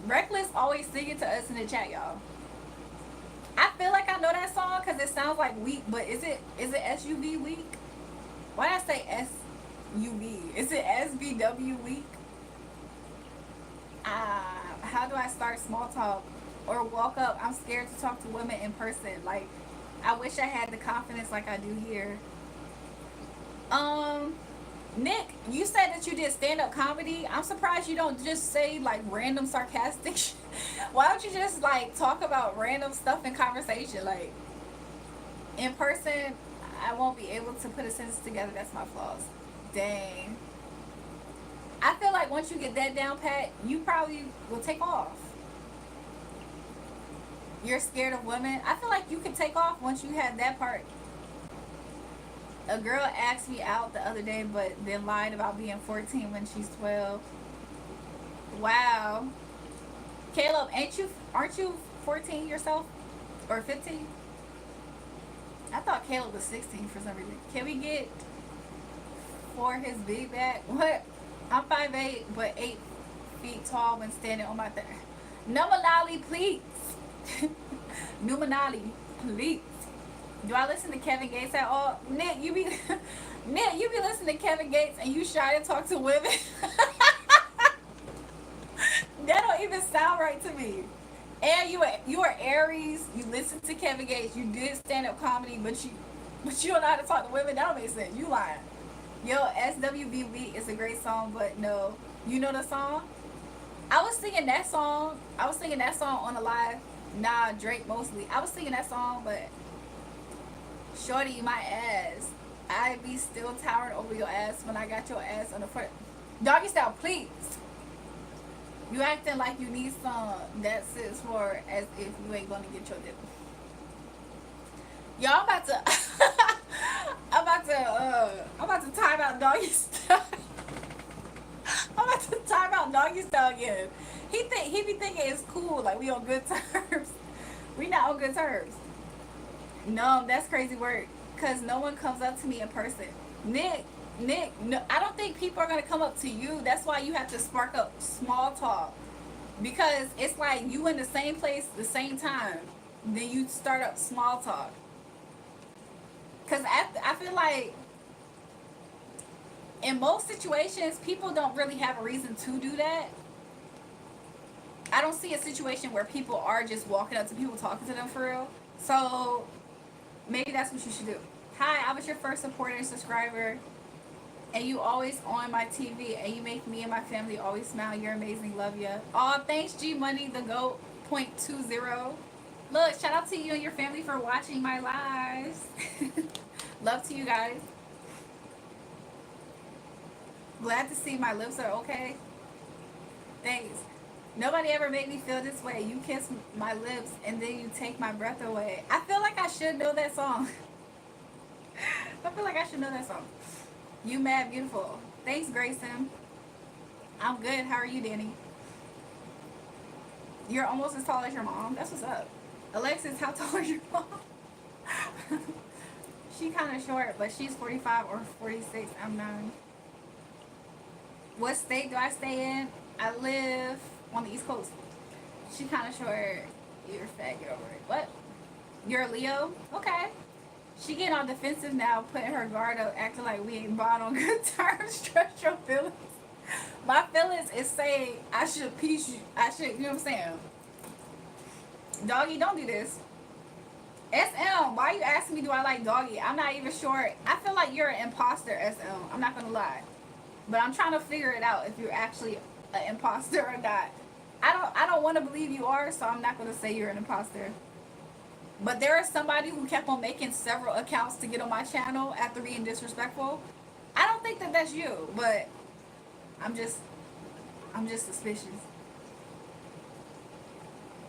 Reckless always sing it to us in the chat, y'all. I feel like I know that song because it sounds like weak, but is it SUV weak? Why did I say SUV? Is it SBW weak? How do I start small talk or walk up? I'm scared to talk to women in person. Like, I wish I had the confidence like I do here. Um, Nick, you said that you did stand-up comedy. I'm surprised you don't just say like random sarcastic Why don't you just like talk about random stuff in conversation? Like, in person, I won't be able to put a sentence together. That's my flaws. Dang. I feel like once you get that down pat, you probably will take off. You're scared of women. I feel like you can take off once you have that part. A girl asked me out the other day, but then lied about being 14 when she's 12. Wow. Caleb, aren't you 14 yourself? Or 15? I thought Caleb was 16 for some reason. Can we get for his big back? What? I'm 5'8", but 8 feet tall when standing on my thing. Numanali, please. Numanali, please. Do I listen to Kevin Gates at all? Nick, you be Nick, you be listening to Kevin Gates and you shy to talk to women. That don't even sound right to me. And you are Aries. You listen to Kevin Gates. You did stand up comedy, but you don't know how to talk to women. That don't make sense. You lying. Yo, SWVB is a great song, but no. You know the song? I was singing that song. On a live. Nah, Drake mostly. I was singing that song, but shorty, my ass. I be still towering over your ass when I got your ass on the front. Doggy style, please. You acting like you need some that sits for as if you ain't gonna get your dip. Y'all about to I'm about to time out doggy style. I'm about to time out doggy style again. He be thinking it's cool, like we on good terms. We not on good terms. No, that's crazy work. Cause no one comes up to me in person. Nick, no, I don't think people are gonna come up to you. That's why you have to spark up small talk. Because it's like you in the same place the same time. Then you start up small talk. Cause I feel like in most situations, people don't really have a reason to do that. I don't see a situation where people are just walking up to people talking to them for real. So maybe that's what you should do. Hi, I was your first supporter and subscriber, and you always on my TV, and you make me and my family always smile. You're amazing. Love ya. Oh, thanks, G Money, the GOAT .20. Look, shout out to you and your family for watching my lives. Love to you guys. Glad to see my lips are okay. Thanks. Nobody ever made me feel this way. You kiss my lips and then you take my breath away. I feel like I should know that song. I feel like I should know that song. You mad beautiful. Thanks, Grayson. I'm good. How are you, Danny? You're almost as tall as your mom. That's what's up. Alexis, how tall is your mom? She kind of short, but she's 45 or 46. I'm 9. What state do I stay in? I live on the East Coast. She kind of short. You're fat. Get over it. What? You're a Leo? Okay. She getting all defensive now, putting her guard up, acting like we ain't bond on good terms. Trust your feelings. My feelings is saying I should peace you. I should, you know what I'm saying? Doggy, don't do this. SM, why are you asking me do I like doggy? I'm not even sure. I feel like you're an imposter, SM. I'm not gonna lie. But I'm trying to figure it out if you're actually an imposter or not. I don't want to believe you are, so I'm not gonna say you're an imposter. But there is somebody who kept on making several accounts to get on my channel after being disrespectful. I don't think that that's you, but I'm just suspicious.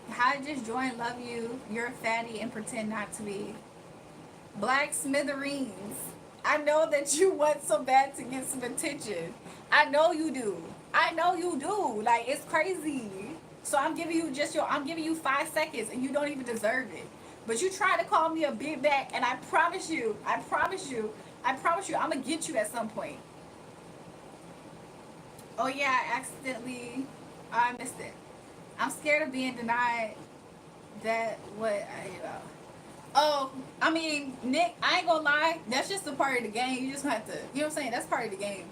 Hi, just join. Love you. You're a fatty and pretend not to be. Black Smithereens. I know that you want so bad to get some attention. I know you do. I know you do. Like, it's crazy. So I'm giving you 5 seconds and you don't even deserve it. But you try to call me a big back, and I promise you, I'm gonna get you at some point. Oh yeah, I missed it. I'm scared of being denied that what I oh, I mean, Nick, I ain't gonna lie, that's just a part of the game. You just have to, you know what I'm saying? That's part of the game.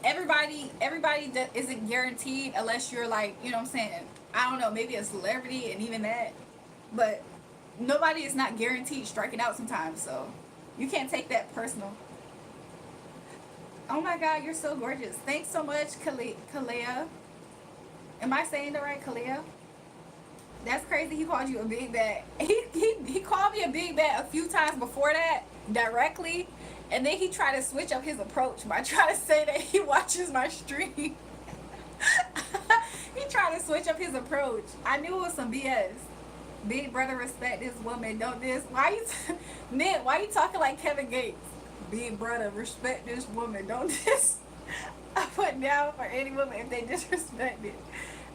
Everybody that isn't guaranteed unless you're like, you know what I'm saying? I don't know, maybe a celebrity and even that. But nobody is not guaranteed striking out sometimes, so you can't take that personal. Oh my god, you're so gorgeous. Thanks so much, Kalea. Am I saying it right, Kalea? That's crazy. He called you a big bag. He called me a big bag a few times before that directly, and then he tried to switch up his approach by trying to say that he watches my stream. He tried to switch up his approach. I knew it was some BS. Big brother, respect this woman. Don't this. Why you, Nick? Why you talking like Kevin Gates? Big brother, respect this woman. Don't this. I put down for any woman if they disrespect it.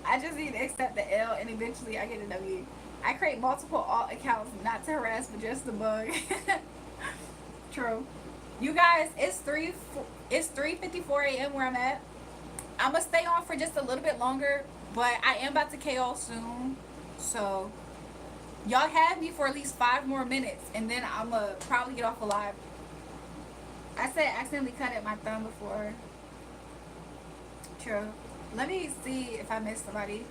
I just need to accept the L and eventually I get a W. I create multiple alt accounts not to harass but just the bug. True. You guys, it's 3:54 a.m. where I'm at. I'm gonna stay on for just a little bit longer, but I am about to KO soon. So y'all have me for at least 5 more minutes and then I'm gonna probably get off alive. I said accidentally cut at my thumb before. True. Let me see if I missed somebody.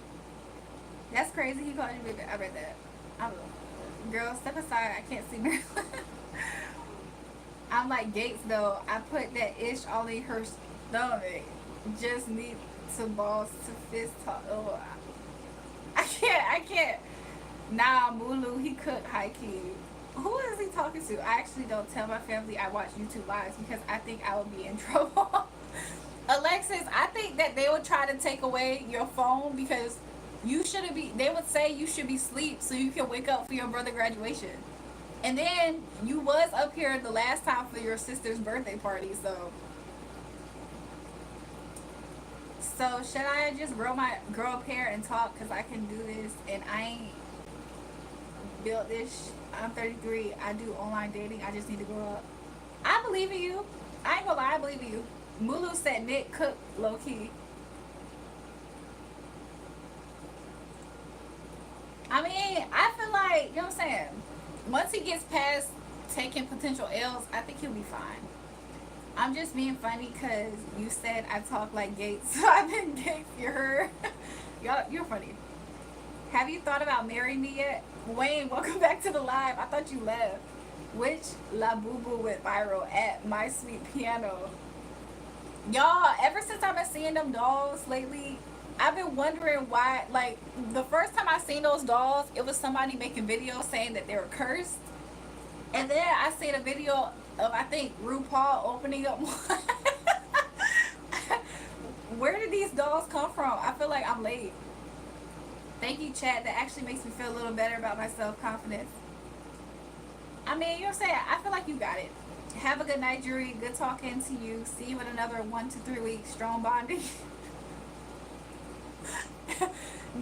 That's crazy. He called you baby. I read that. I don't know. Girl, step aside. I can't see Marilyn. I'm like Gates though. I put that ish all in her stomach. Just need to balls to fist talk. Oh, I can't. Nah, Mulu. He cooked high key. Who is he talking to? I actually don't tell my family I watch YouTube lives because I think I would be in trouble. Alexis, I think that they would try to take away your phone because you shouldn't be. They would say you should be asleep so you can wake up for your brother's graduation. And then you was up here the last time for your sister's birthday party, so. So should I just grow up hair and talk because I can do this and I ain't built this. I'm 33. I do online dating. I just need to grow up. I believe in you. I ain't gonna lie. I believe in you. Mulu said Nick cooked low key. I mean, I feel like, you know what I'm saying? Once he gets past taking potential L's, I think he'll be fine. I'm just being funny because you said I talk like Gates. So I've been Gates, you heard? Y'all, you're funny. Have you thought about marrying me yet? Wayne, welcome back to the live. I thought you left. Which La Boo Boo went viral at My Sweet Piano? Y'all, ever since I've been seeing them dolls lately, I've been wondering why. Like, the first time I seen those dolls, it was somebody making videos saying that they were cursed. And then I seen a video of, I think, RuPaul opening up one. Where did these dolls come from? I feel like I'm late. Thank you, chat. That actually makes me feel a little better about my self-confidence. I mean, you know what I'm saying? I feel like you got it. Have a good night, Julrae. Good talking to you. See you in another 1 to 3 weeks. Strong bonding.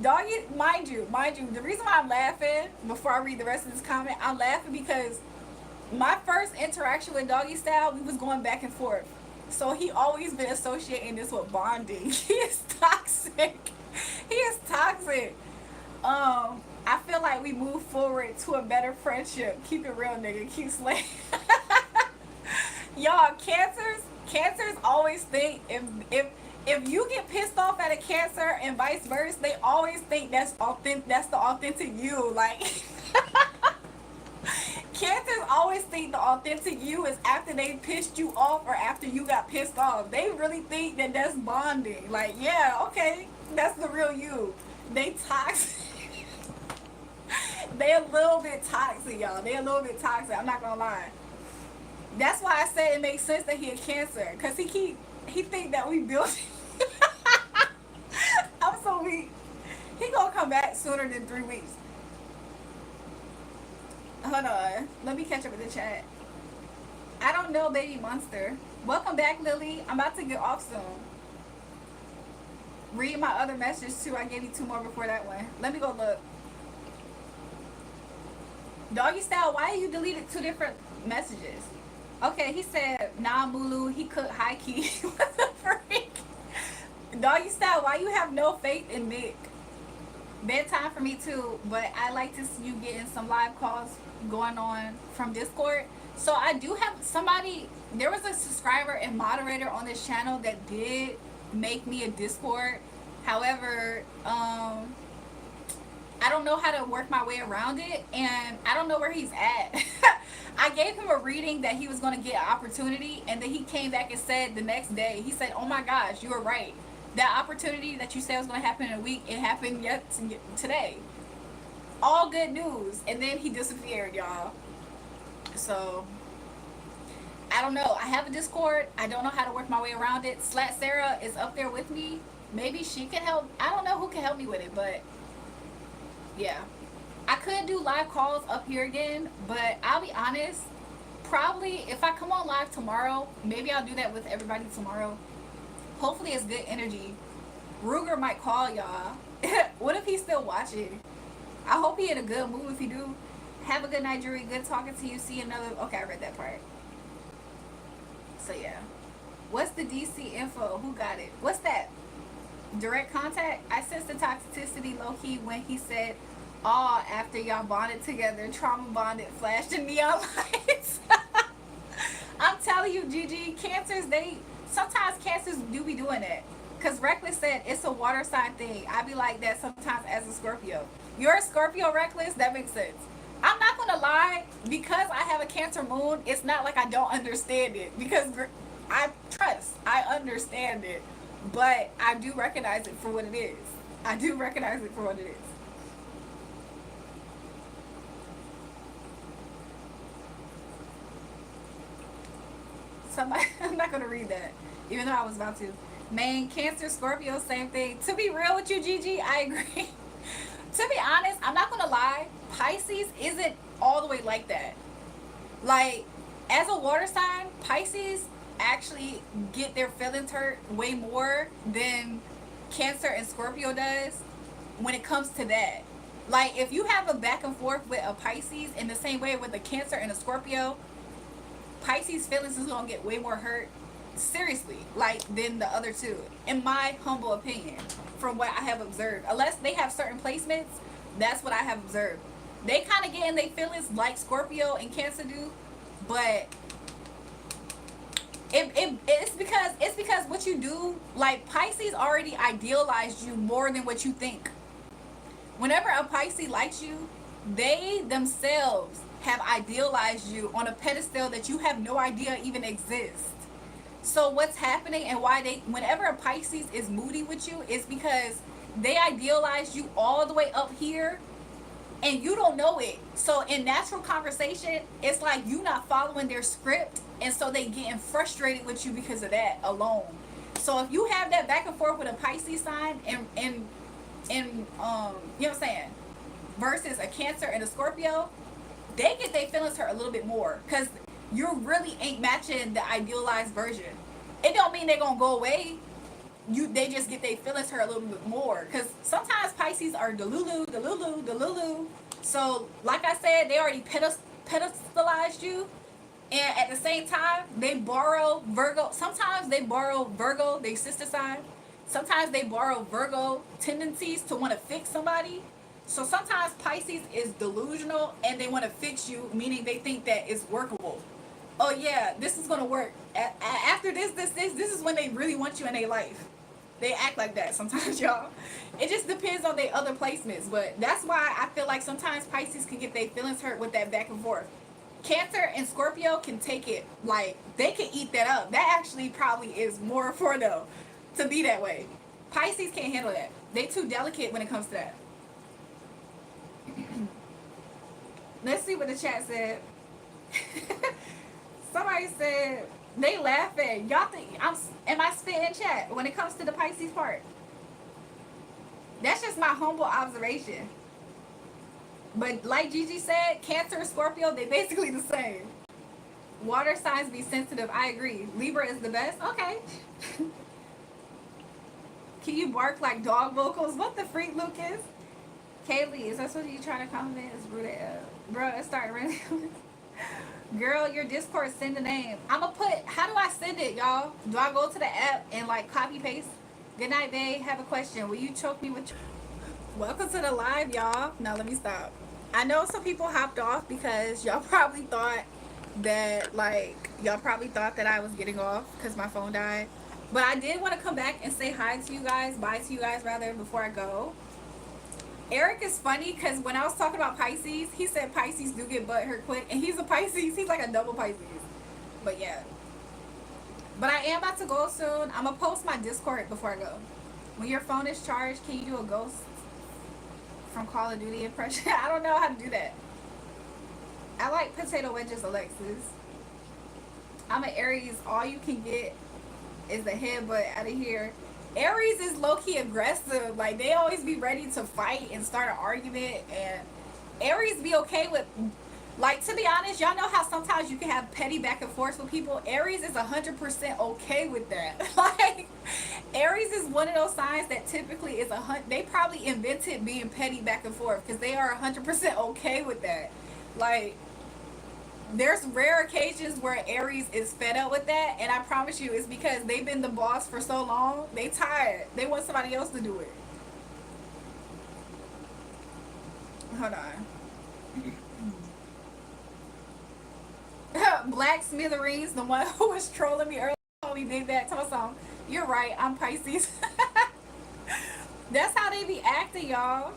Doggy, mind you, the reason why I'm laughing before I read the rest of this comment, I'm laughing because my first interaction with Doggy Style, we was going back and forth. So he always been associating this with bonding. He is toxic. He is toxic. I feel like we move forward to a better friendship. Keep it real, nigga. Keep slaying. Y'all, cancers always think if you get pissed off at a Cancer and vice versa, they always think that's the authentic you. Like Cancers always think the authentic you is after they pissed you off or after you got pissed off. They really think that that's bonding. Like, yeah, okay, that's the real you. They toxic. They a little bit toxic, y'all. They a little bit toxic. I'm not gonna lie. That's why I said it makes sense that he a Cancer, cause he think that we built. I'm so weak. He gonna come back sooner than 3 weeks. Hold on. Let me catch up with the chat. I don't know, baby monster. Welcome back, Lily. I'm about to get off soon. Read my other message too. I gave you 2 more before that one. Let me go look. Doggy Style, why you deleted 2 different messages? Okay, he said, nah, Mulu, he cooked high key. What the freak? Doggy Style, why you have no faith in Nick? Bedtime for me too, but I like to see you getting some live calls going on from Discord. So I do have somebody. There was a subscriber and moderator on this channel that did make me a Discord. However, I don't know how to work my way around it, and I don't know where he's at. I gave him a reading that he was going to get an opportunity, and then he came back and said the next day, he said, "Oh my gosh, you were right. That opportunity that you said was going to happen in a week, it happened today. All good news." And then he disappeared, y'all. So I don't know. I have a Discord. I don't know how to work my way around it. Slat Sarah is up there with me. Maybe she can help. I don't know who can help me with it, but yeah. I could do live calls up here again, but I'll be honest, probably if I come on live tomorrow, maybe I'll do that with everybody tomorrow. Hopefully it's good energy. Ruger might call y'all. What if he's still watching? I hope he in a good mood if he do. Have a good night, Julrae. Good talking to you. See you another. Okay, I read that part. So yeah. What's the DC info? Who got it? What's that? Direct contact? I sensed the toxicity low-key when he said, "Oh, after y'all bonded together, trauma bonded, flashed in neon lights." I'm telling you, Gigi, cancers, sometimes cancers do be doing that. Because Reckless said it's a water sign thing. I be like that sometimes as a Scorpio. You're a Scorpio, Reckless? That makes sense. I'm not going to lie. Because I have a Cancer moon, it's not like I don't understand it. Because I trust. I understand it. But I do recognize it for what it is. I do recognize it for what it is. Somebody, I'm not going to read that. Even though I was about to. Man, Cancer, Scorpio, same thing. To be real with you, Gigi, I agree. To be honest, I'm not going to lie. Pisces isn't all the way like that. Like, as a water sign, Pisces actually get their feelings hurt way more than Cancer and Scorpio does when it comes to that. Like, if you have a back and forth with a Pisces in the same way with a Cancer and a Scorpio, Pisces feelings is going to get way more hurt, seriously, like, than the other two, in my humble opinion, from what I have observed. Unless they have certain placements, that's what I have observed. They kind of get in their feelings like Scorpio and Cancer do, but it's because what you do, like, Pisces already idealized you more than what you think. Whenever a Pisces likes you, they themselves have idealized you on a pedestal that you have no idea even exists. So what's happening and why whenever a Pisces is moody with you, is because they idealize you all the way up here and you don't know it. So in natural conversation, it's like you not following their script, and so they getting frustrated with you because of that alone. So if you have that back and forth with a Pisces sign and you know what I'm saying, versus a Cancer and a Scorpio, they get their feelings hurt a little bit more because you really ain't matching the idealized version. It don't mean they're gonna go away. They just get their feelings hurt a little bit more because sometimes Pisces are delulu. So like I said, they already pedestalized you, and at the same time they borrow Virgo. Sometimes they borrow Virgo, they sister sign. Sometimes they borrow Virgo tendencies to want to fix somebody. So sometimes Pisces is delusional and they want to fix you, meaning they think that it's workable. Oh yeah, this is gonna work. After this is when they really want you in their life. They act like that sometimes, y'all. It just depends on their other placements, but that's why I feel like sometimes Pisces can get their feelings hurt with that back and forth. Cancer and Scorpio can take it, like, they can eat that up. That actually probably is more for them to be that way. Pisces can't handle that. They too delicate when it comes to that. Let's see what the chat said. Somebody said they laughing. Y'all think am I spitting chat when it comes to the Pisces part? That's just my humble observation. But like Gigi said, Cancer and Scorpio, they basically the same. Water signs be sensitive. I agree. Libra is the best. Okay. Can you bark like dog vocals? What the freak, Lucas? Kaylee, is that what you trying to comment? Is bro, it's starting really. Girl, your Discord, send the name. I'ma put, how do I send it, y'all? Do I go to the app and like copy paste? Good night, babe. Have a question. Will you choke me with Welcome to the live, y'all. Now let me stop. I know some people hopped off because y'all probably thought that I was getting off because my phone died. But I did want to come back and say hi to you guys, bye to you guys rather, before I go. Eric is funny because when I was talking about Pisces, he said Pisces do get butt hurt quick, and he's a Pisces. He's like a double Pisces. But yeah. But I am about to go soon. I'm gonna post my Discord before I go. When your phone is charged, can you do a ghost from Call of Duty impression? I don't know how to do that. I like potato wedges, Alexis. I'm an Aries. All you can get is the headbutt out of here. Aries is low-key aggressive. Like, they always be ready to fight and start an argument. And Aries be okay with, like, to be honest, y'all know how sometimes you can have petty back and forth with people. Aries is 100% okay with that. Like, Aries is one of those signs that typically is they probably invented being petty back and forth because they are 100% okay with that. Like, there's rare occasions where Aries is fed up with that, and I promise you it's because they've been the boss for so long, they tired. They want somebody else to do it. Hold on. Black Smithereens, the one who was trolling me earlier, told me did that to my song. You're right, I'm Pisces. That's how they be acting, y'all.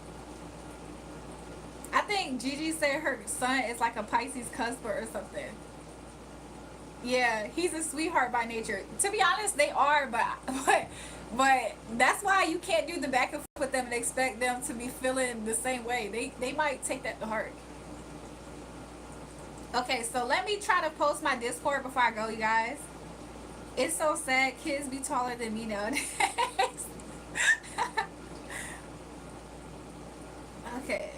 I think Gigi said her son is like a Pisces cusper or something. Yeah, he's a sweetheart by nature. To be honest, they are, but that's why you can't do the back and forth with them and expect them to be feeling the same way. They might take that to heart. Okay, so let me try to post my Discord before I go, you guys. It's so sad kids be taller than me nowadays. Okay.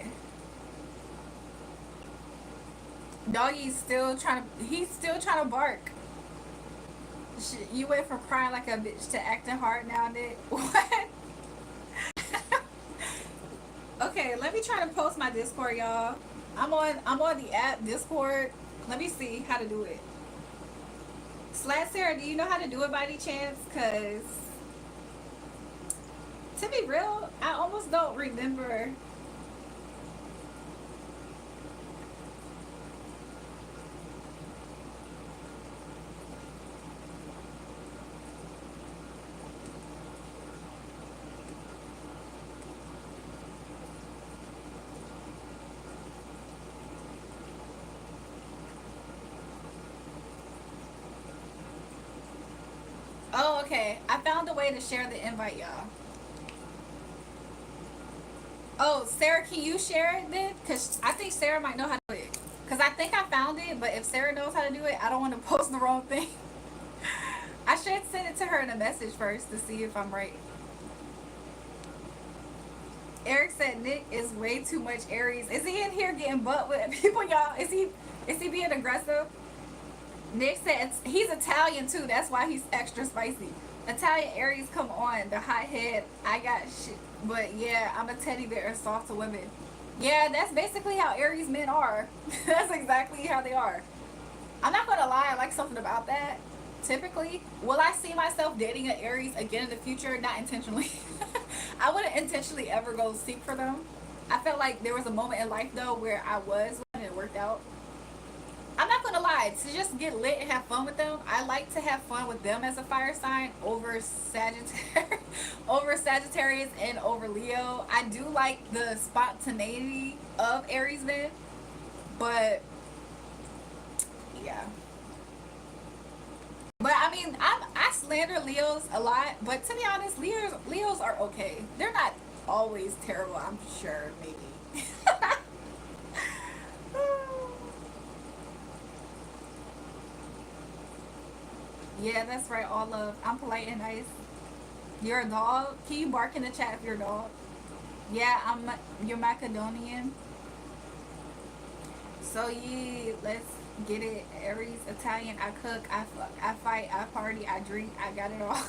Doggy's he's still trying to bark. You went from crying like a bitch to acting hard now, Nick. What? Okay, let me try to post my Discord, y'all. I'm on the app Discord. Let me see how to do it. Slat Sarah, do you know how to do it by any chance? Cause to be real, I almost don't remember. Oh, okay. I found a way to share the invite, y'all. Oh, Sarah, can you share it then? Because I think Sarah might know how to do it. Because I think I found it, but if Sarah knows how to do it, I don't want to post the wrong thing. I should send it to her in a message first to see if I'm right. Eric said Nick is way too much Aries. Is he in here getting butt with people, y'all? Is he being aggressive? Nick said he's Italian too. That's why he's extra spicy. Italian Aries, come on. The hot head. I got shit. But yeah, I'm a teddy bear and soft to women. Yeah, that's basically how Aries men are. That's exactly how they are. I'm not going to lie. I like something about that. Typically, will I see myself dating an Aries again in the future? Not intentionally. I wouldn't intentionally ever go seek for them. I felt like there was a moment in life though where I was and it worked out. I'm not gonna lie, to just get lit and have fun with them, I like to have fun with them as a fire sign over Sagittarius, over Sagittarius and over Leo. I do like the spontaneity of Aries men, but yeah. But I mean, I slander Leos a lot, but to be honest, Leos are okay. They're not always terrible. I'm sure, maybe. Yeah, that's right. All love. I'm polite and nice. You're a dog. Can you bark in the chat if you're a dog? Yeah, you're Macedonian. So yeah, let's get it. Aries, Italian. I cook. I fight. I party. I drink. I got it all.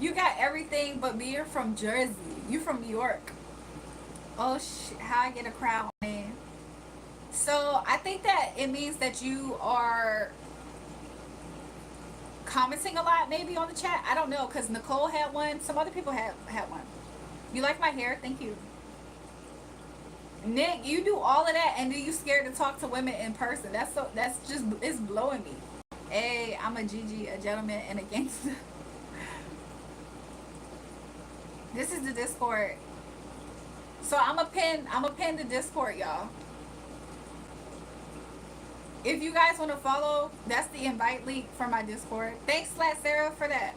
You got everything, but being from Jersey. You from New York. Oh how I get a crown, man. So I think that it means that you are commenting a lot maybe on the chat. I don't know, because Nicole had one. Some other people had one. You like my hair? Thank you. Nick, you do all of that and then you scared to talk to women in person. That's just, it's blowing me. Hey, I'm a GG, a gentleman and a gangster. This is the Discord. So I'm a pin the Discord, y'all. If you guys want to follow, that's the invite link for my Discord. Thanks, Slat Sarah, for that.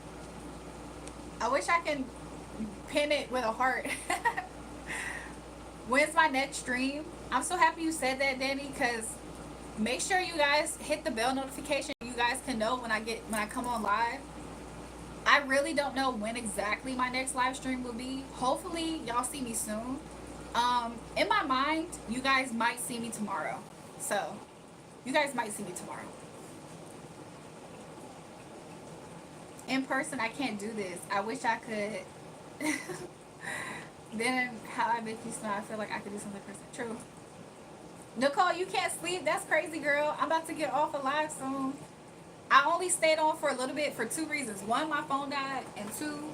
I wish I can pin it with a heart. When's my next stream? I'm so happy you said that, Danny, because make sure you guys hit the bell notification. You guys can know when I come on live. I really don't know when exactly my next live stream will be. Hopefully y'all see me soon. In my mind, you guys might see me tomorrow. So you guys might see me tomorrow. In person, I can't do this. I wish I could. Then how I make you smile, I feel like I could do something in person. True. Nicole, you can't sleep? That's crazy, girl. I'm about to get off a live soon. I only stayed on for a little bit for two reasons. One, my phone died, and two,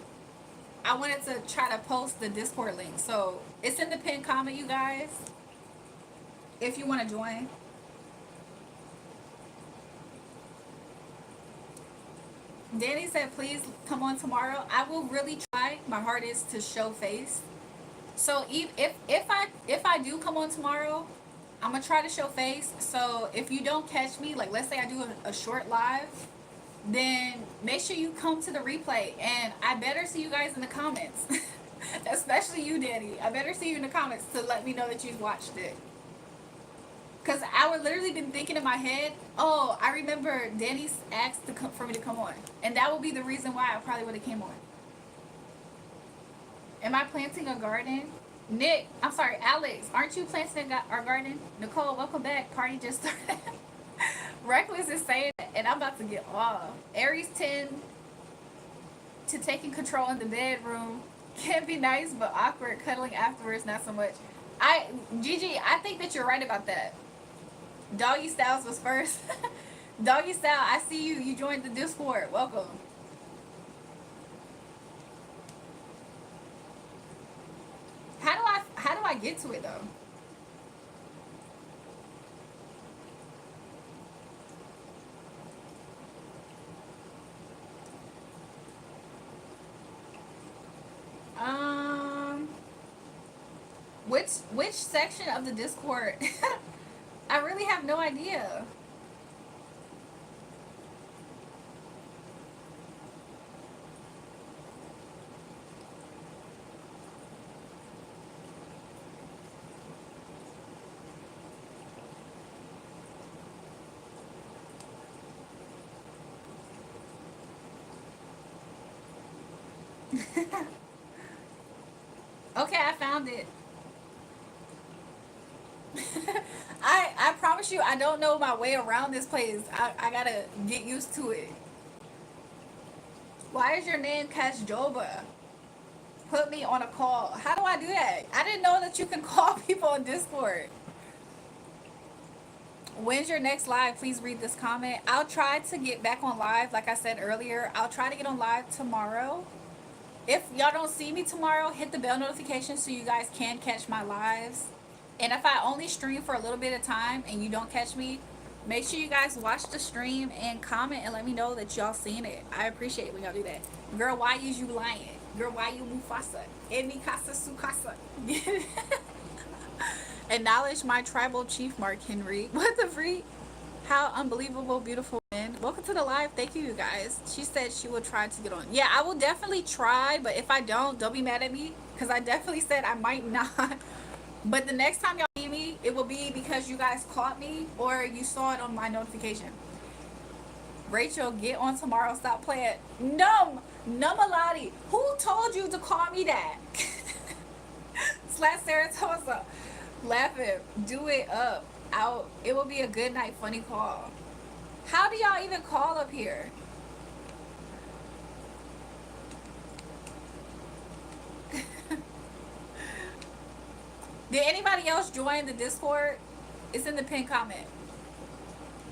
I wanted to try to post the Discord link. So it's in the pinned comment, you guys, if you want to join. Danny said, please come on tomorrow. I will really try my hardest to show face. So if I do come on tomorrow, I'm gonna try to show face. So if you don't catch me, like let's say I do a short live, then make sure you come to the replay, and I better see you guys in the comments. Especially you, Danny. I better see you in the comments to let me know that you've watched it. Because I would literally been thinking in my head, oh, I remember Danny asked for me to come on. And that would be the reason why I probably would have came on. Am I planting a garden? Nick, I'm sorry, Alex, aren't you planting our garden? Nicole, welcome back. Party just started. Reckless is saying that, and I'm about to get off. Aries 10 to taking control in the bedroom. Can be nice, but awkward. Cuddling afterwards, not so much. Gigi, I think that you're right about that. Doggy Styles was first. Doggy Style, I see you. You joined the Discord. Welcome. How do I get to it though? Which section of the Discord? I really have no idea. Okay, I found it. I promise you, I don't know my way around this place. I gotta get used to it. Why is your name Kashjoba? Put me on a call. How do I do that? I didn't know that you can call people on Discord. When's your next live? Please read this comment. I'll try to get back on live. Like I said earlier, I'll try to get on live tomorrow. If y'all don't see me tomorrow, hit the bell notification so you guys can catch my lives. And if I only stream for a little bit of time and you don't catch me, make sure you guys watch the stream and comment and let me know that y'all seen it. I appreciate it when y'all do that. Girl, why is you lying? Girl, why you Mufasa? En mi casa su casa. Acknowledge my tribal chief, Mark Henry. What the freak? How unbelievable, beautiful man. Welcome to the live. Thank you, you guys. She said she will try to get on. Yeah, I will definitely try, but if I don't be mad at me, because I definitely said I might not. But the next time y'all see me, it will be because you guys caught me or you saw it on my notification. Rachel, get on tomorrow. Stop playing. Numalati. Who told you to call me that? Slash Saratosa. Laughing. Do it up. Out. It will be a good night funny call. How do y'all even call up here? Did anybody else join the Discord? It's in the pinned comment.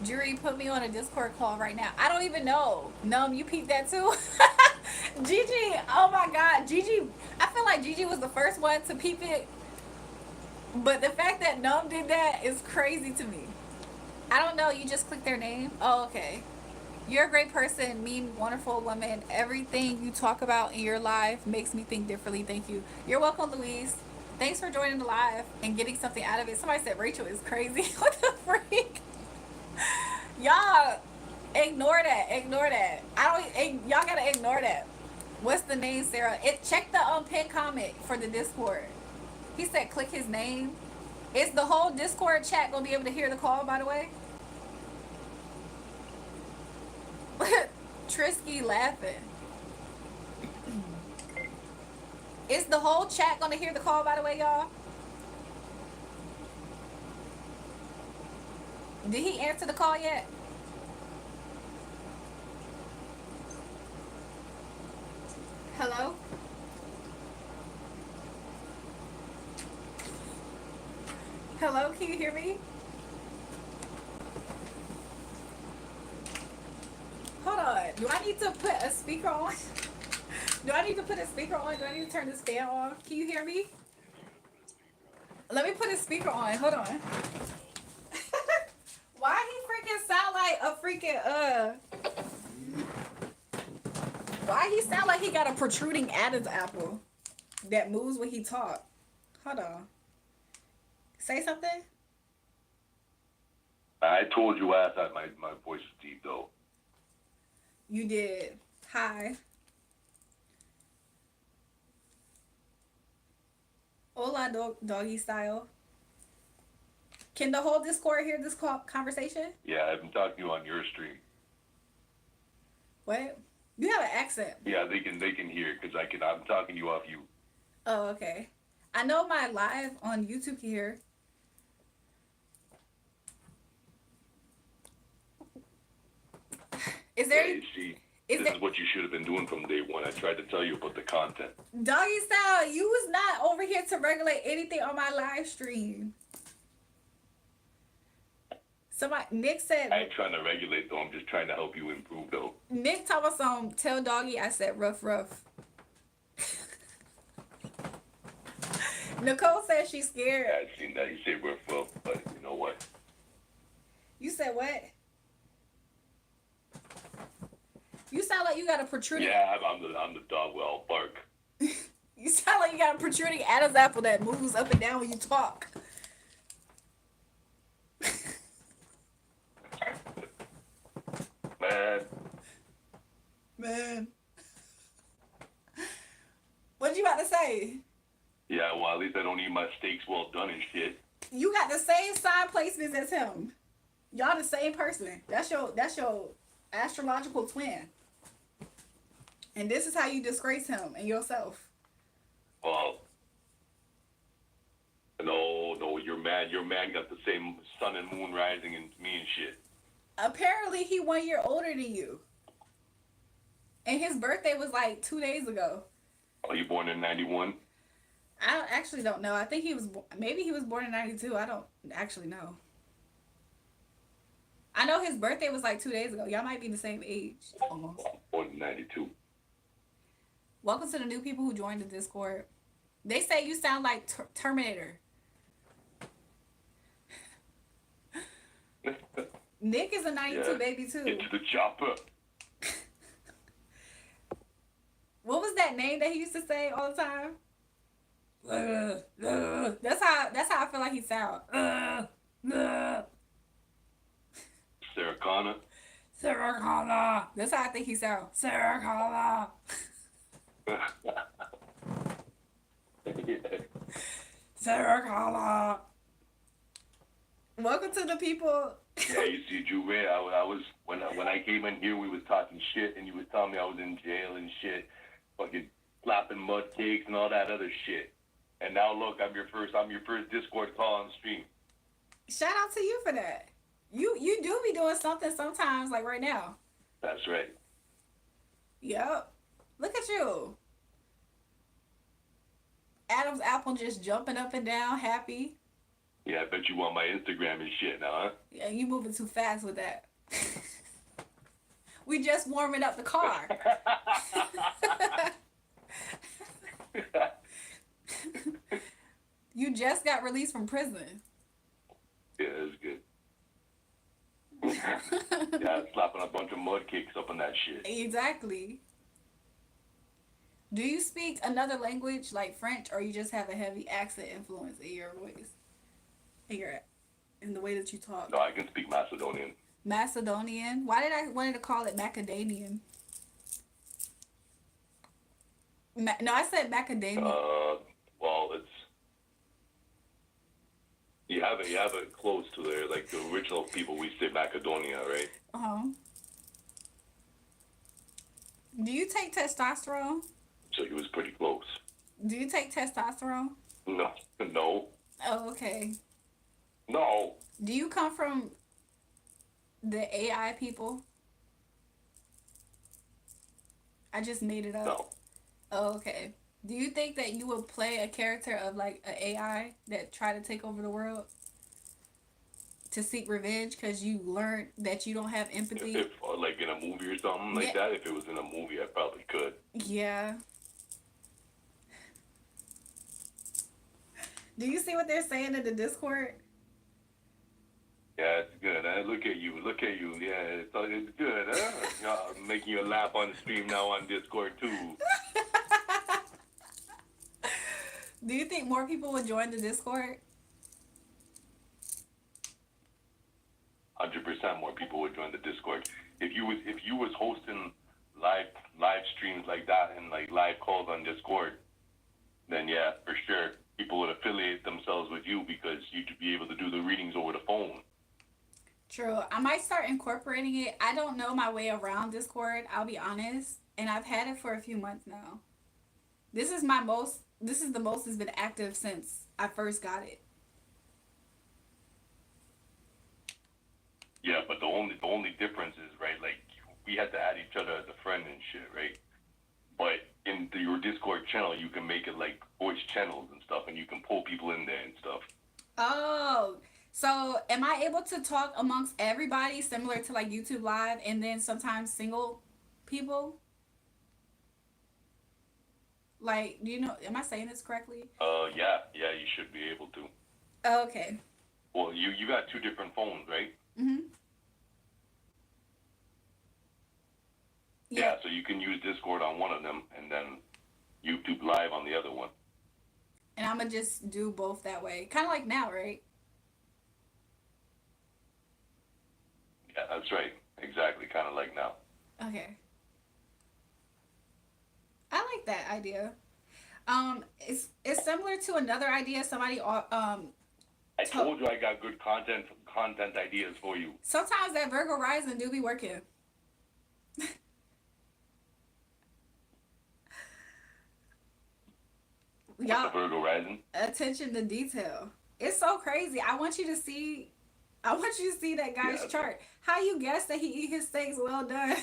Jury, put me on a Discord call right now. I don't even know. You peeped that too? Gigi, oh my God, Gigi. I feel like Gigi was the first one to peep it, but the fact that Numb did that is crazy to me. I don't know. You just click their name. Oh, okay. You're a great person, mean, wonderful woman. Everything you talk about in your life makes me think differently. Thank you. You're welcome, Louise. Thanks for joining the live and getting something out of it. Somebody said Rachel is crazy. What the freak? Y'all, ignore that. Ignore that. Y'all gotta ignore that. What's the name, Sarah? Check the pin comment for the Discord. He said click his name. Is the whole Discord chat gonna be able to hear the call, by the way? Trisky laughing. Is the whole chat gonna hear the call, by the way, y'all? Did he answer the call yet? Hello? Hello, can you hear me? Hold on. Do I need to put a speaker on? Do I need to put a speaker on? Do I need to turn this fan on? Can you hear me? Let me put a speaker on. Hold on. Why he freaking sound like a freaking Why he sound like he got a protruding Adam's apple that moves when he talk? Hold on. Say something. I told you last time my voice is deep though. You did. Hi. Hola, doggy style. Can the whole Discord hear this conversation? Yeah, I've been talking to you on your stream. What? You have an accent. Yeah, they can hear because I'm talking to you off you. Oh, okay. I know my live on YouTube can hear. Is there? Yeah, you see, this is what you should have been doing from day one. I tried to tell you about the content. Doggy style, you was not over here to regulate anything on my live stream. Nick said. I ain't trying to regulate though. I'm just trying to help you improve though. Nick told us tell Doggy I said rough. Nicole said she's scared. Yeah, I've seen that. You say rough, but you know what? You said what? You sound like you got a protruding. Yeah, I'm the dog. Well, bark. You sound like you got a protruding Adam's apple that moves up and down when you talk. Man. What you about to say? Yeah, well, at least I don't eat my steaks well done and shit. You got the same sign placements as him. Y'all the same person. That's your astrological twin. And this is how you disgrace him and yourself. Well, no, your man got the same sun and moon rising and me and shit. Apparently, he 1 year older than you. And his birthday was like 2 days ago. Oh, you born in 91? I actually don't know. I think maybe he was born in 92. I don't actually know. I know his birthday was like 2 days ago. Y'all might be the same age. Almost. Born in 92. Welcome to the new people who joined the Discord. They say you sound like Terminator. Nick is a 92 baby too. Get to the chopper. What was that name that he used to say all the time? That's how I feel like he sound. Sarah Connor. Sarah Connor. That's how I think he sound. Sarah Connor. Sarah Connor. Welcome to the people. Yeah, you see, Julrae, I was when I came in here, we was talking shit, and you was telling me I was in jail and shit, fucking slapping mud cakes and all that other shit. And now look, I'm your first Discord call on stream. Shout out to you for that. You do be doing something sometimes, like right now. That's right. Yep. Look at you. Adam's apple just jumping up and down, happy. Yeah, I bet you want my Instagram and shit now, huh? Yeah, you moving too fast with that. We just warming up the car. You just got released from prison. Yeah, that's good. Yeah, slapping a bunch of mud cakes up on that shit. Exactly. Do you speak another language like French, or you just have a heavy accent influence in your voice, in the way that you talk? No, I can speak Macedonian. Macedonian. Why did I wanted to call it macadamian? No, I said macadamia. Well, it's you have it close to there. Like the original people, we say Macedonia, right? Do you take testosterone? So he was pretty close. Do you take testosterone? No, no, Oh, okay. no. Do you come from the AI people? I just made it up. No. Oh, okay. Do you think that you would play a character of like an AI that try to take over the world to seek revenge because you learned that you don't have empathy? If like in a movie or something like that, if it was in a movie, I probably could. Yeah. Do you see what they're saying in the Discord? Yeah, it's good. Look at you. Yeah, it's good. Huh? I'm making you laugh on stream now on Discord too. Do you think more people would join the Discord? 100% more people would join the Discord. If you was hosting live streams like that and like live calls on Discord, then yeah, for sure, people would affiliate themselves with you because you'd be able to do the readings over the phone. True. I might start incorporating it. I don't know my way around Discord, I'll be honest. And I've had it for a few months now. This is the most it's been active since I first got it. Yeah, but the only difference is, right, like we had to add each other as a friend and shit, right? But in your Discord channel, you can make it like voice channels and stuff, and you can pull people in there and stuff. Oh, so am I able to talk amongst everybody similar to like YouTube Live and then sometimes single people? Like, do you know, am I saying this correctly? Yeah, you should be able to. Oh, okay. Well, you got two different phones, right? Mm-hmm. Yeah, so you can use Discord on one of them and then YouTube Live on the other one. And I'm going to just do both that way. Kind of like now, right? Yeah, that's right. Exactly, kind of like now. Okay. I like that idea. It's similar to another idea somebody I told you I got good content ideas for you. Sometimes that Virgo rising do be working. Y'all, what's the Virgo rising? Attention to detail. It's so crazy. I want you to see that guy's chart. How you guess that he eat his steaks well done?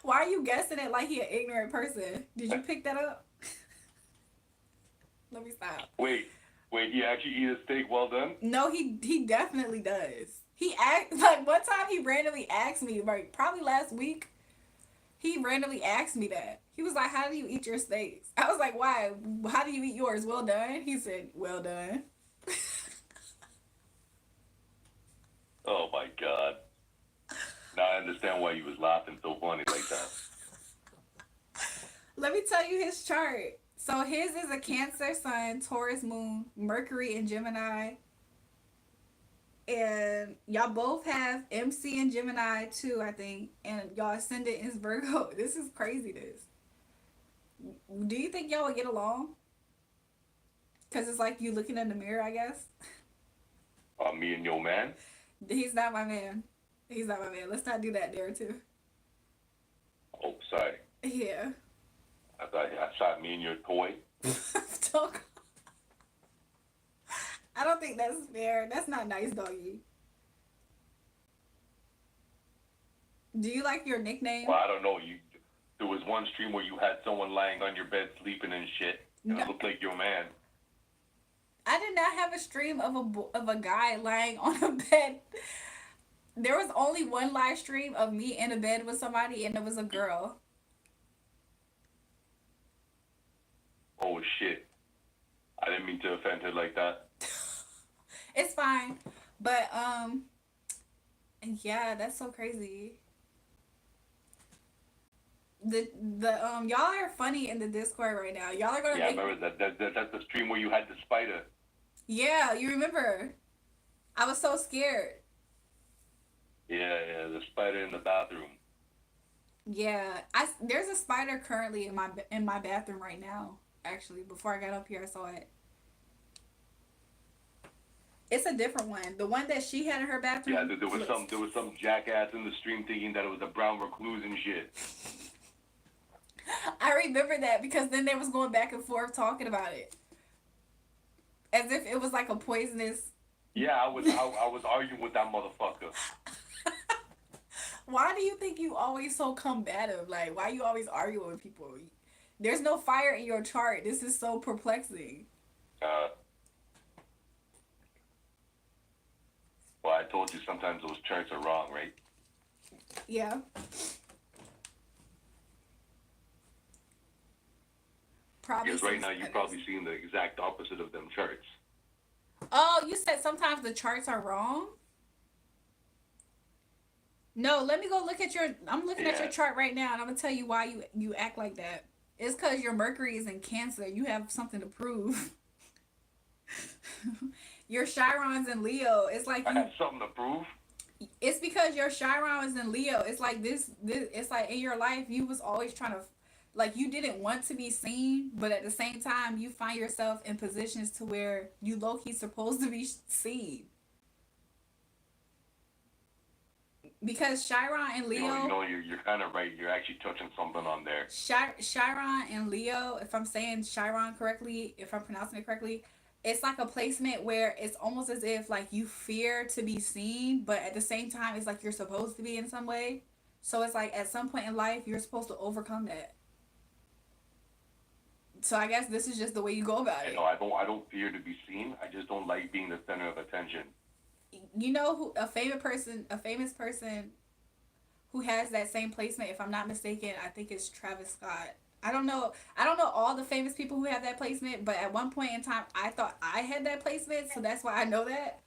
Why are you guessing it like he an ignorant person? Did you pick that up? Let me stop. Wait, he actually eat a steak well done? No, he definitely does. Like one time he randomly asked me, like probably last week, he randomly asked me that. He was like, "How do you eat your steaks?" I was like, "Why? How do you eat yours? Well done?" He said, "Well done." Oh my God. Now I understand why he was laughing so funny like that. Let me tell you his chart. So his is a Cancer Sun, Taurus Moon, Mercury in Gemini. And y'all both have MC in Gemini too, I think. And y'all ascendant is Virgo. This is craziness. Do you think y'all would get along? Because it's like you looking in the mirror, I guess. Me and your man? He's not my man. He's not my man. Let's not do that there too. Oh, sorry. Yeah. I thought I shot me and your toy. I don't think that's fair. That's not nice, doggy. Do you like your nickname? Well, I don't know. There was one stream where you had someone lying on your bed sleeping and shit. And it looked like your man. I did not have a stream of a guy lying on a bed. There was only one live stream of me in a bed with somebody, and it was a girl. Oh shit! I didn't mean to offend her like that. It's fine, but yeah, that's so crazy. The y'all are funny in the Discord right now. Y'all are gonna Yeah, I make. remember that's the stream where you had the spider. Yeah, you remember? I was so scared. Yeah, the spider in the bathroom. Yeah, there's a spider currently in my bathroom right now. Actually, before I got up here, I saw it. It's a different one. The one that she had in her bathroom. Yeah, there was some jackass in the stream thinking that it was a brown recluse and shit. I remember that because then they was going back and forth talking about it, as if it was like a poisonous. Yeah, I was arguing with that motherfucker. Why do you think you always so combative? Like, why you always arguing with people? There's no fire in your chart. This is so perplexing. Uh, well, I told you sometimes those charts are wrong, right? Yeah. Probably. Because right now you're probably seeing the exact opposite of them charts. Oh, you said sometimes the charts are wrong? No, let me go look at your. I'm looking at your chart right now, and I'm gonna tell you why you act like that. It's because your Mercury is in Cancer. You have something to prove. Your Chiron's in Leo. It's like I have something to prove. It's because your Chiron is in Leo. It's like this. It's like in your life, you was always trying to, like, you didn't want to be seen, but at the same time, you find yourself in positions to where you low key supposed to be seen. Because Chiron and Leo, You're kind of right. You're actually touching something on there. Chiron and Leo, if I'm saying Chiron correctly, if I'm pronouncing it correctly, it's like a placement where it's almost as if like you fear to be seen, but at the same time, it's like you're supposed to be in some way. So it's like at some point in life, you're supposed to overcome that. So I guess this is just the way you go about it. No, I don't fear to be seen. I just don't like being the center of attention. You know who a famous person who has that same placement, if I'm not mistaken, I think it's Travis Scott. I don't know all the famous people who have that placement, but at one point in time I thought I had that placement, so that's why I know that.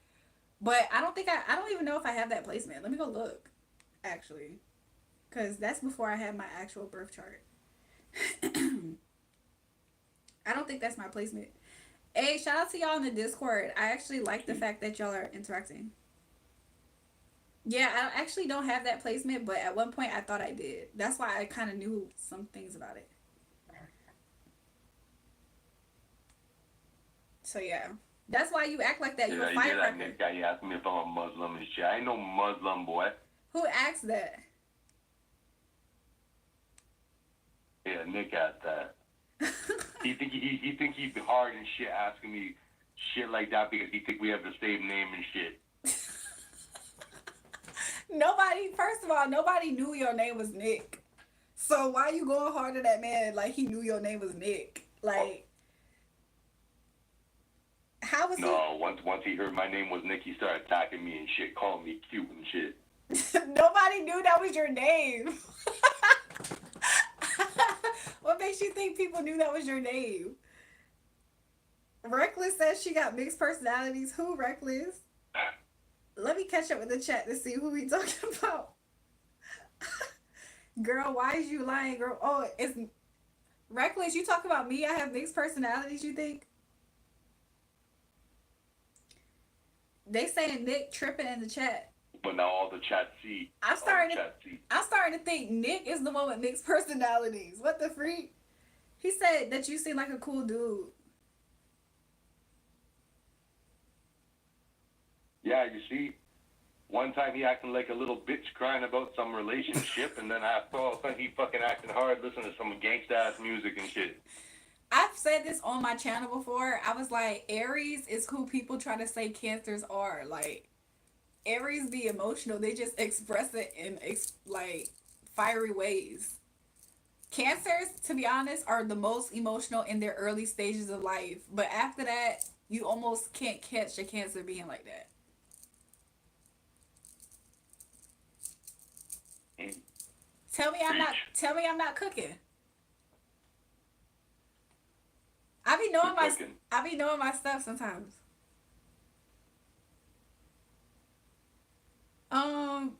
But I don't even know if I have that placement. Let me go look, actually, cuz that's before I had my actual birth chart. I don't think that's my placement. Hey, shout out to y'all in the Discord. I actually like the fact that y'all are interacting. Yeah, I actually don't have that placement, but at one point I thought I did. That's why I kind of knew some things about it. So yeah, that's why you act like that. You a You hear that firecracker. Nick guy? He asked me if I'm a Muslim and shit. I ain't no Muslim, boy. Who asked that? Yeah, Nick asked that. he think he'd be hard and shit asking me shit like that because he think we have the same name and shit. First of all, nobody knew your name was Nick. So why you going hard at that man like he knew your name was Nick? Like, how was No, once he heard my name was Nick, he started attacking me and shit, calling me cute and shit. Nobody knew that was your name. What makes you think people knew that was your name? Reckless says she got mixed personalities. Who, Reckless? Let me catch up with the chat to see who we talking about. Girl, why is you lying, girl? Oh, it's Reckless. You talk about me. I have mixed personalities, you think? They saying Nick tripping in the chat. But now all the chat see. I'm starting to think Nick is the one with mixed personalities. What the freak? He said that you seem like a cool dude. Yeah, you see, one time he acting like a little bitch crying about some relationship, and then after all of a sudden he fucking acting hard, listening to some gangsta ass music and shit. I've said this on my channel before. I was like, Aries is who people try to say Cancers are. Like, Aries be emotional. They just express it in like fiery ways. Cancers, to be honest, are the most emotional in their early stages of life. But after that, you almost can't catch a Cancer being like that. Tell me I'm not. Tell me I'm not cooking. I be knowing You're my. cooking. I be knowing my stuff sometimes. Um.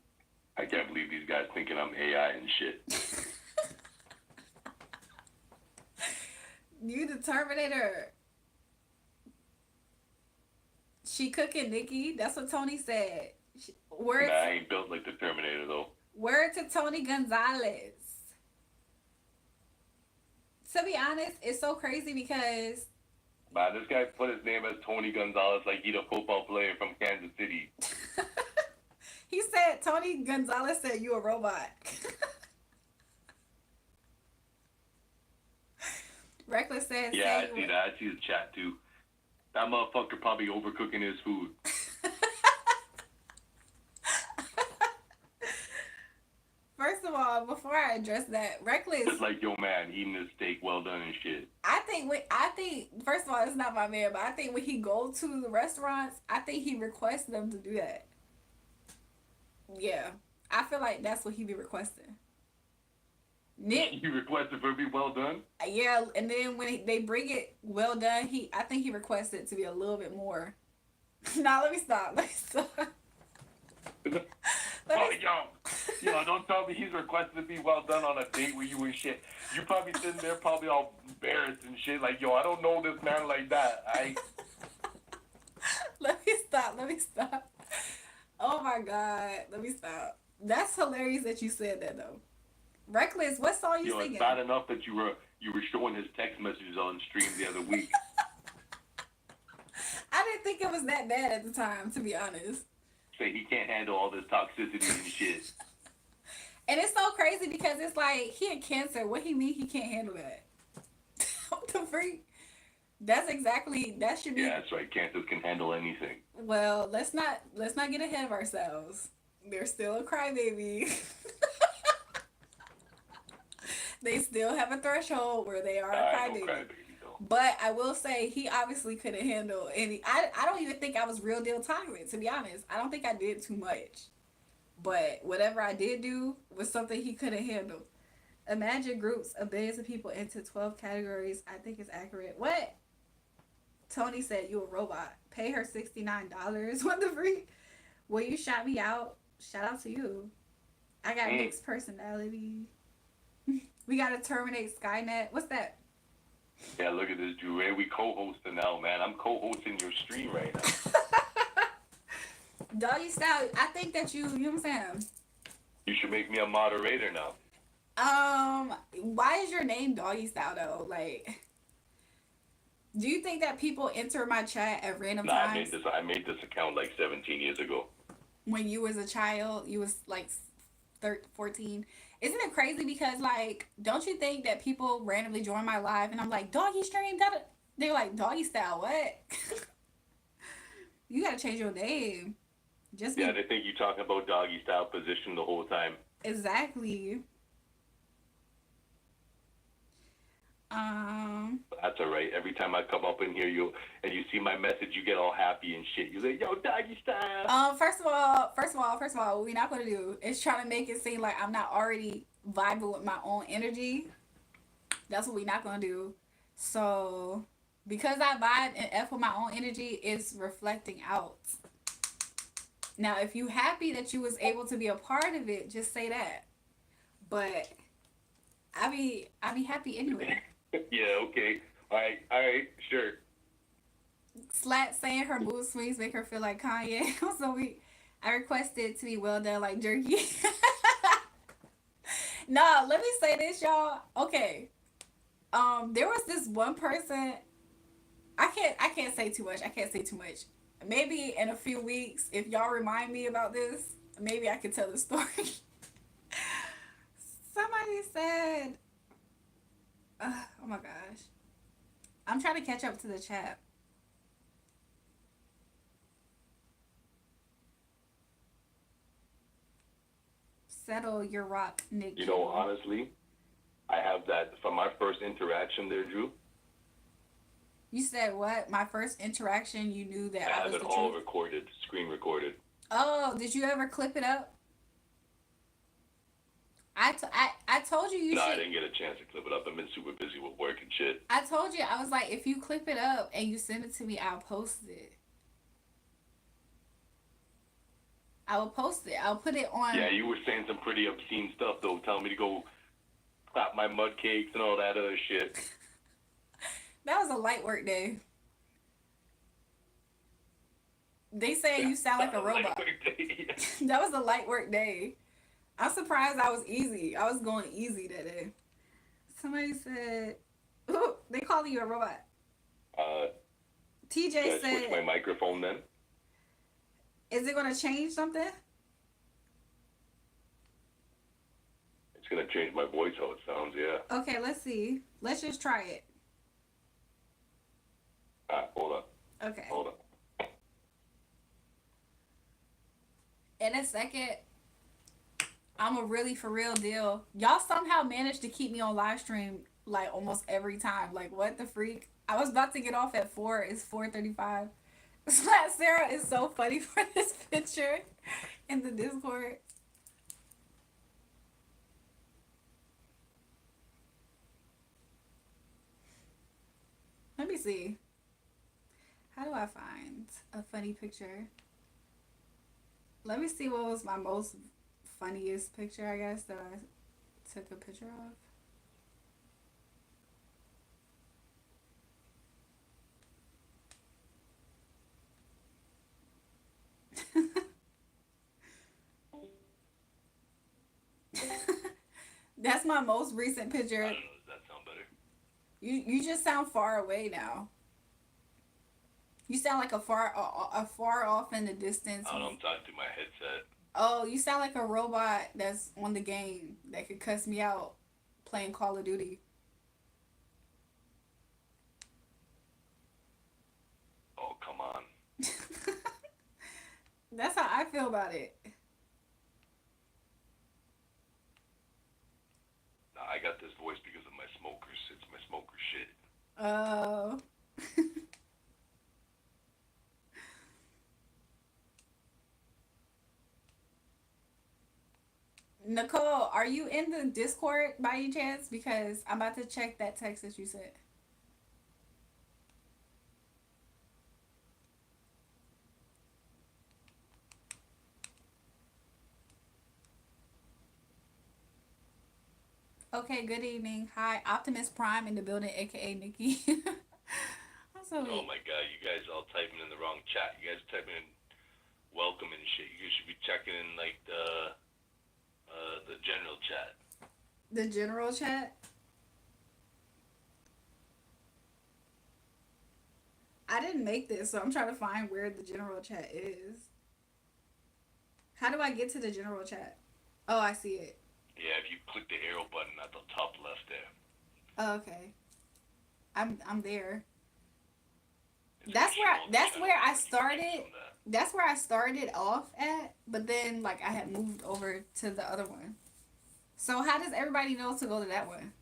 I can't believe these guys thinking I'm AI and shit. You the Terminator. She cooking, Nikki. That's what Tony said. Word Nah, I to, ain't built like the Terminator though. word to Tony Gonzalez. To be honest, it's so crazy because Man, this guy put his name as Tony Gonzalez like he's a football player from Kansas City. he said Tony Gonzalez said you a robot. Reckless said Yeah, say I see that. I see his chat too. That motherfucker probably overcooking his food. First of all, before I address that, Reckless, Just like your man eating his steak well done and shit. I think first of all, it's not my man, but I think when he go to the restaurants, I think he requests them to do that. Yeah, I feel like that's what he be requesting. Nick, You requested for it to be well done? yeah, and then when they bring it well done, I think he requests it to be a little bit more. Nah, let me stop. Let me stop. Oh, yo, don't tell me he's requested to be well done on a date with you and shit. You probably sitting there probably all embarrassed and shit, like, yo, I don't know this man like that. Let me stop. Let me stop. Oh my god. Let me stop. That's hilarious that you said that though. Reckless, what song you singing? It's bad enough that you were showing his text messages on stream the other week. I didn't think it was that bad at the time, to be honest. Say he can't handle all this toxicity and shit. And it's so crazy because it's like he had cancer. What he mean he can't handle that? What the freak? That should be. Yeah, that's right. Cancers can handle anything. Well, let's not get ahead of ourselves. They're still a crybaby. They still have a threshold where they are a crybaby. But I will say he obviously couldn't handle any. I don't even think I was real deal toxic, to be honest. I don't think I did too much. But whatever I did do was something he couldn't handle. Imagine groups of billions of people into 12 categories. I think it's accurate. What? Tony said you a robot. Pay her $69. What the freak? Will you shout me out? Shout out to you. I got mixed personality. We gotta terminate Skynet. What's that? Yeah, look at this, Julrae. We co-hosting now, man. I'm co-hosting your stream right now. Doggy style. I think that you know what I'm saying? You should make me a moderator now. Why is your name Doggy Style though? Like, do you think that people enter my chat at random times? I made this account like 17 years ago. When you was a child, you was like 13, 14. Isn't it crazy because like, don't you think that people randomly join my live and I'm like, Doggy stream, they're like, Doggy Style, what? You gotta change your name. They think you talking about doggy style position the whole time. Exactly. That's all right. Every time I come up in here, you see my message, you get all happy and shit. You say, "Yo, doggy style." First of all, what we're not gonna do is try to make it seem like I'm not already vibing with my own energy. That's what we're not gonna do. So, because I vibe and F with my own energy, it's reflecting out. Now, if you happy that you was able to be a part of it, just say that. But I be happy anyway. Yeah, okay. All right, sure. Slat saying her mood swings make her feel like Kanye. So I requested to be well done like jerky. No, let me say this, y'all. Okay. There was this one person. I can't say too much. Maybe in a few weeks, if y'all remind me about this, maybe I could tell the story. Somebody said, oh my gosh. I'm trying to catch up to the chat. Settle your rock, Nick. You know, honestly, I have that from my first interaction there, Drew. You said what? My first interaction, you knew that I was the truth? I have it all recorded, screen recorded. Oh, did you ever clip it up? I told you No, I should. didn't get a chance to clip it up. I've been super busy with work and shit. I told you, I was like, if you clip it up and you send it to me, I'll post it. I will post it. I'll put it on. Yeah, you were saying some pretty obscene stuff though, telling me to go clap my mud cakes and all that other shit. That was a light work day. They say you sound like a robot. That was a light work day. I'm surprised I was easy. I was going easy that day. Somebody said, "Ooh, they calling you a robot." TJ Can I said, switch my microphone then? "Is it going to change something?" It's gonna change my voice how it sounds, yeah. Okay, let's see. Let's just try it. Hold on. Okay. Hold on. In a second, I'm a really for real deal. Y'all somehow managed to keep me on live stream like almost every time. Like, what the freak? I was about to get off at 4. It's 4:35. Sarah is so funny for this picture in the Discord. Let me see. How do I find a funny picture? Let me see what was my most funniest picture, I guess, that I took a picture of. That's my most recent picture. I don't know, does that sound better? You just sound far away now. You sound like a far off in the distance. I don't know, I'm talking through my headset. Oh, you sound like a robot that's on the game that could cuss me out playing Call of Duty. Oh, come on. That's how I feel about it. Nah, I got this voice because of my smokers. It's my smoker shit. Oh. Nicole, are you in the Discord by any chance? Because I'm about to check that text that you sent. Okay, good evening. Hi, Optimus Prime in the building, aka Nikki. I'm so Oh my god, you guys all typing in the wrong chat. You guys typing in welcome and shit. You should be checking in like the general chat. The general chat? I didn't make this, so I'm trying to find where the general chat is. How do I get to the general chat? Oh, I see it. Yeah, if you click the arrow button at the top left there. Oh, okay. I'm there. It's That's gonna where show all the that's channels where I when you click started. on that. That's where I started off at, but then like I had moved over to the other one. So how does everybody know to go to that one?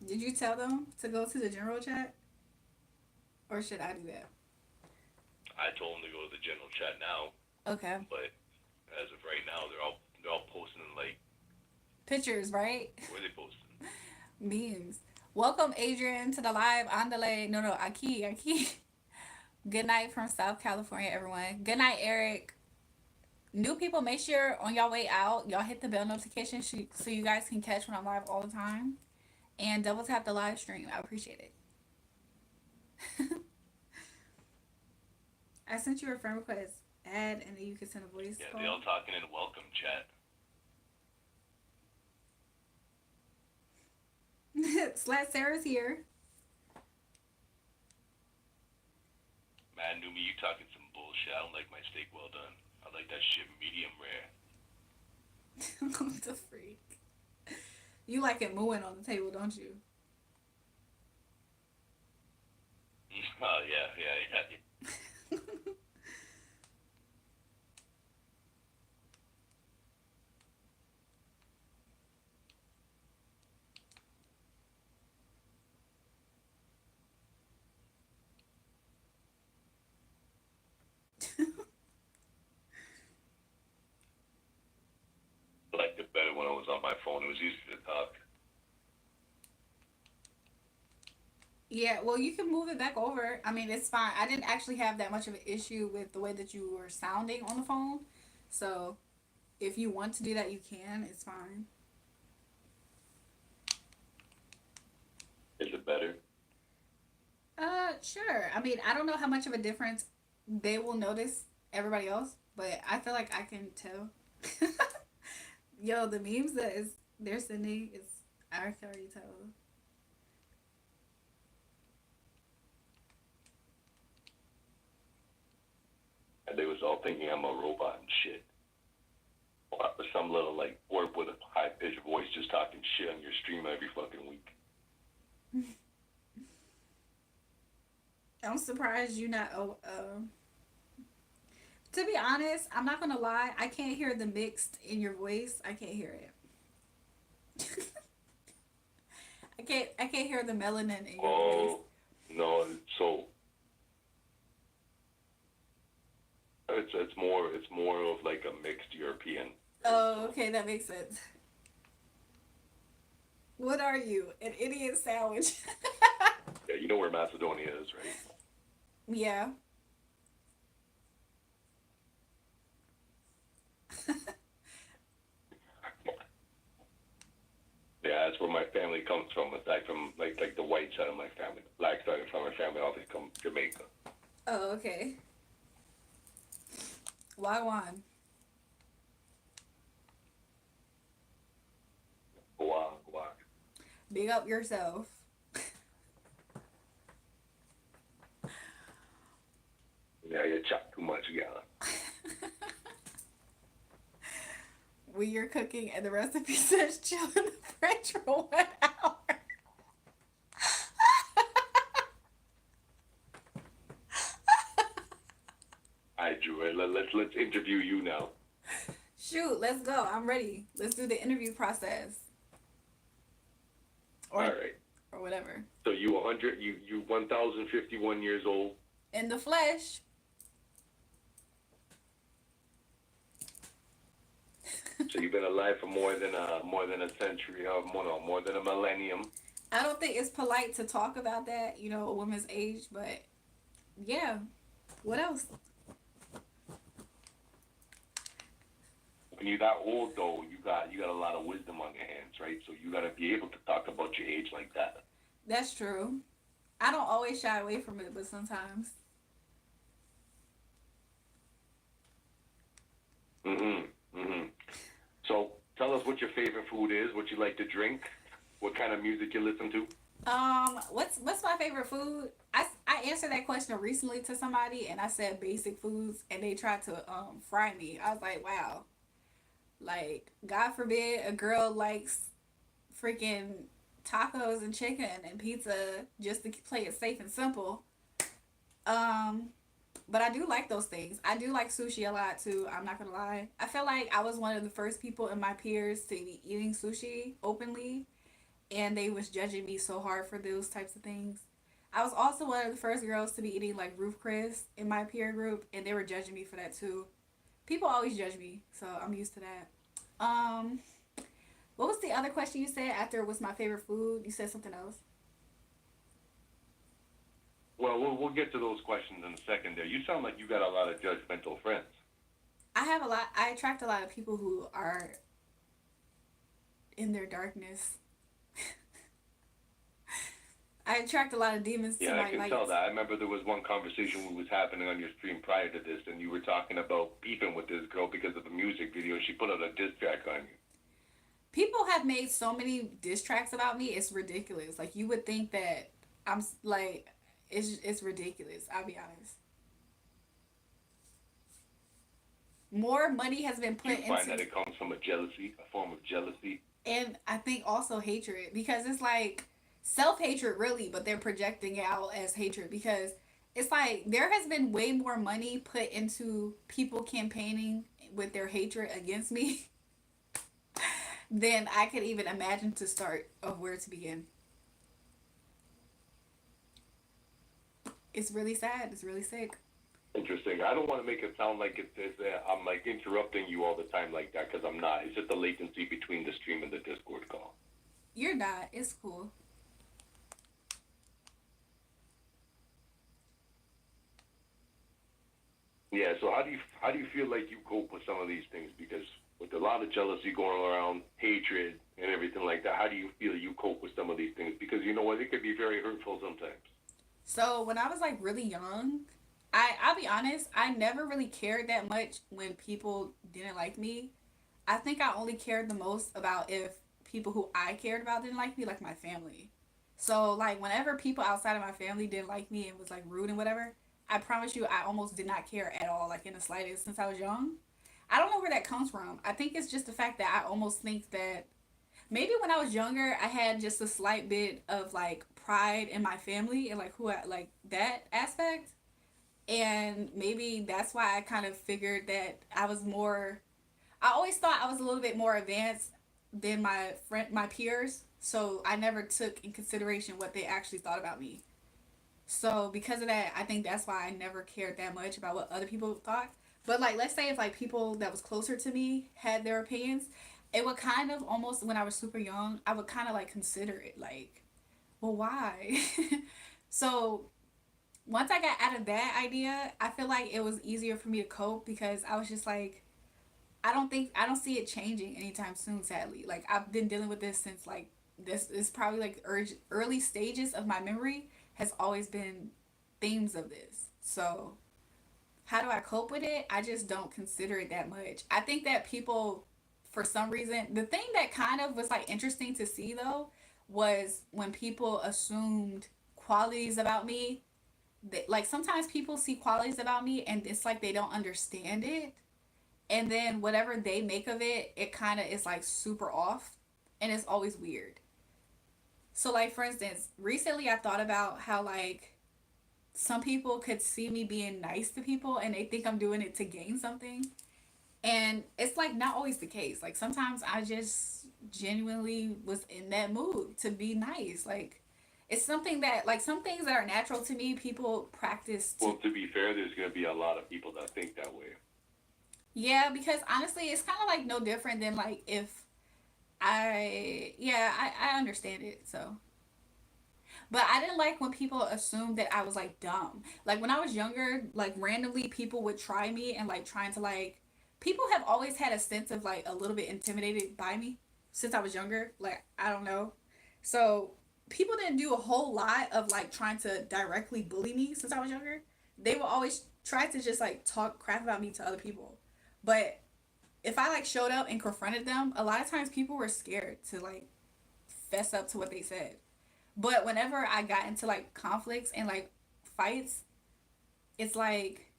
Did you tell them to go to the general chat? Or should I do that? I told them to go to the general chat now, Okay. but as of right now, they're all posting like Pictures, right? where are they posting? Memes. Welcome Adrian to the live Andale. No, Aki. Good night from South California, everyone. Good night, Eric. New people, make sure on y'all way out, y'all hit the bell notification so you guys can catch when I'm live all the time. And double tap the live stream. I appreciate it. I sent you a friend request. Add, and then you can send a voice Yeah, call. they all talking in welcome chat. Slat Sarah's here. Man, Numi, you talking some bullshit. I don't like my steak well done. I like that shit medium rare. What the freak? You like it mooing on the table, don't you? Oh, yeah. Like the it was easy to talk. Yeah, well, you can move it back over. I mean, it's fine. I didn't actually have that much of an issue with the way that you were sounding on the phone. So, if you want to do that, you can. It's fine. Is it better? Sure. I mean, I don't know how much of a difference they will notice everybody else, but I feel like I can tell. Yo, the memes that is they're sending is I can already tell. And they was all thinking I'm a robot and shit. Or some little like orb with a high pitched voice just talking shit on your stream every fucking week. I'm surprised you not. Oh, to be honest, I'm not gonna lie. I can't hear the mixed in your voice. I can't hear it. I can't hear the melanin in your voice. Oh no, so it's more of like a mixed European. Oh, okay, that makes sense. What are you? An Indian sandwich? Yeah, you know where Macedonia is, right? Yeah. Yeah, that's where my family comes from. Aside from like the white side of my family, the black side of my family always come from Jamaica. Oh, okay. Wagwan. Guac, guac. Big up yourself. Yeah, you chop too much, yeah. When you're cooking and the recipe says chill in the fridge for 1 hour. Alright, Julrae, let's interview you now. Shoot, let's go. I'm ready. Let's do the interview process. Or, All right. or whatever. So you 1,051 years old. In the flesh. So you've been alive for more than a century, or more than a millennium. I don't think it's polite to talk about that, a woman's age, but yeah. What else? When you're that old, though, you got a lot of wisdom on your hands, right? So you got to be able to talk about your age like that. That's true. I don't always shy away from it, but sometimes. So tell us what your favorite food is, what you like to drink, what kind of music you listen to. What's my favorite food? I answered that question recently to somebody, and I said basic foods, and they tried to fry me. I was like, wow. Like, God forbid a girl likes freaking tacos and chicken and pizza just to play it safe and simple. But I do like those things. I do like sushi a lot too. I'm not gonna lie. I feel like I was one of the first people in my peers to be eating sushi openly, and they was judging me so hard for those types of things. I was also one of the first girls to be eating like roof Chris in my peer group, and they were judging me for that too. People always judge me, so I'm used to that. Um, what was the other question you said after what's my favorite food? You said something else. Well, we'll get to those questions in a second there. You sound like you got a lot of judgmental friends. I have a lot. I attract a lot of people who are in their darkness. I attract a lot of demons to Yeah, my I can light. tell that. I remember there was one conversation that was happening on your stream prior to this, and you were talking about beefing with this girl because of the music video. She put out a diss track on you. People have made so many diss tracks about me. It's ridiculous. Like, you would think that I'm like, it's ridiculous. I'll be honest. More money has been Do you put find into, that it comes from a form of jealousy? and I think also hatred, because it's like self-hatred really, but they're projecting it out as hatred, because it's like there has been way more money put into people campaigning with their hatred against me than I could even imagine to start of where to begin. It's really sad. It's really sick. And interesting. I don't want to make it sound like I'm like interrupting you all the time like that because I'm not. It's just the latency between the stream and the Discord call. You're not. It's cool. Yeah. So how do you feel like you cope with some of these things? Because with a lot of jealousy going around, hatred and everything like that, how do you feel you cope with some of these things? Because you know what, it could be very hurtful sometimes. So when I was like really young, I'll be honest, I never really cared that much when people didn't like me. I think I only cared the most about if people who I cared about didn't like me, like my family. So like whenever people outside of my family didn't like me and was like rude and whatever, I promise you I almost did not care at all, like in the slightest since I was young. I don't know where that comes from. I think it's just the fact that I almost think that maybe when I was younger, I had just a slight bit of like pride in my family and like who I like that aspect. And maybe that's why I kind of figured that I was more, I always thought I was a little bit more advanced than my peers. So I never took in consideration what they actually thought about me. So because of that, I think that's why I never cared that much about what other people thought. But like let's say if like people that was closer to me had their opinions, it would kind of almost when I was super young, I would kind of like consider it like, well, why? So once I got out of that idea, I feel like it was easier for me to cope because I was just like, I don't see it changing anytime soon, sadly. Like I've been dealing with this since like this is probably like early stages of my memory has always been themes of this. So how do I cope with it? I just don't consider it that much. I think that people, for some reason, the thing that kind of was like interesting to see though was when people assumed qualities about me. Like sometimes people see qualities about me and it's like they don't understand it. And then whatever they make of it, it kind of is like super off. And it's always weird. So, like, for instance, recently I thought about how, like, some people could see me being nice to people and they think I'm doing it to gain something. And it's like not always the case. Like sometimes I just genuinely was in that mood to be nice. Like it's something that like some things that are natural to me, people practice Well, to be fair, there's going to be a lot of people that think that way. yeah, because honestly, it's kind of like no different than like if I understand it. So but I didn't like when people assumed that I was like dumb. Like when I was younger, like randomly people would try me and like trying to like people have always had a sense of like a little bit intimidated by me since I was younger. Like I don't know. So people didn't do a whole lot of like trying to directly bully me since I was younger. They would always try to just like talk crap about me to other people. But if I like showed up and confronted them, a lot of times people were scared to like fess up to what they said. But whenever I got into like conflicts and like fights, it's like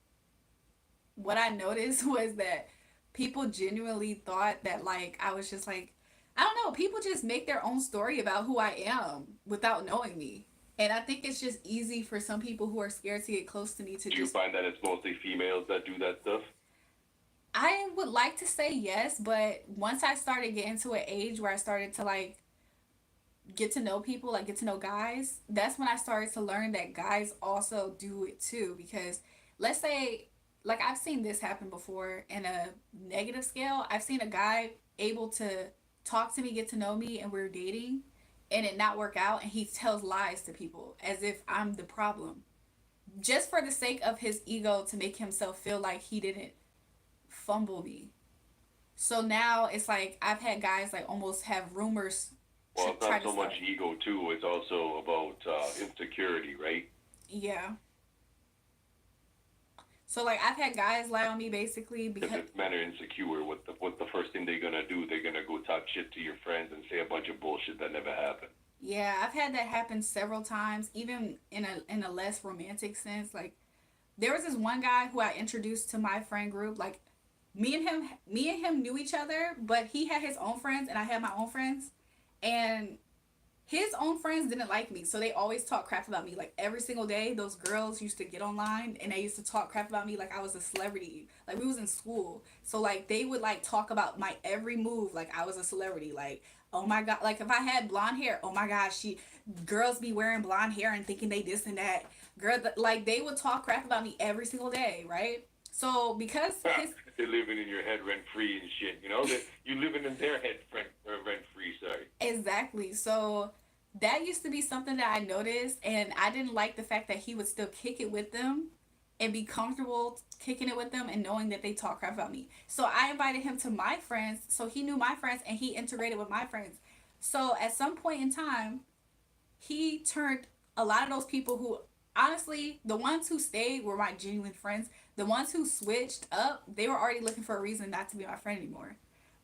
what I noticed was that people genuinely thought that like I was just like I don't know, people just make their own story about who I am without knowing me. And I think it's just easy for some people who are scared to get close to me to Do you just find that it's mostly females that do that stuff? I would like to say yes, but once I started getting to an age where I started to like get to know people, like get to know guys, that's when I started to learn that guys also do it too. Because let's say, like I've seen this happen before in a negative scale. I've seen a guy able to talk to me, get to know me, and we're dating, and it not work out, and he tells lies to people as if I'm the problem, just for the sake of his ego to make himself feel like he didn't fumble me. So now it's like I've had guys like almost have rumors Well, it's try not to so much start. ego too. It's also about insecurity, right? Yeah. So like I've had guys lie on me basically Because because if men are insecure, what the first thing they're gonna do? They're gonna go talk shit to your friends and say a bunch of bullshit that never happened. yeah, I've had that happen several times, even in a less romantic sense. Like there was this one guy who I introduced to my friend group. Like me and him knew each other, but he had his own friends and I had my own friends. And his own friends didn't like me, so they always talk crap about me. Like every single day, those girls used to get online and they used to talk crap about me like I was a celebrity. Like we was in school, so like they would like talk about my every move like I was a celebrity. Like oh my god, like if I had blonde hair, oh my gosh, she girls be wearing blonde hair and thinking they this and that. Girl, like they would talk crap about me every single day, right? So because his They're living in your head rent free and shit. You know that you living in their head rent free. Sorry. exactly. So that used to be something that I noticed, and I didn't like the fact that he would still kick it with them and be comfortable kicking it with them and knowing that they talk crap about me. So I invited him to my friends, so he knew my friends and he integrated with my friends. So at some point in time, he turned a lot of those people who, honestly, the ones who stayed were my genuine friends. The ones who switched up, they were already looking for a reason not to be my friend anymore.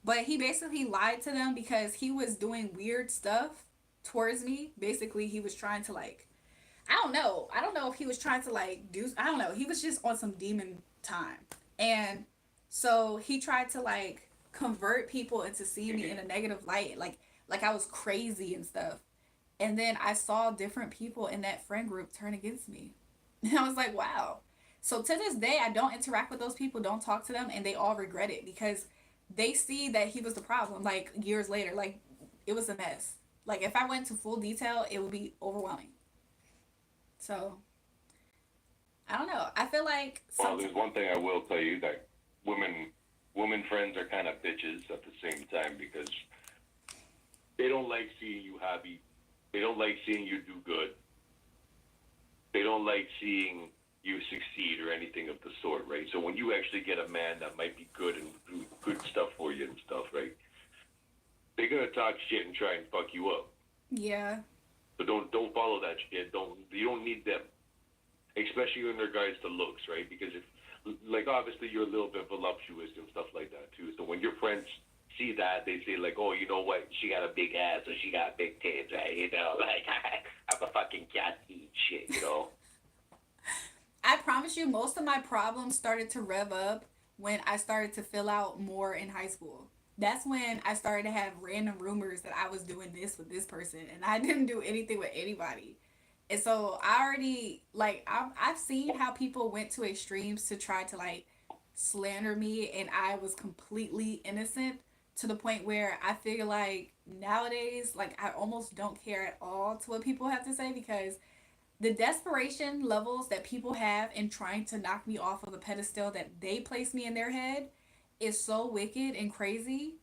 But he basically lied to them because he was doing weird stuff towards me. Basically, he was trying to like, I don't know. I don't know if he was trying to like do, I don't know. He was just on some demon time. And so he tried to like convert people into seeing me in a negative light, like I was crazy and stuff. And then I saw different people in that friend group turn against me. And I was like, wow. So to this day, I don't interact with those people, don't talk to them, and they all regret it because they see that he was the problem, like years later. Like, it was a mess. Like, if I went into full detail, it would be overwhelming. So, I don't know. I feel like Well, there's one thing I will tell you that women women friends are kind of bitches at the same time because they don't like seeing you happy. They don't like seeing you do good. They don't like seeing you succeed or anything of the sort, right? So when you actually get a man that might be good and do good stuff for you and stuff, right? They're gonna talk shit and try and fuck you up. yeah. So don't follow that shit. You don't need them, especially in regards to looks, right? Because if like obviously you're a little bit voluptuous and stuff like that too. So when your friends see that, they say like, oh, you know what? She got a big ass or she got big tits, right? You know, like I'm a fucking cat eat shit, you know. I promise you, most of my problems started to rev up when I started to fill out more in high school. That's when I started to have random rumors that I was doing this with this person, and I didn't do anything with anybody. And so I already, like, I've seen how people went to extremes to try to, like, slander me, and I was completely innocent to the point where I feel like nowadays, like, I almost don't care at all to what people have to say because the desperation levels that people have in trying to knock me off of a pedestal that they place me in their head is so wicked and crazy.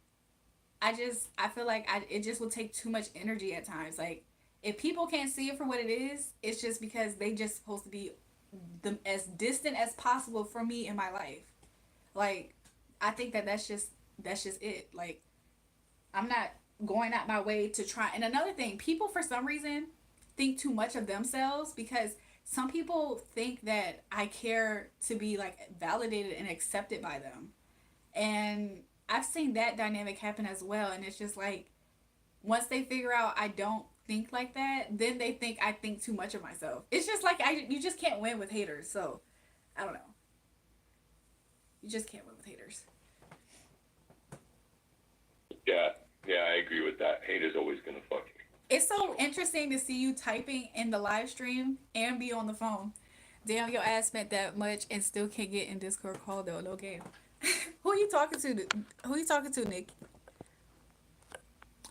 I feel like it just will take too much energy at times. Like if people can't see it for what it is, it's just because they just supposed to be as distant as possible from me in my life. Like I think that that's just it. Like I'm not going out my way to try. And another thing, people for some reason think too much of themselves because some people think that I care to be like validated and accepted by them. And I've seen that dynamic happen as well. And it's just like once they figure out I don't think like that, then they think I think too much of myself. It's just like you just can't win with haters. So I don't know. You just can't win with haters. Yeah, yeah, I agree with that. Haters always gonna fuck you. It's so So interesting to see you typing in the live stream and be on the phone. Damn, your ass spent that much and still can't get in Discord call though. No game. Who you talking to? Who you talking to, Nick?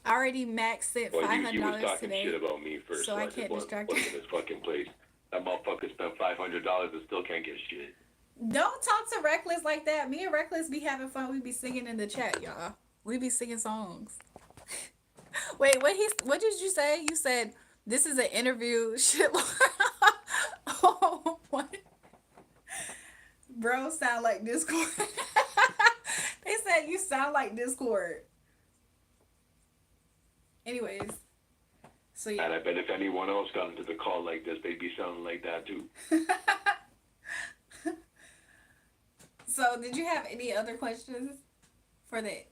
I already max sent well, five he hundred was dollars talking today, shit about me first, so so I I just can't distract wasn't you. in his fucking place. That motherfucker spent $500 and still can't get shit. Don't talk to Reckless like that. Me and Reckless be having fun. We be singing in the chat, y'all. We be singing songs. Wait, what did you say? You said this is an interview. Shit. Oh, what? Bro, sound like Discord. They said you sound like Discord. Anyways, so yeah. And I bet if anyone else got into the call like this, they'd be sounding like that too. So did you have any other questions for that?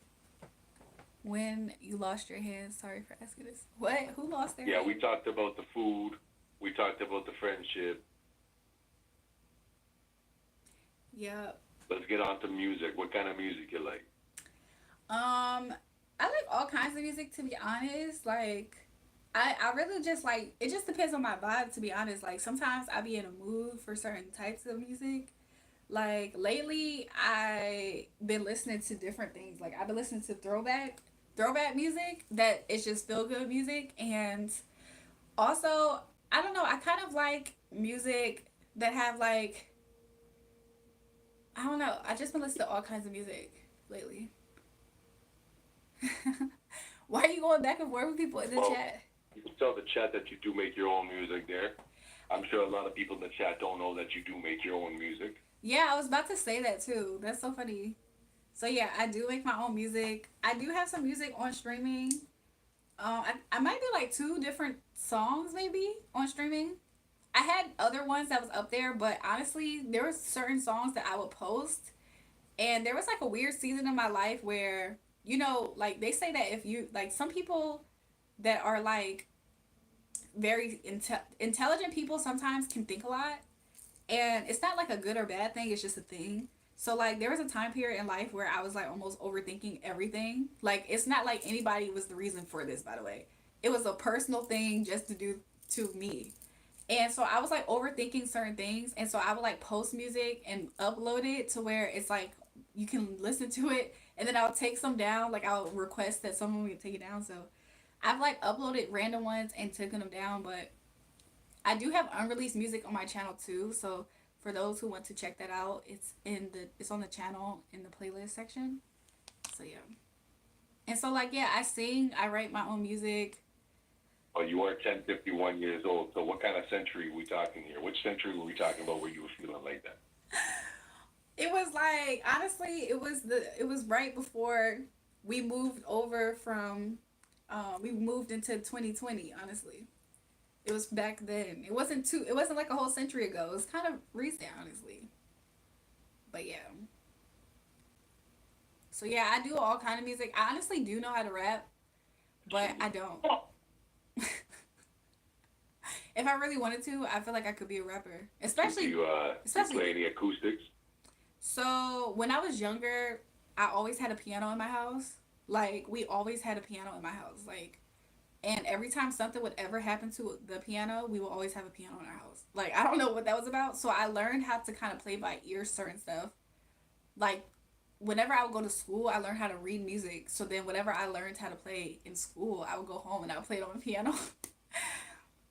When you lost your hand, sorry for asking this. What? Who lost their Yeah, hand? we talked about the food. We talked about the friendship. Yep. Let's get on to music. What kind of music you like? I like all kinds of music to be honest. Like I really just like it just depends on my vibe to be honest. Like sometimes I be in a mood for certain types of music. Like lately I been listening to different things. Like I've been listening to throwback music that is just feel good music and also I don't know, I kind of like music that have like, I don't know. I just been listening to all kinds of music lately. Why are you going back and forth with people in the Well, chat? you can tell the chat that you do make your own music there. I'm sure a lot of people in the chat don't know that you do make your own music. Yeah, I was about to say that too. That's so funny. So yeah, I do make my own music. I do have some music on streaming. I might do like two different songs maybe on streaming. I had other ones that was up there, but honestly, there were certain songs that I would post, and there was like a weird season in my life where like they say that if you like some people that are like very intelligent people sometimes can think a lot, and it's not like a good or bad thing, it's just a thing. So like there was a time period in life where I was like almost overthinking everything. Like it's not like anybody was the reason for this, by the way. It was a personal thing just to do to me. And so I was like overthinking certain things, and so I would like post music and upload it to where it's like you can listen to it, and then I'll take some down, like I'll request that someone would take it down. So I've like uploaded random ones and taken them down, but I do have unreleased music on my channel too. So for those who want to check that out, it's on the channel in the playlist section. So yeah. And so like yeah, I sing, I write my own music. Oh, you are 1051 years old. So what kind of century are we talking here? Which century were we talking about where you were feeling like that? It was like honestly, it was right before we moved over from we moved into 2020, honestly. It was back then. It wasn't like a whole century ago. It was kind of recent, honestly. But yeah. So yeah, I do all kind of music. I honestly do know how to rap, but I don't. If I really wanted to, I feel like I could be a rapper. Do you play any acoustics? So when I was younger, I always had a piano in my house. Like we always had a piano in my house. Like, and every time something would ever happen to the piano, we will always have a piano in our house. Like I don't know what that was about. So I learned how to kind of play by ear certain stuff. Like whenever I would go to school, I learned how to read music. So then whenever I learned how to play in school, I would go home and I would play it on the piano.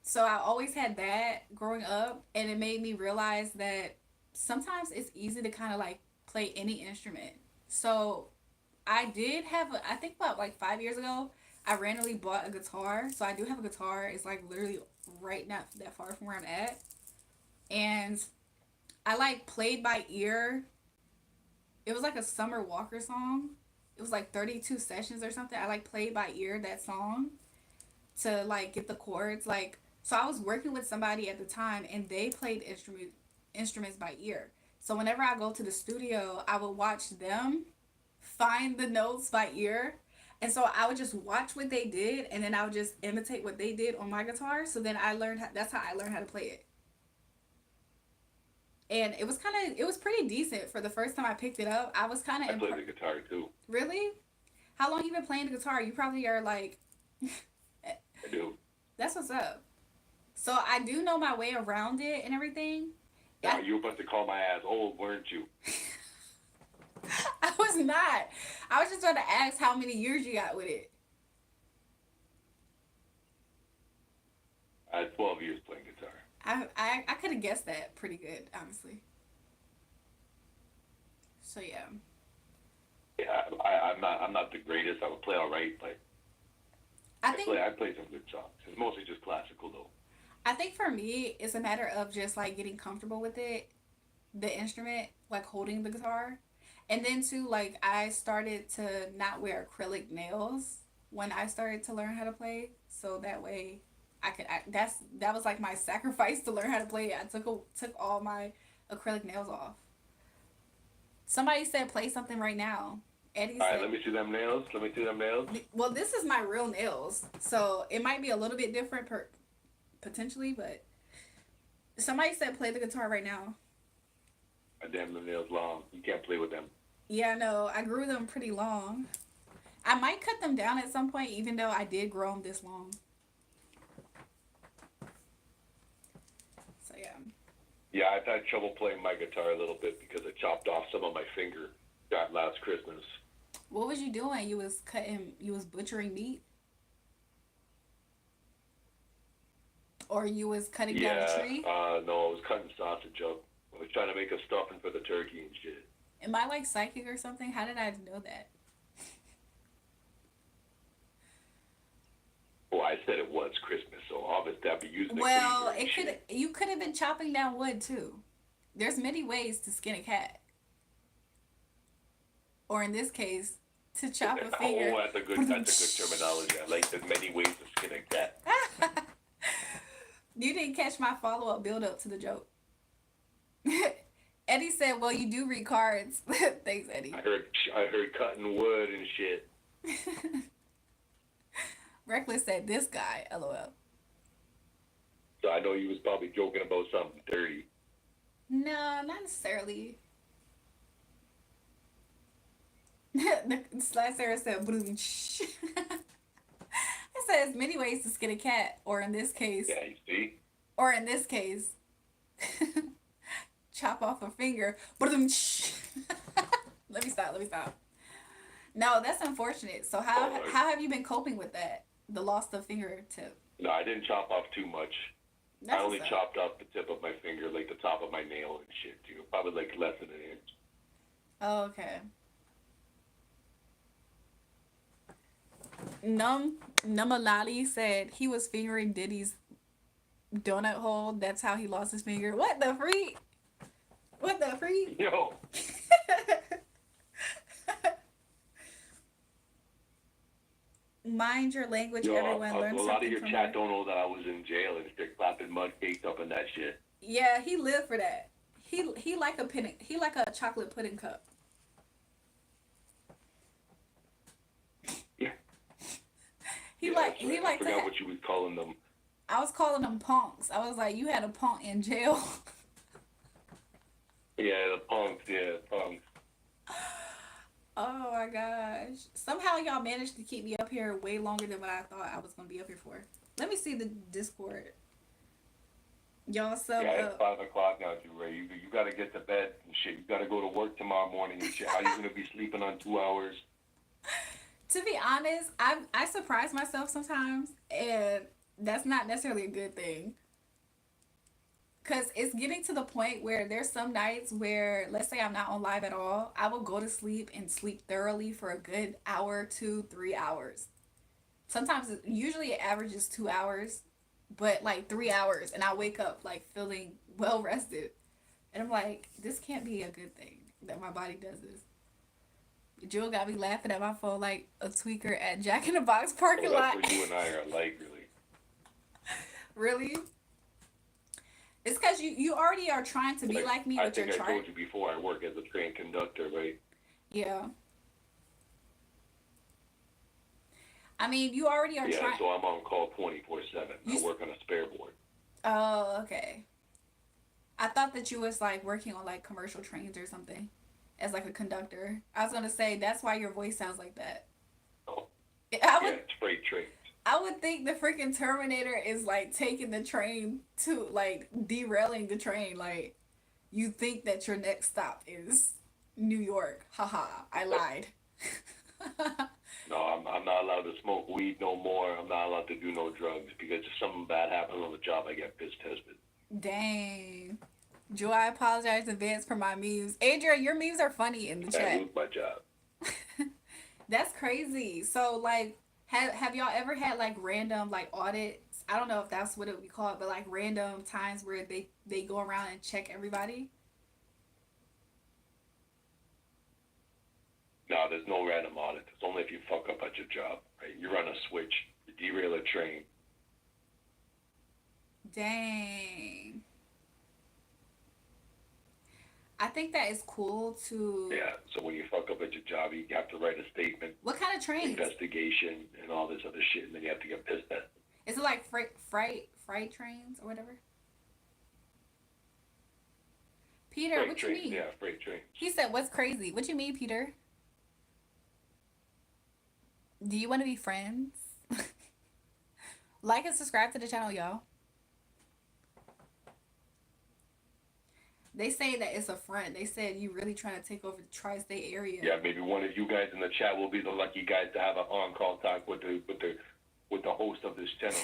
So I always had that growing up, and it made me realize that sometimes it's easy to kind of like play any instrument. So I did have, I think about like 5 years ago, I randomly bought a guitar. So I do have a guitar. It's like literally right not that far from where I'm at. And I like played by ear. It was like a Summer Walker song. It was like 32 sessions or something. I like played by ear that song to like get the chords. Like so I was working with somebody at the time, and they played instruments by ear. So whenever I go to the studio, I would watch them find the notes by ear. And so I would just watch what they did, and then I would just imitate what they did on my guitar. So then that's how I learned how to play it. And it was pretty decent for the first time I picked it up. I was kind of I play the guitar too. Really? How long you been playing the guitar? You probably are like I do. That's what's up. So I do know my way around it and everything. Now, you were about to call my ass old, weren't you? I was not. I was just trying to ask how many years you got with it. I had 12 years playing guitar. I could have guessed that pretty good, honestly. So yeah. Yeah, I'm not the greatest. I would play all right, but I play some good songs. It's mostly just classical though. I think for me, it's a matter of just like getting comfortable with it, the instrument, like holding the guitar. And then too, like I started to not wear acrylic nails when I started to learn how to play. So that way that was like my sacrifice to learn how to play. I took all my acrylic nails off. Somebody said play something right now. Eddie All right, said, let me see them nails. Let me see them nails. well, this is my real nails. So it might be a little bit different potentially, but somebody said play the guitar right now. My damn the nails long. You can't play with them. Yeah, no, I grew them pretty long. I might cut them down at some point, even though I did grow them this long. So yeah. Yeah, I've had trouble playing my guitar a little bit because I chopped off some of my finger that last Christmas. What was you doing? You was butchering meat? Or you was cutting down Yeah, a tree? no, I was cutting sausage up. I was trying to make a stuffing for the turkey and shit. Am I like psychic or something? How did I know that? Well, I said it was Christmas, so obviously I'd be using it Well, cleaver and shit. you could have been chopping down wood too. There's many ways to skin a cat. Or in this case, to chop a finger. Oh, that's a good terminology. I like the many ways to skin a cat. You didn't catch my follow up build up to the joke. Eddie said, "Well, you do read cards." Thanks, Eddie. I heard cutting wood and shit. Reckless said, "This guy." LOL. So I know you was probably joking about something dirty. No, not necessarily. Slice Sarah said, "Boom." It says many ways to skin a cat, Yeah, you see? or in this case, chop off a finger. Boom. Let me stop. Let me stop. No, that's unfortunate. So how have you been coping with that? The loss of fingertip. No, I didn't chop off too much. That's I only what's up. chopped off the tip of my finger, like the top of my nail and shit, too. Probably like less than an inch. Oh, okay. Numalali said he was fingering Diddy's donut hole. That's how he lost his finger. What the freak? What the freak? Yo, Mind your language, yo, everyone. Learn a lot of something your from chat her. don't know that I was in jail and they're clapping mud cakes up and that shit. Yeah, he lived for that. He like a pudding. He like a chocolate pudding cup. Yeah, He yeah, like that's right. he like I to. forgot what you was calling them. I was calling them punks. I was like, you had a punk in jail. Yeah, the punks, Oh my gosh. Somehow y'all managed to keep me up here way longer than what I thought I was gonna be up here for. Let me see the Discord. Y'all sub Yeah, it's up. 5 o'clock now, Julrae. You got to get to bed and shit. You got to go to work tomorrow morning and shit. How you going to be sleeping on 2 hours? To be honest, I surprise myself sometimes, and that's not necessarily a good thing. Cause it's getting to the point where there's some nights where, let's say I'm not on live at all, I will go to sleep and sleep thoroughly for a good hour, 2, 3 hours. Sometimes, usually it averages 2 hours, but like 3 hours, and I wake up like feeling well rested, and I'm like, this can't be a good thing that my body does this. Jewel got me laughing at my phone like a tweaker at Jack in the Box parking Well, that's lot. what you and I are like, really. Really? It's because you already are trying to be like me I with your think I chart. told you before, I work as a train conductor, right? Yeah. I mean, you already are Yeah, trying. so I'm on call 24/7. You. I work on a spare board. Oh, okay. I thought that you was like working on like commercial trains or something as like a conductor. I was gonna say that's why your voice sounds like that. Oh, I yeah, would it's freight trains. I would think the freaking Terminator is like taking the train to like derailing the train. Like you think that your next stop is New York. Haha, I lied. No, I'm not allowed to smoke weed no more. I'm not allowed to do no drugs because if something bad happens on the job, I get piss tested. Dang. Joe, I apologize in advance for my memes. Adrian, your memes are funny in the I chat. lose my job. That's crazy. So like have y'all ever had like random like audits? I don't know if that's what it would be called, but like random times where they go around and check everybody. No, there's no random audit. It's only if you fuck up at your job, right? You run a switch, you derail a train. Dang. I think that is cool to. Yeah, so when you fuck up at your job, you have to write a statement, What kind of trains? investigation, and all this other shit, and then you have to get pissed at. Is it like freight trains or whatever? Peter, Freight what trains, you mean? yeah, freight trains. He said, "What's crazy?" What you mean, Peter? Do you want to be friends? Like and subscribe to the channel, y'all. They say that it's a front. They said you really trying to take over the tri-state area. Yeah, maybe one of you guys in the chat will be the lucky guys to have an on-call talk with the host of this channel.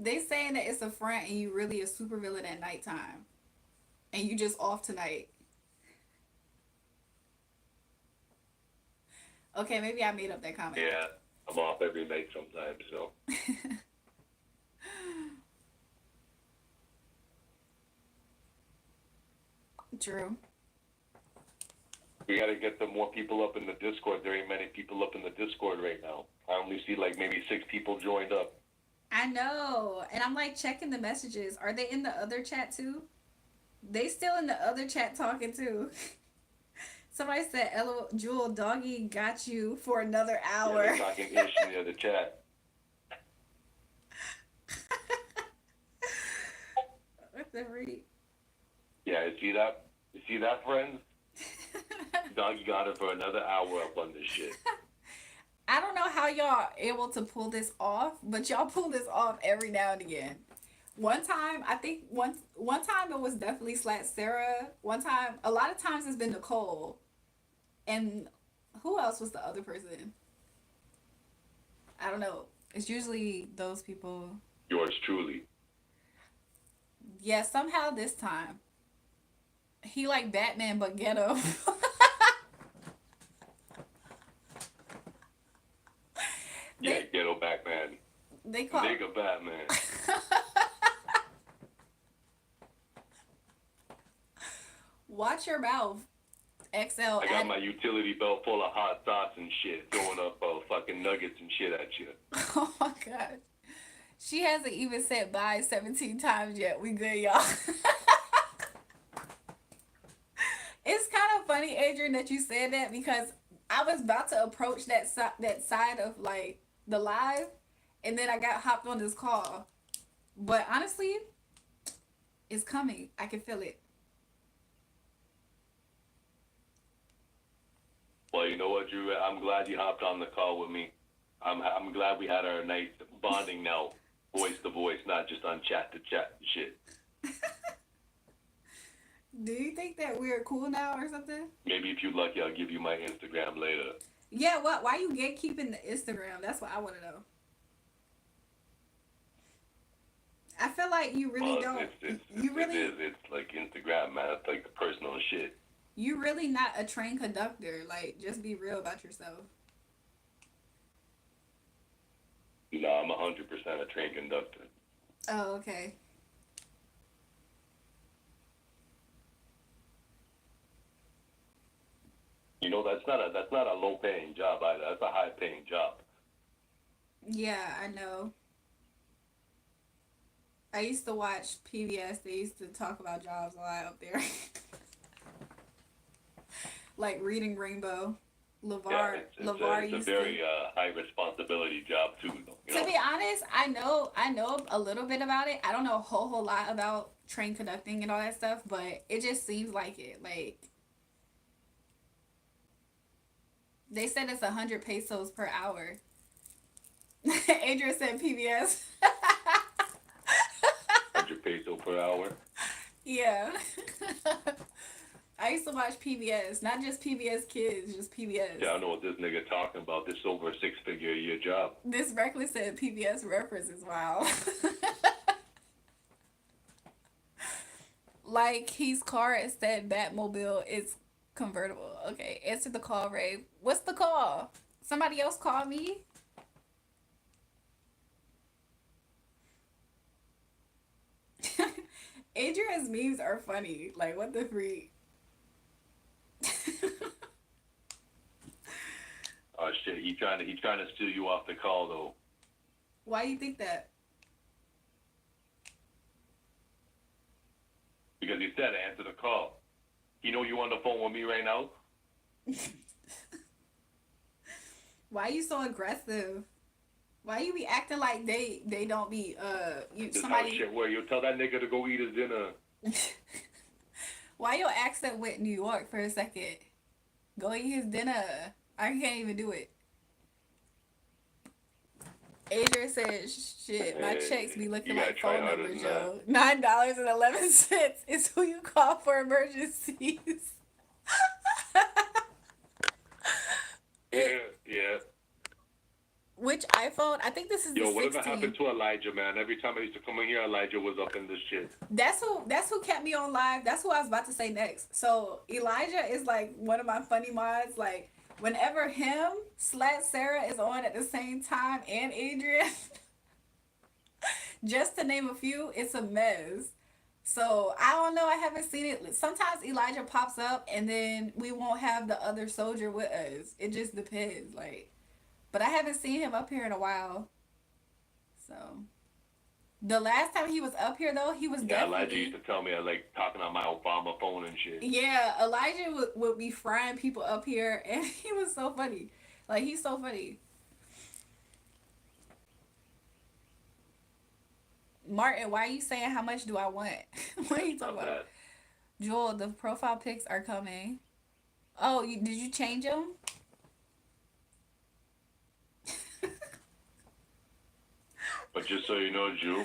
They saying that it's a front and you really a supervillain at nighttime. And you just off tonight. Okay, maybe I made up that comment. Yeah, I'm off every night sometimes, so. True. We gotta get some more people up in the Discord. There ain't many people up in the Discord right now. I only see like maybe 6 people joined up. I know. And I'm like checking the messages. Are they in the other chat too? They still in the other chat talking too. Somebody said, "Ella, Jewel, doggy got you for another hour." Yeah, they're talking ish in the other chat. What the freak? Yeah, you see that? You see that, friends? Doggy got it for another hour up on this shit. I don't know how y'all able to pull this off, but y'all pull this off every now and again. One time, I think one time it was definitely Sarah. One time, a lot of times it's been Nicole, and who else was the other person? I don't know. It's usually those people. Yours truly. Yeah, somehow this time he like Batman but ghetto. Yeah, ghetto Batman. They call Nigga Batman. Watch your mouth. XL. I got my utility belt full of hot sauce and shit, throwing up fucking nuggets and shit at you. Oh my god. She hasn't even said bye 17 times yet. We good, y'all. It's kind of funny, Adrian, that you said that because I was about to approach that side of like the live, and then I got hopped on this call. But honestly, it's coming. I can feel it. Well, you know what, Drew? I'm glad you hopped on the call with me. I'm glad we had our night bonding now, voice to voice, not just on chat to chat and shit. Do you think that we're cool now or something? Maybe if you're lucky, I'll give you my Instagram later. Yeah, what? Why you gatekeeping the Instagram? That's what I want to know. I feel like you really don't. It's like Instagram, man. It's like personal shit. You really not a trained conductor. Like, just be real about yourself. No, I'm 100% a trained conductor. Oh, okay. You know, that's not a low paying job either. That's a high paying job. Yeah, I know. I used to watch PBS. They used to talk about jobs a lot up there. Like Reading Rainbow. LeVar It's a very high responsibility job too. You know? To be honest, I know a little bit about it. I don't know a whole lot about train conducting and all that stuff, but it just seems like it. Like they said it's 100 pesos per hour. Adrian said PBS. 100 peso per hour. Yeah. I used to watch PBS, not just PBS Kids, just PBS. Yeah, I know what this nigga talking about. This over a 6-figure a year job. This reckless said PBS references. Wow. Like his car said Batmobile is convertible. Okay, answer the call, Ray. What's the call? Somebody else call me? Adrian's memes are funny. Like, what the freak? Oh shit, he's trying to steal you off the call though. Why do you think that? Because he said answer the call. You know you on the phone with me right now? Why you so aggressive? Why you be acting like they don't be somebody? Shit where you tell that nigga to go eat his dinner. Why your accent went New York for a second? Go eat his dinner. I can't even do it. Adrian said, "Shit, my checks be looking like phone numbers, yo. $9.11 is who you call for emergencies." Yeah. Which iPhone? I think this is Yo, the whatever 16. happened to Elijah, man? Every time I used to come in here, Elijah was up in this shit. That's who kept me on live. That's who I was about to say next. So Elijah is like one of my funny mods. Like whenever him / Sarah is on at the same time and Adrian, just to name a few, it's a mess. So I don't know. I haven't seen it. Sometimes Elijah pops up and then we won't have the other soldier with us. It just depends. Like, but I haven't seen him up here in a while. So the last time he was up here though, he was Yeah, Elijah definitely. used to tell me I like talking on my Obama phone and shit. Yeah, Elijah would be frying people up here, and he was so funny. Like he's so funny. Martin, why are you saying how much do I want? What are you talking Not about? bad. Joel, the profile pics are coming. Oh, did you change them? But just so you know, Ju,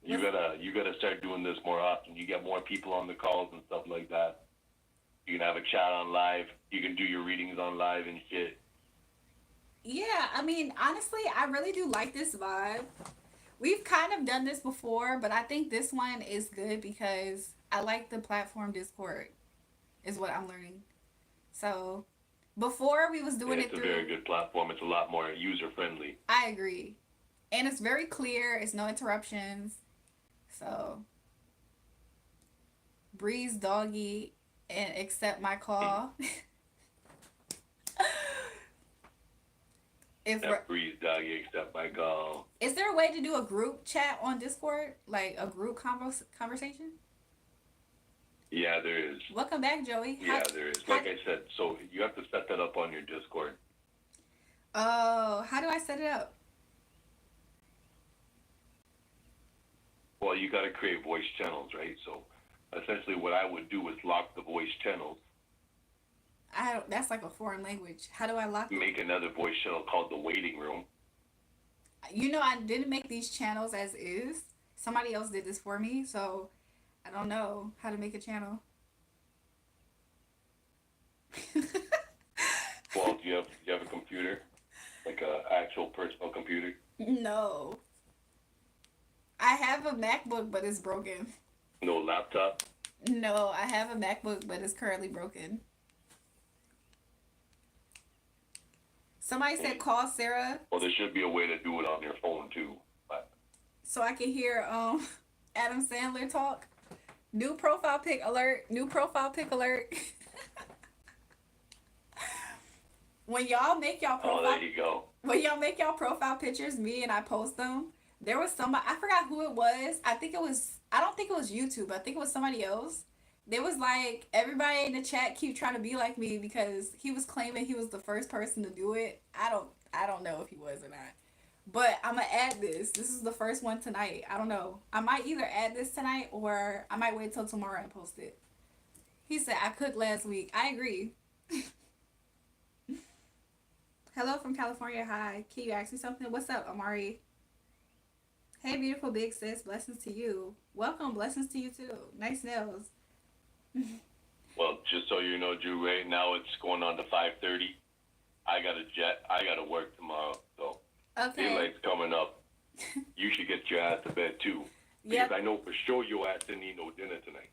you gotta start doing this more often. You get more people on the calls and stuff like that. You can have a chat on live. You can do your readings on live and shit. Yeah, I mean, honestly, I really do like this vibe. We've kind of done this before, but I think this one is good because I like the platform Discord, is what I'm learning. So before we was Yeah, doing it's it a very through, good platform. It's a lot more user friendly. I agree. And it's very clear, it's no interruptions. So Breeze doggy and accept my call. If That breeze doggy accept my call. Is there a way to do a group chat on Discord, like a group conversation? Yeah, there is. Welcome back, Joey. Yeah, there is. Like I said, so you have to set that up on your Discord. Oh, how do I set it up? Well, you got to create voice channels, right? So essentially what I would do is lock the voice channels, That's like a foreign language. How do I lock it? make another voice channel called the waiting room. You know, I didn't make these channels as is. Somebody else did this for me, so I don't know how to make a channel. Well, do you have a computer? Like a actual personal computer? No. I have a MacBook, but it's broken. No laptop? No, I have a MacBook, but it's currently broken. Somebody said call Sarah. Well, there should be a way to do it on your phone too. But So I can hear Adam Sandler talk. New profile pic alert. New profile pic alert. When y'all make y'all oh, profile there you go. when y'all make y'all profile pictures, me and I post them. There was somebody, I forgot who it was. I don't think it was YouTube. I think it was somebody else. There was like everybody in the chat keep trying to be like me because he was claiming he was the first person to do it. I don't know if he was or not. But I'm gonna add this. This is the first one tonight. I don't know. I might either add this tonight or I might wait till tomorrow and post it. He said I cooked last week. I agree. Hello from California. Hi. Can you ask me something? What's up, Amari? Hey, beautiful big sis. Blessings to you. Welcome. Blessings to you too. Nice nails. Well, just so you know, Julrae, now it's going on to 5:30. I got a jet. I got to work tomorrow, so Okay. daylight's coming up. You should get your ass to bed too, because Yep. I know for sure your ass didn't eat no dinner tonight.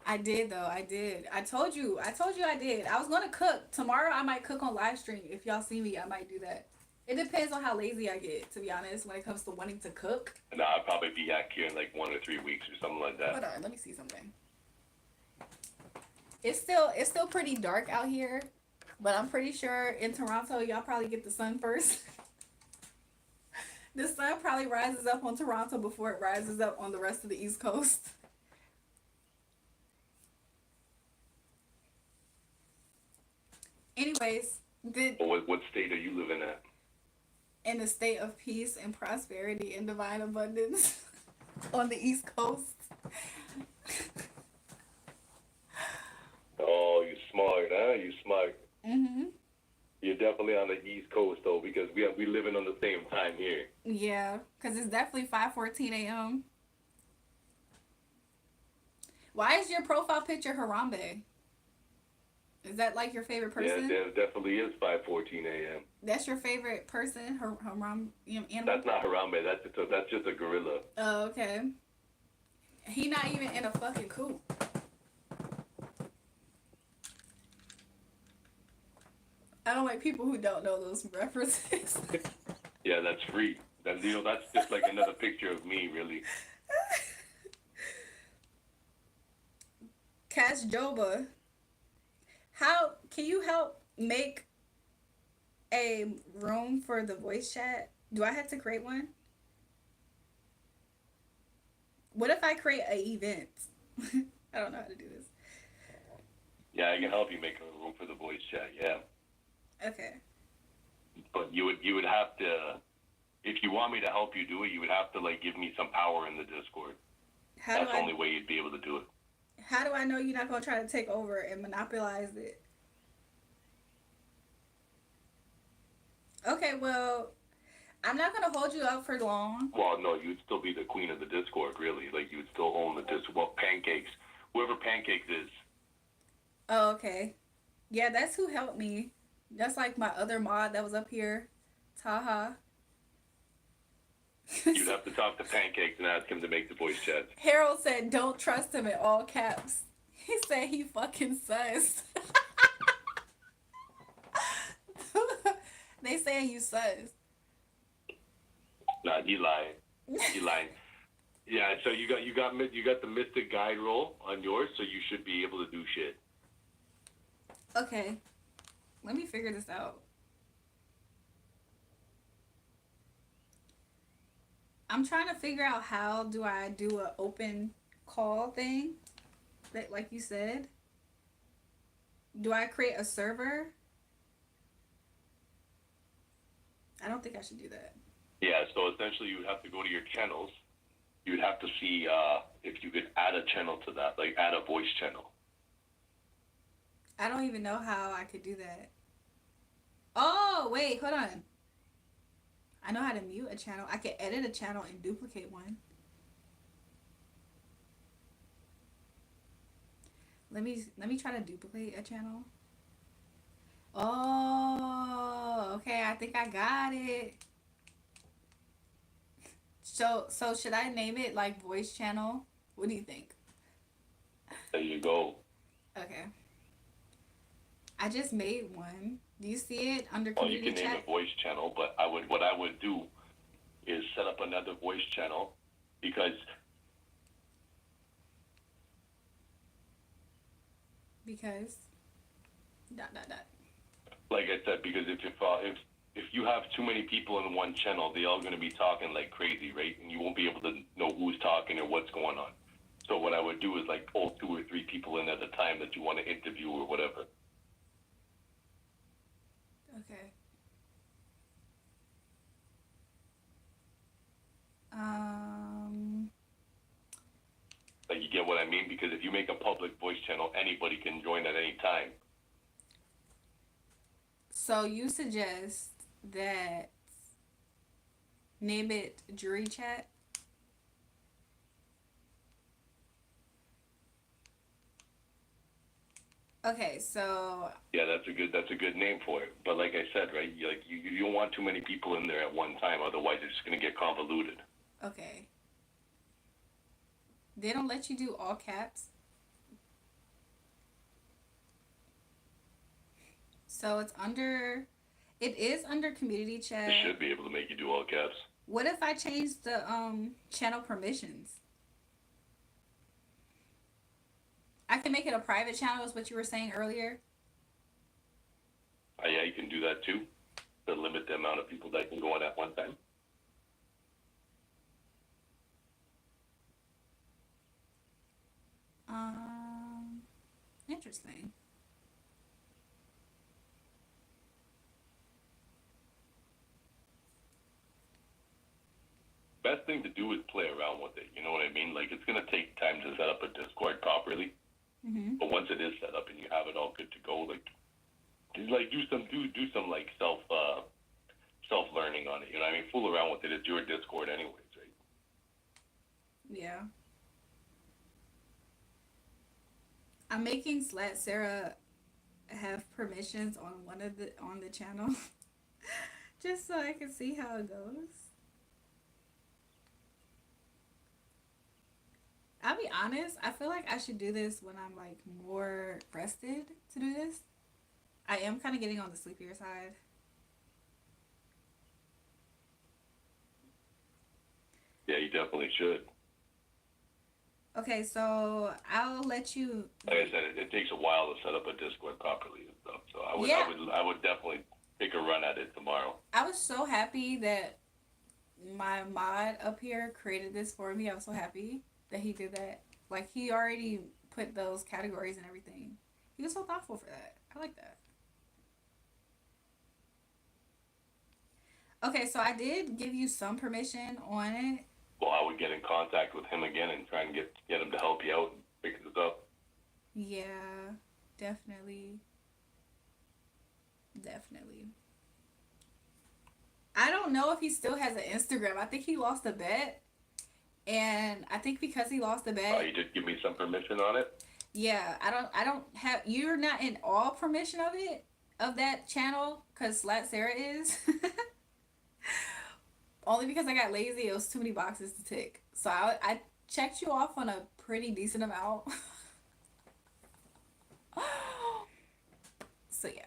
I did though. I did. I told you I did. I was gonna cook. Tomorrow I might cook on live stream. If y'all see me, I might do that. It depends on how lazy I get, to be honest, when it comes to wanting to cook. And I'll probably be back here in like 1 or 3 weeks or something like that. Hold on, let me see something. It's still pretty dark out here, but I'm pretty sure in Toronto y'all probably get the sun first. The sun probably rises up on Toronto before it rises up on the rest of the East Coast. Anyways, What state are you living at? in a state of peace and prosperity and divine abundance on the East Coast. Oh, you smart, huh? You smart. Mm-hmm. You're definitely on the East Coast though, because we living on the same time here. Yeah, because it's definitely 5:14 a.m. Why is your profile picture Harambe? Is that like your favorite Yeah, person? it definitely is 5:14 a.m. That's your favorite person? Haram, animal? That's not Harambe. That's just a gorilla. Oh, okay. He not even in a fucking coop. I don't like people who don't know those references. Yeah, that's free. That's just like another picture of me, really. Cash Joba, how can you help make a room for the voice chat? Do I have to create one? What if I create an event? I don't know how to do this. Yeah, I can help you make a room for the voice chat. Yeah, Okay. but you would have to, if you want me to help you do it, you would have to like give me some power in the Discord. How That's do the I only way you'd be able to do it. how do I know you're not gonna try to take over and monopolize it? Okay, well, I'm not gonna hold you up for long. Well, no, you'd still be the queen of the Discord, really. Like you would still own the Discord. Well, Pancakes, whoever Pancakes is. Oh, okay. Yeah, that's who helped me. That's like my other mod that was up here, Taha. You'd have to talk to Pancakes and ask him to make the voice chat. Harold said, "Don't trust him in all caps." He said he fucking sus. They saying you sus. Nah, he lying. He lying. Yeah, so you got the Mystic Guide role on yours, so you should be able to do shit. Okay, let me figure this out. I'm trying to figure out how do I do an open call thing, like you said. Do I create a server? I don't think I should do that. Yeah, so essentially you would have to go to your channels. You would have to see if you could add a channel to that, like add a voice channel. I don't even know how I could do that. Oh, wait, hold on. I know how to mute a channel. I can edit a channel and duplicate one. Let me try to duplicate a channel. Oh, okay. I think I got it. So should I name it like voice channel? What do you think? There you go. Okay. I just made one. Do you see it under Well, you community can name chat? it voice channel, but what I would do is set up another voice channel because Because dot dot dot. like I said, because if you have too many people in one channel, they all going to be talking like crazy, right? And you won't be able to know who's talking or what's going on. So what I would do is like pull 2 or 3 people in at a time that you want to interview or whatever. Okay. Like you get what I mean? Because if you make a public voice channel, anybody can join at any time. So you suggest that name it jury chat? Okay, so Yeah, that's a good name for it. But like I said, right? You don't want too many people in there at one time, otherwise it's just going to get convoluted. okay. They don't let you do all caps. So it is under community chat. They should be able to make you do all caps. What if I change the channel permissions? I can make it a private channel is what you were saying earlier. Yeah, you can do that too. To limit the amount of people that can go on at one time. Interesting. Best thing to do is play around with it. You know what I mean? Like it's gonna take time to set up a Discord properly. Mm-hmm. But once it is set up and you have it all good to go, like do some like self learning on it. You know what I mean? Fool around with it. It's your Discord anyways, right? Yeah. I'm making Slat Sarah have permissions on one of the channel just so I can see how it goes. I'll be honest, I feel like I should do this when I'm like more rested to do this. I am kind of getting on the sleepier side. Yeah, you definitely should. Okay, so I'll let you. Like I said, it takes a while to set up a Discord properly and stuff. So Yeah. I would definitely take a run at it tomorrow. I was so happy that my mod up here created this for me. I was so happy that he did that. Like, he already put those categories and everything. He was so thoughtful for that. I like that. Okay, so I did give you some permission on it. Well, I would get in contact with him again and try and get him to help you out and fix this up. Yeah, definitely. Definitely. I don't know if he still has an Instagram. I think he lost a bet. And I think because he lost the bet. Oh, you did give me some permission on it? Yeah, I don't have, you're not in all permission of it, of that channel, because Slat Sarah is. Only because I got lazy, it was too many boxes to tick. So I checked you off on a pretty decent amount. So yeah.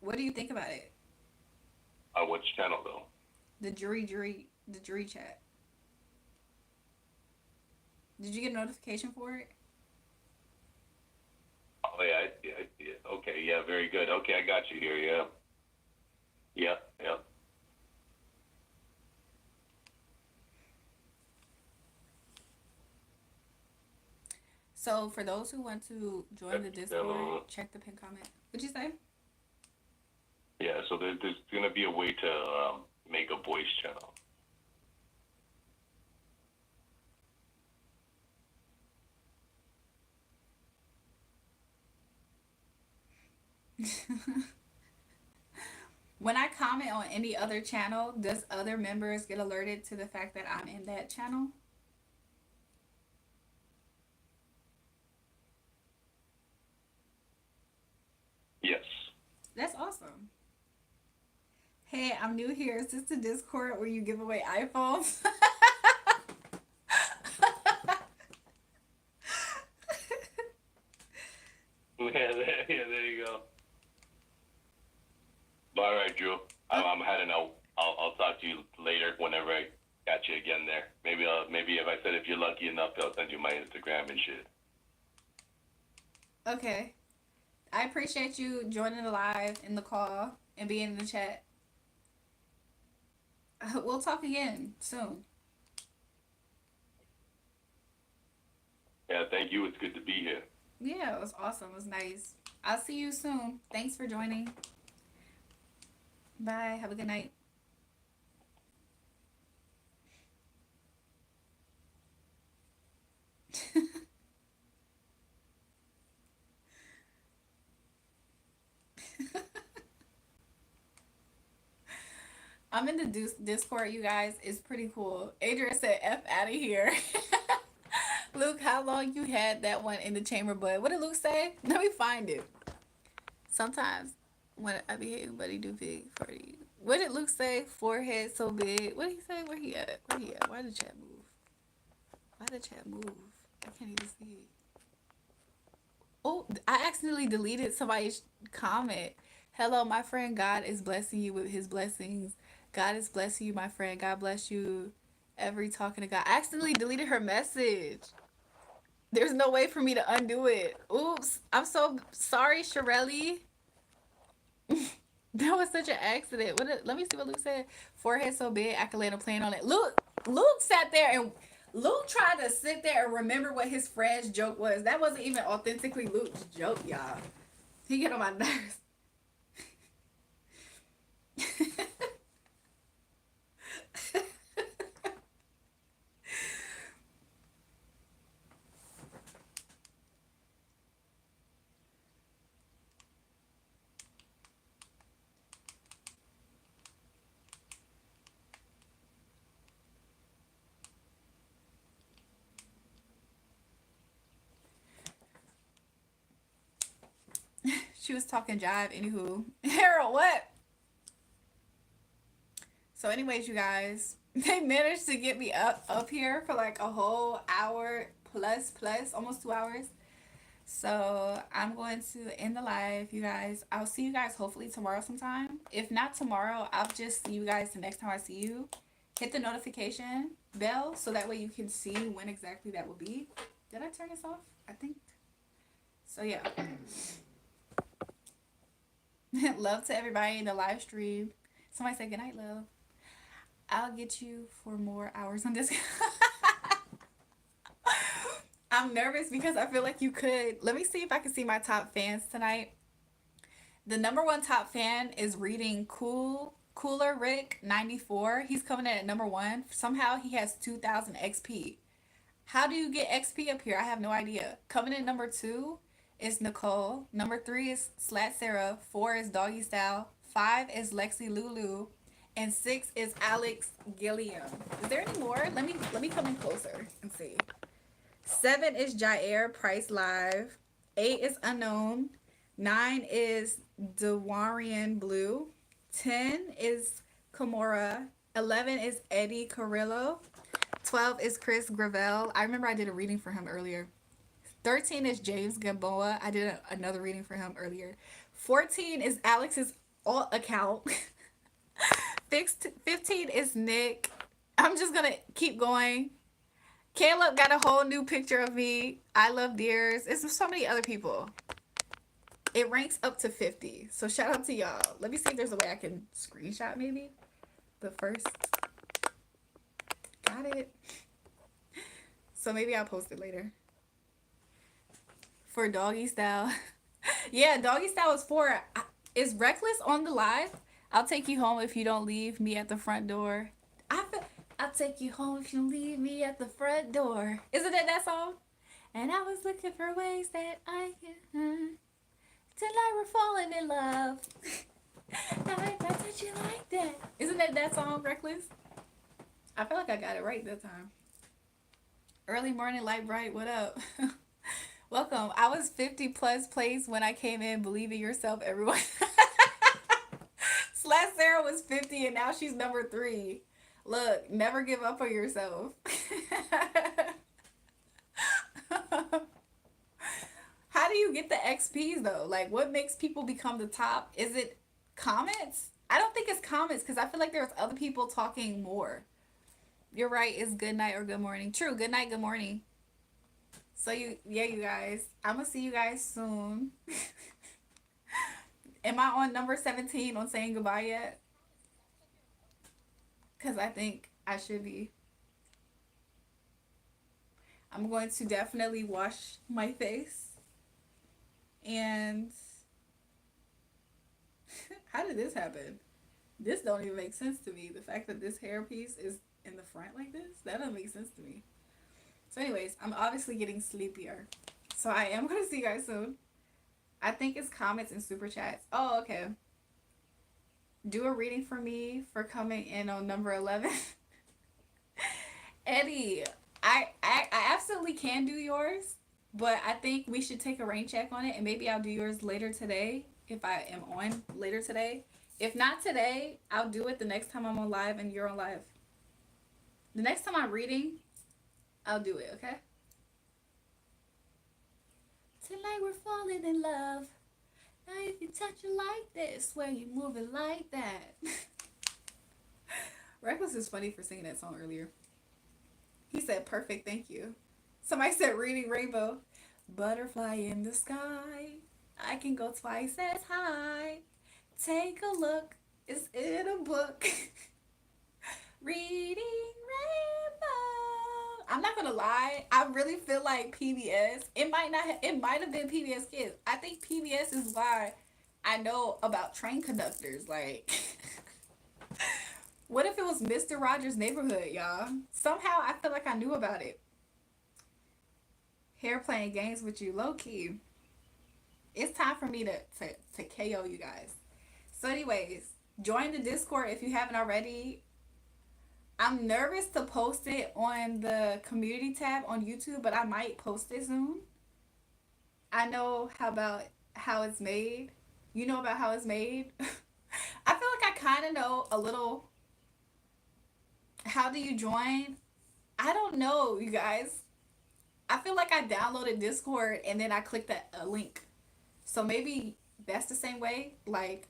What do you think about it? Which channel though? The jury chat. Did you get a notification for it? Oh yeah, okay, yeah, very good. Okay, I got you here. Yeah, yeah, yeah. So for those who want to join the Discord, check the pin comment. What'd you say? Yeah, so there's gonna be a way to make a voice channel. When I comment on any other channel, does other members get alerted to the fact that I'm in that channel? Yes. That's awesome. Hey, I'm new here. Is this the Discord where you give away iPhones? Yeah, there you go. All right, Drew. I'm heading out. I'll talk to you later whenever I catch you again there. Maybe if I said if you're lucky enough, I'll send you my Instagram and shit. Okay. I appreciate you joining the live in the call and being in the chat. We'll talk again soon. Yeah, thank you. It's good to be here. Yeah, it was awesome. It was nice. I'll see you soon. Thanks for joining. Bye. Have a good night. I'm in the Discord, you guys. It's pretty cool. Adrian said, F out of here. Luke, how long you had that one in the chamber bud? What did Luke say? Let me find it. Sometimes when I be hating, but he do big for you. What did Luke say? Forehead so big. What did he say? Where he at? Where he at? Why did the chat move? Why did the chat move? I can't even see it. Oh, I accidentally deleted somebody's comment. Hello, my friend. God is blessing you with his blessings. God is blessing you, my friend. God bless you. Every talking to God. I accidentally deleted her message. There's no way for me to undo it. Oops. I'm so sorry, Shirelli. That was such an accident. Let me see what Luke said. Forehead so big, I could land a plane on it. Luke sat there and Luke tried to sit there and remember what his friend's joke was. That wasn't even authentically Luke's joke, y'all. He get on my nerves. She was talking jive. Anywho, Harold, what? So, anyways, you guys, they managed to get me up here for like a whole hour plus almost 2 hours. So I'm going to end the live, you guys. I'll see you guys hopefully tomorrow sometime. If not tomorrow, I'll just see you guys the next time I see you. Hit the notification bell so that way you can see when exactly that will be. Did I turn this off? I think. So yeah. Love to everybody in the live stream. Somebody say goodnight, love. I'll get you for more hours on this. I'm nervous because I feel like you could. Let me see if I can see my top fans tonight. The number one top fan is reading Cooler Rick 94. He's coming in at number one. Somehow he has 2,000 XP. How do you get XP up here? I have no idea. Coming in number two is Nicole. Number three is Slat Sarah. Four is Doggy Style. Five is Lexi Lulu. And six is Alex Gilliam. Is there any more? Let me come in closer and see. 7 is Jair Price Live. 8 is Unknown. 9 is Dewarian Blue. 10 is Kimura. 11 is Eddie Carrillo. 12 is Chris Gravel. I remember I did a reading for him earlier. 13 is James Gamboa. I did another reading for him earlier. 14 is Alex's alt account. 15 is Nick. I'm just going to keep going. Caleb got a whole new picture of me. I love deers. It's so many other people. It ranks up to 50. So shout out to y'all. Let me see if there's a way I can screenshot maybe. The first. Got it. So maybe I'll post it later. For Doggy Style. Yeah, Doggy Style is 4. Is Reckless on the live? I'll take you home if you don't leave me at the front door. I'll take you home if you leave me at the front door. Isn't it that song? And I was looking for ways that I can till I were falling in love. I touch you like that. Isn't that song, Reckless? I feel like I got it right that time. Early morning, light bright. What up? Welcome. I was 50 plus plays when I came in. Believe in yourself, everyone. Slash Sarah was 50 and now she's number 3. Look, never give up on yourself. How do you get the XPs though? Like, what makes people become the top? Is it comments? I don't think it's comments because I feel like there's other people talking more. You're right. It's good night or good morning. True. Good night. Good morning. So you guys, I'm gonna see you guys soon. Am I on number 17 on saying goodbye yet? Because I think I should be. I'm going to definitely wash my face. And how did this happen? This don't even make sense to me. The fact that this hair piece is in the front like this, that doesn't make sense to me. So anyways, I'm obviously getting sleepier. So I am going to see you guys soon. I think it's comments and super chats. Oh, okay. Do a reading for me for coming in on number 11. Eddie, I absolutely can do yours, but I think we should take a rain check on it, and maybe I'll do yours later today if I am on later today. If not today, I'll do it the next time I'm on live and you're on live. The next time I'm reading, I'll do it, okay? Tonight we're falling in love. Now if you touch it like this, where you move it like that. Reckless is funny for singing that song earlier. He said, perfect, thank you. Somebody said, reading rainbow. Butterfly in the sky. I can go twice as high. Take a look. It's in a book. Reading rainbow. I'm not gonna lie. I really feel like PBS. It might have been PBS Kids. I think PBS is why I know about train conductors. Like, what if it was Mr. Rogers' Neighborhood, y'all? Somehow I feel like I knew about it. Hair playing games with you, low key. It's time for me to KO you guys. So anyways, join the Discord if you haven't already. I'm nervous to post it on the community tab on YouTube, but I might post it soon. I know how about how it's made. You know about how it's made. I feel like I kind of know a little. How do you join? I don't know, you guys. I feel like I downloaded Discord and then I clicked a link. So maybe that's the same way. Like,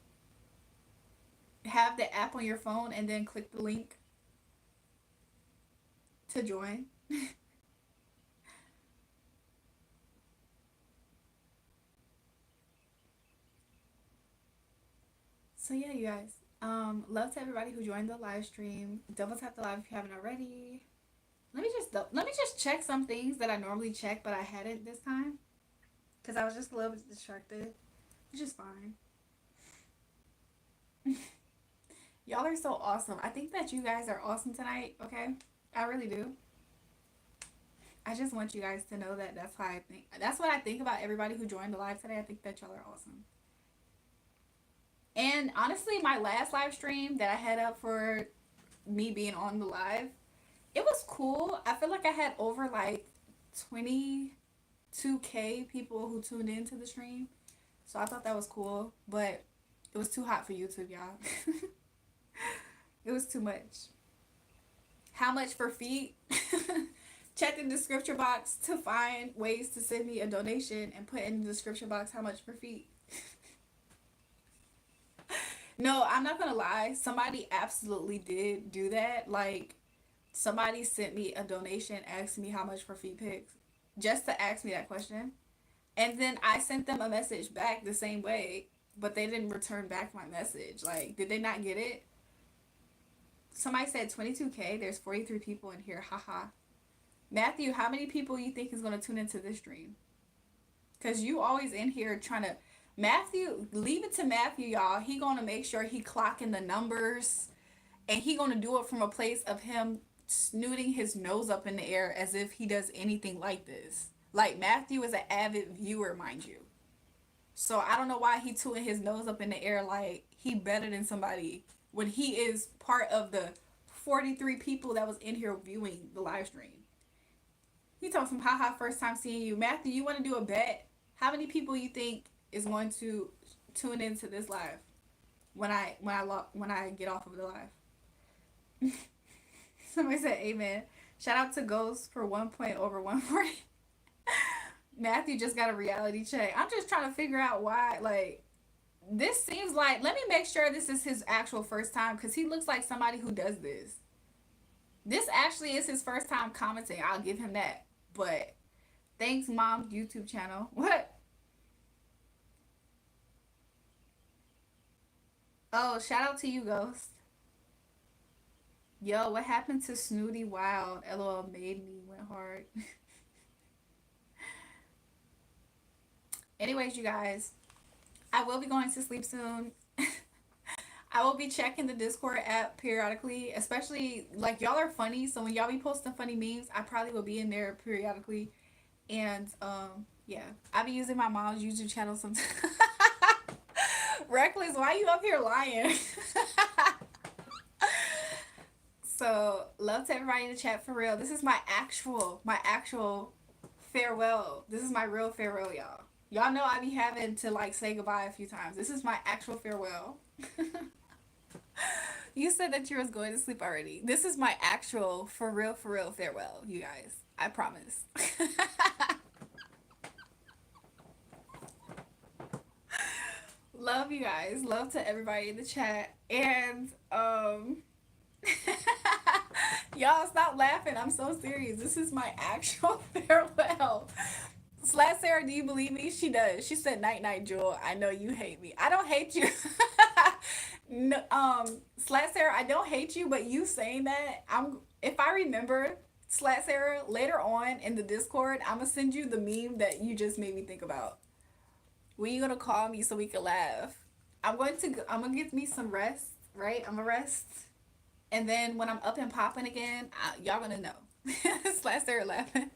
have the app on your phone and then click the link to join. So yeah, you guys. Love to everybody who joined the live stream. Double tap the live if you haven't already. Let me just check some things that I normally check, but I hadn't this time because I was just a little bit distracted, which is fine. Y'all are so awesome. I think that you guys are awesome tonight. Okay, I really do. I just want you guys to know that that's how I think. That's what I think about everybody who joined the live today. I think that y'all are awesome. And honestly, my last live stream that I had up for me being on the live, it was cool. I feel like I had over like 22K people who tuned into the stream. So I thought that was cool. But it was too hot for YouTube, y'all. It was too much. How much for feet? Check in the description box to find ways to send me a donation and put in the description box how much for feet. No, I'm not gonna lie. Somebody absolutely did do that. Like, somebody sent me a donation asking me how much for feet pics just to ask me that question. And then I sent them a message back the same way, but they didn't return back my message. Like, did they not get it? Somebody said 22K. There's 43 people in here. Haha. Matthew, how many people you think is going to tune into this stream? Because you always in here trying to... Matthew, leave it to Matthew, y'all. He going to make sure he clocking the numbers. And he going to do it from a place of him snooting his nose up in the air as if he does anything like this. Like, Matthew is an avid viewer, mind you. So I don't know why he tooting his nose up in the air like he better than somebody when he is part of the 43 people that was in here viewing the live stream. He told some haha first time seeing you. Matthew, you want to do a bet? How many people you think is going to tune into this live when I get off of the live? Somebody said amen. Shout out to Ghost for 1 point over 140. Matthew just got a reality check. I'm just trying to figure out why, like, this seems like, let me make sure this is his actual first time, because he looks like somebody who does this. This actually is his first time commenting. I'll give him that. But thanks, Mom YouTube channel. What? Oh, shout out to you, Ghost. Yo, what happened to Snooty Wild? LOL made me went hard. Anyways, you guys, I will be going to sleep soon. I will be checking the Discord app periodically, especially, like, y'all are funny, so when y'all be posting funny memes, I probably will be in there periodically. And yeah, I be using my mom's YouTube channel sometimes. Reckless, why you up here lying? So love to everybody in the chat, for real. This is my actual farewell. This is my real farewell, y'all. Y'all know I be having to, like, say goodbye a few times. This is my actual farewell. You said that you was going to sleep already. This is my actual for real farewell, you guys. I promise. Love you guys. Love to everybody in the chat. And y'all stop laughing. I'm so serious. This is my actual farewell. Slash Sarah, do you believe me? She does. She said night night, Jewel. I know you hate me. I don't hate you. No, Slash Sarah, I don't hate you, but you saying that, if I remember, Slash Sarah, later on in the Discord, I'm gonna send you the meme that you just made me think about. When you gonna call me so we can laugh? I'm gonna get me some rest, right? I'm gonna rest, and then when I'm up and popping again, y'all gonna know. Slash Sarah laughing.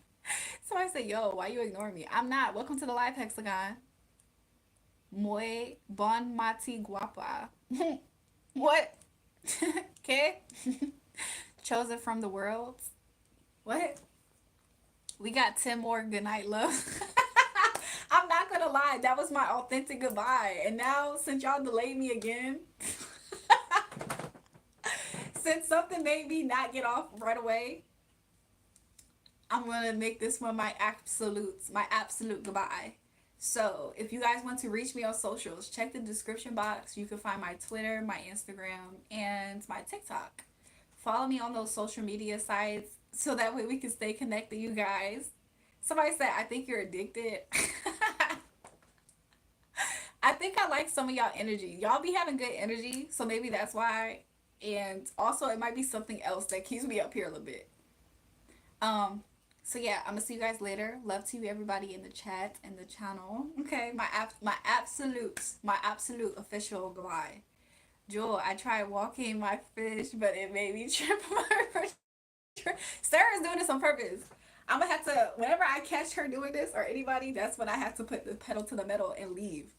So I said, yo, why you ignoring me? I'm not. Welcome to the live, Hexagon. Muy bon mati guapa. What? Okay. Chosen from the world. What? We got 10 more good night love. I'm not gonna lie, that was my authentic goodbye. And now, since y'all delayed me again, since something made me not get off right away, I'm gonna make this one my absolute goodbye. So if you guys want to reach me on socials, check the description box. You can find my Twitter, my Instagram, and my TikTok. Follow me on those social media sites so that way we can stay connected, you guys. Somebody said, I think you're addicted. I think I like some of y'all energy. Y'all be having good energy, so maybe that's why. And also, it might be something else that keeps me up here a little bit. So yeah, I'm gonna see you guys later. Love to you, everybody in the chat and the channel. Okay, my absolute official goodbye. Jewel, I tried walking my fish, but it made me trip my Sarah's doing this on purpose. I'm gonna have to, whenever I catch her doing this or anybody, that's when I have to put the pedal to the metal and leave.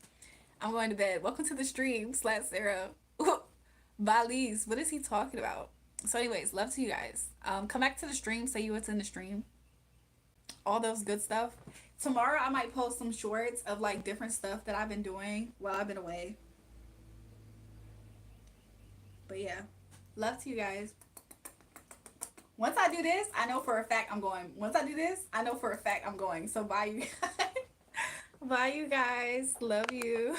I'm going to bed. Welcome to the stream, /Sarah. Bali's, what is he talking about? So anyways, love to you guys. Come back to the stream, say you what's in the stream. All those good stuff. Tomorrow I might post some shorts of like different stuff that I've been doing while I've been away. But yeah, love to you guys. Once I do this, I know for a fact I'm going. Once I do this, I know for a fact I'm going. So bye you guys. Bye you guys. Love you.